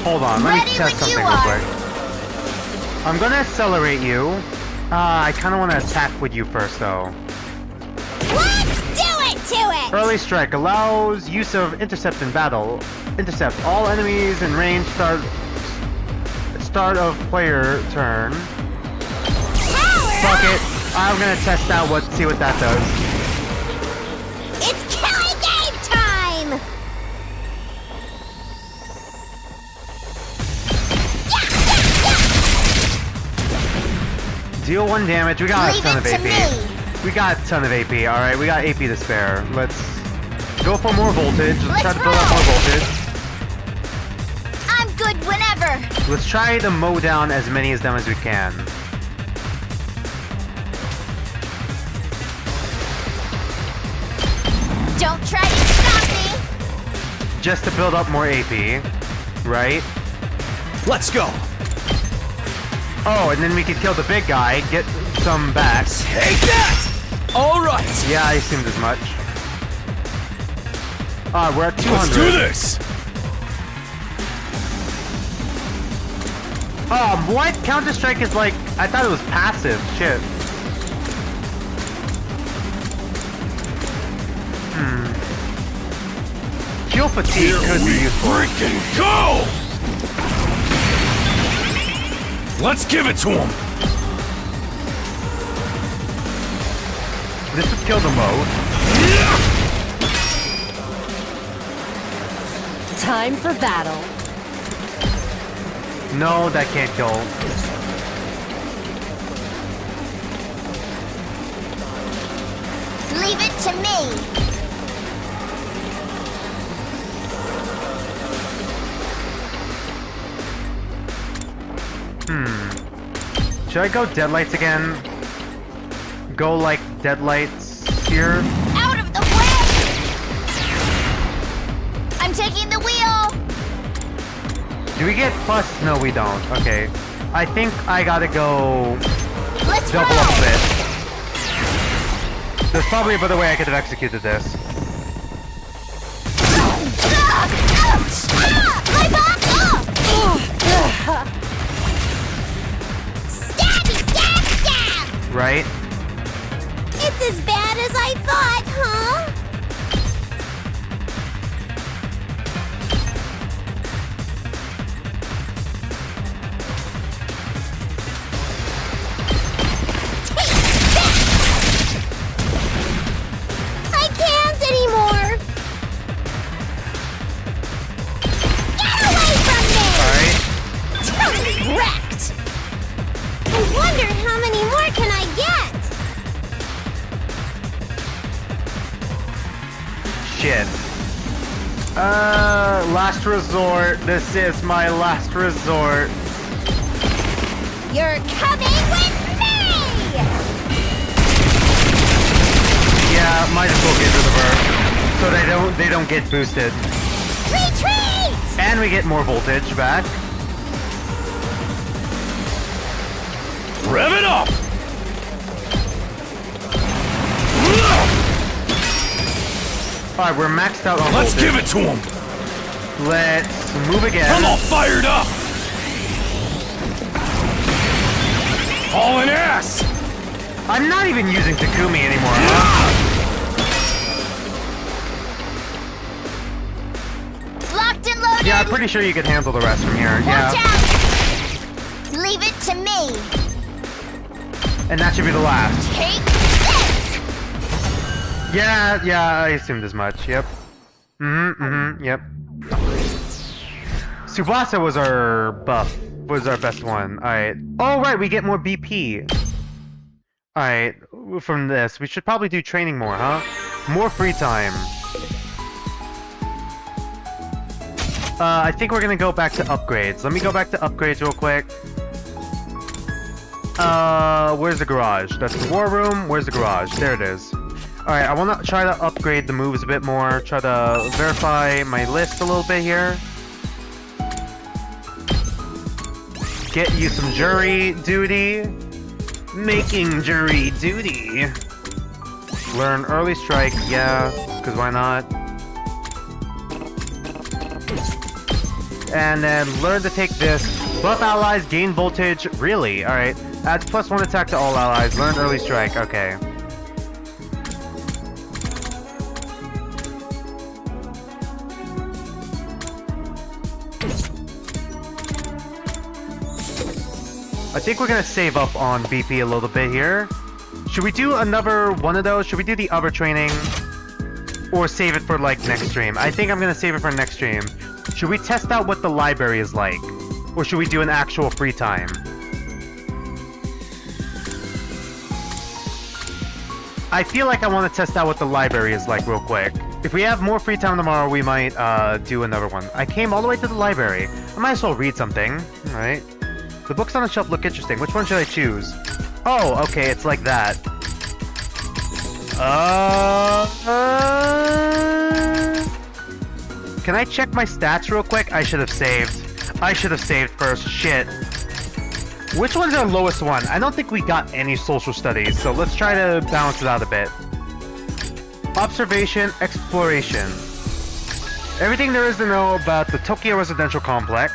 Hold on, let me Ready test when you something real are. quick. I'm gonna accelerate you. I kind of want to attack with you first though. Let's do it to it! Early strike allows use of intercept in battle. Intercept all enemies in range. Start of player turn. Fuck it. I'm gonna test out see what that does. It's killing game time! Deal 1 damage. We got Leave a ton of it to AP. me. We got a ton of AP. All right, we got AP to spare. Let's go for more voltage. Let's try to build up more voltage. I'm good whenever. Let's try to mow down as many of them as we can. Don't try to stop me. Just to build up more AP, right? Let's go. Oh, and then we could kill the big guy, get some back. Take that! All right. Yeah, I assumed as much. We're at 200. Let's do this. What? Counter-Strike is like... I thought it was passive. Shit. Fuel fatigue could be useful. Freaking go! Let's give it to him. This would kill the mode. Time for battle. No, that can't kill. Leave it to me. Should I go Deadlights again? Go like Deadlights here? Out of the way! I'm taking the wheel. Do we get plus? No, we don't. Okay. I think I gotta go Let's double roll. up a bit. There's probably a better way I could have executed this. Ouch! My back! Right? It's as bad as I thought, huh? I can't anymore! Get away from me! Alright. Totally wrecked! I wonder how many more can I get? Shit. Last resort. This is my last resort. You're coming with me! Yeah, might as well get rid of her. So they don't get boosted. Retreat! And we get more voltage back. Rev it up! Alright, we're maxed out on Let's voltage. give it to him! Let's move again. I'm all fired up! Hauling ass! I'm not even using Takumi anymore, huh? Locked and loaded. Yeah, I'm pretty sure you can handle the rest from here. Watch Yeah. out! Leave it to me. And that should be the last. Take this! Yeah, I assumed as much. Yep. Yep. Tsubasa was our buff. Was our best one. Alright. Oh, right, we get more BP. Alright, from this. We should probably do training more, huh? More free time. I think we're gonna go back to upgrades. Let me go back to upgrades real quick. Where's the garage? That's the war room. Where's the garage? There it is. Alright, I wanna try to upgrade the moves a bit more. Try to verify my list a little bit here. Get you some jury duty. Making jury duty. Learn early strike, yeah, because why not? And then learn to take this. Buff allies, gain voltage. Really? Alright. Adds +1 attack to all allies. Learn early strike. Okay. I think we're gonna save up on BP a little bit here. Should we do another one of those? Should we do the other training? Or save it for like next stream? I think I'm gonna save it for next stream. Should we test out what the library is like? Or should we do an actual free time? I feel like I want to test out what the library is like real quick. If we have more free time tomorrow, we might do another one. I came all the way to the library. I might as well read something. Alright. The books on the shelf look interesting. Which one should I choose? Oh, okay, it's like that. Can I check my stats real quick? I should have saved. I should have saved first. Shit. Which one's our lowest one? I don't think we got any social studies, so let's try to balance it out a bit. Observation, exploration. Everything there is to know about the Tokyo residential complex.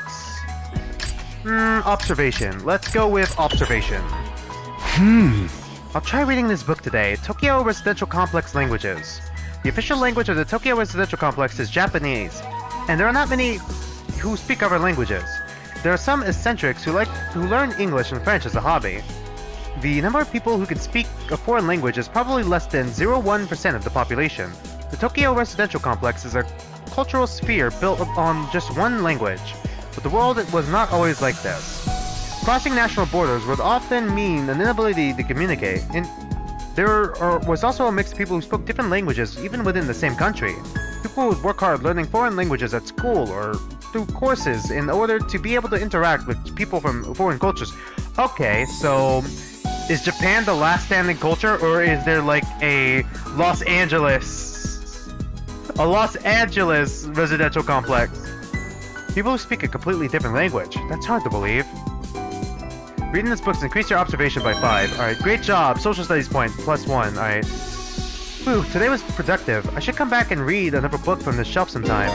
Observation. Let's go with observation. I'll try reading this book today. Tokyo Residential Complex Languages. The official language of the Tokyo Residential Complex is Japanese, and there are not many who speak other languages. There are some eccentrics who learn English and French as a hobby. The number of people who can speak a foreign language is probably less than 0.1% of the population. The Tokyo Residential Complex is a cultural sphere built on just one language, but the world was not always like this. Crossing national borders would often mean an inability to communicate, and there was also a mix of people who spoke different languages even within the same country. People would work hard learning foreign languages at school or through courses in order to be able to interact with people from foreign cultures. Okay, so is Japan the last standing culture, or is there like a Los Angeles residential complex? People who speak a completely different language. That's hard to believe. Reading this book increase your observation by 5. Alright, great job. Social studies point, +1. Alright. Whew, today was productive. I should come back and read another book from this shelf sometime.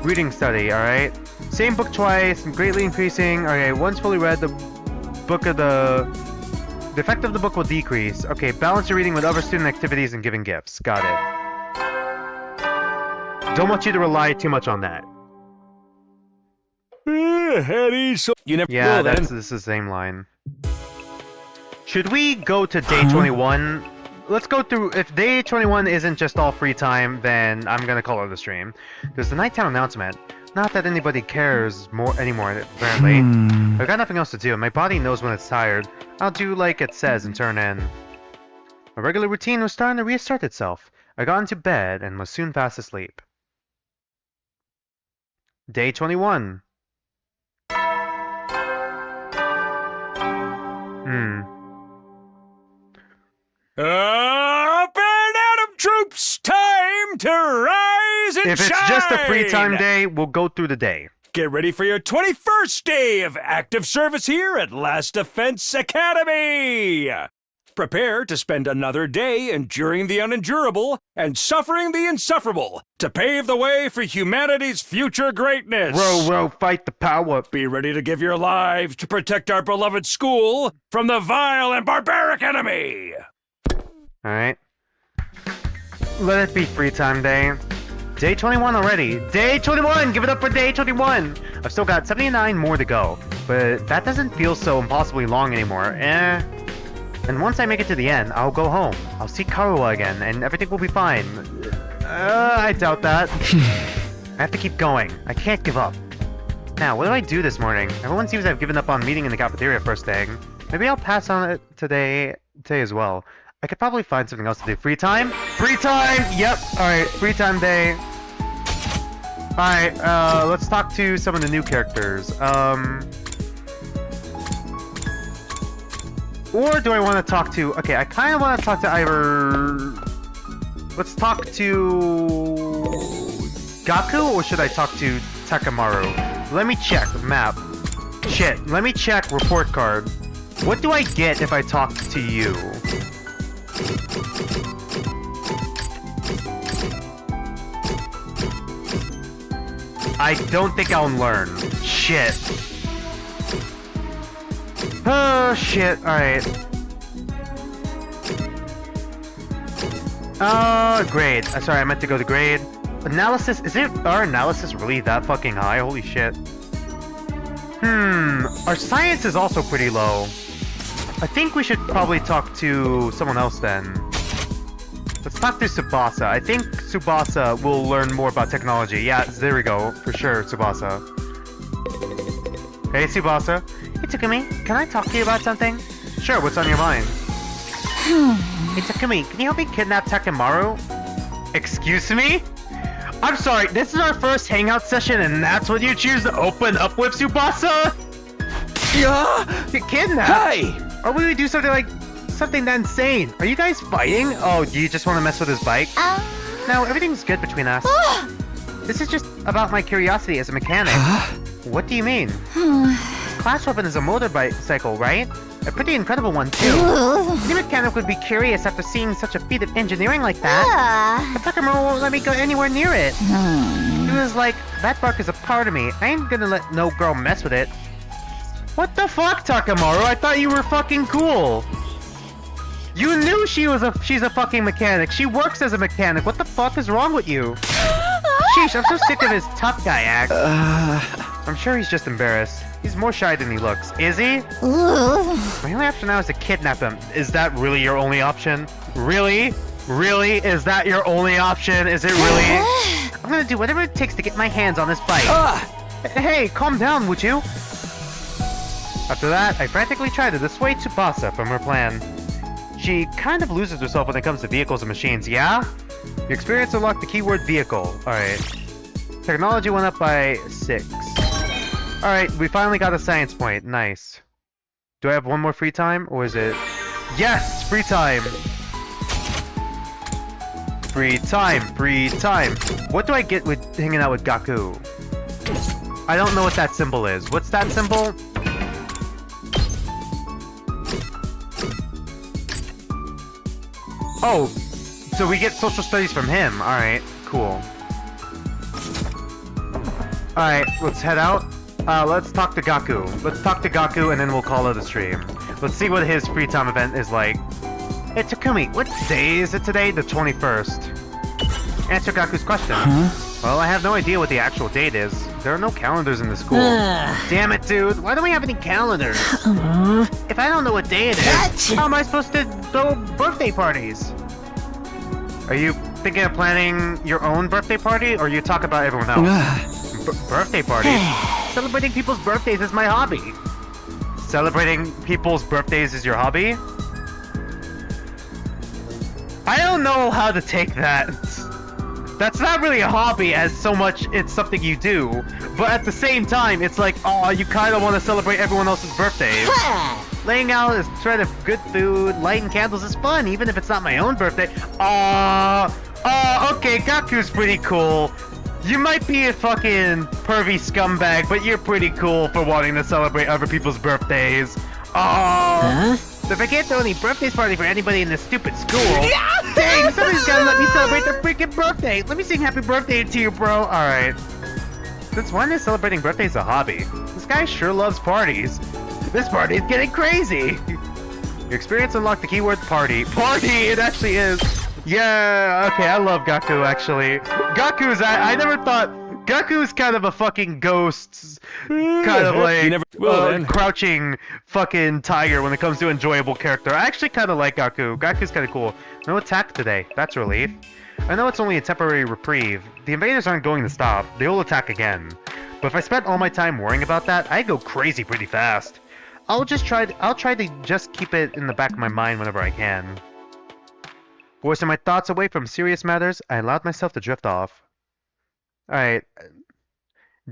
Reading study, alright. Same book twice, greatly increasing. Okay, once fully read the book of the The effect of the book will decrease. Okay, balance your reading with other student activities and giving gifts. Got it. Don't want you to rely too much on that. Hetty, so you never Yeah, will, then. this is the same line. Should we go to day 21? Let's go through. If day 21 isn't just all free time, then I'm gonna call it a stream. There's the nighttime announcement. Not that anybody cares anymore, apparently. I've got nothing else to do. My body knows when it's tired. I'll do like it says and turn in. My regular routine was starting to reassert itself. I got into bed and was soon fast asleep. Day 21. Up and Atom troops, time to rise and shine! If it's just a free time day, we'll go through the day. Get ready for your 21st day of active service here at Last Defense Academy! Prepare to spend another day enduring the unendurable and suffering the insufferable to pave the way for humanity's future greatness. Row, row, fight the power. Be ready to give your lives to protect our beloved school from the vile and barbaric enemy. Alright. Let it be free time day. Day 21 already. Day 21! Give it up for day 21! I've still got 79 more to go, but that doesn't feel so impossibly long anymore. And once I make it to the end, I'll go home. I'll see Karuwa again, and everything will be fine. I doubt that. I have to keep going. I can't give up. Now, what do I do this morning? Everyone seems to have given up on meeting in the cafeteria first thing. Maybe I'll pass on it today as well. I could probably find something else to do. Free time? Free time! Yep. Alright, free time day. Alright, let's talk to some of the new characters. Or do I want to talk to... Okay, I kind of want to talk to either... Let's talk to... Gaku, or should I talk to Takamaru? Let me check. Map. Shit, let me check report card. What do I get if I talk to you? I don't think I'll learn. Shit. Oh, shit. Alright. Grade. Sorry, I meant to go to grade. Analysis. Is our analysis really that fucking high? Holy shit. Our science is also pretty low. I think we should probably talk to someone else then. Let's talk to Tsubasa. I think Tsubasa will learn more about technology. Yeah, there we go. For sure, Tsubasa. Hey, Tsubasa. Hey, Takumi. Can I talk to you about something? Sure, what's on your mind? Hey, Takumi, can you help me kidnap Takamaru? Excuse me? I'm sorry, this is our first hangout session and that's what you choose to open up with, Tsubasa? Yeah? Kidnap? Hey! Or would we do something like... something that insane? Are you guys fighting? Oh, do you just want to mess with his bike? No, everything's good between us. This is just about my curiosity as a mechanic. What do you mean? This class weapon is a motorcycle, right? A pretty incredible one, too. Any mechanic would be curious after seeing such a feat of engineering like that. But Takamaru won't let me go anywhere near it. He was like, that bark is a part of me. I ain't gonna let no girl mess with it. What the fuck, Takamaru? I thought you were fucking cool. You knew she's a fucking mechanic. She works as a mechanic. What the fuck is wrong with you? Sheesh, I'm so sick of his tough guy act. I'm sure he's just embarrassed. He's more shy than he looks. Is he? My only option now is to kidnap him. Is that really your only option? Really? Really? Is that your only option? Is it really? I'm gonna do whatever it takes to get my hands on this bike. Hey, calm down, would you? After that, I frantically tried to dissuade Tsubasa from her plan. She kind of loses herself when it comes to vehicles and machines, yeah? Your experience unlocked the keyword vehicle. Alright. Technology went up by 6. Alright, we finally got a science point. Nice. Do I have one more free time? Or is it... Yes! Free time! Free time! Free time! What do I get with hanging out with Gaku? I don't know what that symbol is. What's that symbol? Oh! So we get social studies from him. Alright, cool. Alright, let's head out. Let's talk to Gaku. Let's talk to Gaku and then we'll call it a stream. Let's see what his free time event is like. Hey Takumi, what day is it today? The 21st. Answer Gaku's question. Well, I have no idea what the actual date is. There are no calendars in the school. Damn it, dude. Why don't we have any calendars? If I don't know what day it is, how am I supposed to throw birthday parties? Are you thinking of planning your own birthday party, or you talk about everyone else? Birthday parties? Celebrating people's birthdays is my hobby. Celebrating people's birthdays is your hobby? I don't know how to take that. That's not really a hobby as so much it's something you do. But at the same time, it's like, oh, you kind of want to celebrate everyone else's birthdays. Laying out a thread of good food, lighting candles is fun, even if it's not my own birthday. Okay, Gaku's pretty cool. You might be a fucking pervy scumbag, but you're pretty cool for wanting to celebrate other people's birthdays. So if I can't throw any birthday party for anybody in this stupid school, dang, somebody's gotta let me celebrate their freaking birthday. Let me sing happy birthday to you, bro. Alright. Since when is celebrating birthdays a hobby? This guy sure loves parties. This party is getting crazy. Your experience unlocked the keyword party. Party, it actually is. Yeah, okay, I love Gaku, actually. Gaku's, I never thought... Gaku's kind of a fucking ghost, kind of like crouching fucking tiger when it comes to enjoyable character. I actually kind of like Gaku. Gaku's kind of cool. No attack today. That's a relief. I know it's only a temporary reprieve. The invaders aren't going to stop. They will attack again. But if I spent all my time worrying about that, I'd go crazy pretty fast. I'll try to just keep it in the back of my mind whenever I can. Forcing my thoughts away from serious matters, I allowed myself to drift off. Alright.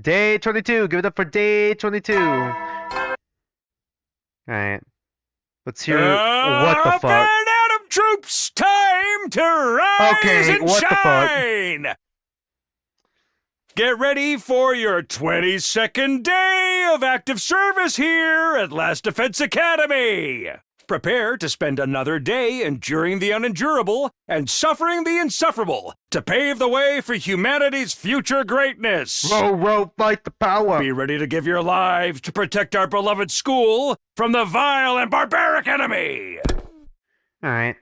Day 22. Give it up for day 22. Alright. Let's hear what the fuck. Adam troops, time to rise and shine! The fuck? Get ready for your 22nd day of active service here at Last Defense Academy! Prepare to spend another day enduring the unendurable and suffering the insufferable to pave the way for humanity's future greatness. Row, fight the power. Be ready to give your lives to protect our beloved school from the vile and barbaric enemy. Alright.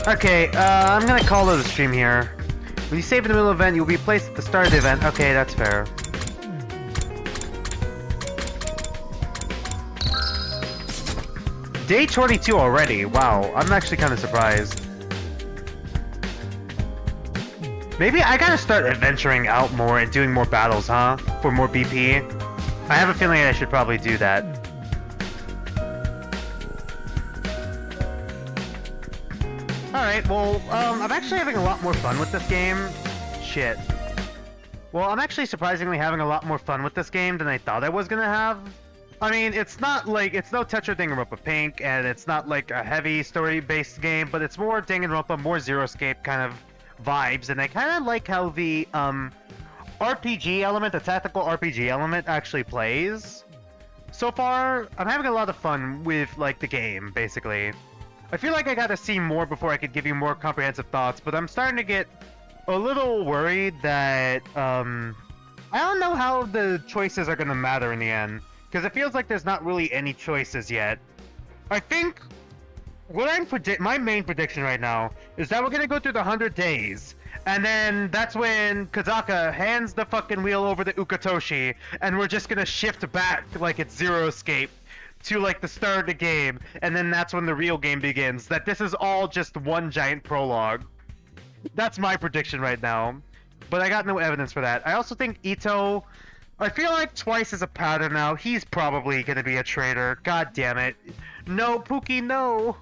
Okay, I'm gonna call it a stream here. When you save in the middle of the event, you'll be placed at the start of the event. Okay, that's fair. Day 22 already. Wow, I'm actually kind of surprised. Maybe I gotta start adventuring out more and doing more battles, huh? For more BP. I have a feeling I should probably do that. Alright, well, I'm actually having a lot more fun with this game. Shit. Well, I'm actually surprisingly having a lot more fun with this game than I thought I was gonna have. I mean, it's not like, it's no Tetra Danganronpa Pink, and it's not like a heavy story-based game, but it's more Danganronpa, more Zero-Escape kind of vibes, and I kind of like how the, RPG element, the tactical RPG element actually plays. So far, I'm having a lot of fun with, like, the game, basically. I feel like I gotta see more before I could give you more comprehensive thoughts, but I'm starting to get a little worried that, I don't know how the choices are gonna matter in the end. Because it feels like there's not really any choices yet. I think what my main prediction right now is that we're gonna go through the 100 days, and then that's when Kodaka hands the fucking wheel over to Uchikoshi, and we're just gonna shift back like it's Zero Escape to like the start of the game, and then that's when the real game begins. That this is all just one giant prologue. That's my prediction right now, but I got no evidence for that. I also think Ito. I feel like twice is a pattern now. He's probably gonna be a traitor. God damn it. No, Pookie, no!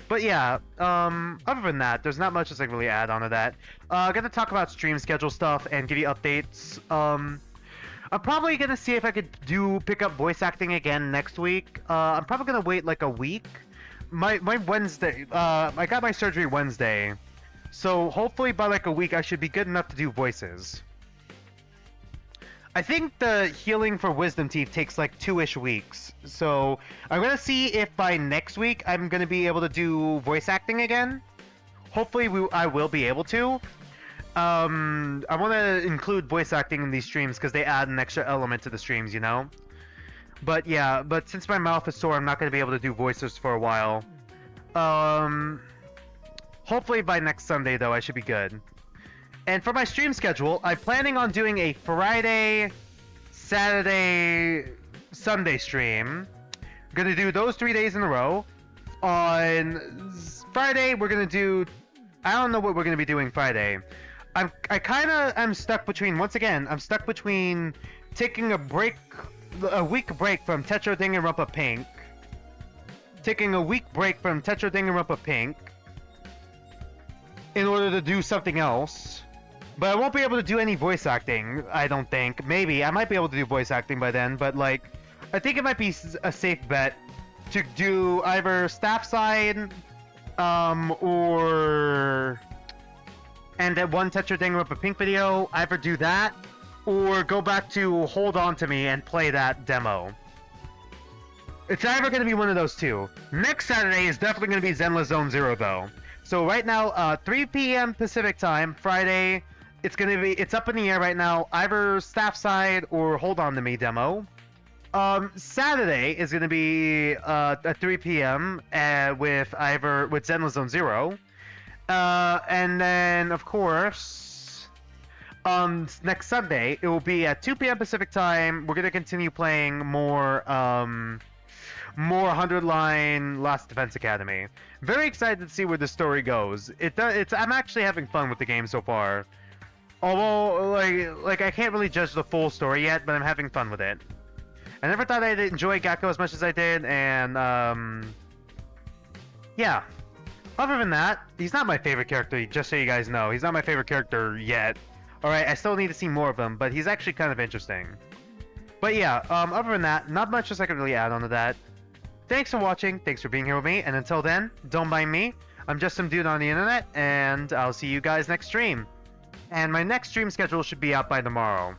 But yeah, other than that, there's not much I can really add on to that. I'm gonna talk about stream schedule stuff and give you updates. I'm probably gonna see if I could pick up voice acting again next week. I'm probably gonna wait like a week. My Wednesday, I got my surgery Wednesday. So hopefully by like a week I should be good enough to do voices. I think the healing for Wisdom Teeth takes like 2-ish weeks, so I'm gonna see if by next week I'm gonna be able to do voice acting again. Hopefully I will be able to. I want to include voice acting in these streams because they add an extra element to the streams, you know? But yeah, but since my mouth is sore, I'm not going to be able to do voices for a while. Hopefully by next Sunday, though, I should be good. And for my stream schedule, I'm planning on doing a Friday, Saturday, Sunday stream. I'm going to do those 3 days in a row. On Friday, we're going to do... I don't know what we're going to be doing Friday. I kind of am stuck between... Once again, I'm stuck between taking a week break from Tetra Danganronpa Pink. Taking a week break from Tetra Danganronpa Pink. In order to do something else. But I won't be able to do any voice acting, I don't think. Maybe. I might be able to do voice acting by then, but like... I think it might be a safe bet to do either staff side, or... And that one Tetra Danganronpa Pink video, either do that, or go back to Hold On To Me and play that demo. It's either going to be one of those two. Next Saturday is definitely going to be Zenless Zone Zero, though. So right now, 3 p.m. Pacific time, Friday, it's up in the air right now, either staff side or Hold On To Me demo. Saturday is going to be at 3 p.m. With Zenless Zone Zero. And then, of course, next Sunday, it will be at 2 p.m. Pacific time. We're going to continue playing more 100-line Last Defense Academy. Very excited to see where the story goes. I'm actually having fun with the game so far. Although, like I can't really judge the full story yet, but I'm having fun with it. I never thought I'd enjoy Gakko as much as I did, and, yeah. Other than that, he's not my favorite character, just so you guys know. He's not my favorite character yet. Alright, I still need to see more of him, but he's actually kind of interesting. But yeah, other than that, not much else I can really add on to that. Thanks for watching, thanks for being here with me, and until then, don't mind me. I'm just some dude on the internet, and I'll see you guys next stream. And my next stream schedule should be out by tomorrow.